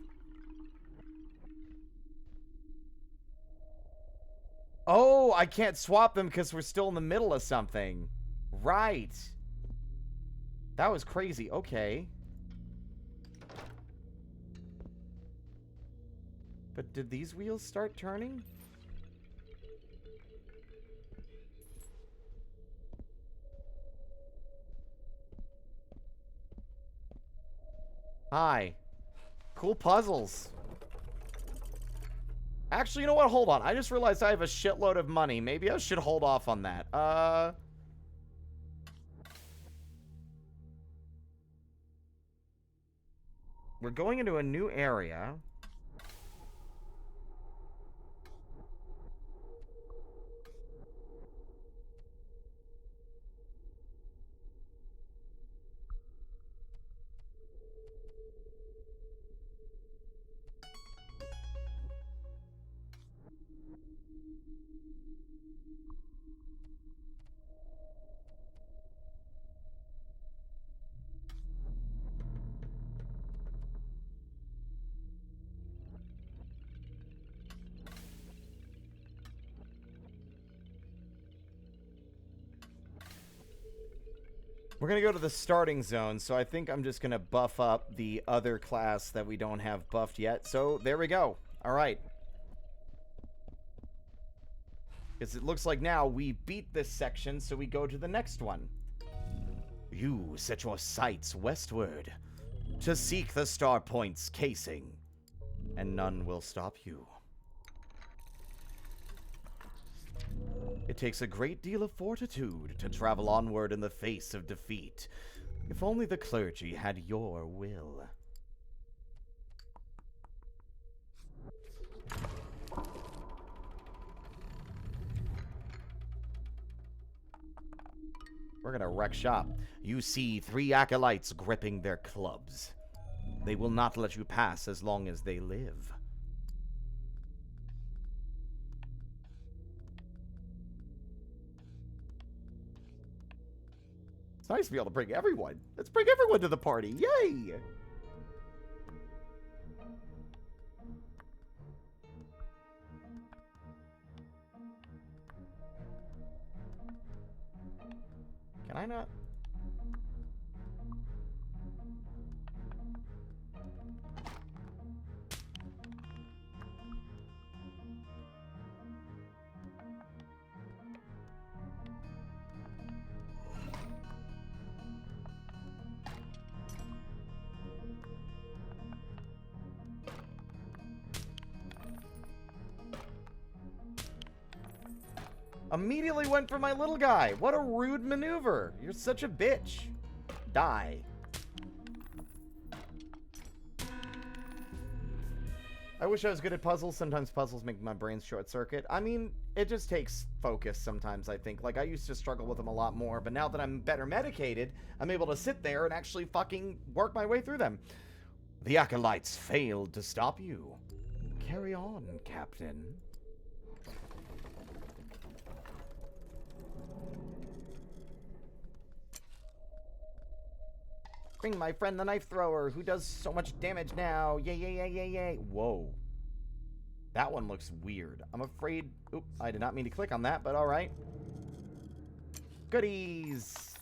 Oh, I can't swap them because we're still in the middle of something. Right. That was crazy. Okay. But did these wheels start turning? Hi. Cool puzzles. Actually, you know what? Hold on. I just realized I have a shitload of money. Maybe I should hold off on that. We're going into a new area. We're going to go to the starting zone, so I think I'm just going to buff up the other class that we don't have buffed yet. So, there we go. All right. Because it looks like now we beat this section, so we go to the next one. You set your sights westward to seek the Star Point's casing, and none will stop you. It takes a great deal of fortitude to travel onward in the face of defeat. If only the clergy had your will. We're gonna wreck shop. You see 3 acolytes gripping their clubs. They will not let you pass as long as they live. It's nice to be able to bring everyone. Let's bring everyone to the party. Yay! Can I not? Immediately went for my little guy. What a rude maneuver. You're such a bitch. Die. I wish I was good at puzzles. Sometimes puzzles make my brain short circuit. I mean, it just takes focus sometimes, I think. Like, I used to struggle with them a lot more, but now that I'm better medicated, I'm able to sit there and actually fucking work my way through them. The acolytes failed to stop you. Carry on, Captain. Bring my friend the knife thrower, who does so much damage now. Yay, yay, yay, yay, yay. Whoa. That one looks weird. I'm afraid... Oop, I did not mean to click on that, but alright. Goodies!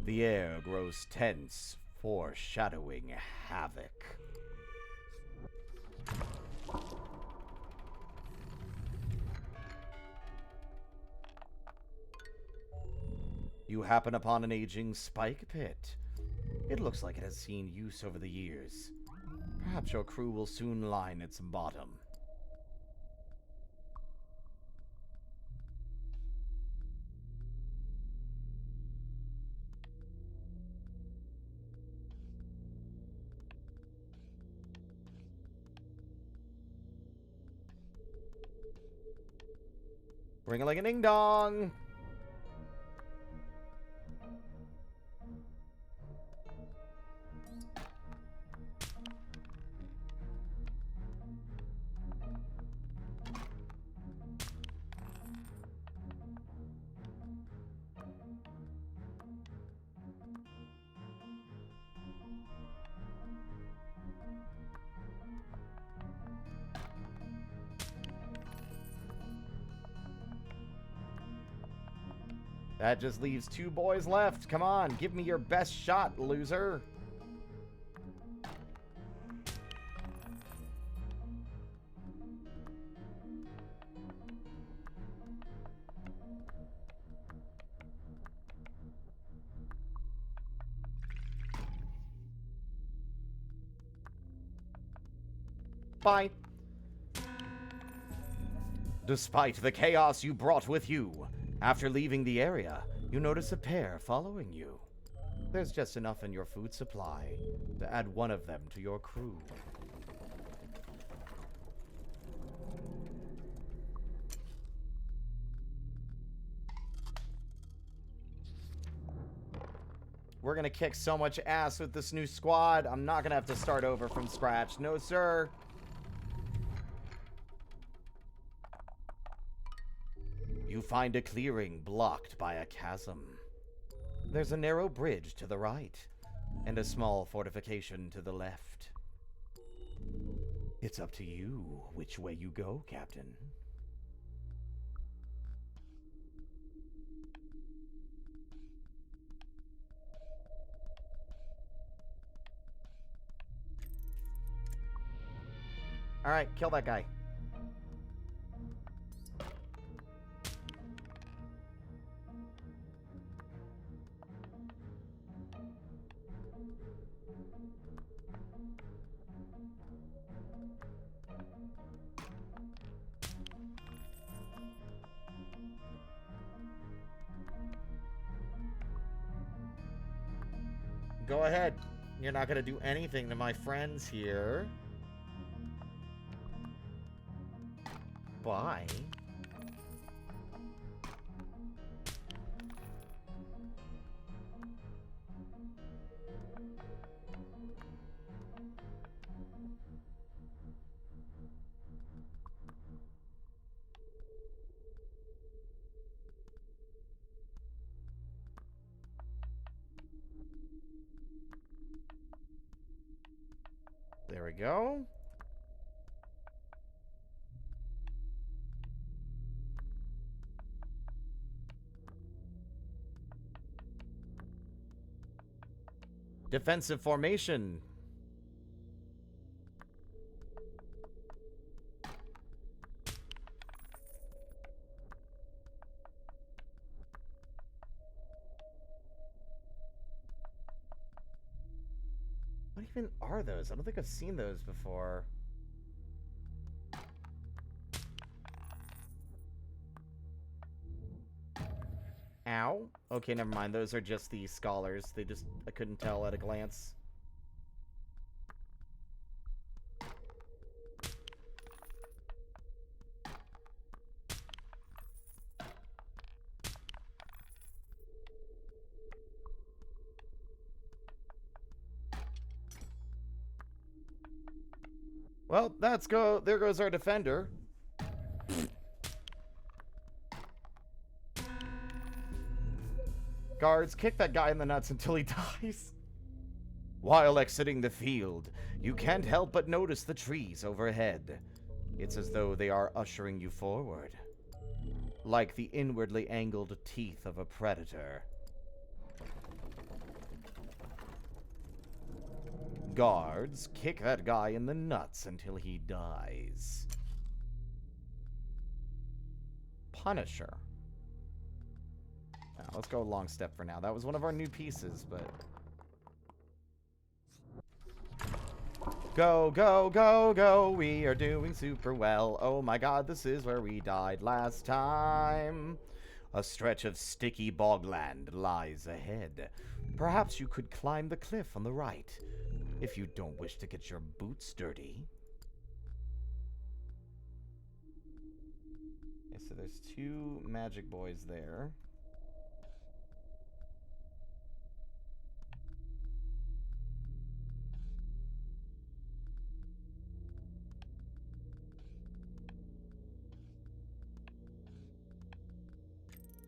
The air grows tense, foreshadowing havoc. You happen upon an aging spike pit. It looks like it has seen use over the years. Perhaps your crew will soon line its bottom. Ring-a-ling-a-ding-dong! That just leaves 2 boys left. Come on, give me your best shot, loser. Bye. Despite the chaos you brought with you, after leaving the area, you notice a pair following you. There's just enough in your food supply to add one of them to your crew. We're gonna kick so much ass with this new squad. I'm not gonna have to start over from scratch. No, sir. You find a clearing blocked by a chasm. There's a narrow bridge to the right, and a small fortification to the left. It's up to you which way you go, Captain. Alright, kill that guy. Go ahead. You're not gonna do anything to my friends here. Bye. There we go. Defensive formation. What even are those? I don't think I've seen those before. Ow. Okay, never mind. Those are just the scholars. I couldn't tell at a glance. Well, there goes our defender. Guards, kick that guy in the nuts until he dies. While exiting the field, you can't help but notice the trees overhead. It's as though they are ushering you forward, like the inwardly angled teeth of a predator. Guards, kick that guy in the nuts until he dies. Punisher. Now, let's go long step for now. That was one of our new pieces, but... Go, go, go, go, we are doing super well. Oh my god, this is where we died last time. A stretch of sticky bogland lies ahead. Perhaps you could climb the cliff on the right, if you don't wish to get your boots dirty. Okay, so there's 2 magic boys there.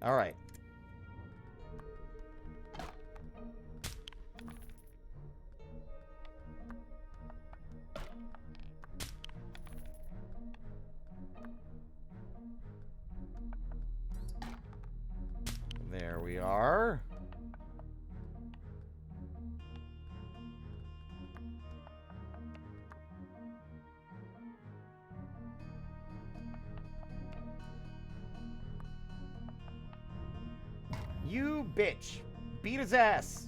All right. There You bitch. Beat his ass.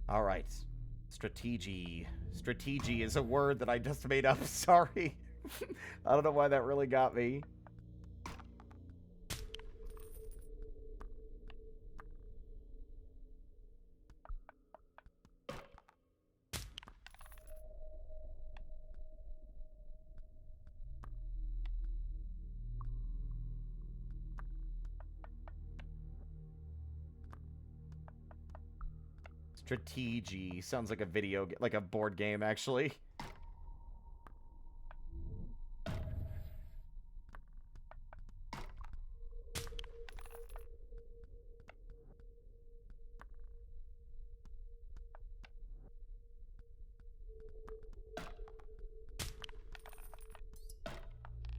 All right. Strategy. Strategy is a word that I just made up. Sorry. I don't know why that really got me. Strategy sounds like a like a board game, actually.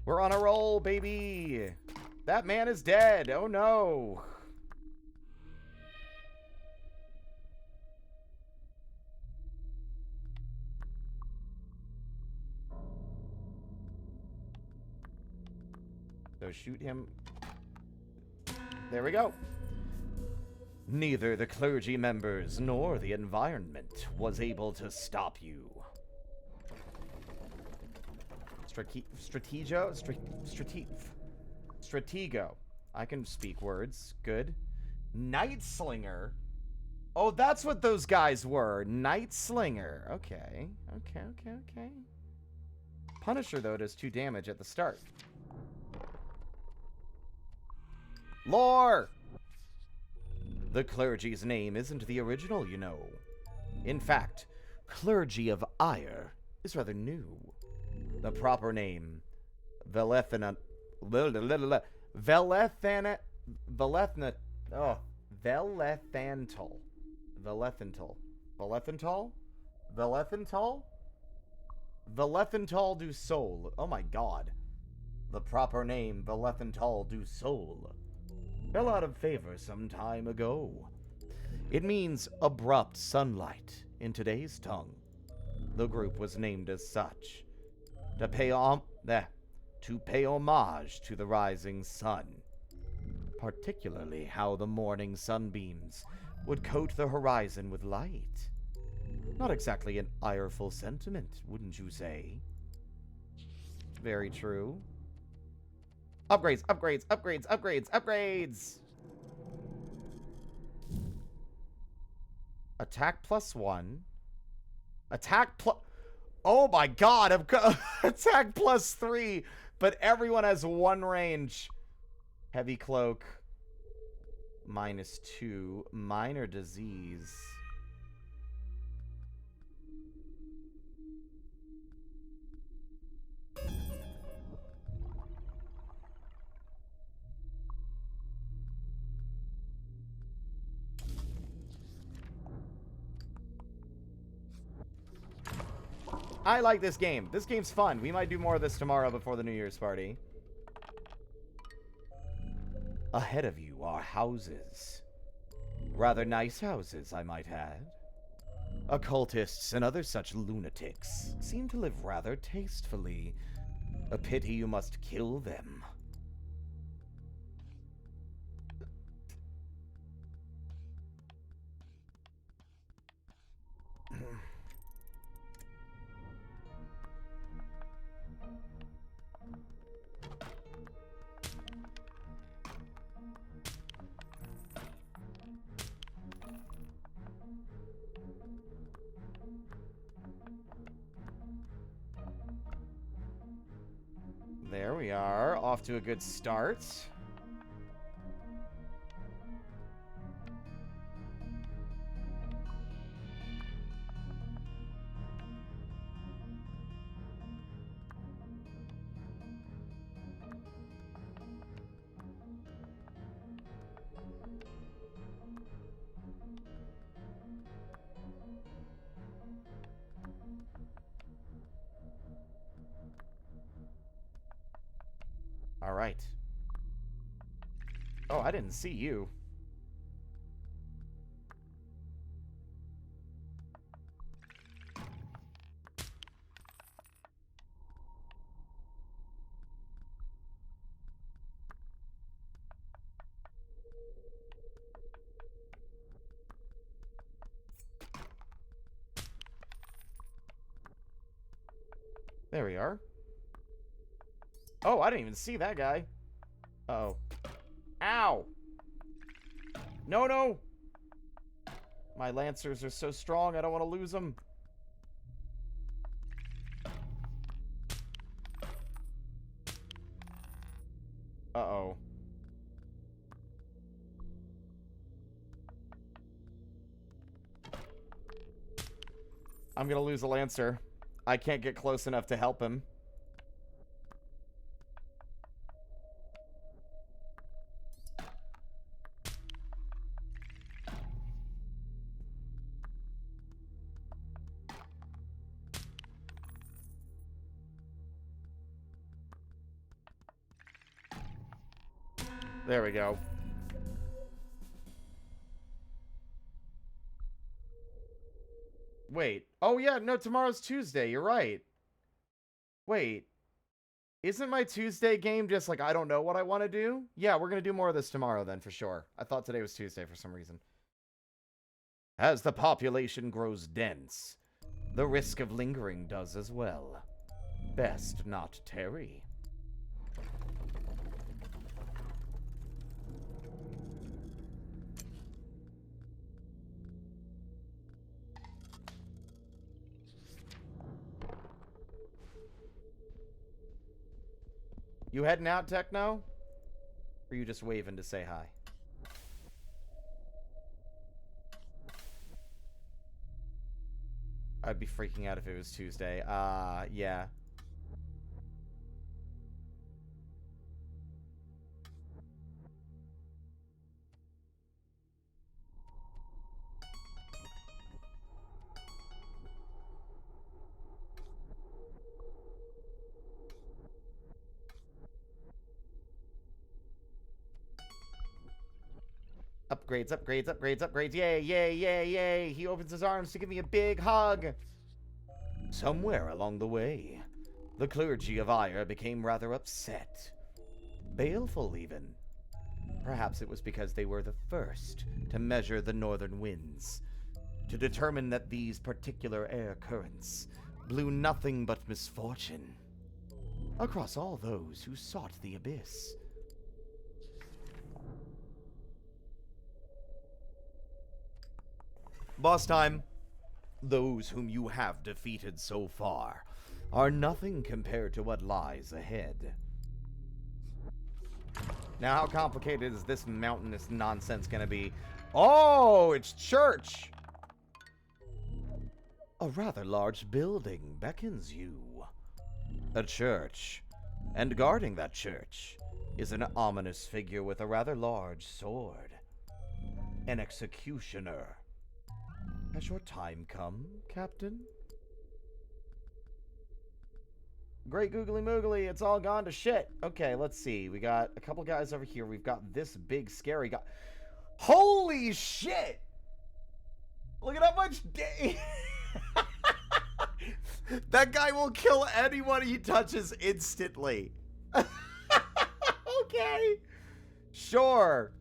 We're on a roll, baby. That man is dead. Oh no. So shoot him. There we go. Neither the clergy members nor the environment was able to stop you. Stratego. I can speak words. Good. Night Slinger. Oh, that's what those guys were. Night Slinger. Okay. Okay. Punisher, though, does 2 damage at the start. Lore! The clergy's name isn't the original, you know. In fact, Clergy of Ire is rather new. The proper name, Velethantal. Velethantal du Sol. Oh my god. The proper name, Velethantal du Sol, fell out of favor some time ago. It means abrupt sunlight in today's tongue. The group was named as such to pay homage to the rising sun, particularly how the morning sunbeams would coat the horizon with light. Not exactly an ireful sentiment, wouldn't you say? Very true. Upgrades. Attack +1. Attack plus... Oh my god, attack +3, but everyone has 1 range. Heavy cloak. -2. Minor disease. I like this game. This game's fun. We might do more of this tomorrow before the New Year's party. Ahead of you are houses. Rather nice houses, I might add. Occultists and other such lunatics seem to live rather tastefully. A pity you must kill them. There we are, off to a good start. All right. Oh, I didn't see you. There we are. Oh, I didn't even see that guy. Uh-oh. Ow! No, no! My lancers are so strong, I don't want to lose them. Uh-oh. I'm gonna lose a lancer. I can't get close enough to help him. There we go. Wait. Oh, yeah, no, tomorrow's Tuesday. You're right. Wait. Isn't my Tuesday game just like, I don't know what I want to do? Yeah, we're going to do more of this tomorrow then, for sure. I thought today was Tuesday for some reason. As the population grows dense, the risk of lingering does as well. Best not tarry. You heading out, Techno? Or are you just waving to say hi? I'd be freaking out if it was Tuesday. Yeah. Upgrades, upgrades, upgrades, upgrades. Yay, yay, yay, yay. He opens his arms to give me a big hug. Somewhere along the way, the clergy of Ire became rather upset. Baleful, even. Perhaps it was because they were the first to measure the northern winds, to determine that these particular air currents blew nothing but misfortune across all those who sought the abyss. Boss time. Those whom you have defeated so far are nothing compared to what lies ahead. Now, how complicated is this mountainous nonsense gonna be? Oh, it's church! A rather large building beckons you. A church. And guarding that church is an ominous figure with a rather large sword. An executioner. Has your time come, Captain? Great googly moogly, it's all gone to shit. Okay, let's see. We got a couple guys over here. We've got this big scary guy. Holy shit! Look at how much that guy will kill anyone he touches instantly. Okay. Sure.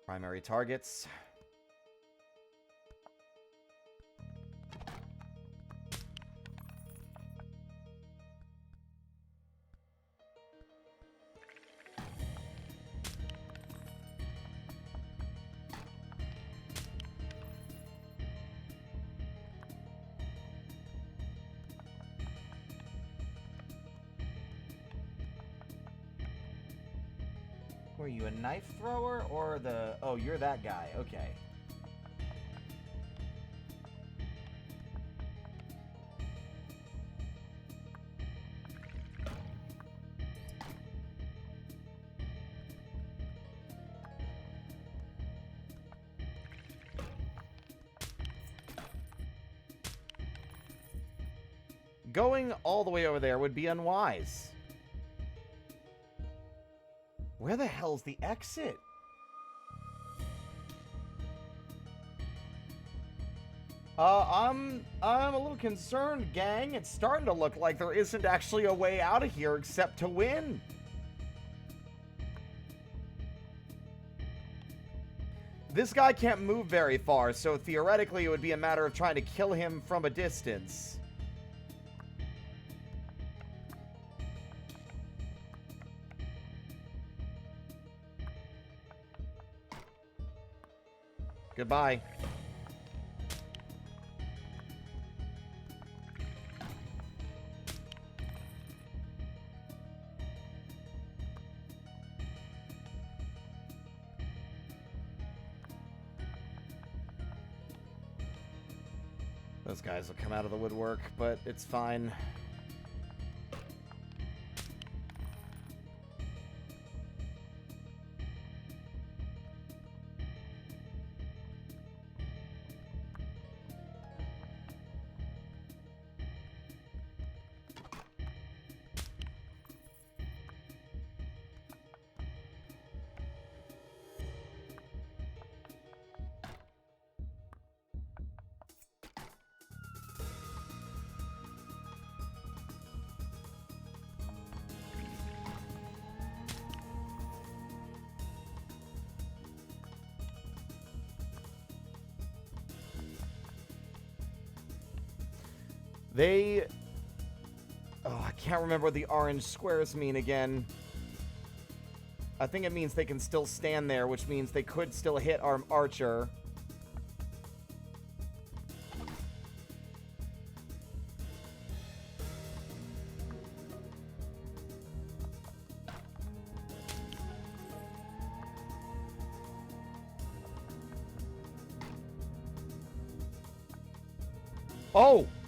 Primary targets. Were you a knife thrower or the... Oh, you're that guy. Okay. going all the way over there would be unwise. Where the hell's the exit? I'm a little concerned, gang. It's starting to look like there isn't actually a way out of here except to win. This guy can't move very far, so theoretically it would be a matter of trying to kill him from a distance. Goodbye. Those guys will come out of the woodwork, but it's fine. Oh, I can't remember what the orange squares mean again. I think it means they can still stand there, which means they could still hit our archer.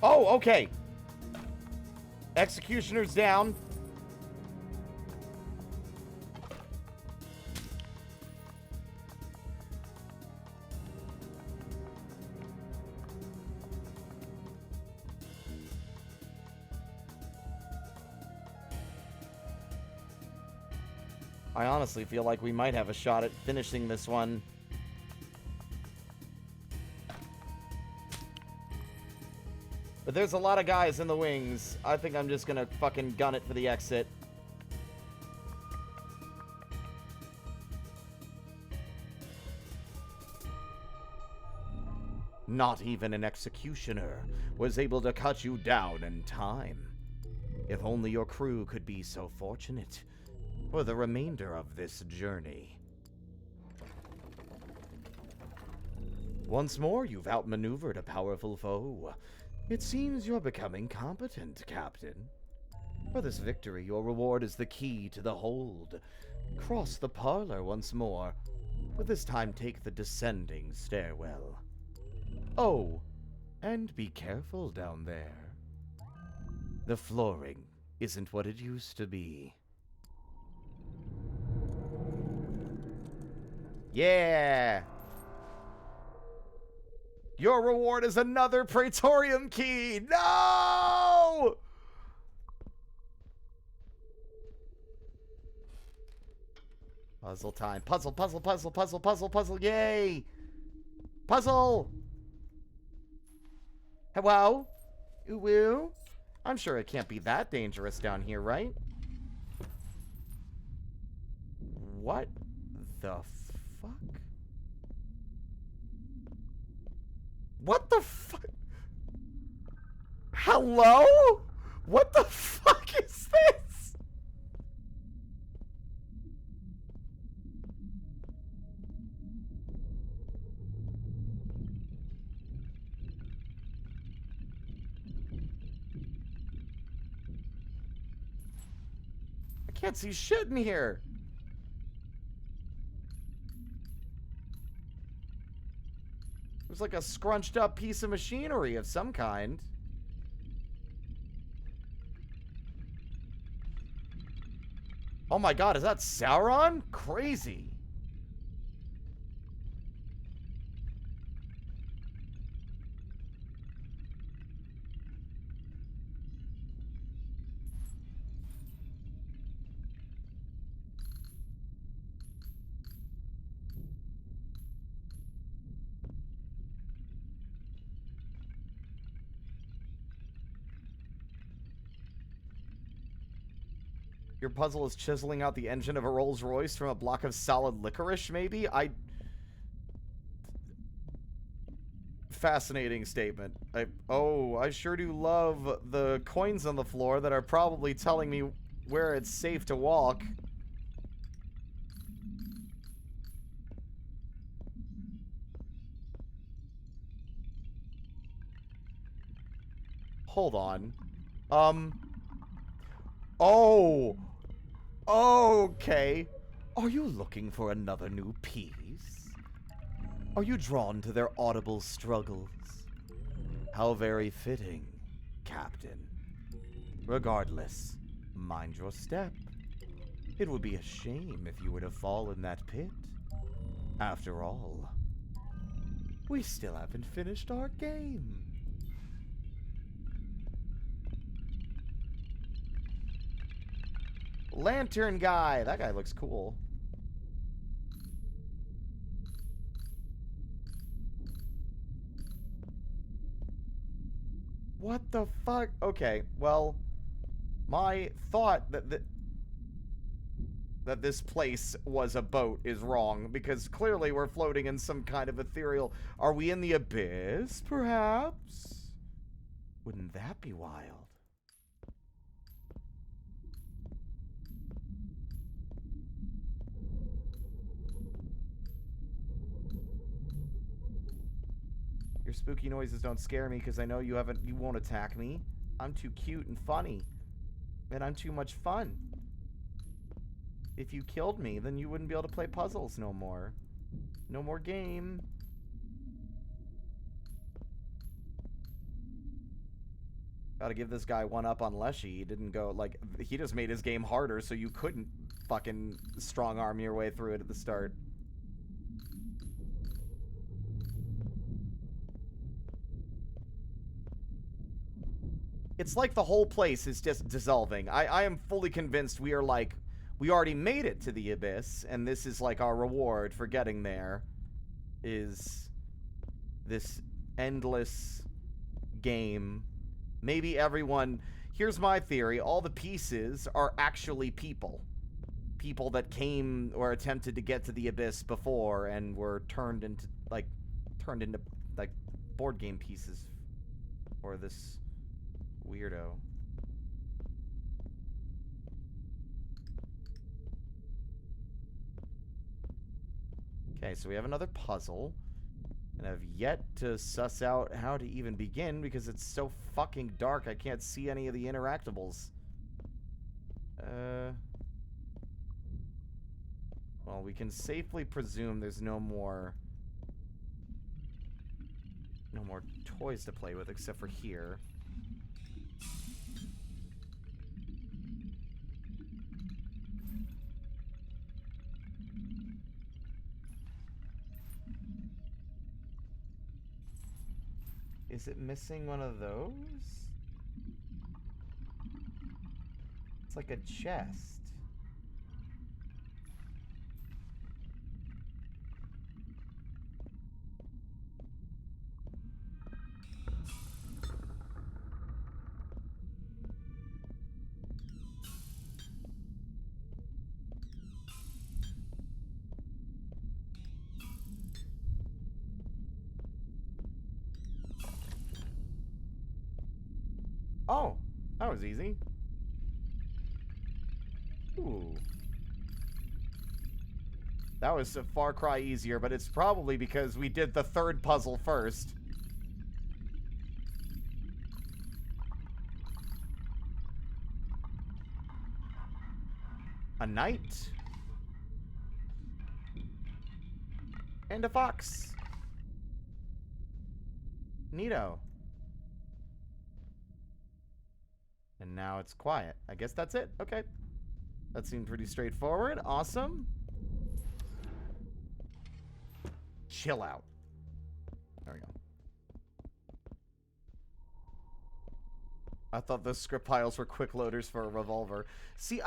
Oh, okay. Executioner's down. I honestly feel like we might have a shot at finishing this one. But there's a lot of guys in the wings. I think I'm just gonna fucking gun it for the exit. Not even an executioner was able to cut you down in time. If only your crew could be so fortunate for the remainder of this journey. Once more, you've outmaneuvered a powerful foe. It seems you're becoming competent, Captain. For this victory, your reward is the key to the hold. Cross the parlor once more, but this time take the descending stairwell. Oh, and be careful down there. The flooring isn't what it used to be. Yeah! Your reward is another Praetorium key! No! Puzzle time. Puzzle, puzzle, puzzle, puzzle, puzzle, puzzle. Yay! Puzzle! Hello? Ooh-woo? I'm sure it can't be that dangerous down here, right? What the fuck? What the fuck? Hello? What the fuck is this? I can't see shit in here. It was like a scrunched up piece of machinery of some kind. Oh my god, is that Sauron? Crazy. Your puzzle is chiseling out the engine of a Rolls Royce from a block of solid licorice, maybe? Fascinating statement. I sure do love the coins on the floor that are probably telling me where it's safe to walk. Hold on. Oh! Okay. Are you looking for another new piece? Are you drawn to their audible struggles? How very fitting, Captain. Regardless, mind your step. It would be a shame if you were to fall in that pit. After all, we still haven't finished our game. Lantern guy. That guy looks cool. What the fuck? Okay, well, my thought that this place was a boat is wrong, because clearly we're floating in some kind of ethereal... Are we in the abyss, perhaps? Wouldn't that be wild? Your spooky noises don't scare me because I know you won't attack me. I'm too cute and funny. And I'm too much fun. If you killed me, then you wouldn't be able to play puzzles no more. No more game. Gotta give this guy one up on Leshy. He didn't go, like, he just made his game harder so you couldn't fucking strong arm your way through it at the start. It's like the whole place is just dissolving. I am fully convinced we are like, we already made it to the abyss, and this is like our reward for getting there, is this endless game. Maybe everyone, here's my theory, all the pieces are actually people. People that came or attempted to get to the abyss before and were turned into board game pieces for this weirdo. Okay, so we have another puzzle. And I've yet to suss out how to even begin because it's so fucking dark I can't see any of the interactables. Well, we can safely presume there's no more toys to play with except for here. Is it missing one of those? It's like a chest. Oh, that was easy. Ooh. That was a far cry easier, but it's probably because we did the third puzzle first. A knight. And a fox. Neato. And now it's quiet. I guess that's it. Okay. That seemed pretty straightforward. Awesome. Chill out. There we go. I thought those script piles were quick loaders for a revolver. See,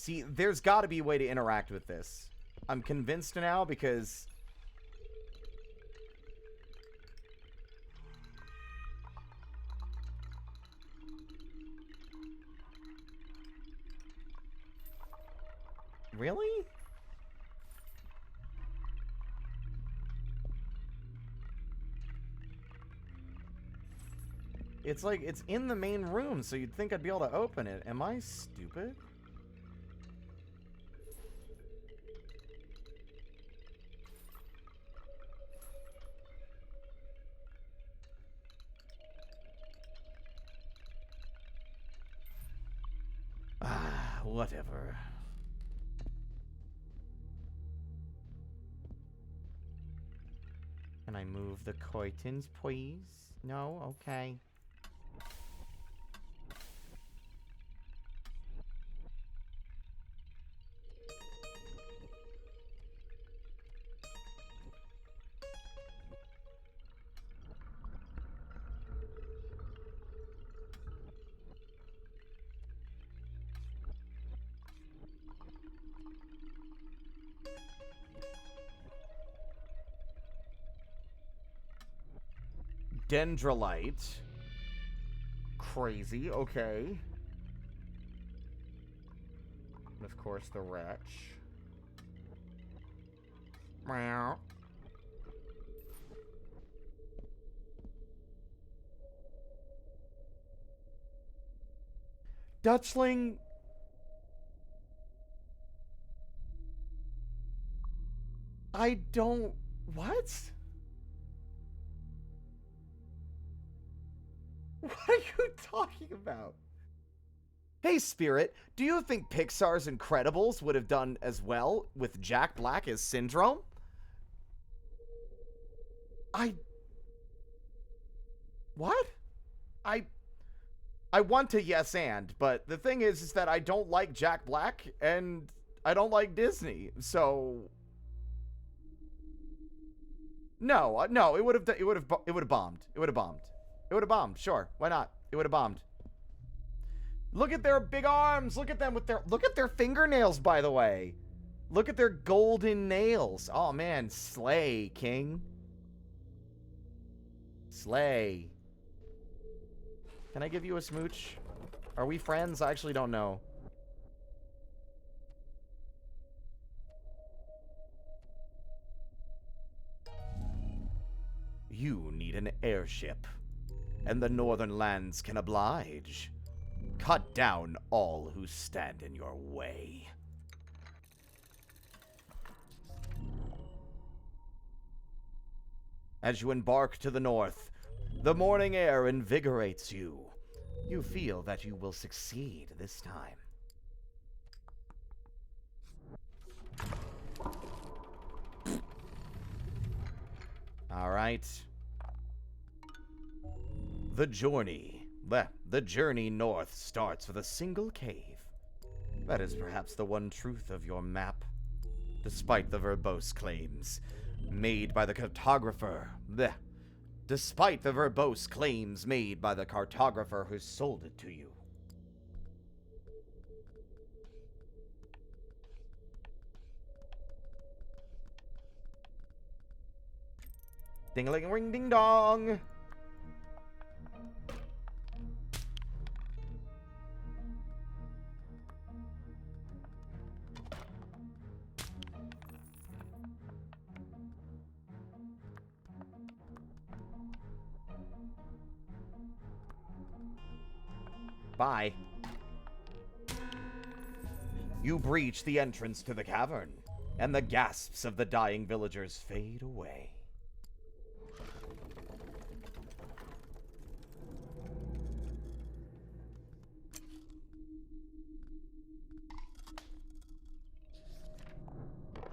See, there's got to be a way to interact with this. I'm convinced now because... Really? It's like, it's in the main room, so you'd think I'd be able to open it. Am I stupid? Ah, whatever. Can I move the curtains, please? No? Okay. Dendrolite. Crazy, okay. And of course, the wretch. Meow. Dutchling. I don't... What? What are you talking about? Hey, Spirit, do you think Pixar's Incredibles would have done as well with Jack Black as Syndrome? What? I want to yes and, but the thing is that I don't like Jack Black and I don't like Disney, so no, it would have bombed. It would have bombed. It would have bombed. Sure, why not? It would have bombed. Look at their big arms. Look at them with look at their fingernails, by the way. Look at their golden nails. Oh man, slay, king. Slay. Can I give you a smooch? Are we friends? I actually don't know. You need an airship, and the northern lands can oblige. Cut down all who stand in your way. As you embark to the north, the morning air invigorates you. You feel that you will succeed this time. All right. The journey north starts with a single cave. That is perhaps the one truth of your map. Despite the verbose claims made by the cartographer. Despite the verbose claims made by the cartographer who sold it to you. Ding-a-ling-ring ding-dong! Bye. You breach the entrance to the cavern, and the gasps of the dying villagers fade away.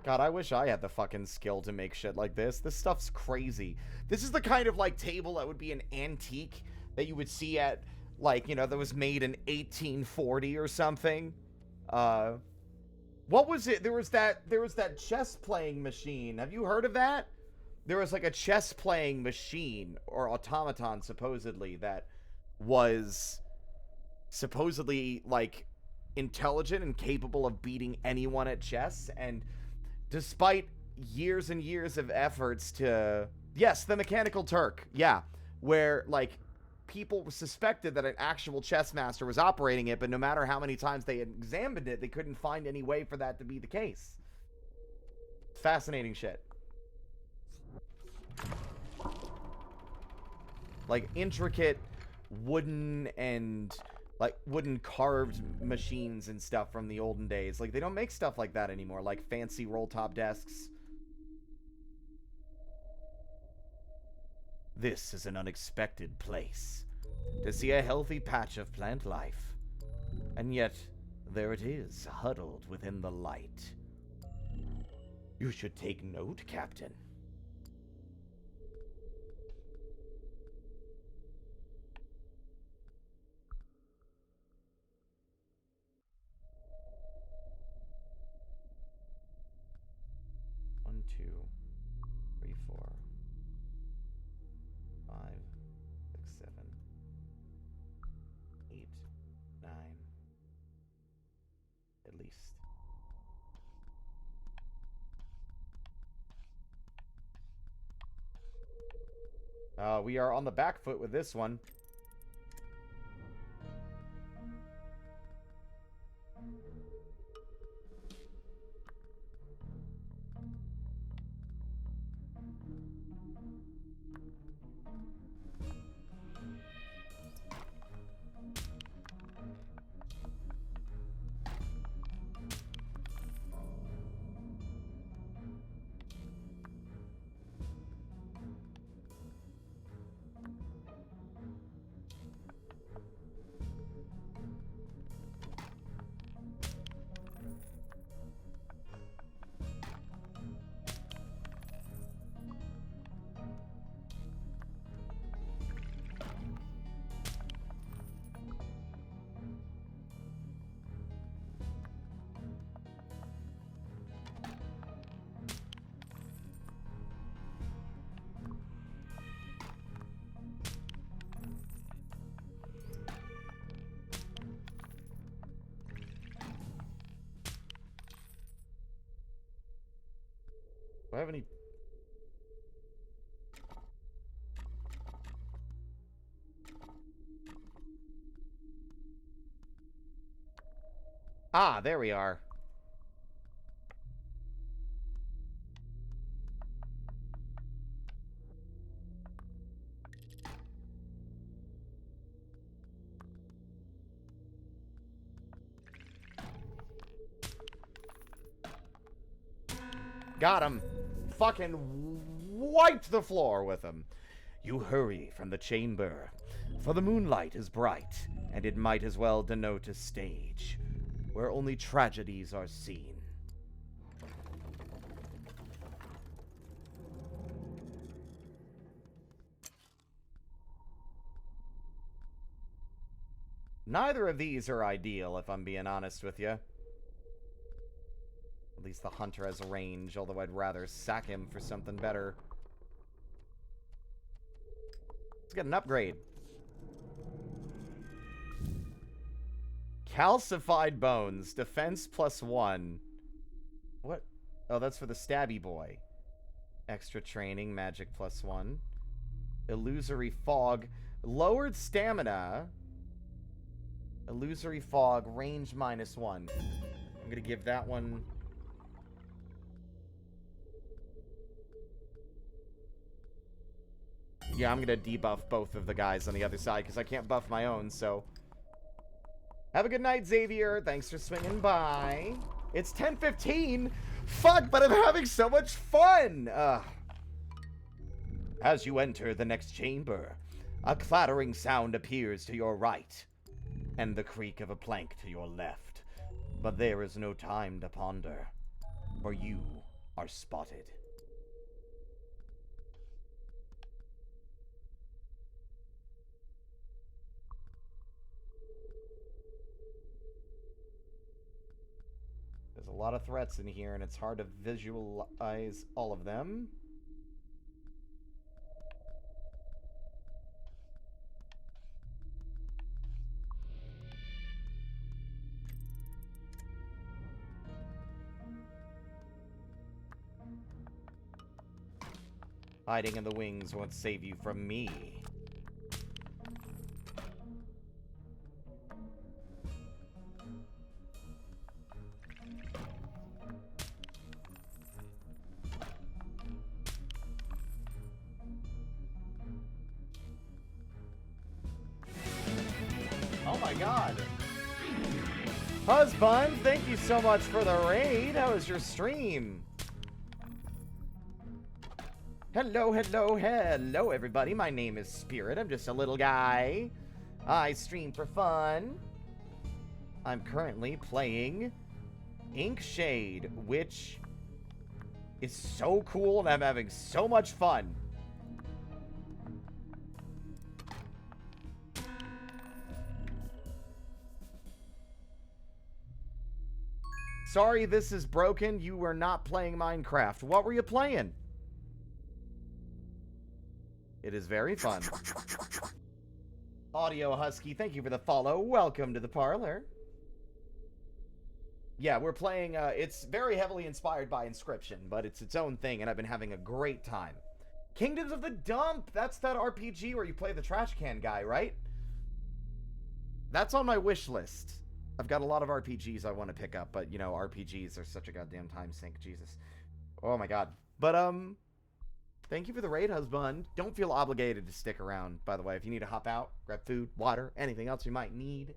God, I wish I had the fucking skill to make shit like this. This stuff's crazy. This is the kind of, like, table that would be an antique that you would see at, like, you know, that was made in 1840 or something. What was it? There was that chess playing machine. Have you heard of that? There was, like, a chess playing machine, or automaton, supposedly, that was supposedly, like, intelligent and capable of beating anyone at chess, and despite years and years of efforts to... Yes, the Mechanical Turk. Yeah. Where, like, people suspected that an actual chess master was operating it, but no matter how many times they had examined it, they couldn't find any way for that to be the case. Fascinating shit. Like, intricate wooden and, like, wooden carved machines and stuff from the olden days. Like, they don't make stuff like that anymore, like fancy roll-top desks. This is an unexpected place to see a healthy patch of plant life. And yet, there it is, huddled within the light. You should take note, Captain. One, two, three, 4, 5, 6, 7, 8, 9. At least. We are on the back foot with this one. Do I have any... Ah, there we are. Got him. Fucking wiped the floor with him. You hurry from the chamber, for the moonlight is bright, and it might as well denote a stage where only tragedies are seen. Neither of these are ideal, if I'm being honest with you. At least the hunter has range, although I'd rather sack him for something better. Let's get an upgrade. Calcified bones. Defense +1. What? Oh, that's for the stabby boy. Extra training. Magic +1. Illusory fog. Lowered stamina. Illusory fog. Range -1. I'm going to give that one... Yeah, I'm going to debuff both of the guys on the other side because I can't buff my own, so... Have a good night, Xavier. Thanks for swinging by. It's 10:15. Fuck, but I'm having so much fun. As you enter the next chamber, a clattering sound appears to your right, and the creak of a plank to your left. But there is no time to ponder, for you are spotted. There's a lot of threats in here, and it's hard to visualize all of them. Hiding in the wings won't save you from me. my god. Husband, thank you so much for the raid. How was your stream? Hello, hello, hello, everybody. My name is Spirit. I'm just a little guy. I stream for fun. I'm currently playing Inkshade, which is so cool, and I'm having so much fun. Sorry this is broken. You were not playing Minecraft. What were you playing? It is very fun. Audio Husky, thank you for the follow. Welcome to the parlor. Yeah, we're playing, it's very heavily inspired by Inscription, but it's its own thing, and I've been having a great time. Kingdoms of the Dump! That's that RPG where you play the trash can guy, right? That's on my wish list. I've got a lot of RPGs I want to pick up, but, you know, RPGs are such a goddamn time sink, Jesus. Oh my god. But, thank you for the raid, husband. Don't feel obligated to stick around, by the way. If you need to hop out, grab food, water, anything else you might need,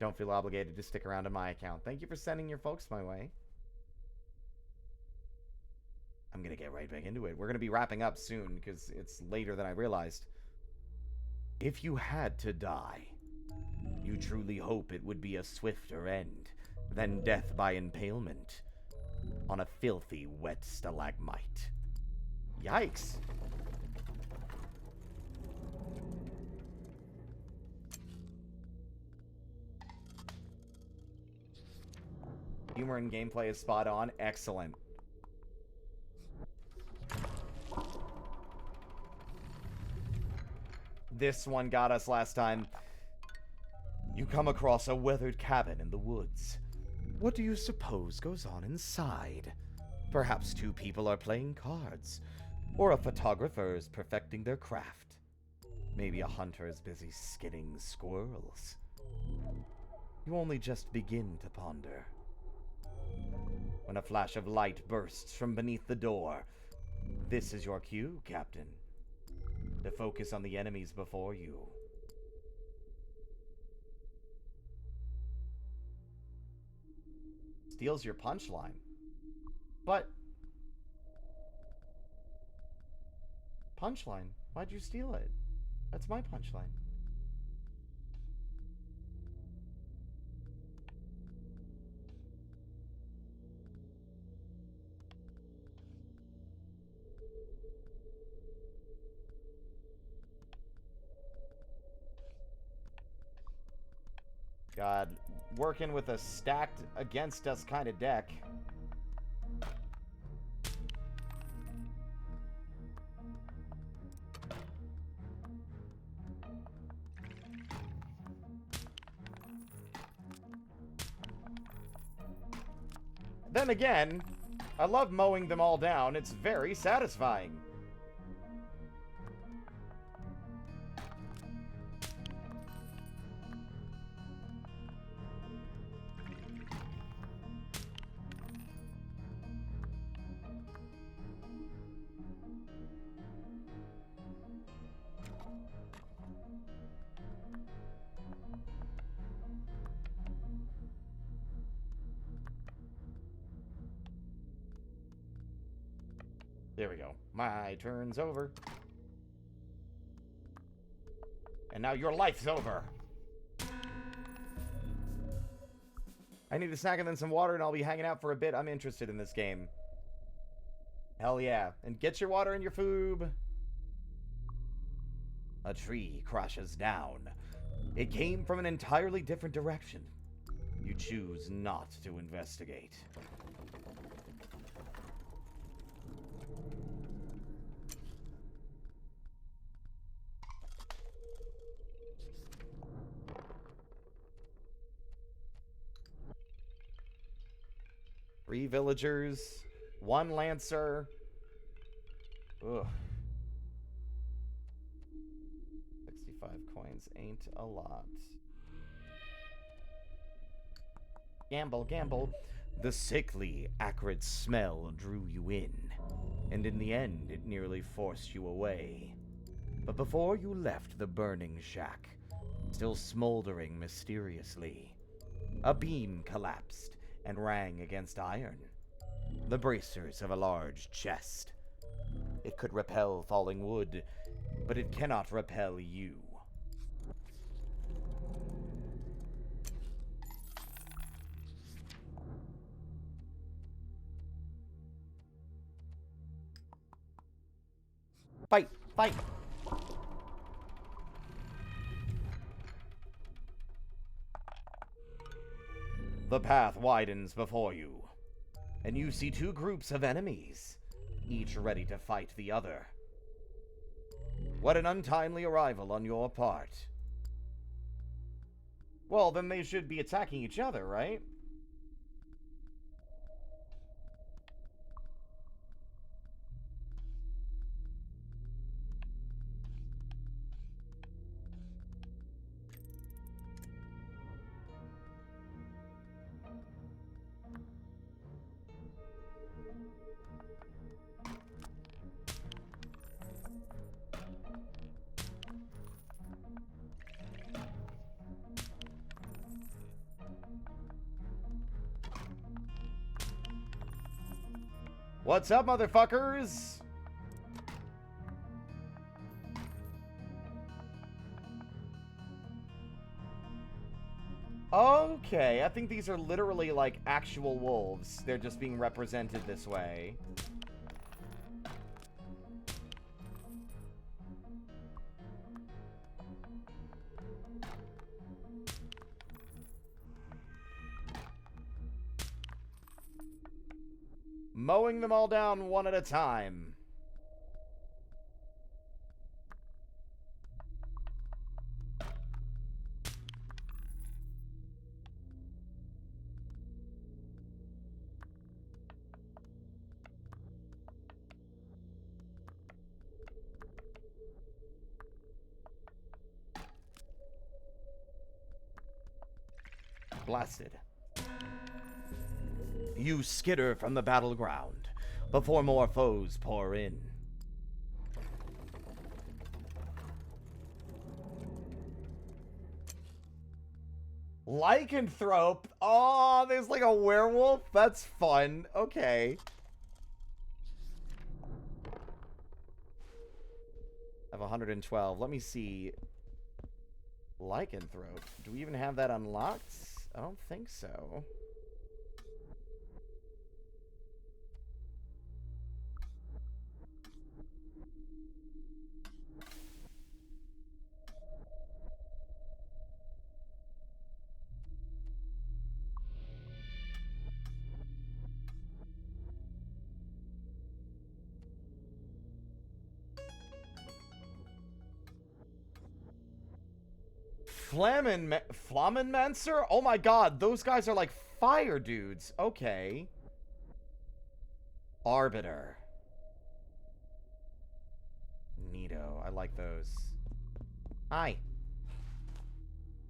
don't feel obligated to stick around on my account. Thank you for sending your folks my way. I'm gonna get right back into it. We're gonna be wrapping up soon, because it's later than I realized. If you had to die, you truly hope it would be a swifter end than death by impalement on a filthy, wet stalagmite. Yikes. Humor and gameplay is spot on. Excellent. This one got us last time. You come across a weathered cabin in the woods. What do you suppose goes on inside? Perhaps two people are playing cards, or a photographer is perfecting their craft. Maybe a hunter is busy skinning squirrels. You only just begin to ponder when a flash of light bursts from beneath the door. This is your cue, Captain, to focus on the enemies before you. Steals your punchline. But punchline? Why'd you steal it? That's my punchline. God, working with a stacked against us kind of deck. Then again, I love mowing them all down. It's very satisfying. There we go. My turn's over. And now your life's over. I need a snack and then some water, and I'll be hanging out for a bit. I'm interested in this game. Hell yeah. And get your water and your food. A tree crashes down. It came from an entirely different direction. You choose not to investigate. Three villagers, one lancer. Ugh. 65 coins ain't a lot. Gamble, gamble. The sickly, acrid smell drew you in, and in the end it nearly forced you away. But before you left the burning shack, still smoldering mysteriously. A beam collapsed and rang against iron. The bracers of a large chest. It could repel falling wood, but it cannot repel you. Fight! Fight! The path widens before you, and you see two groups of enemies, each ready to fight the other. What an untimely arrival on your part. Well, then they should be attacking each other, right? What's up, motherfuckers? Okay, I think these are literally like actual wolves. They're just being represented this way. Mowing them all down one at a time. Blasted. You skitter from the battleground before more foes pour in. Lycanthrope? Oh, there's like a werewolf? That's fun. Okay. I have 112. Let me see. Lycanthrope. Do we even have that unlocked? I don't think so. Flammenmancer? Oh my god, those guys are like fire dudes. Okay. Arbiter. Neato. I like those. Hi.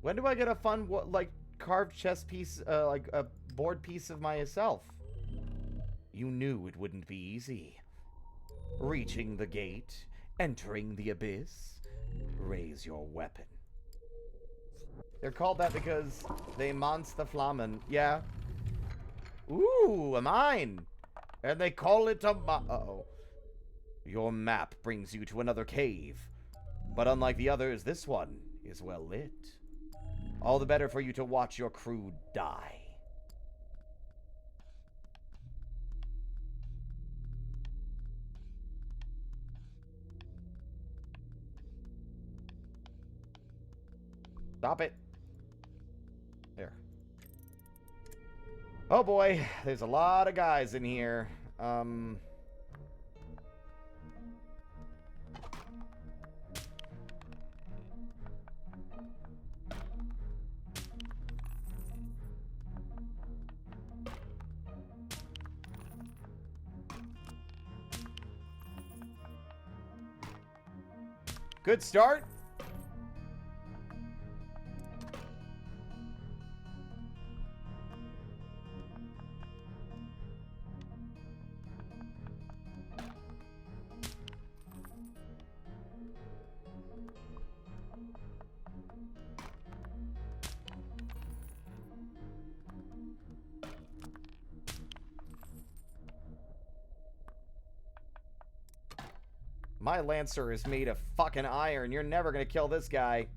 When do I get a fun, like, carved chess piece, like, a board piece of myself? You knew it wouldn't be easy. Reaching the gate, entering the abyss, raise your weapon. They're called that because they monster flammen. Yeah. Ooh, a mine. And they call it a uh-oh. Your map brings you to another cave. But unlike the others, this one is well lit. All the better for you to watch your crew die. Stop it. There. Oh boy, there's a lot of guys in here. Good start. My Lancer is made of fucking iron. You're never gonna kill this guy.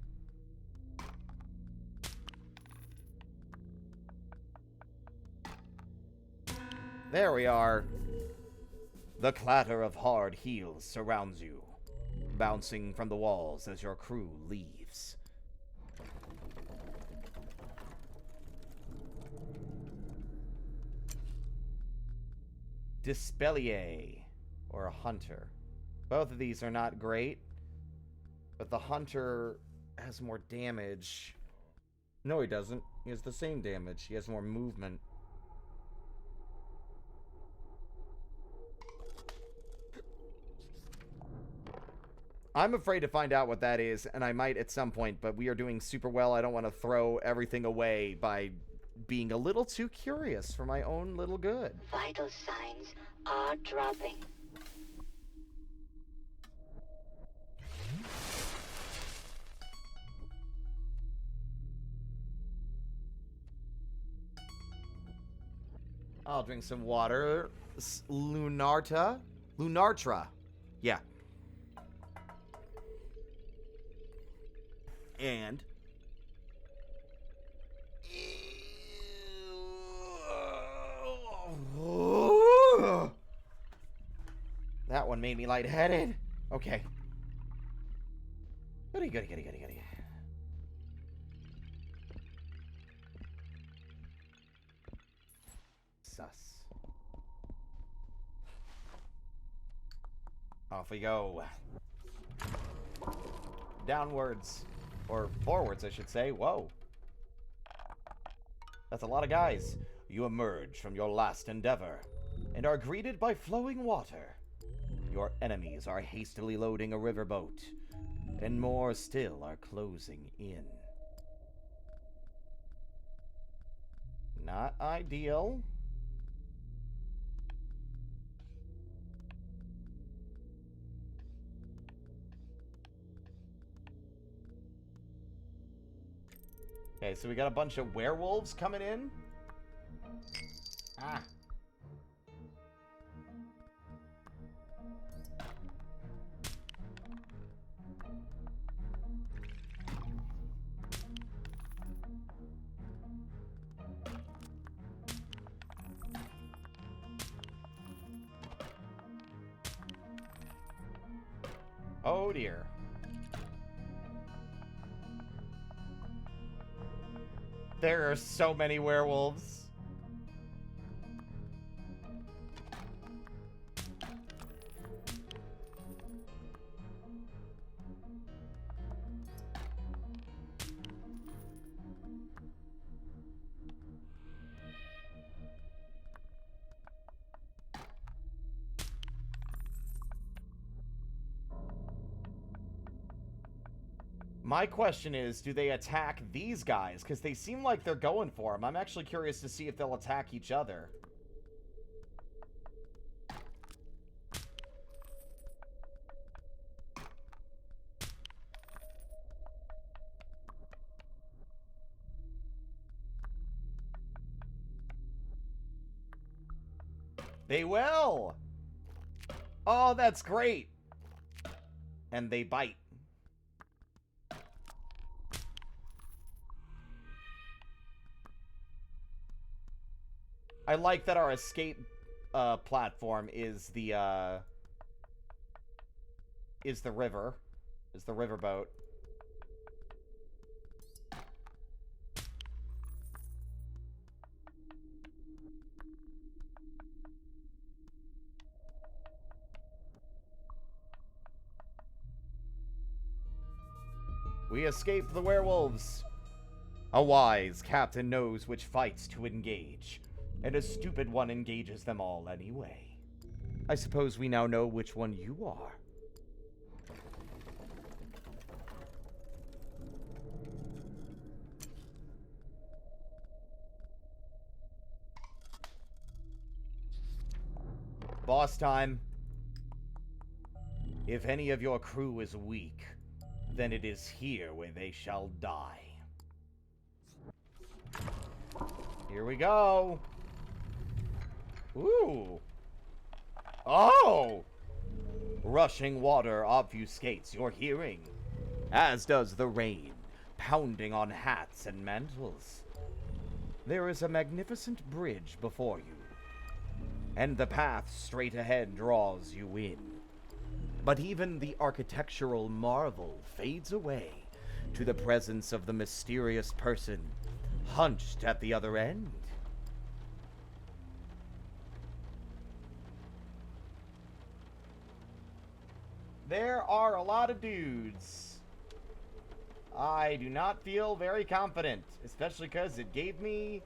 There we are. The clatter of hard heels surrounds you, bouncing from the walls as your crew leaves. Dispellier, or a hunter. Both of these are not great, but the hunter has more damage. No, he doesn't. He has the same damage. He has more movement. I'm afraid to find out what that is, and I might at some point, but we are doing super well. I don't want to throw everything away by being a little too curious for my own little good. Vital signs are dropping. I'll drink some water. Lunartra? Yeah. And that one made me lightheaded. Okay. Goody. Sus. Off we go. Downwards. Or forwards, I should say. Whoa. That's a lot of guys. You emerge from your last endeavor and are greeted by flowing water. Your enemies are hastily loading a riverboat, and more still are closing in. Not ideal. Okay, so we got a bunch of werewolves coming in. Ah. Oh dear. There are so many werewolves. My question is, do they attack these guys? Because they seem like they're going for them. I'm actually curious to see if they'll attack each other. They will! Oh, that's great! And they bite. I like that our escape platform is the river. Is the riverboat. We escaped the werewolves. A wise captain knows which fights to engage, and a stupid one engages them all anyway. I suppose we now know which one you are. Boss time. If any of your crew is weak, then it is here where they shall die. Here we go. Ooh. Oh! Rushing water obfuscates your hearing, as does the rain pounding on hats and mantles. There is a magnificent bridge before you, and the path straight ahead draws you in. But even the architectural marvel fades away to the presence of the mysterious person hunched at the other end. There are a lot of dudes. I do not feel very confident, especially because it gave me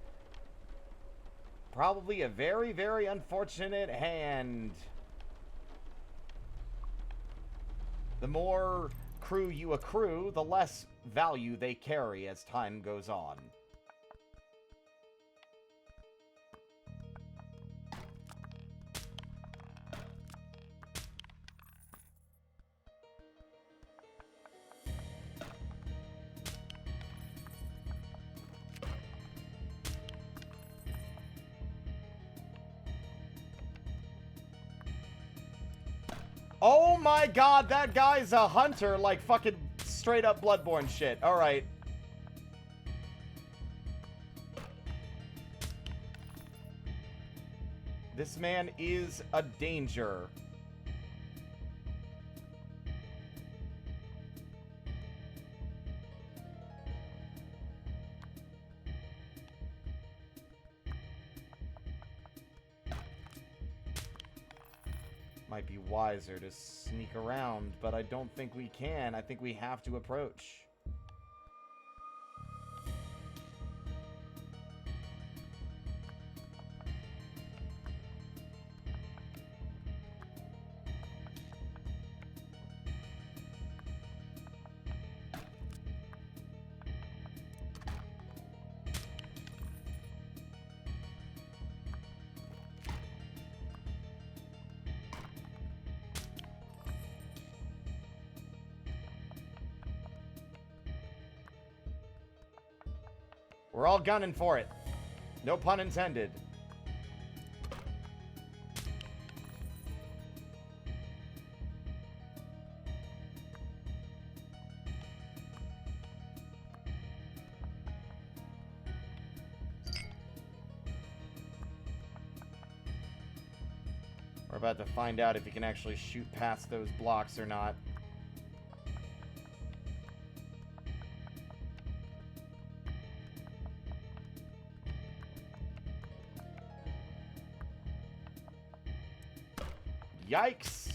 probably a very, very unfortunate hand. The more crew you accrue, the less value they carry as time goes on. Oh my god, that guy's a hunter, like fucking straight up Bloodborne shit. Alright. This man is a danger. Might be wiser to sneak around, but I don't think we can. I think we have to approach. We're all gunning for it. No pun intended. We're about to find out if he can actually shoot past those blocks or not. Yikes!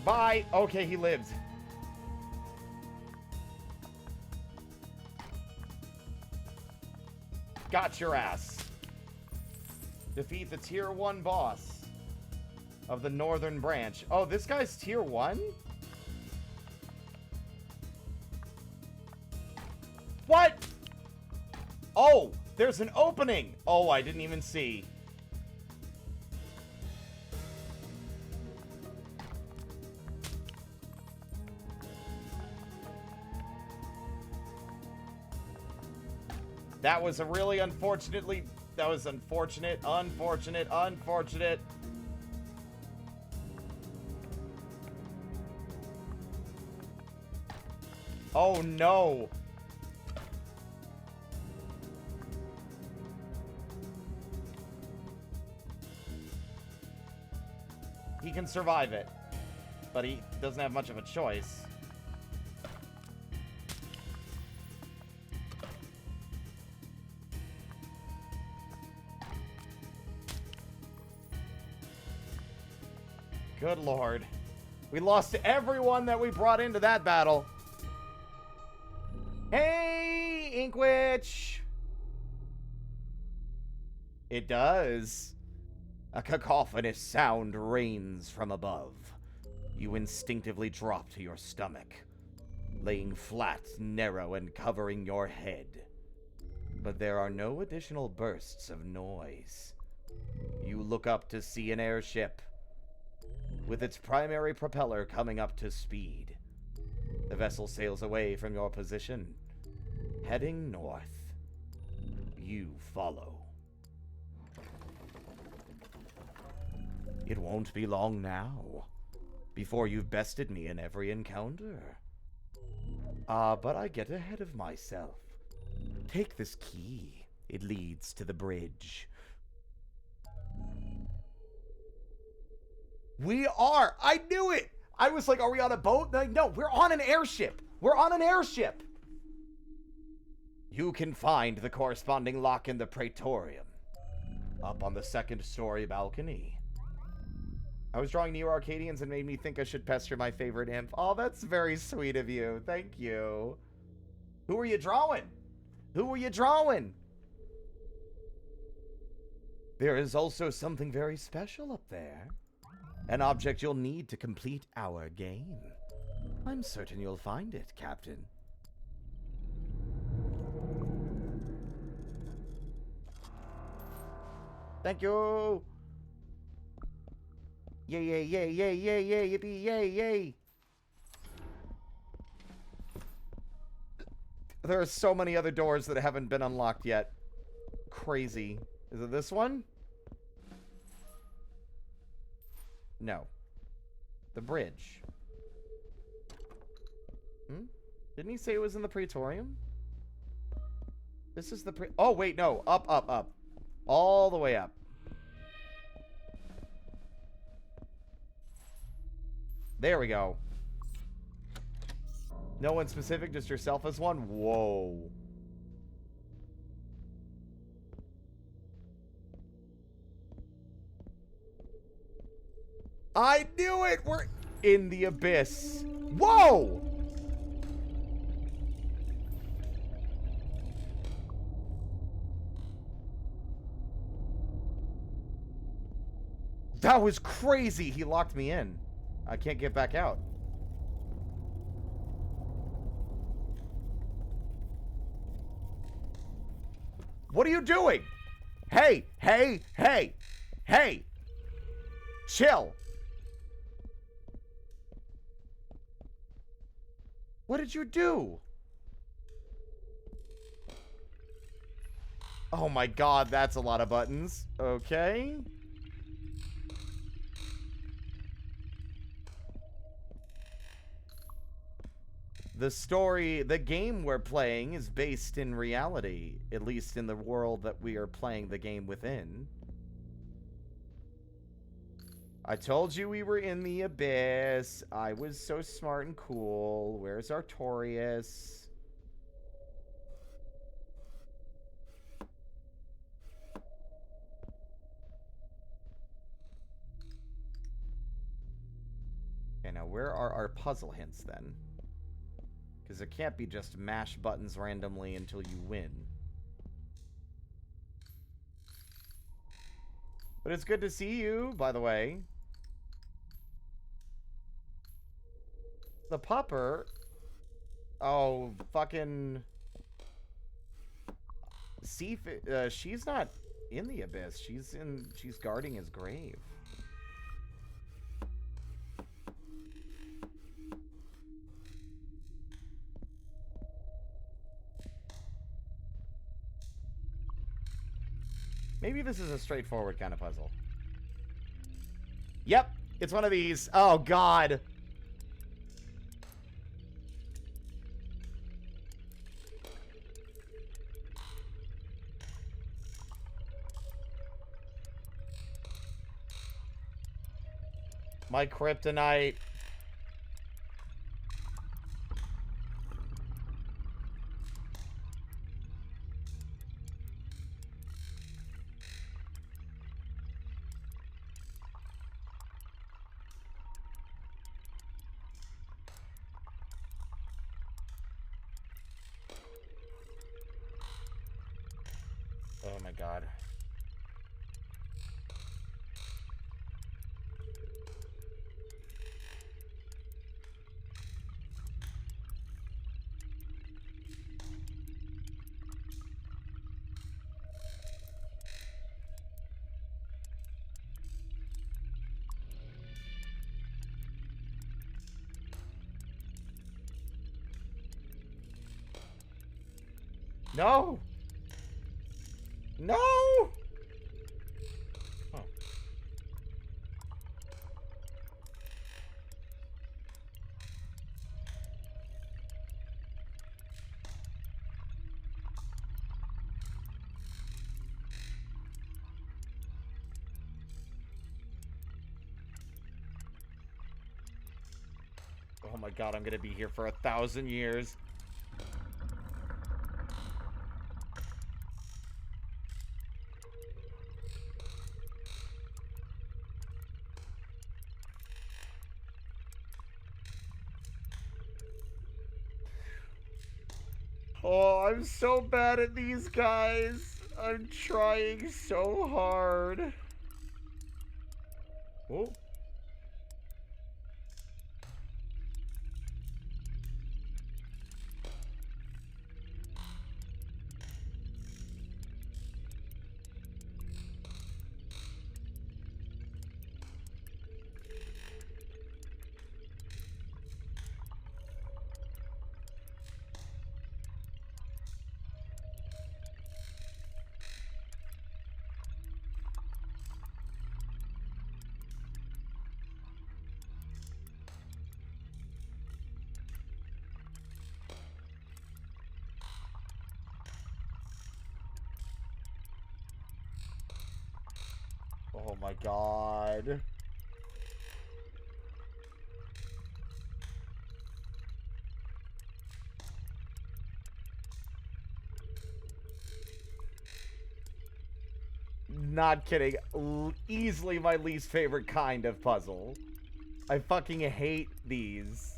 Bye! Okay, he lives. Got your ass. Defeat the tier 1 boss of the northern branch. Oh, this guy's tier 1? What? Oh, there's an opening. Oh, I didn't even see. That was a really unfortunately... That was unfortunate, unfortunate, unfortunate. Oh no! He can survive it, but he doesn't have much of a choice. Good lord. We lost everyone that we brought into that battle. Hey, Inkwitch! It does. A cacophonous sound rains from above. You instinctively drop to your stomach, laying flat, narrow, and covering your head. But there are no additional bursts of noise. You look up to see an airship. with its primary propeller coming up to speed. The vessel sails away from your position, heading north. You follow. It won't be long now before you've bested me in every encounter. But I get ahead of myself. Take this key. It leads to the bridge. We are! I knew it! I was like, are we on a boat? Like, no, we're on an airship! We're on an airship! You can find the corresponding lock in the Praetorium, up on the second-story balcony. I was drawing Neo-Arcadians and made me think I should pester my favorite imp. Oh, that's very sweet of you. Thank you. Who are you drawing? Who are you drawing? There is also something very special up there. An object you'll need to complete our game. I'm certain you'll find it, Captain. Thank you! Yay, yay, yay, yay, yay, yay, yippee, yay, yay! There are so many other doors that haven't been unlocked yet. Crazy. Is it this one? No. The bridge. Didn't he say it was in the Praetorium? This is the oh, wait, no. Up, up, up. All the way up. There we go. No one specific, just yourself as one? Whoa. I knew it! We're in the abyss. Whoa! That was crazy. He locked me in. I can't get back out. What are you doing? Hey, hey, hey, hey. Chill. What did you do? Oh my god, that's a lot of buttons. Okay. The story, the game we're playing is based in reality, at least in the world that we are playing the game within. I told you we were in the abyss. I was so smart and cool. Where's Artorias? Okay, now where are our puzzle hints then? Because it can't be just mash buttons randomly until you win. But it's good to see you, by the way. The pupper. Oh, fucking. She's not in the abyss. She's guarding his grave. Maybe this is a straightforward kind of puzzle. Yep, it's one of these. Oh, God. My kryptonite. Oh my God. No! No! Oh. Oh my god, I'm gonna be here for 1,000 years. Oh, I'm so bad at these guys. I'm trying so hard. Oh. Oh my god. Not kidding. Easily my least favorite kind of puzzle. I fucking hate these.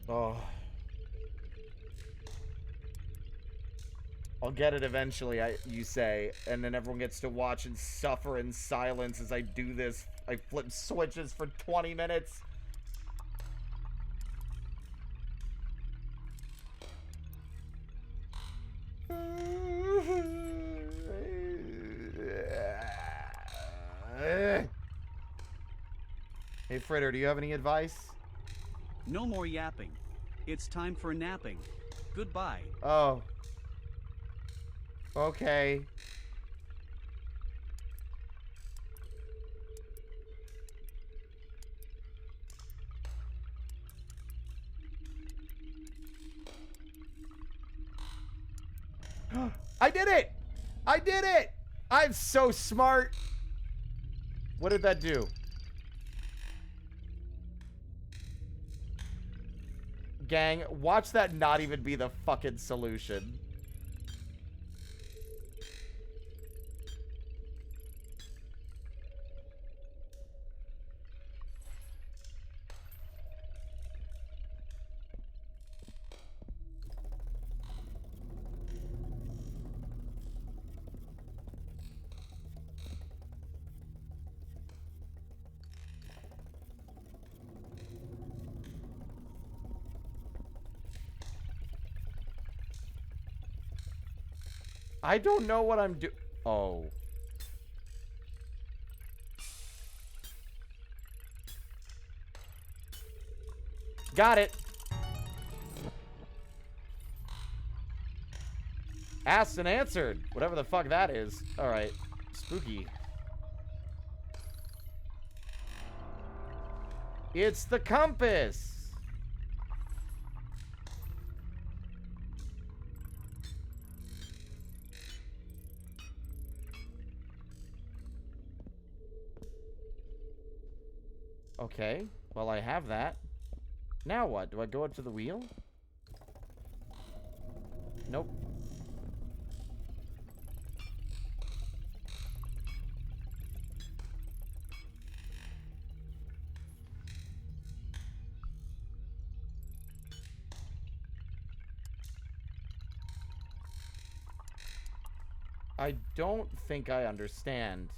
Oh. I'll get it eventually, you say, and then everyone gets to watch and suffer in silence as I do this. I flip switches for 20 minutes. Hey, Fritter, do you have any advice? No more yapping. It's time for napping. Goodbye. Oh. Okay. I did it! I did it! I'm so smart. What did that do? Gang, watch that not even be the fucking solution. I don't know what I'm doing. Oh. Got it. Asked and answered. Whatever the fuck that is. Alright. Spooky. It's the compass. Okay. Well, I have that. Now what? Do I go up to the wheel? Nope. I don't think I understand.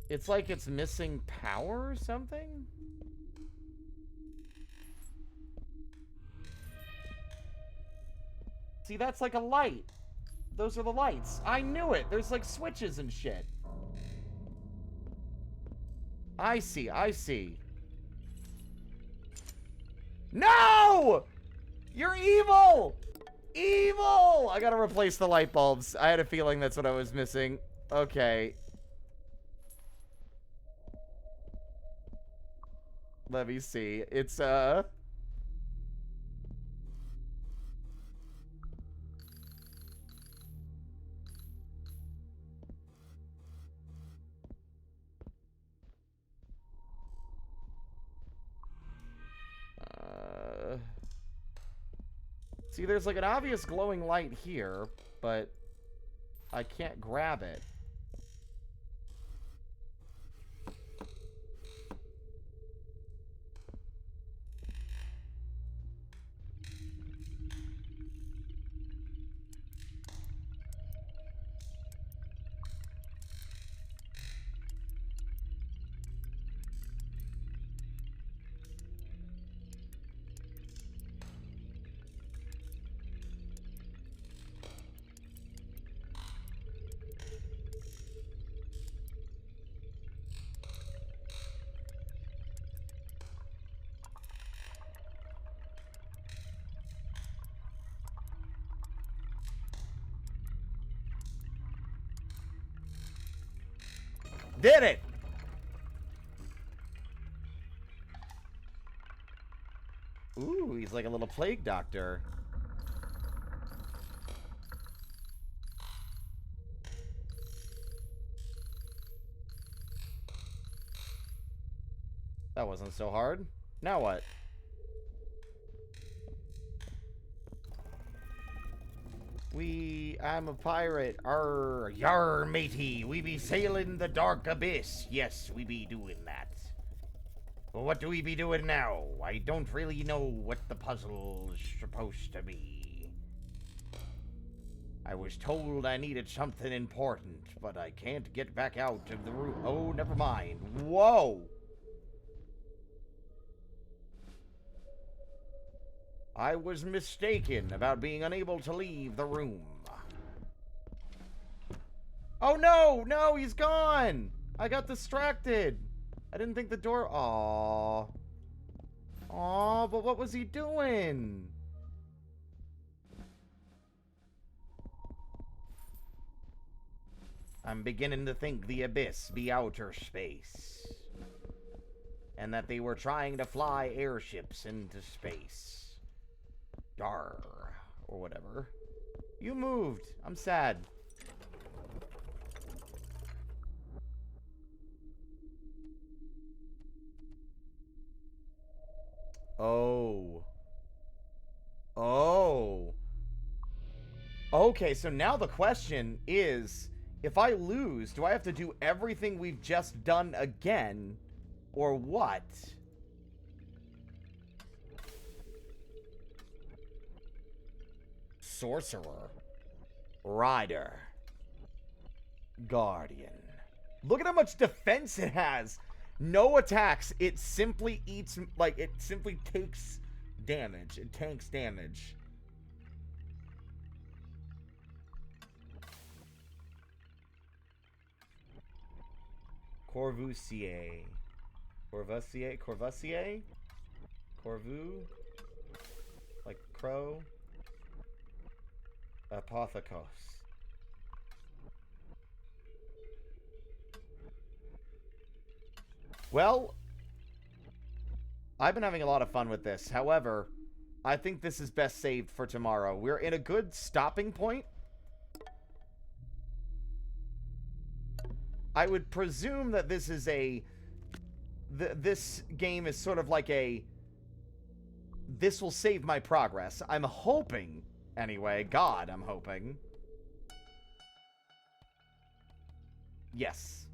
It's like it's missing power or something? See, that's like a light. Those are the lights. I knew it. There's like switches and shit. I see, I see. No! You're evil! Evil! I gotta replace the light bulbs. I had a feeling that's what I was missing. Okay. Let me see. It's, see, there's like an obvious glowing light here, but I can't grab it. Did it! Ooh, he's like a little plague doctor. That wasn't so hard. Now what? I'm a pirate. Arr, yar, matey. We be sailing the dark abyss. Yes, we be doing that. But what do we be doing now? I don't really know what the puzzle's supposed to be. I was told I needed something important, but I can't get back out of the room. Oh, never mind. Whoa! I was mistaken about being unable to leave the room. Oh no! No, he's gone! I got distracted. I didn't think the door... Aww. Aww, but what was he doing? I'm beginning to think the abyss be outer space. And that they were trying to fly airships into space. Dar, or whatever. You moved. I'm sad. Oh. Oh. Okay, so now the question is, if I lose, do I have to do everything we've just done again, or what? Sorcerer. Rider. Guardian. Look at how much defense it has. No attacks. It simply eats, like, it simply takes damage. It tanks damage. Corvusier. Corvusier? Corvusier? Corvu? Like crow? Apothecos. Well, I've been having a lot of fun with this. However, I think this is best saved for tomorrow. We're in a good stopping point. I would presume that this is a... this game is sort of like a... This will save my progress. I'm hoping... Anyway, God, I'm hoping. Yes.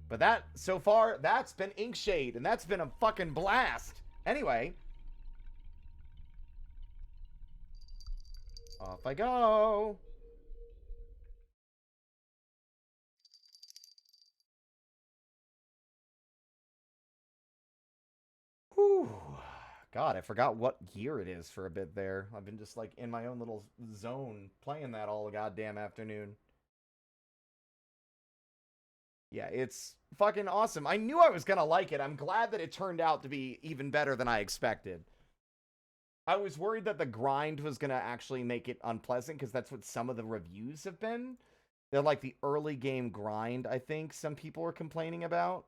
But that, so far, that's been Inkshade, and that's been a fucking blast. Anyway. Off I go. God, I forgot what year it is for a bit there. I've been just like in my own little zone playing that all goddamn afternoon. Yeah, it's fucking awesome. I knew I was gonna like it. I'm glad that it turned out to be even better than I expected. I was worried that the grind was gonna actually make it unpleasant, because that's what some of the reviews have been. They're like the early game grind, I think some people are complaining about.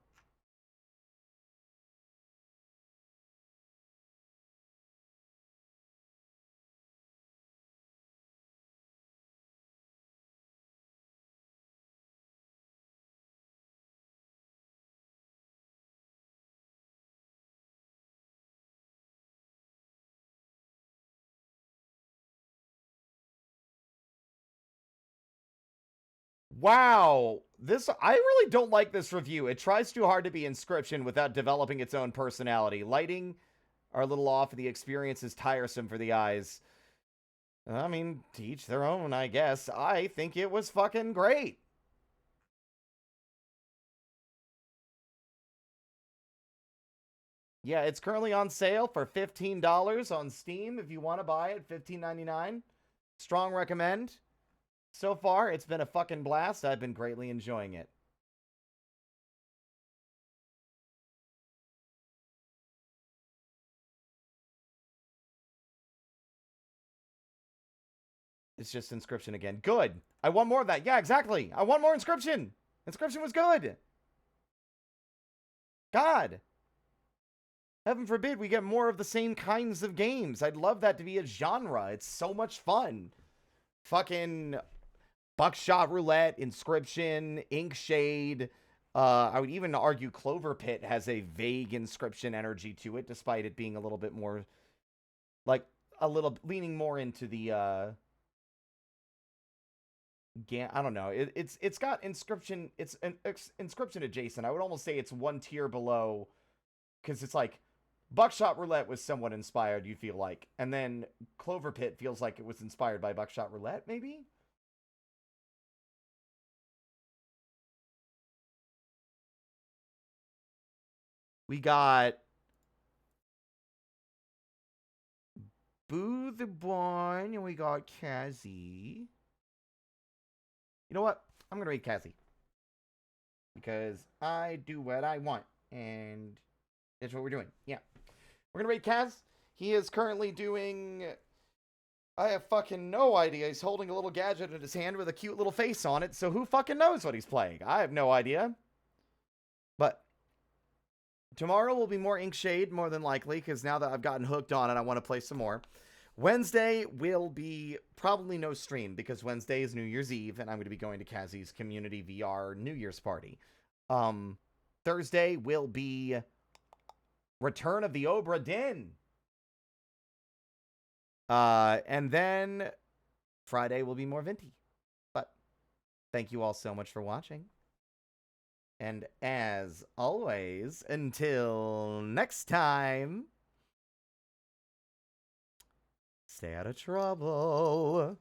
Wow, I really don't like this review. It tries too hard to be Inscription without developing its own personality. Lighting are a little off, and the experience is tiresome for the eyes. I mean, to each their own, I guess. I think it was fucking great. Yeah, it's currently on sale for $15 on Steam if you want to buy it, $15.99. Strong recommend. So far, it's been a fucking blast. I've been greatly enjoying it. It's just Inscription again. Good. I want more of that. Yeah, exactly. I want more Inscription. Inscription was good. God. Heaven forbid we get more of the same kinds of games. I'd love that to be a genre. It's so much fun. Fucking Buckshot Roulette, Inscription, Inkshade. I would even argue Clover Pit has a vague Inscription energy to it, despite it being a little bit more, like, a little leaning more into the I don't know. It's got Inscription. It's an Inscription adjacent. I would almost say it's one tier below, because it's like Buckshot Roulette was somewhat inspired, you feel like, and then Clover Pit feels like it was inspired by Buckshot Roulette, maybe. We got Boo the Barn, and we got Kazzy. You know what? I'm going to read Kazzy. Because I do what I want. And that's what we're doing. Yeah. We're going to read Kaz. He is currently doing... I have fucking no idea. He's holding a little gadget in his hand with a cute little face on it. So who fucking knows what he's playing? I have no idea. But tomorrow will be more Inkshade, more than likely. Because now that I've gotten hooked on it, I want to play some more. Wednesday will be probably no stream, because Wednesday is New Year's Eve, and I'm going to be going to Kazzy's Community VR New Year's party. Thursday will be Return of the Obra Dinn. And then Friday will be more Venti. But thank you all so much for watching. And as always, until next time, stay out of trouble.